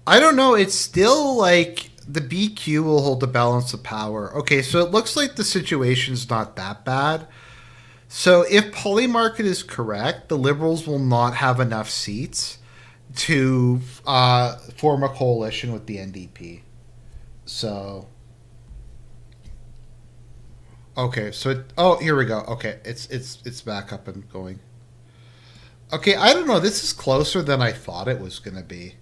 I don't know. It's still like the BQ will hold the balance of power. Okay, so it looks like the situation's not that bad. So if Polymarket is correct, the Liberals will not have enough seats to form a coalition with the NDP. So okay, so here we go. Okay, it's back up and going. Okay, I don't know. This is closer than I thought it was going to be.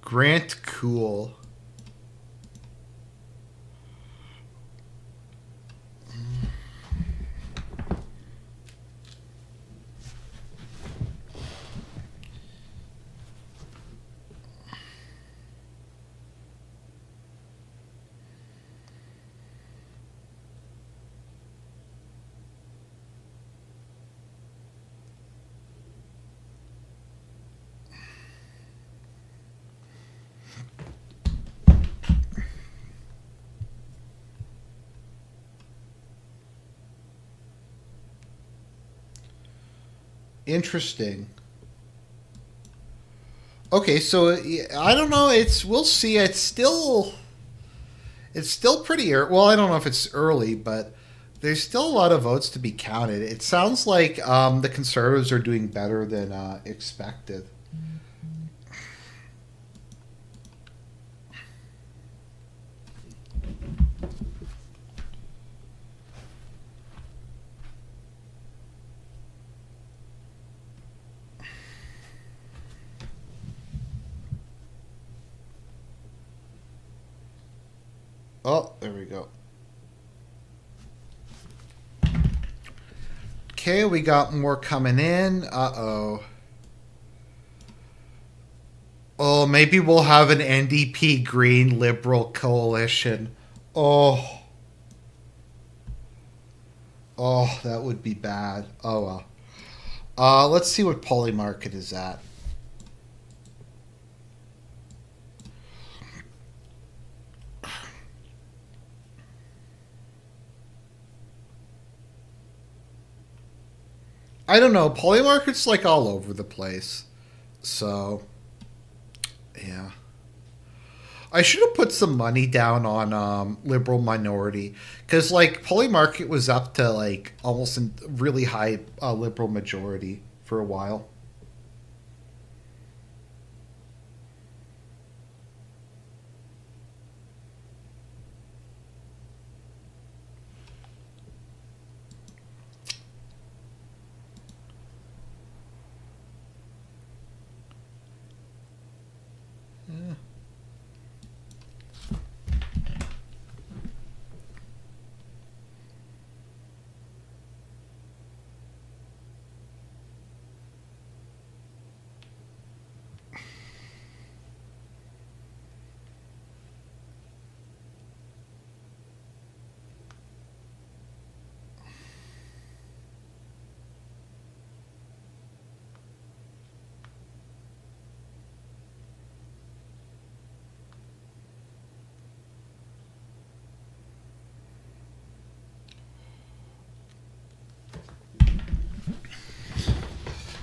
Grant Cool. Interesting. Okay, so I don't know. We'll see. It's still pretty early. Well, I don't know if it's early, but there's still a lot of votes to be counted. It sounds like the Conservatives are doing better than expected. Oh, there we go. Okay, we got more coming in. Uh-oh. Oh, maybe we'll have an NDP Green Liberal coalition. Oh. Oh, that would be bad. Oh, well. Let's see what Polymarket is at. I don't know. Polymarket's like all over the place. So, yeah. I should have put some money down on liberal minority because like Polymarket was up to like almost a really high liberal majority for a while.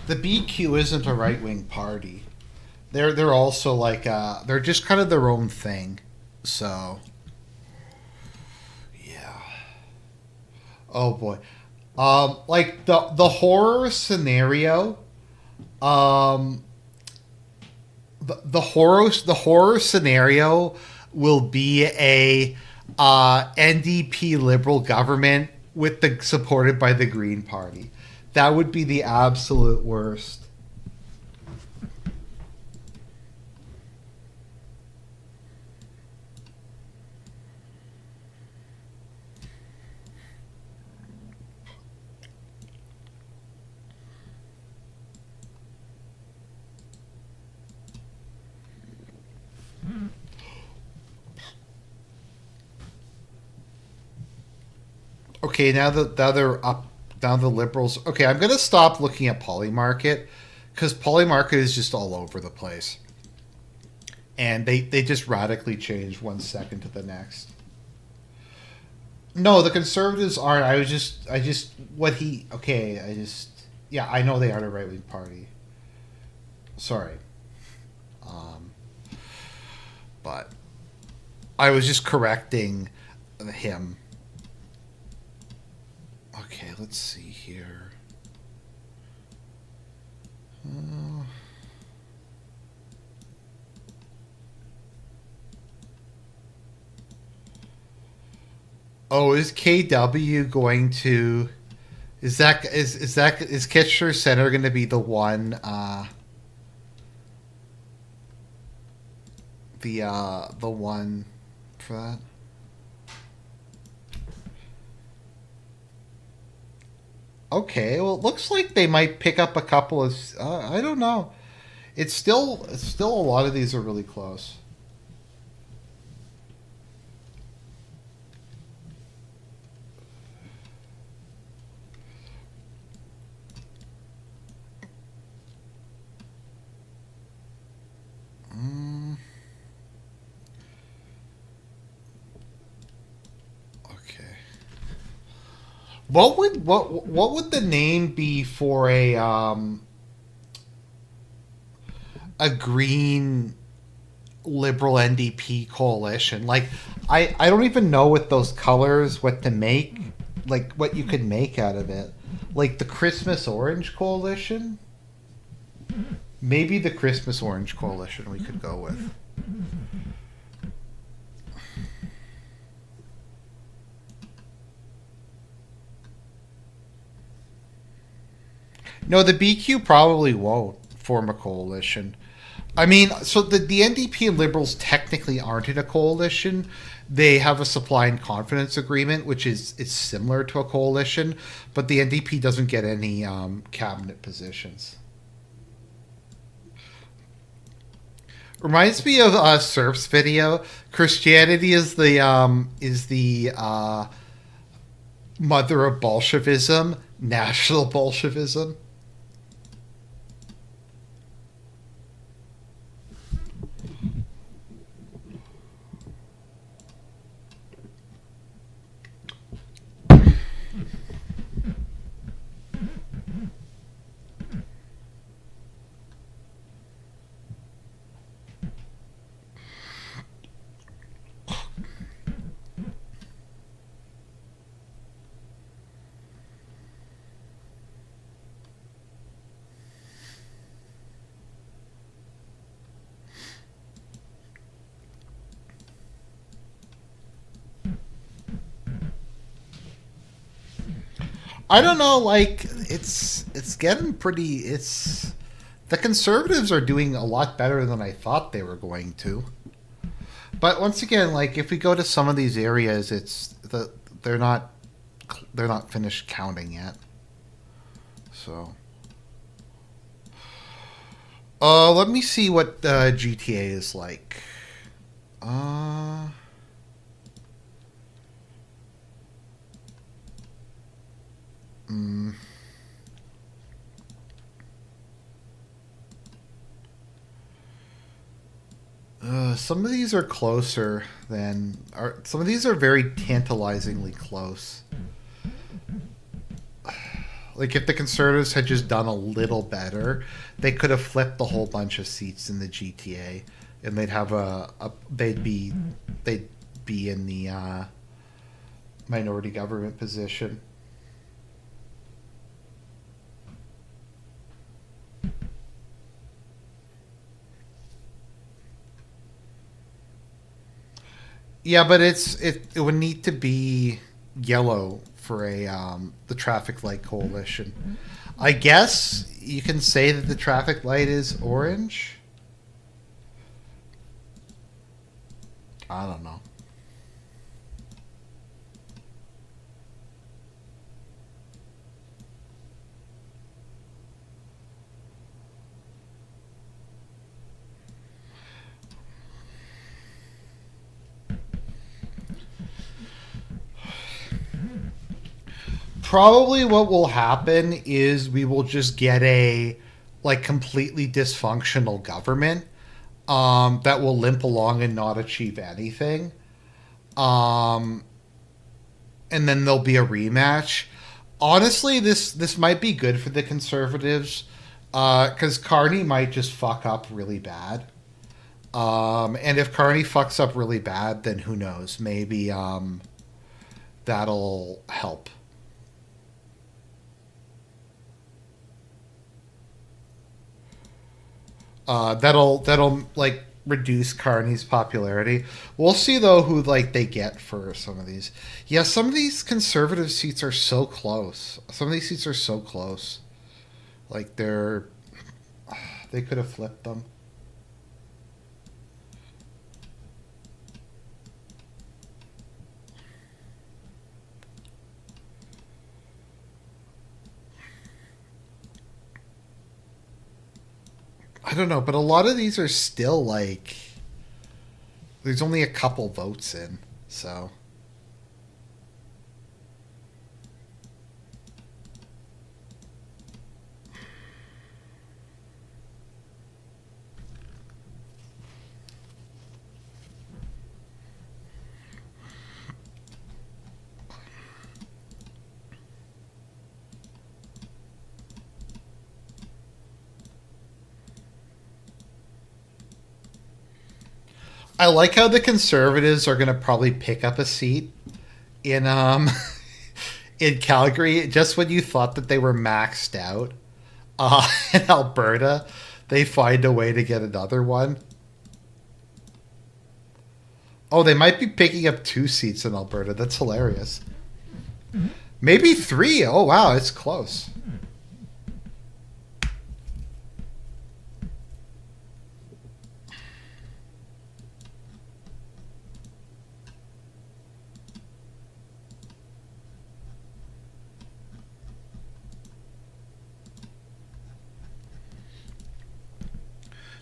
The BQ isn't a right wing party. They're also like they're just kind of their own thing. So yeah. Oh boy. Like the horror scenario. Um, the horror scenario will be a NDP Liberal government with the supported by the Green Party. That would be the absolute worst. Okay, now they're up. Now the Liberals. Okay, I'm gonna stop looking at Polymarket because Polymarket is just all over the place, and they just radically change 1 second to the next. No, the Conservatives aren't. I just what he. Okay, I just yeah. I know they are a right wing party. Sorry, um, but I was just correcting him. Okay, let's see here. Oh, is KW going to? Is Kitchener Center going to be the one? The one for that. Okay, well, it looks like they might pick up a couple of. I don't know. It's still a lot of these are really close. Okay. What would the name be for a green liberal NDP coalition? Like I don't even know with those colors what to make, like what you could make out of it. Like the Christmas Orange coalition? Maybe the Christmas Orange coalition we could go with. No, the BQ probably won't form a coalition. I mean, so the NDP and Liberals technically aren't in a coalition. They have a supply and confidence agreement, which is similar to a coalition, but the NDP doesn't get any cabinet positions. Reminds me of Surf's video. Christianity is the mother of Bolshevism, national Bolshevism. I don't know, like it's getting pretty. It's the Conservatives are doing a lot better than I thought they were going to. But once again, like if we go to some of these areas, they're not finished counting yet. So, let me see what GTA is like. Uh, mm, some of these are closer than. Some of these are very tantalizingly close. Like if the Conservatives had just done a little better, they could have flipped a whole bunch of seats in the GTA, and they'd have they'd be in the minority government position. Yeah, but it would need to be yellow for a the traffic light coalition. I guess you can say that the traffic light is orange. I don't know. Probably what will happen is we will just get a like completely dysfunctional government that will limp along and not achieve anything. Um, and then there'll be a rematch. Honestly, this might be good for the Conservatives because Carney might just fuck up really bad. And if Carney fucks up really bad, then who knows? Maybe that'll help. That'll like reduce Carney's popularity. We'll see though who like they get for some of these. Yeah, some of these conservative seats are so close. Some of these seats are so close. Like they could have flipped them. I don't know, but a lot of these are still like there's only a couple votes in, so I like how the Conservatives are going to probably pick up a seat in in Calgary just when you thought that they were maxed out. In Alberta, they find a way to get another one. Oh, they might be picking up 2 seats in Alberta. That's hilarious. Maybe 3. Oh wow, it's close.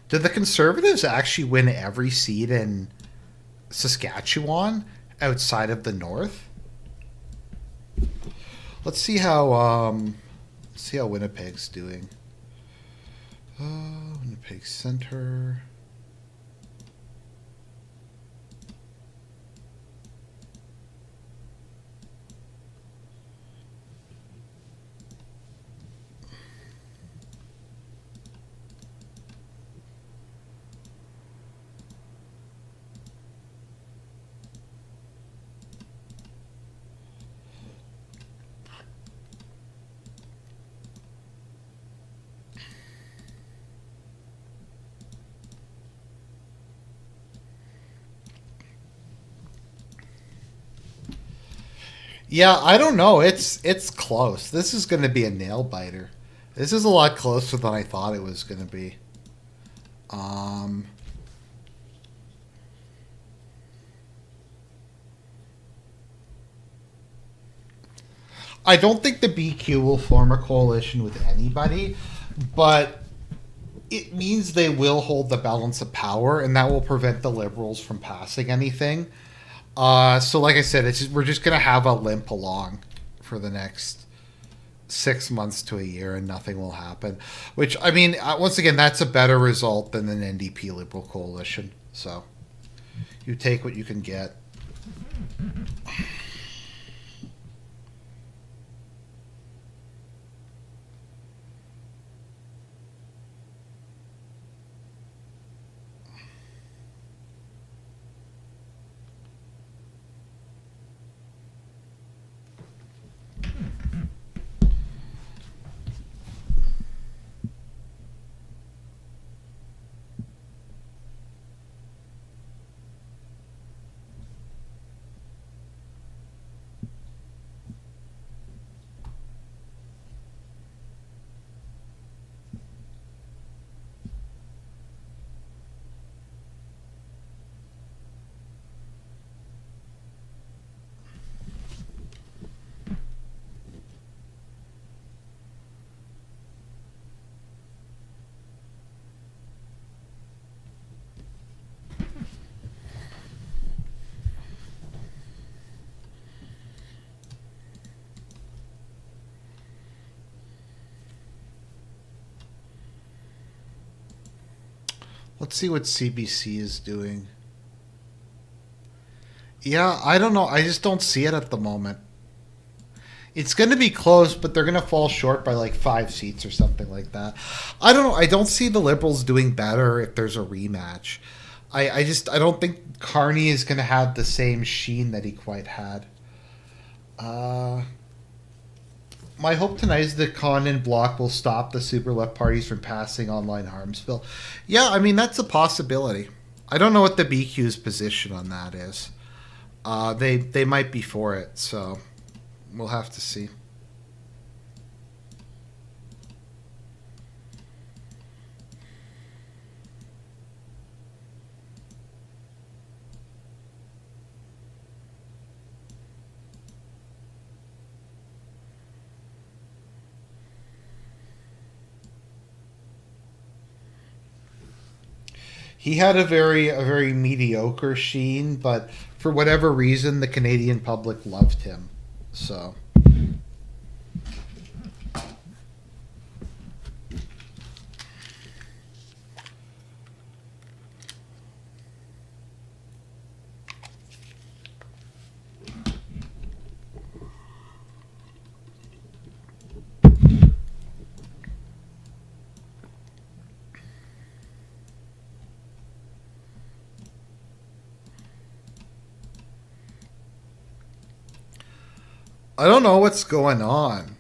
Did the Conservatives actually win every seat in Saskatchewan outside of the North? Let's see how Winnipeg's doing. Winnipeg Center. Yeah, I don't know. It's close. This is going to be a nail biter. This is a lot closer than I thought it was going to be. Um, I don't think the BQ will form a coalition with anybody, but it means they will hold the balance of power, and that will prevent the Liberals from passing anything. So like I said, we're just gonna have a limp along for the next 6 months to a year, and nothing will happen. Which I mean, once again, that's a better result than an NDP Liberal coalition. So you take what you can get. Let's see what CBC is doing. Yeah, I don't know. I just don't see it at the moment. It's going to be close, but they're going to fall short by like 5 seats or something like that. I don't know. I don't see the Liberals doing better if there's a rematch. I don't think Carney is going to have the same sheen that he quite had. My hope tonight is the Con and Bloc will stop the super left parties from passing online harms bill. Yeah, I mean, that's a possibility. I don't know what the BQ's position on that is. They might be for it, so we'll have to see. He had a very mediocre sheen, but for whatever reason, the Canadian public loved him. So. I don't know what's going on.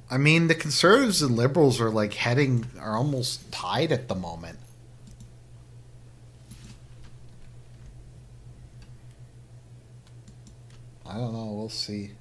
I mean, the Conservatives and Liberals are are almost tied at the moment. I don't know. We'll see.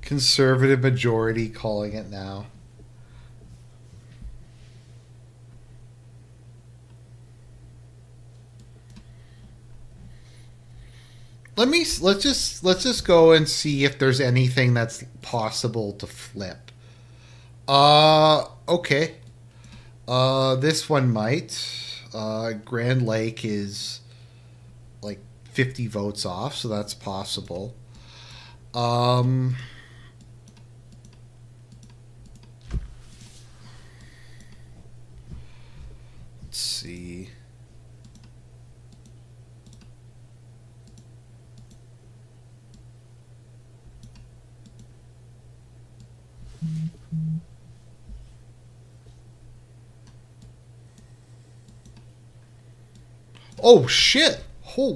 Conservative majority calling it now. Let's just go and see if there's anything that's possible to flip. Okay. This one might. Grand Lake is like 50 votes off, so that's possible. Let's see. Oh shit! Oh,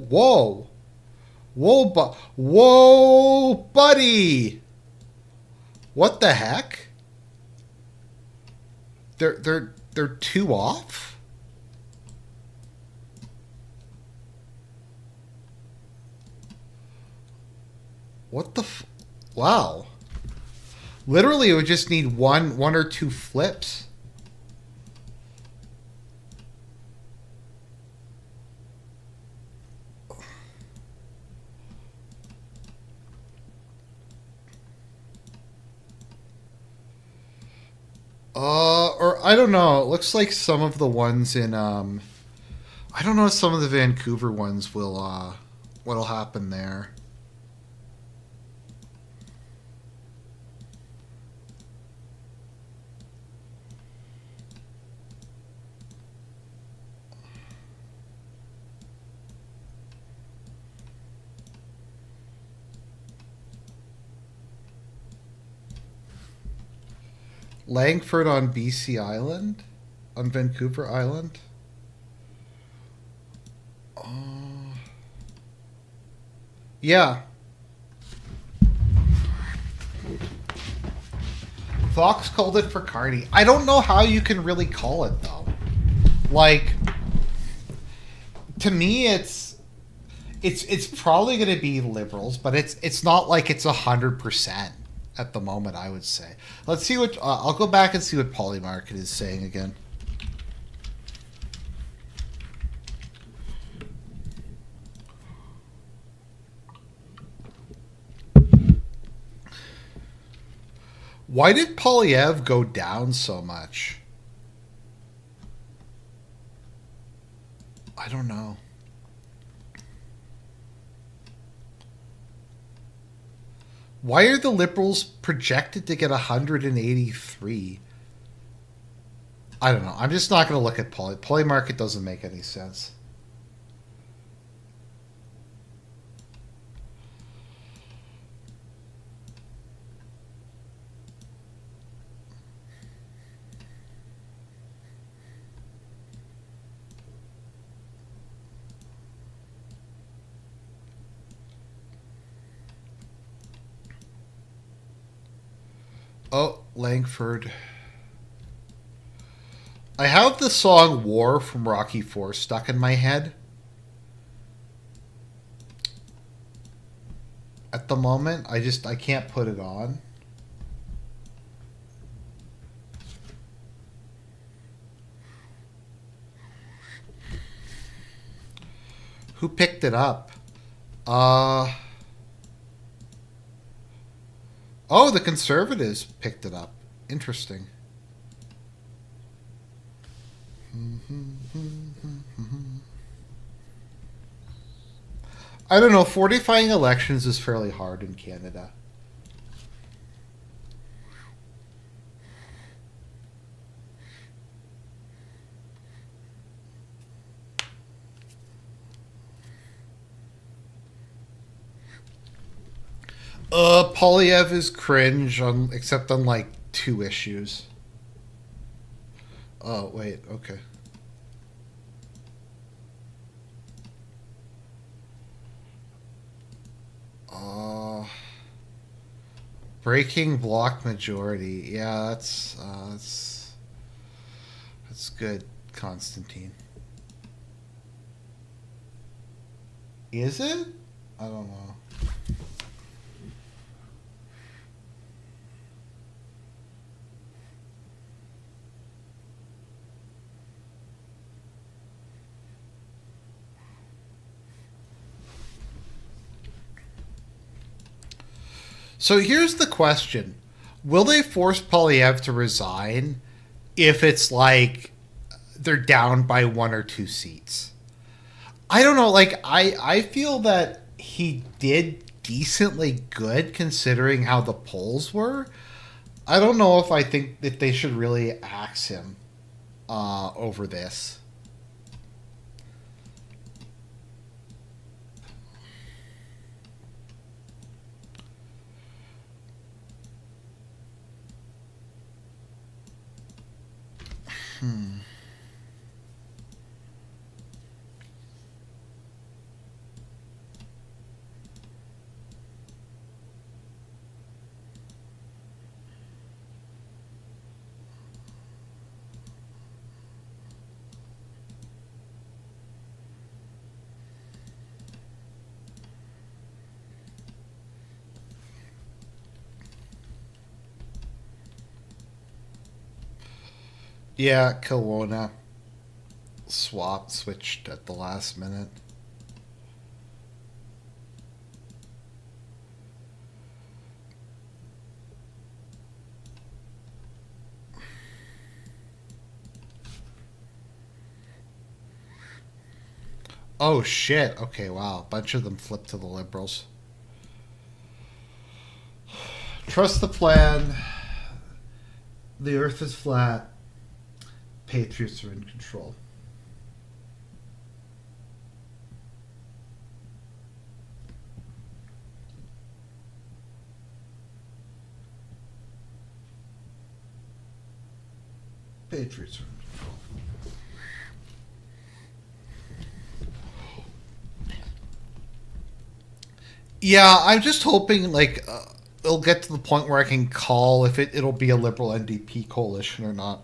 whoa, buddy! What the heck? They're 2 off? What the wow. Literally, it would just need one or 2 flips. Or I don't know. It looks like some of the ones in I don't know if some of the Vancouver ones will what'll happen there. Langford on BC Island? On Vancouver Island? Yeah. Fox called it for Carney. I don't know how you can really call it, though. Like, to me, it's probably going to be Liberals, but it's not like it's 100%. At the moment, I would say. Let's see what I'll go back and see what Polymarket is saying again. Why did Polyev go down so much? I don't know. Why are the Liberals projected to get 183? I don't know. I'm just not going to look at Poly. Poly market doesn't make any sense. Oh, Langford. I have the song War from Rocky IV stuck in my head at the moment. I can't put it on. Who picked it up? Oh, the Conservatives picked it up. Interesting. I don't know. Fortifying elections is fairly hard in Canada. Polyev is cringe, except on like 2 issues. Oh, wait, okay. Breaking block majority. Yeah, that's good, Constantine. Is it? I don't know. So here's the question. Will they force Polyev to resign if it's like they're down by 1 or 2 seats? I don't know. Like, I feel that he did decently good considering how the polls were. I don't know if I think that they should really axe him over this. Yeah, Kelowna switched at the last minute. Oh shit. Okay, wow. A bunch of them flipped to the Liberals. Trust the plan. The earth is flat. Patriots are in control. Patriots are in control. Yeah, I'm just hoping like it'll get to the point where I can call if it'll be a Liberal NDP coalition or not.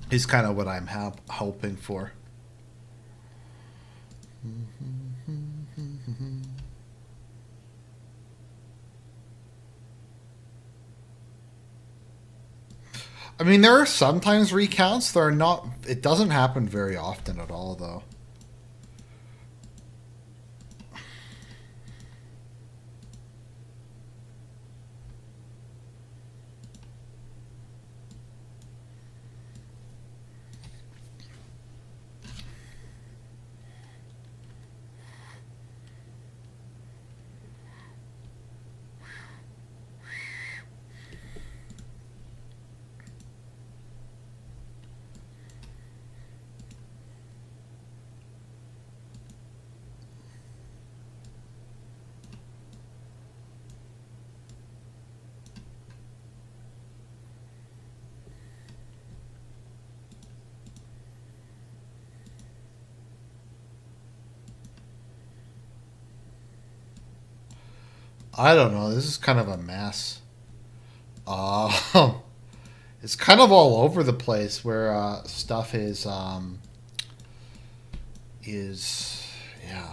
Is kind of what I'm hoping for. I mean, there are sometimes recounts. There are not. It doesn't happen very often at all, though. I don't know. This is kind of a mess. Uh, it's kind of all over the place where stuff is yeah.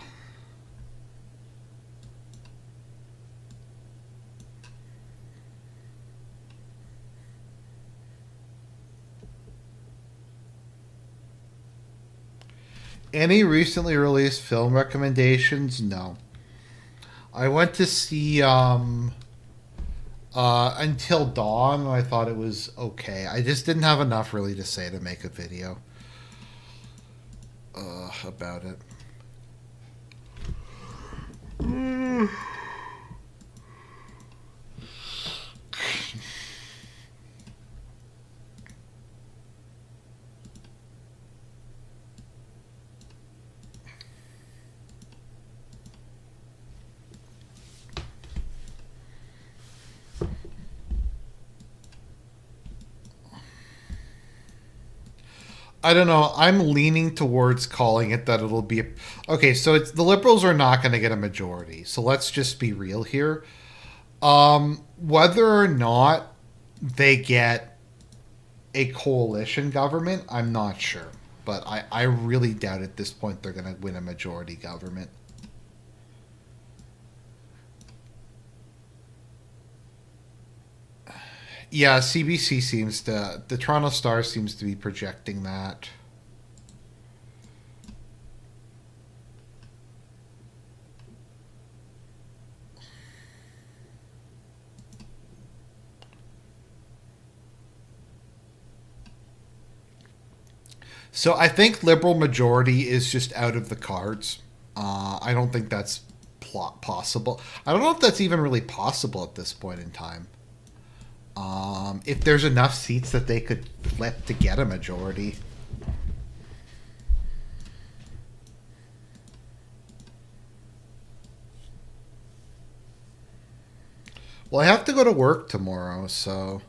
Any recently released film recommendations? No. I went to see Until Dawn, and I thought it was okay. I just didn't have enough really to say to make a video about it. I don't know. I'm leaning towards calling it that it'll be okay. So it's the Liberals are not going to get a majority. So let's just be real here. Whether or not they get a coalition government, I'm not sure. But I really doubt at this point they're going to win a majority government. Yeah, CBC seems to. The Toronto Star seems to be projecting that. So I think liberal majority is just out of the cards. I don't think that's possible. I don't know if that's even really possible at this point in time. If there's enough seats that they could flip to get a majority. Well, I have to go to work tomorrow, so...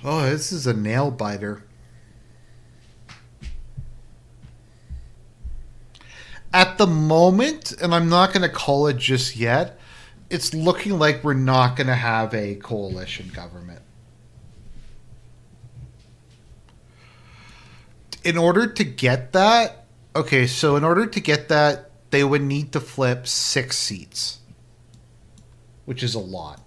Oh, this is a nail biter. At the moment, and I'm not going to call it just yet, it's looking like we're not going to have a coalition government. In order to get that, okay, so in order to get that, they would need to flip 6 seats, which is a lot.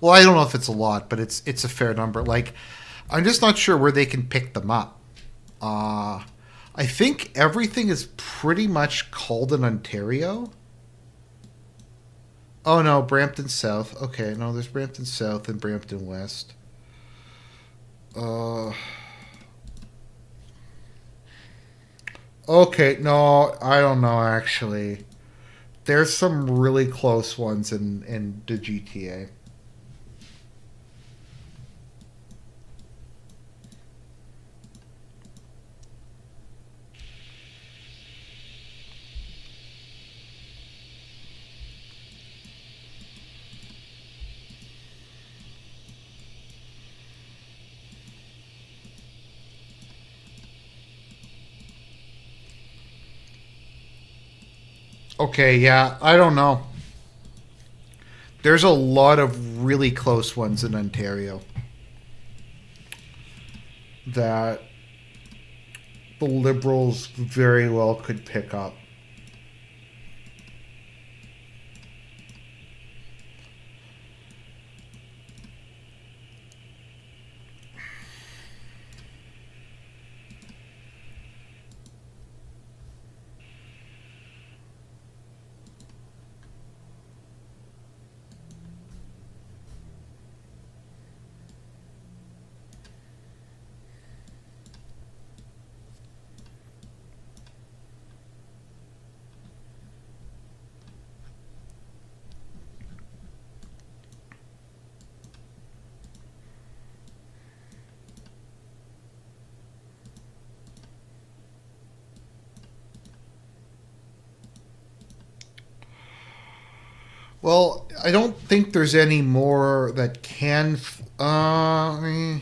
Well, I don't know if it's a lot, but it's a fair number. Like, I'm just not sure where they can pick them up. I think everything is pretty much called in Ontario. Oh no, Brampton South. Okay, no, there's Brampton South and Brampton West. Okay, no, I don't know actually. There's some really close ones in the GTA. Okay, yeah, I don't know. There's a lot of really close ones in Ontario that the Liberals very well could pick up. Well, I don't think there's any more that can. I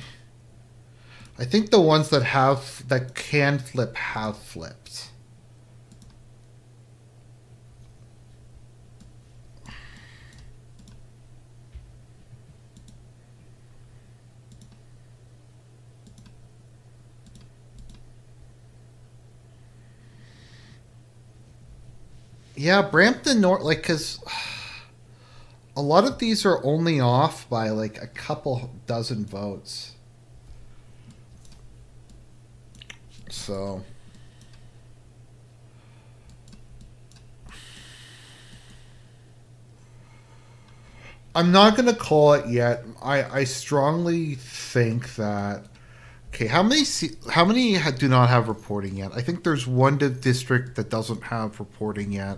think the ones that can flip have flipped. Yeah, Brampton North, like, because a lot of these are only off by like a couple dozen votes. So. I'm not going to call it yet. I strongly think that. Okay, how many do not have reporting yet? I think there's one district that doesn't have reporting yet.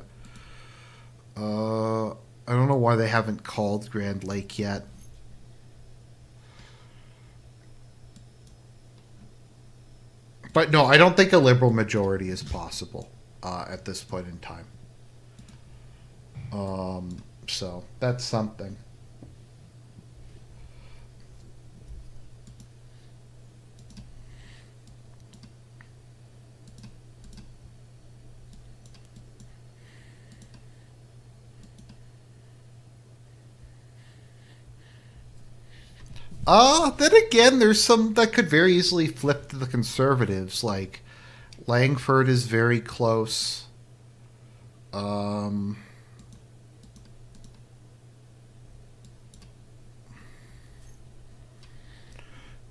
I don't know why they haven't called Grand Lake yet. But no, I don't think a liberal majority is possible at this point in time. So that's something. Then again, there's some that could very easily flip to the Conservatives. Like, Langford is very close.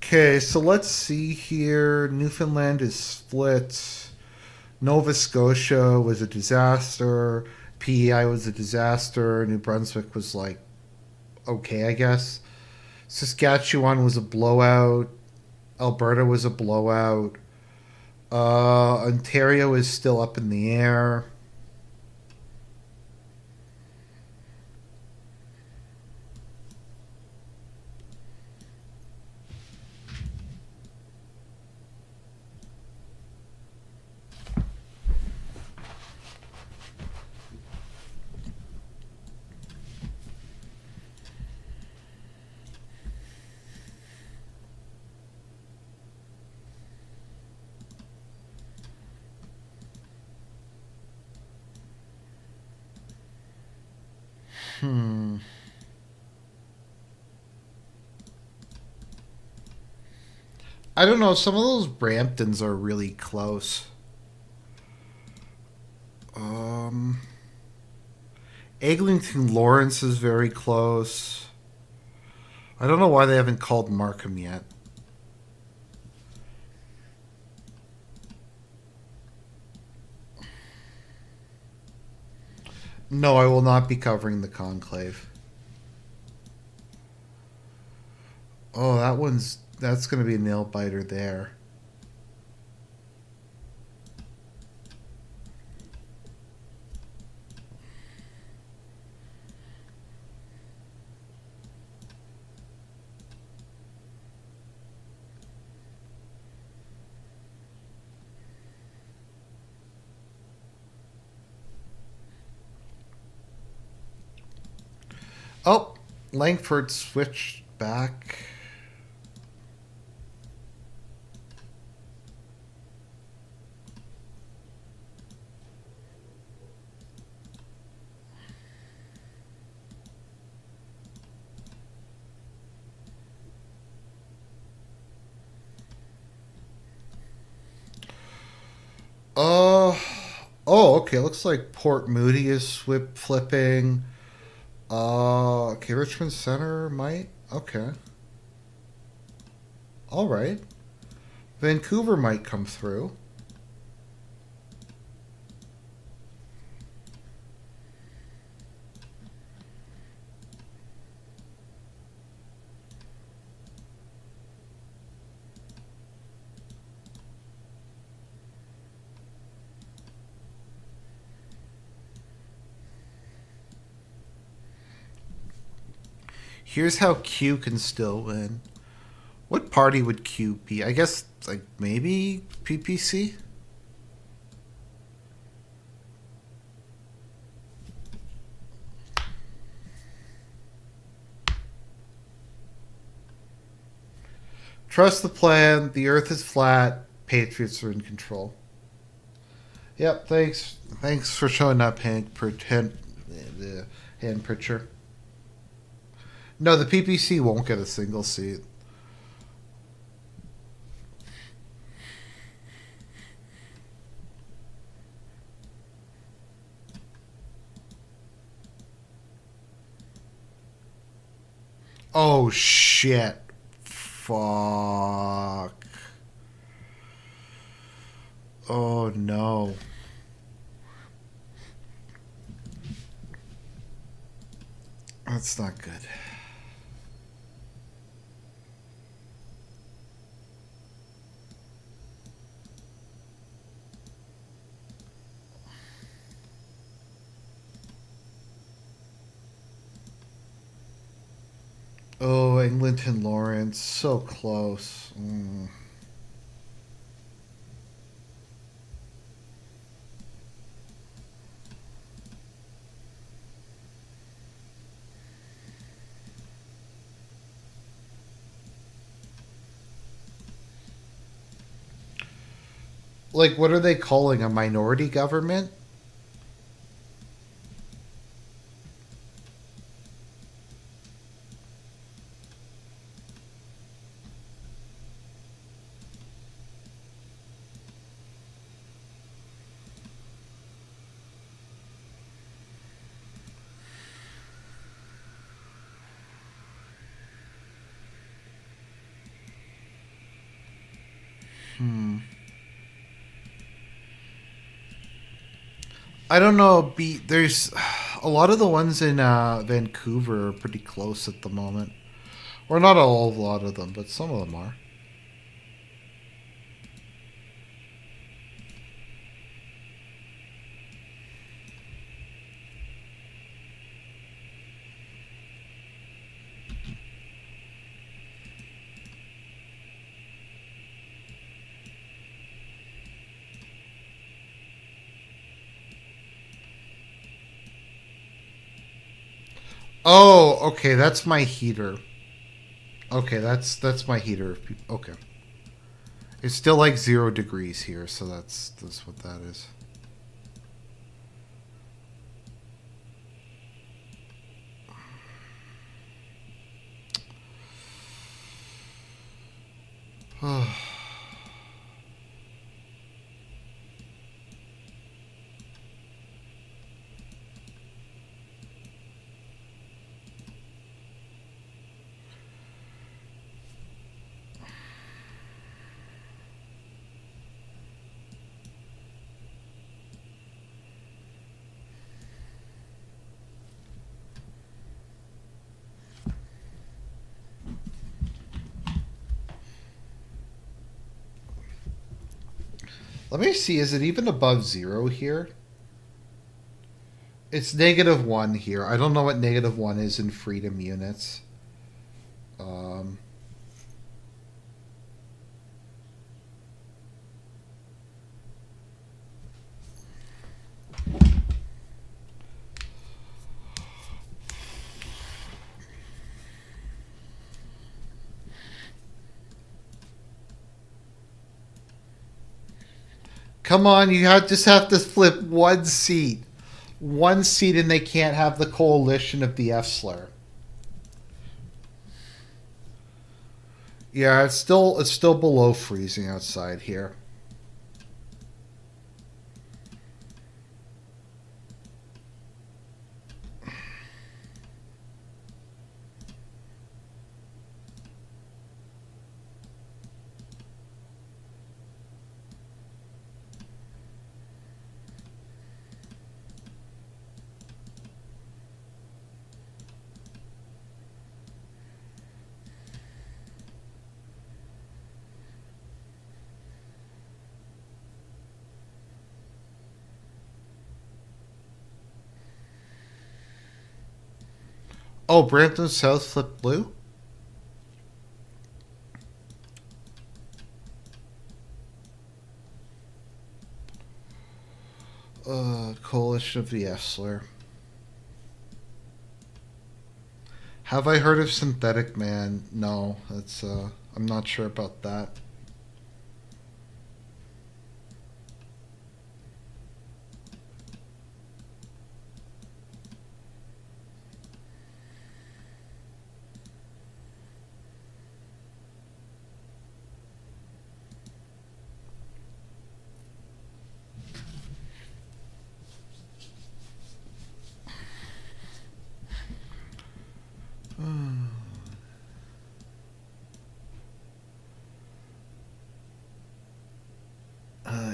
Okay, so let's see here. Newfoundland is split. Nova Scotia was a disaster. PEI was a disaster. New Brunswick was like okay, I guess. Saskatchewan was a blowout. Alberta was a blowout. Ontario is still up in the air. I don't know. Some of those Bramptons are really close. Eglinton Lawrence is very close. I don't know why they haven't called Markham yet. No, I will not be covering the conclave. Oh, that's going to be a nail biter there. Oh, Langford switched back. Uh, oh, okay. Looks like Port Moody is flipping. Okay, Richmond Center might. Okay. All right. Vancouver might come through. Here's how Q can still win. What party would Q be? I guess, like, maybe PPC? Trust the plan. The earth is flat. Patriots are in control. Yep, thanks. Thanks for showing up, Hank. The hand picture. No, the PPC won't get a single seat. Oh, shit. Fuck. Oh, no. That's not good. Oh, Eglinton Lawrence. So close. Like, what are they calling a minority government? I don't know. There's a lot of the ones in Vancouver are pretty close at the moment, or not a lot of them, but some of them are. Oh, okay, that's my heater. Okay, that's my heater. Okay, it's still like 0 degrees here, so that's what that is. Let me see. Is it even above 0 here? It's -1 here. I don't know what -1 is in freedom units. Um, Come on, just have to flip one seat. One seat, and they can't have the coalition of the F-slur. Yeah, it's still below freezing outside here. Oh, Brampton South flipped blue? Coalition of the F-slur. Have I heard of Synthetic Man? No, that's I'm not sure about that.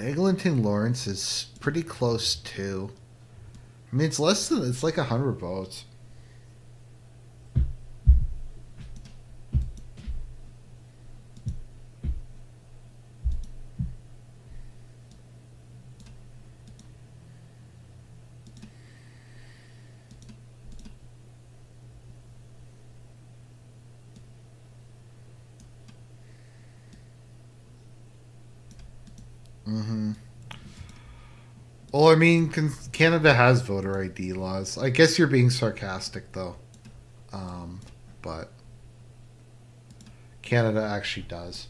Eglinton Lawrence is pretty close too. I mean, it's like 100 votes. Mm-hmm. Well, I mean, Canada has voter ID laws. I guess you're being sarcastic, though. But Canada actually does.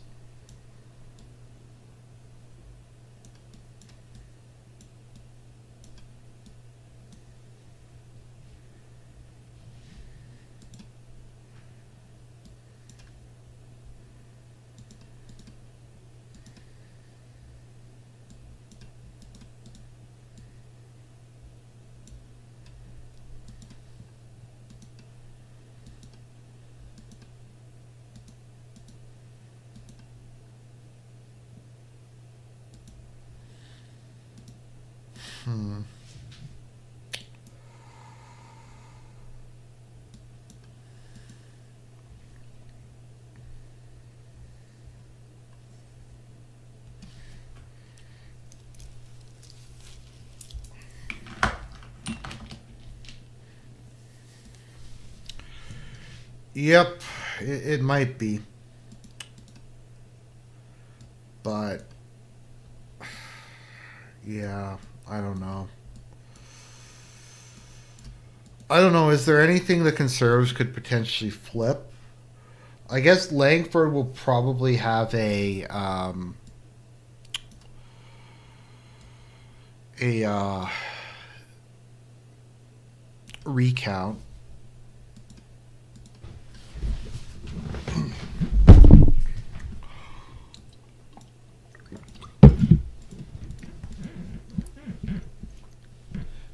Hmm. Yep, it might be. But, yeah, I don't know. I don't know. Is there anything the Conservatives could potentially flip? I guess Langford will probably have a recount.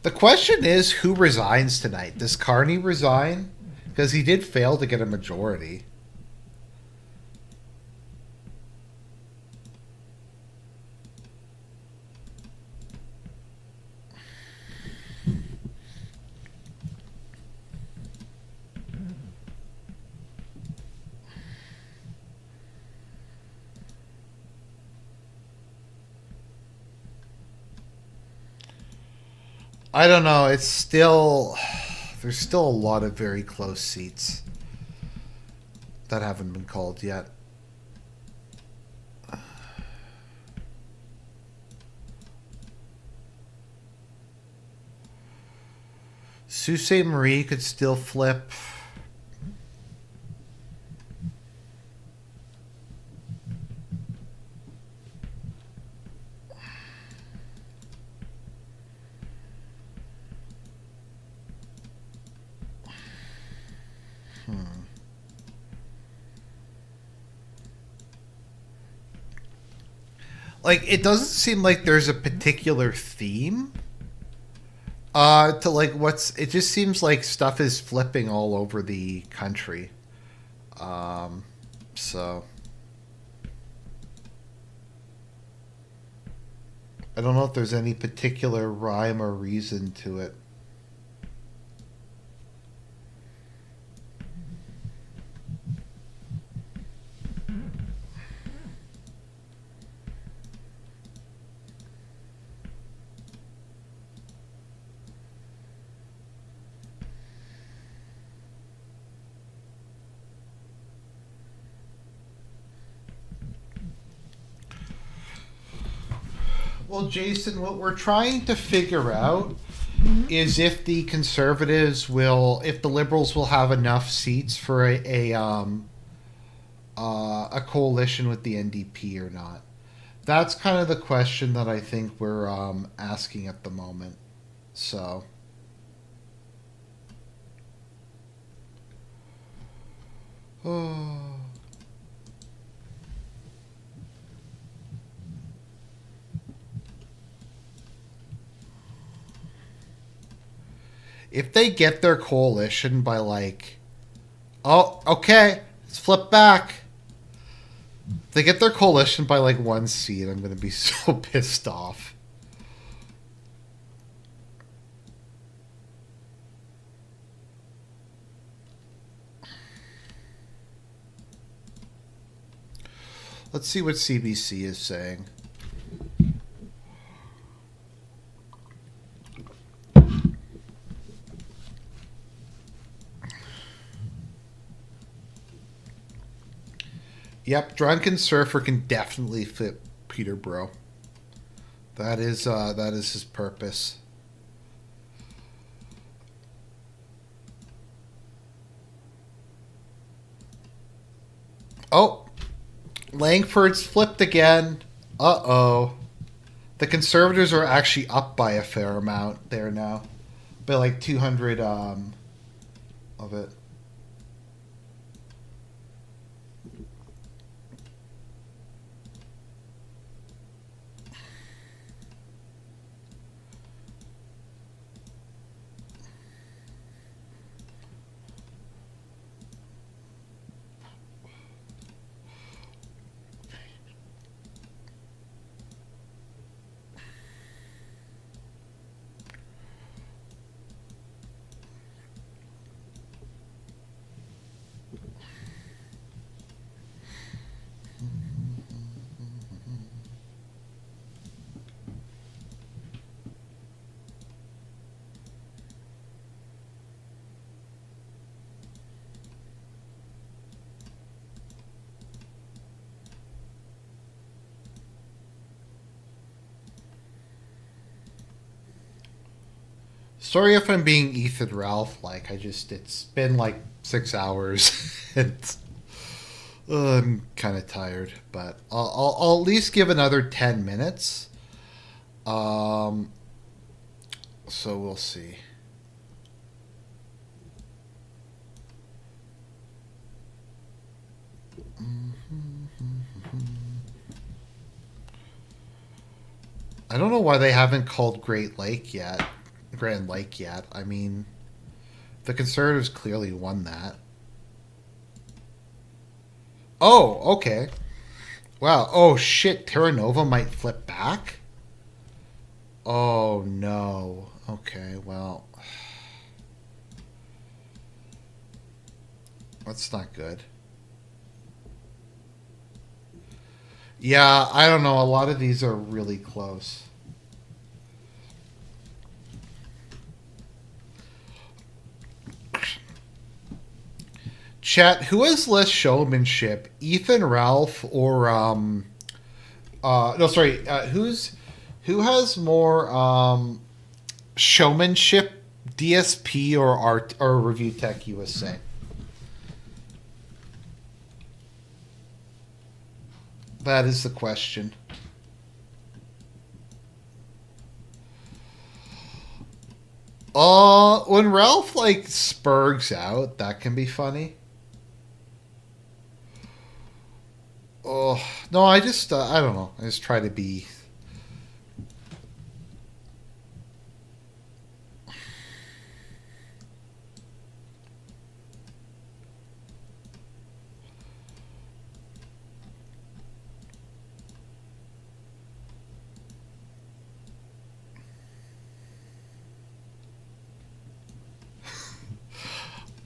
The question is, who resigns tonight? Does Carney resign? Because he did fail to get a majority. I don't know. It's still... There's still a lot of very close seats that haven't been called yet. Sault Ste. Marie could still flip. Like, it doesn't seem like there's a particular theme to like it just seems like stuff is flipping all over the country. So I don't know if there's any particular rhyme or reason to it. Well, Jason, what we're trying to figure out is if the Conservatives if the Liberals will have enough seats for a coalition with the NDP or not? That's kind of the question that I think we're asking at the moment. So. Oh. If they get their coalition by like, oh, okay, let's flip back. If they get their coalition by like 1 seat, I'm going to be so pissed off. Let's see what CBC is saying. Yep, Drunken Surfer can definitely fit Peterborough. That is his purpose. Oh, Langford's flipped again. Uh-oh. The Conservatives are actually up by a fair amount there now. By like 200 of it. Sorry if I'm being Ethan Ralph. Like, it's been like 6 hours. And I'm kind of tired, but I'll at least give another 10 minutes. So we'll see. I don't know why they haven't called Grand Lake yet. I mean, the Conservatives clearly won that. Oh, okay. Wow. Oh, shit. Terra Nova might flip back? Oh, no. Okay, well. That's not good. Yeah, I don't know. A lot of these are really close. Chat, who has less showmanship, Ethan Ralph or who has more showmanship, DSP or art or Review Tech USA? That is the question. When Ralph like spurgs out, that can be funny. Oh, no, I just, I don't know. I just try to be...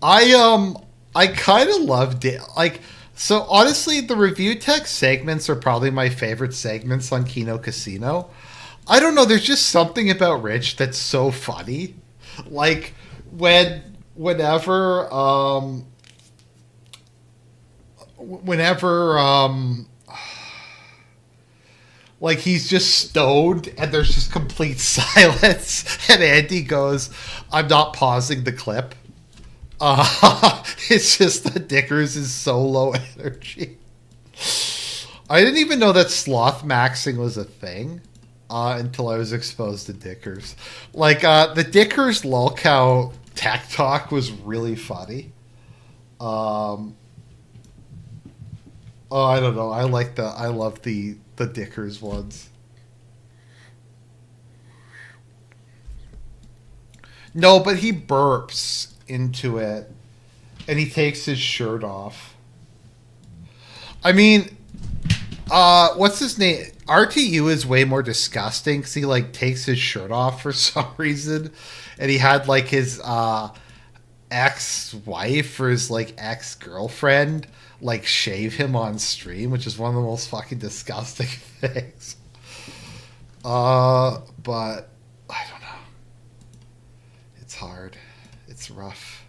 I kind of loved it. Like, so honestly, the review tech segments are probably my favorite segments on Kino Casino. I don't know, there's just something about Rich that's so funny. Like whenever like he's just stoned and there's just complete silence and Andy goes, "I'm not pausing the clip." It's just that Dickers is so low energy. I didn't even know that sloth maxing was a thing until I was exposed to Dickers. Like, the Dickers lolcow tech talk was really funny. Oh, I don't know. I love the Dickers ones. No, but he burps into it and he takes his shirt off. I mean, what's his name? RTU is way more disgusting because he like takes his shirt off for some reason, and he had like his ex-wife or his like ex-girlfriend like shave him on stream, which is one of the most fucking disgusting things. But I don't know. It's hard. It's rough.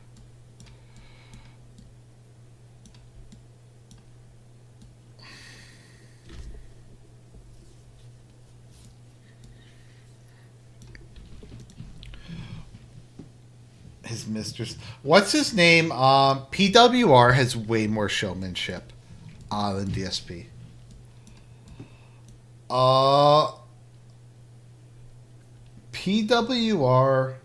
His mistress. What's his name? PWR has way more showmanship than DSP. PWR.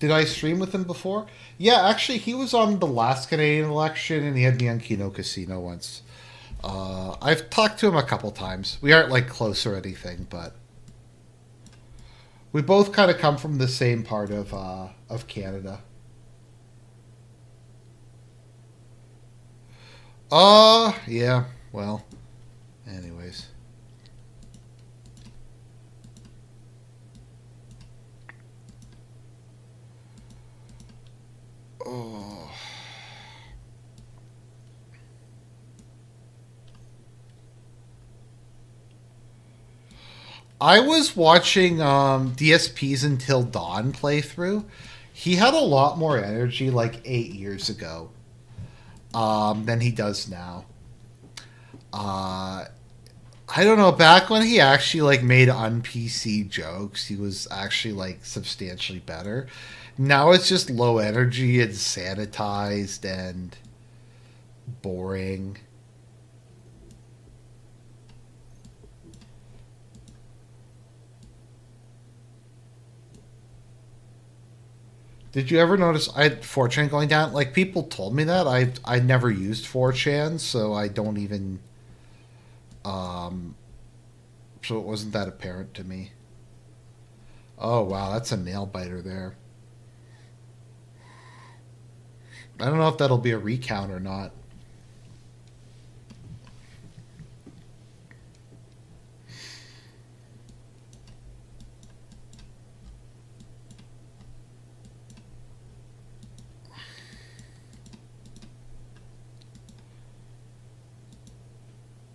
Did I stream with him before? Yeah, actually, he was on the last Canadian election, and he had me on Kino Casino once. I've talked to him a couple times. We aren't like close or anything, but we both kind of come from the same part of Canada. Yeah. Well, anyways. Oh. I was watching DSP's Until Dawn playthrough. He had a lot more energy like 8 years ago than he does now. I don't know. Back when he actually like made un-PC jokes, he was actually like substantially better. Now it's just low energy and sanitized and boring. Did you ever notice I had 4chan going down? Like people told me that. I never used 4chan, so I don't even so it wasn't that apparent to me. Oh wow, that's a nail biter there. I don't know if that'll be a recount or not.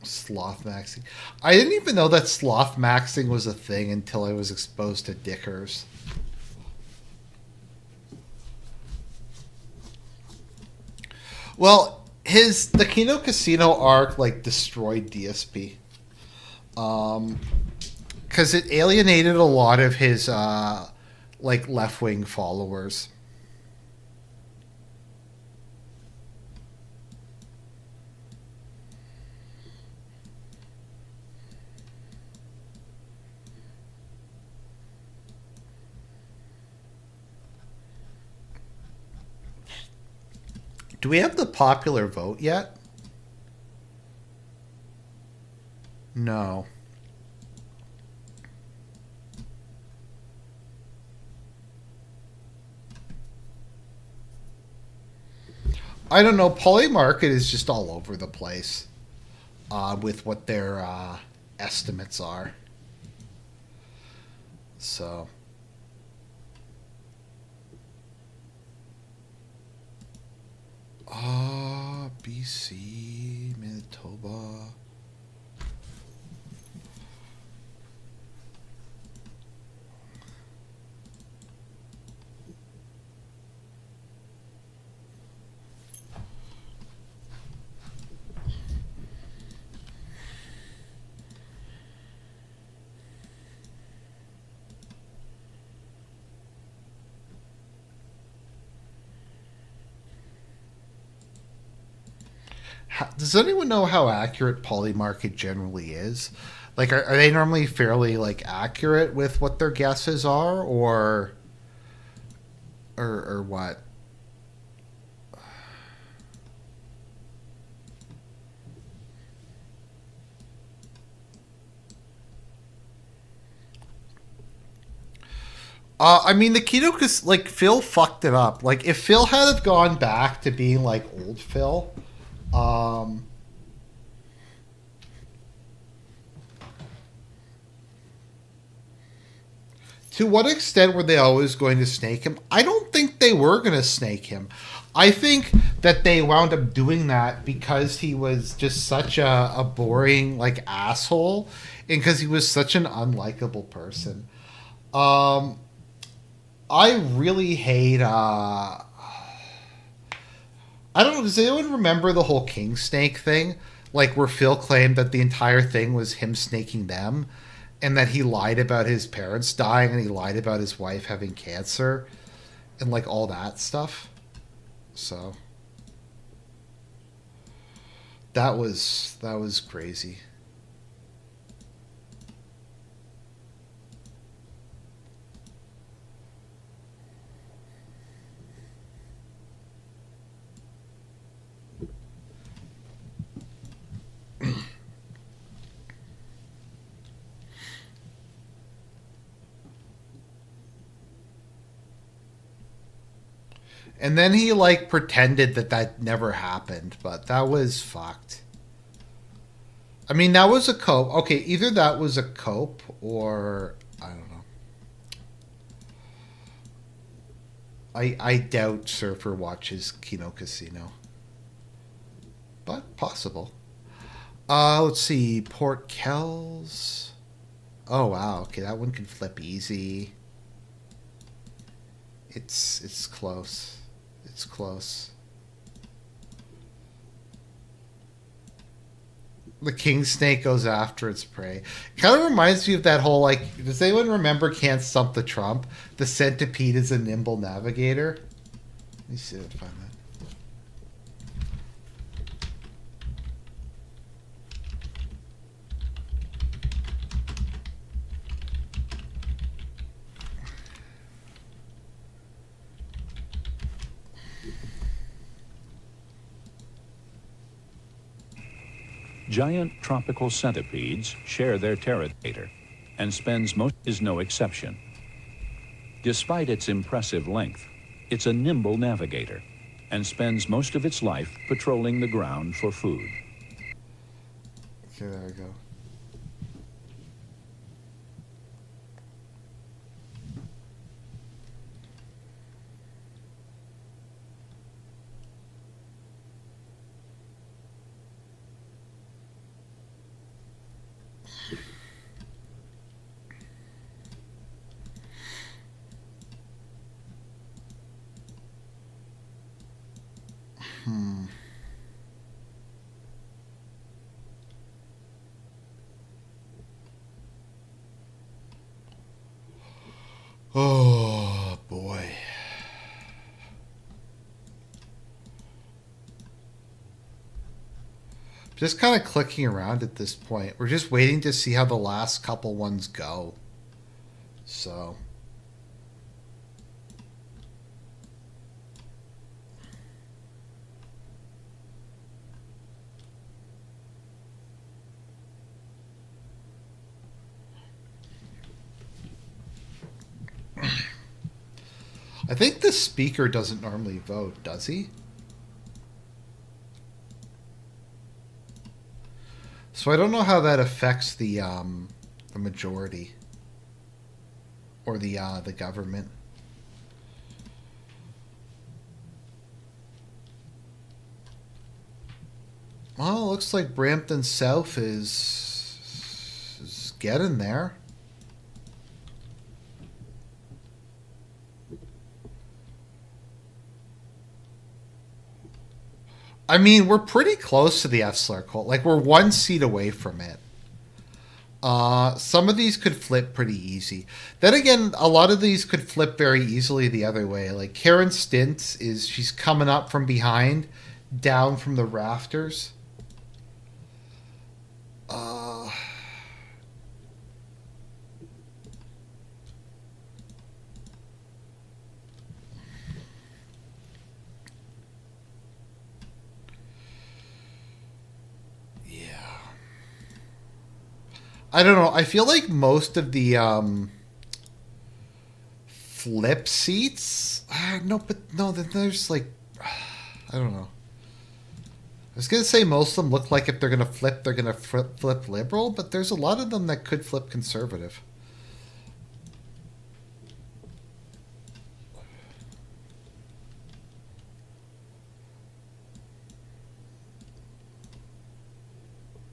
Sloth maxing. I didn't even know that sloth maxing was a thing until I was exposed to Dickers. Well, the Kino Casino arc like destroyed DSP. Because it alienated a lot of his like left wing followers. Do we have the popular vote yet? No. I don't know. Polymarket is just all over the place with what their estimates are. So. BC, Manitoba. Does anyone know how accurate Polymarket generally is? Like, are they normally fairly like accurate with what their guesses are, or what? I mean, the keto, because like Phil fucked it up. Like, if Phil had have gone back to being like old Phil, um, to what extent were they always going to snake him? I don't think they were going to snake him. I think that they wound up doing that because he was just such a boring like asshole, and because he was such an unlikable person. Um, I really hate. I don't know. Does anyone remember the whole king snake thing? Like where Phil claimed that the entire thing was him snaking them, and that he lied about his parents dying, and he lied about his wife having cancer, and like all that stuff. So that was crazy. And then he like pretended that that never happened, but that was fucked. I mean, that was a cope. Okay, either that was a cope or I don't know. I doubt Surfer watches Kino Casino, but possible. Let's see, Port Kells. Oh wow, okay, that one can flip easy. It's close. It's close. The king snake goes after its prey. Kind of reminds me of that whole like. Does anyone remember Can't Stump the Trump? The centipede is a nimble navigator. Let me see if I can find that. Giant tropical centipedes share their territory, and spends most is no exception. Despite its impressive length, it's a nimble navigator and spends most of its life patrolling the ground for food. Okay, there we go. Oh boy. Just kind of clicking around at this point. We're just waiting to see how the last couple ones go. So. I think the speaker doesn't normally vote, does he? So I don't know how that affects the majority or the government. Well, it looks like Brampton South is getting there. I mean, we're pretty close to the F-Slur cult. Like, we're one seat away from it. Some of these could flip pretty easy. Then again, a lot of these could flip very easily the other way. Like, Karen Stintz she's coming up from behind, down from the rafters. Uh, yeah. I don't know. I feel like most of the flip seats. No, but no. Then there's like, I don't know. I was gonna say most of them look like if they're gonna flip, they're gonna flip liberal, but there's a lot of them that could flip conservative.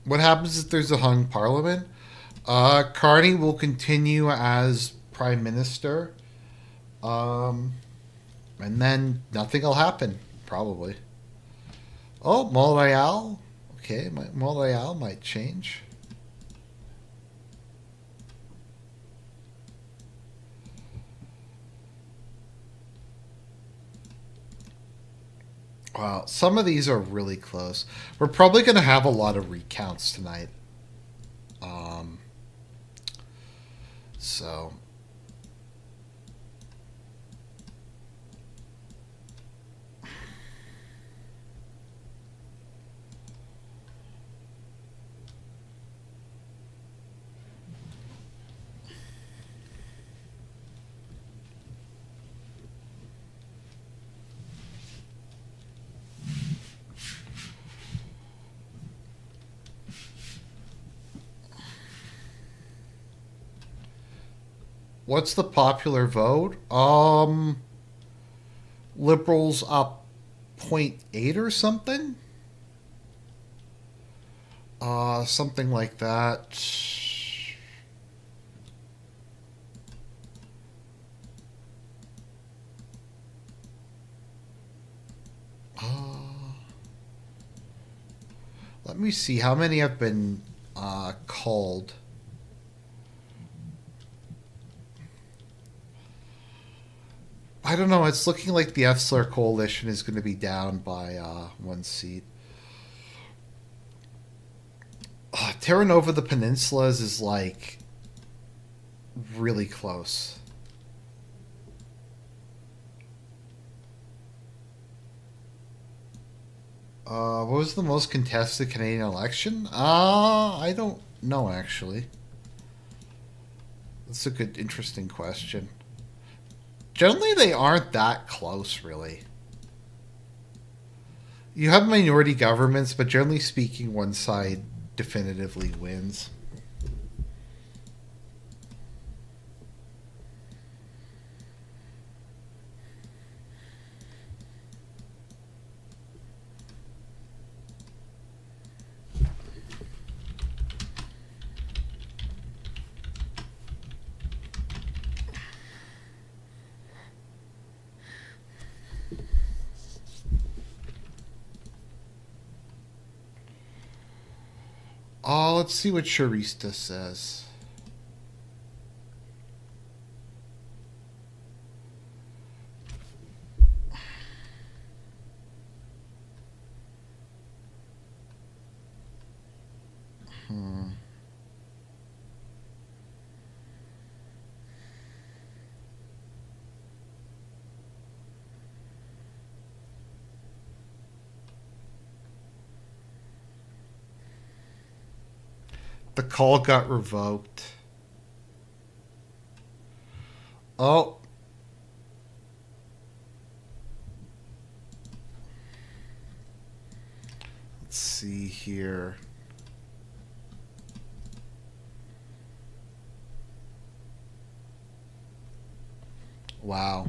What happens if there's a hung parliament? Carney will continue as prime minister, and then nothing will happen, probably. Oh, Montreal. Okay, Montreal might change. Wow, some of these are really close. We're probably going to have a lot of recounts tonight. Um, so what's the popular vote? Liberals up 0.8 or something? Something like that. Let me see how many have been called. I don't know. It's looking like the Electoral coalition is going to be down by one seat. Terra Nova the Peninsulas is like really close. What was the most contested Canadian election? I don't know actually. That's a good, interesting question. Generally, they aren't that close, really. You have minority governments, but generally speaking, one side definitively wins. Oh, let's see what Charista says. The call got revoked. Oh. Let's see here. Wow.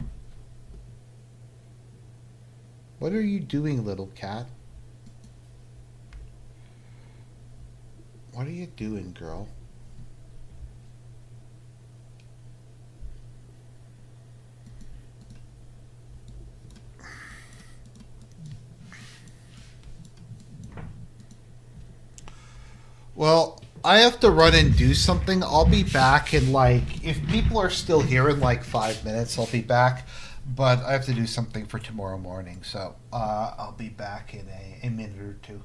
What are you doing, little cat? What are you doing, girl? Well, I have to run and do something. I'll be back in like, if people are still here in like 5 minutes, I'll be back. But I have to do something for tomorrow morning. So I'll be back in a minute or two.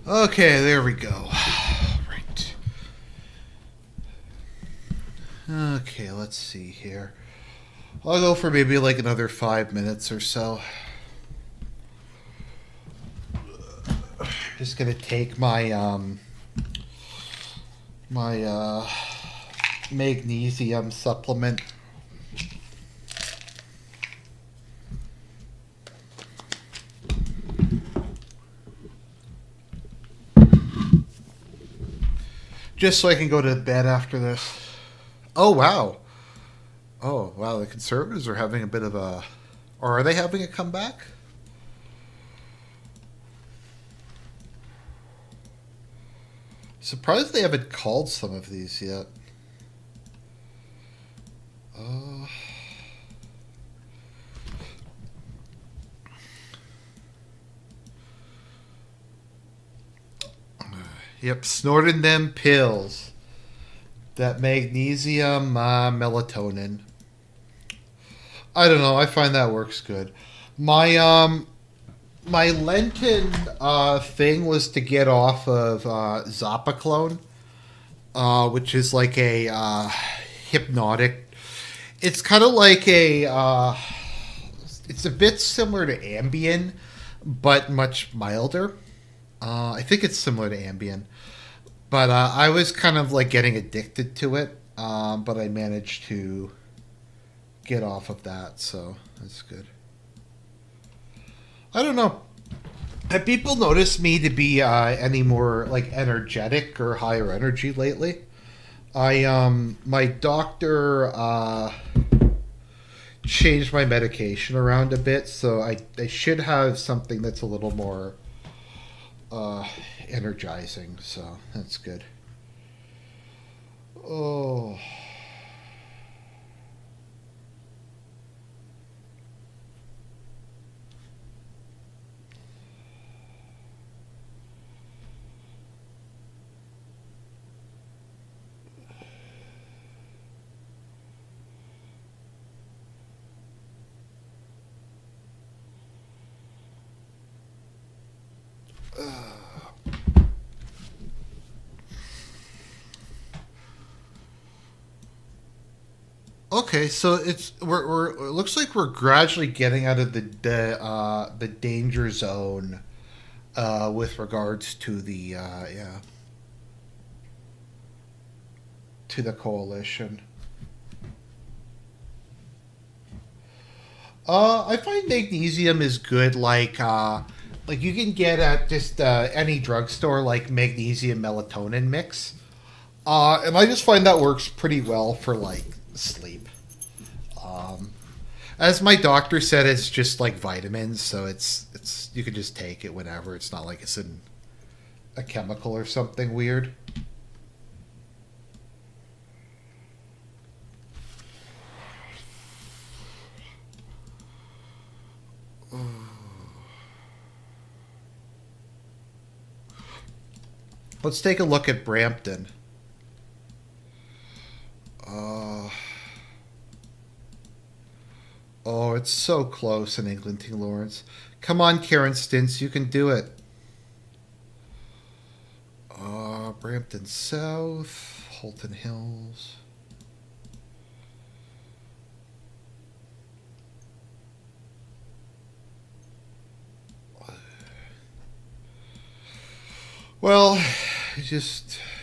Okay, there we go. Right. Okay, let's see here. I'll go for maybe like another 5 minutes or so. Just gonna take my magnesium supplement. Just so I can go to bed after this. Oh wow. Oh wow, the Conservatives are having a bit of a, or are they having a comeback? Surprised they haven't called some of these yet. Uh, yep, snorting them pills. That magnesium melatonin. I don't know. I find that works good. My Lenten thing was to get off of Zapaclone, which is like a hypnotic. It's kind of like a. It's a bit similar to Ambien, but much milder. I think it's similar to Ambien, but I was kind of like getting addicted to it. But I managed to get off of that, so that's good. I don't know. Have people noticed me to be any more like energetic or higher energy lately? My doctor changed my medication around a bit, so I should have something that's a little more energizing, so that's good. Oh. Okay, so we're it looks like we're gradually getting out of the danger zone with regards to the yeah, to the coalition. I find magnesium is good. Like you can get at just any drugstore like magnesium melatonin mix. And I just find that works pretty well for like sleep. Um, as my doctor said, it's just like vitamins, so it's you can just take it whenever. It's not like it's in a chemical or something weird. Let's take a look at Brampton. Uh, oh, it's so close in Eglinton Lawrence. Come on, Karen Stintz, you can do it. Brampton South, Holton Hills. Well,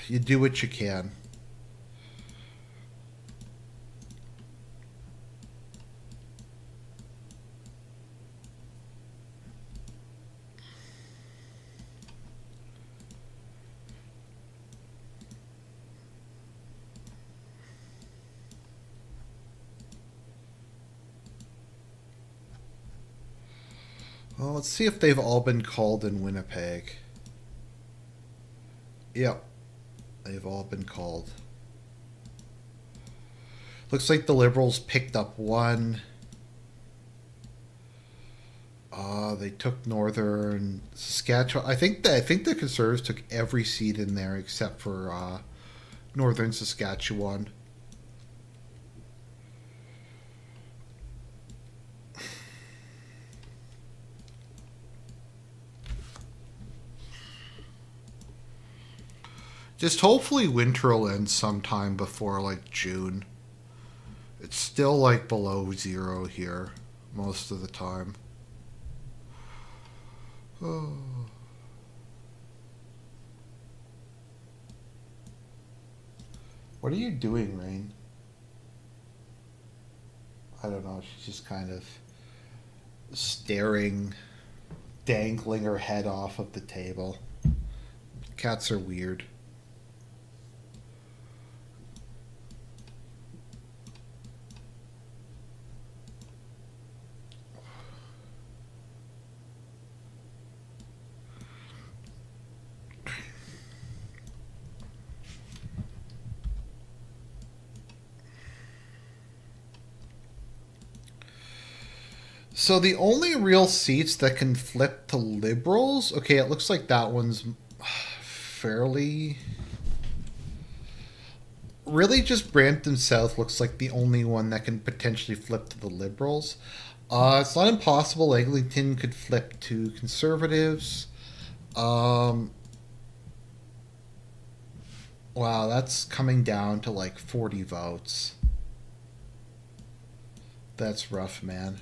you do what you can. Well, let's see if they've all been called in Winnipeg. Yep, they've all been called. Looks like the Liberals picked up one. They took Northern Saskatchewan. I think the Conservatives took every seat in there except for Northern Saskatchewan. Just hopefully winter will end sometime before like June. It's still like below zero here most of the time. Oh. What are you doing, Rain? I don't know. She's just kind of staring, dangling her head off of the table. Cats are weird. So the only real seats that can flip to Liberals... Okay, it looks like that one's fairly... Really just Brampton South looks like the only one that can potentially flip to the Liberals. It's not impossible Eglinton could flip to Conservatives. Wow, that's coming down to like 40 votes. That's rough, man.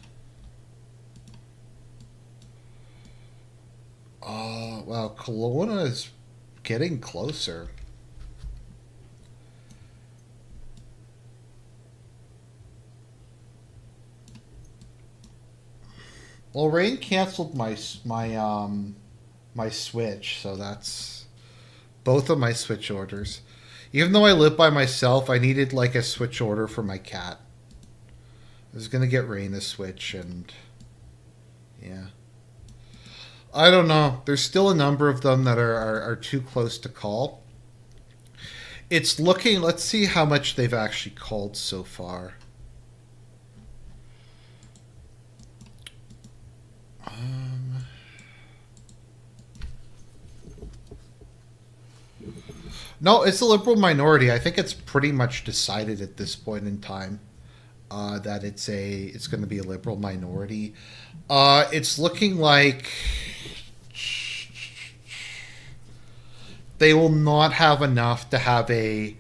Wow, Kelowna is getting closer. Well, Rain canceled my Switch, so that's both of my Switch orders. Even though I live by myself, I needed like a Switch order for my cat. I was gonna get Rain a Switch, and yeah. I don't know. There's still a number of them that are too close to call. It's looking... Let's see how much they've actually called so far. No, it's a Liberal minority. I think it's pretty much decided at this point in time that it's going to be a Liberal minority. It's looking like they will not have enough to have a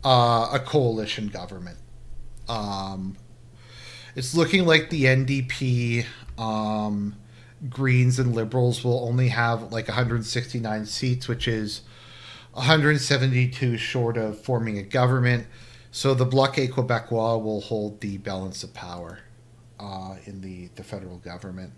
coalition government. It's looking like the NDP, Greens, and Liberals will only have like 169 seats, which is 172 short of forming a government. So the Bloc Québécois will hold the balance of power in the federal government.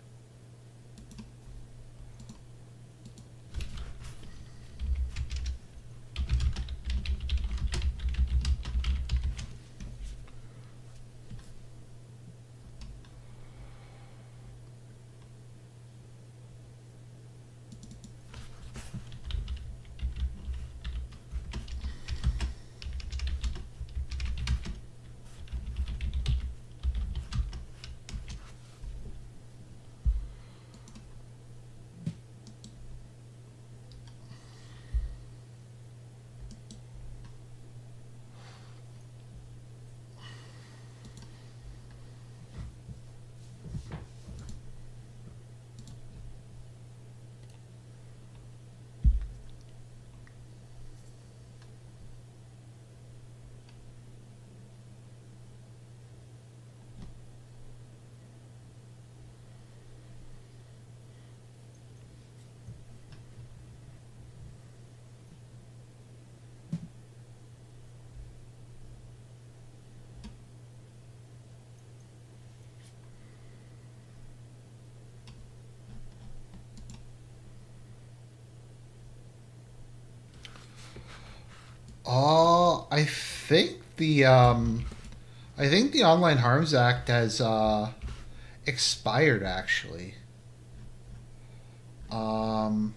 I think the Online Harms Act has expired. Actually, I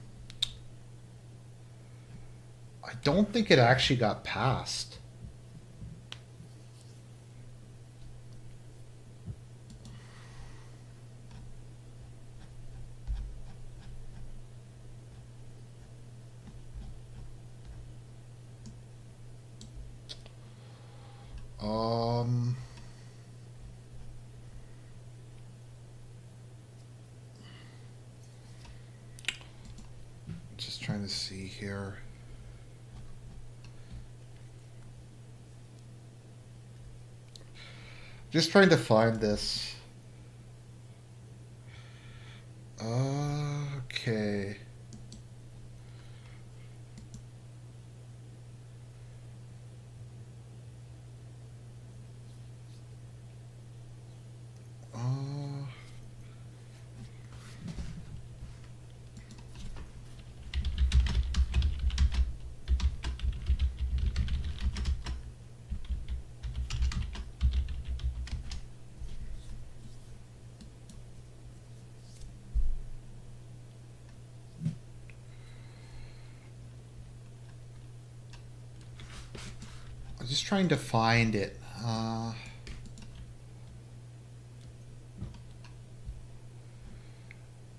don't think it actually got passed. Just trying to see here. Just trying to find this. Okay. I'm just trying to find it.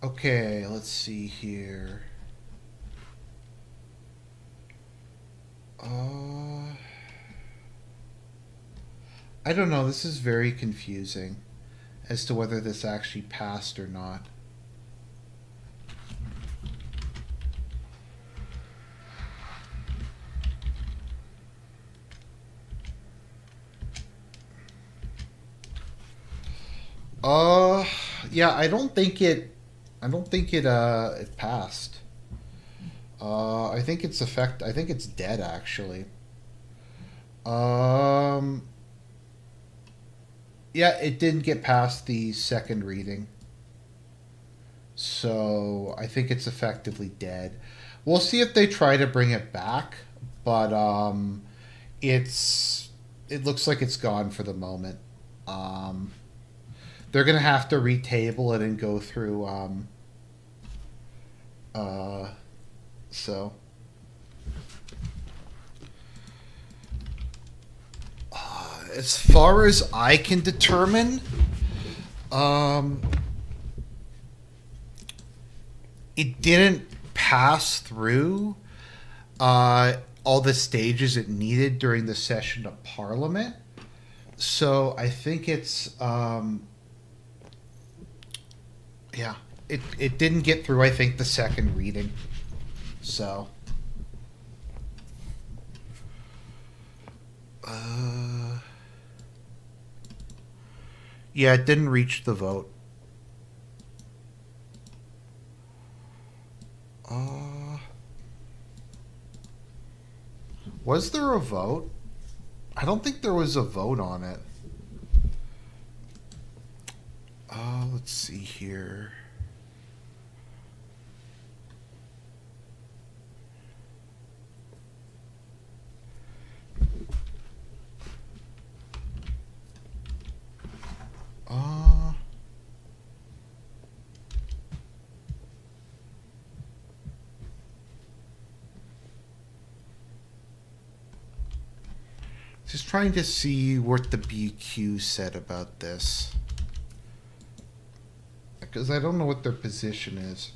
Okay, let's see here. I don't know. This is very confusing as to whether this actually passed or not. Yeah, I don't think it it passed. I think I think it's dead actually. Yeah, it didn't get past the second reading. So, I think it's effectively dead. We'll see if they try to bring it back, but it looks like it's gone for the moment. They're gonna have to retable it and go through. So. As far as I can determine, it didn't pass through all the stages it needed during the session of Parliament. So I think it's yeah, it didn't get through, I think, the second reading. So yeah, it didn't reach the vote. Was there a vote? I don't think there was a vote on it. Let's see here. Just trying to see what the BQ said about this. Because I don't know what their position is.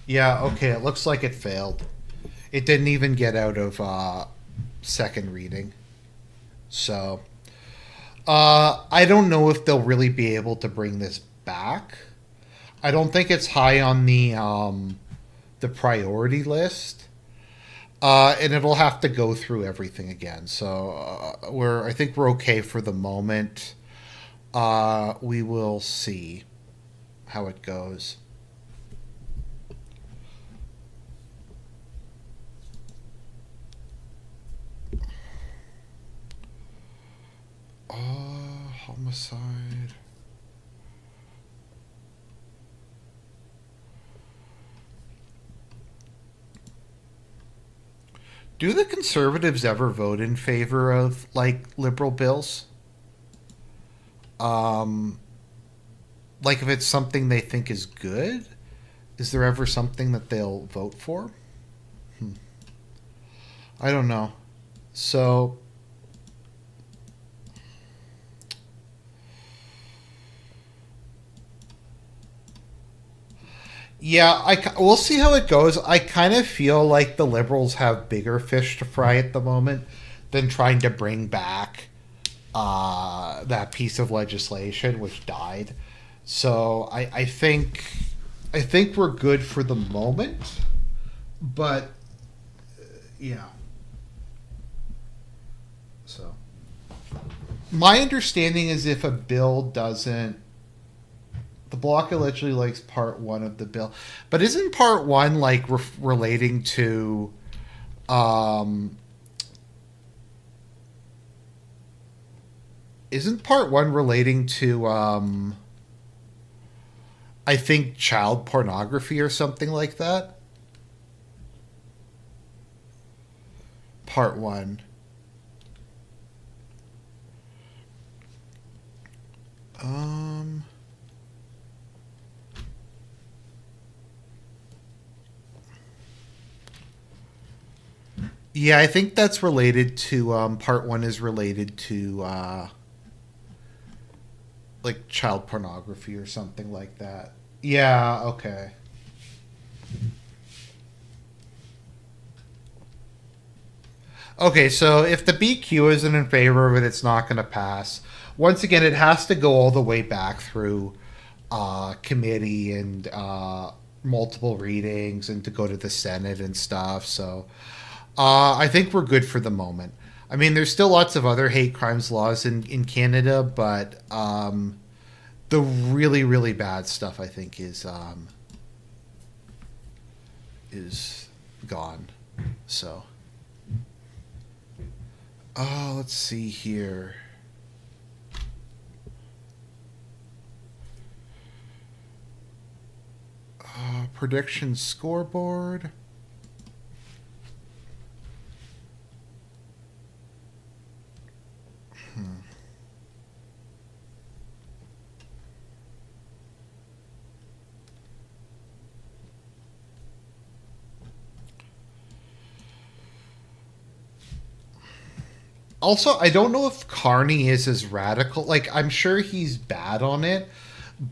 Yeah, okay, it looks like it failed. It didn't even get out of second reading. So, I don't know if they'll really be able to bring this back. I don't think it's high on the priority list. And it'll have to go through everything again. So I think we're okay for the moment. We will see how it goes. Homicide. Do the Conservatives ever vote in favor of, like, liberal bills? Like, if it's something they think is good, is there ever something that they'll vote for? I don't know. So, yeah, we'll see how it goes. I kind of feel like the Liberals have bigger fish to fry at the moment than trying to bring back that piece of legislation which died. So I think we're good for the moment, but yeah. So My understanding is if a bill doesn't, the bloc allegedly likes part one of the bill, but isn't part one like relating to, isn't part one relating to, I think child pornography or something like that? Part one. Yeah, I think that's related to, part one is related to, like child pornography or something like that. Yeah, okay. Okay, so if the BQ isn't in favor of it, it's not going to pass. Once again, it has to go all the way back through committee and multiple readings and to go to the Senate and stuff. So I think we're good for the moment. I mean, there's still lots of other hate crimes laws in Canada, but the really, really bad stuff, I think, is gone. So, let's see here. Prediction scoreboard. Also, I don't know if Carney is as radical. Like, I'm sure he's bad on it,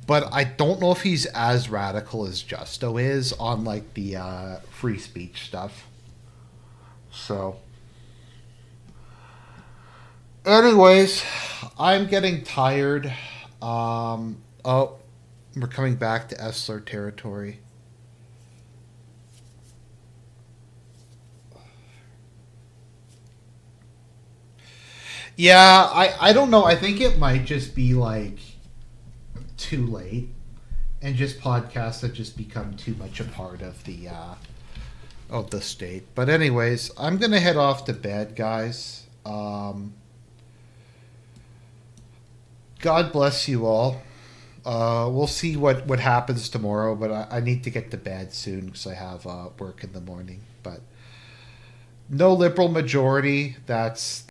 but I don't know if he's as radical as Justo is on, like, the free speech stuff. So, anyways, I'm getting tired. Oh, we're coming back to Essler territory. Yeah, I don't know. I think it might just be like too late, and just podcasts have just become too much a part of the state. But anyways, I'm gonna head off to bed, guys. God bless you all. We'll see what happens tomorrow, but I need to get to bed soon because I have work in the morning. But no liberal majority. That's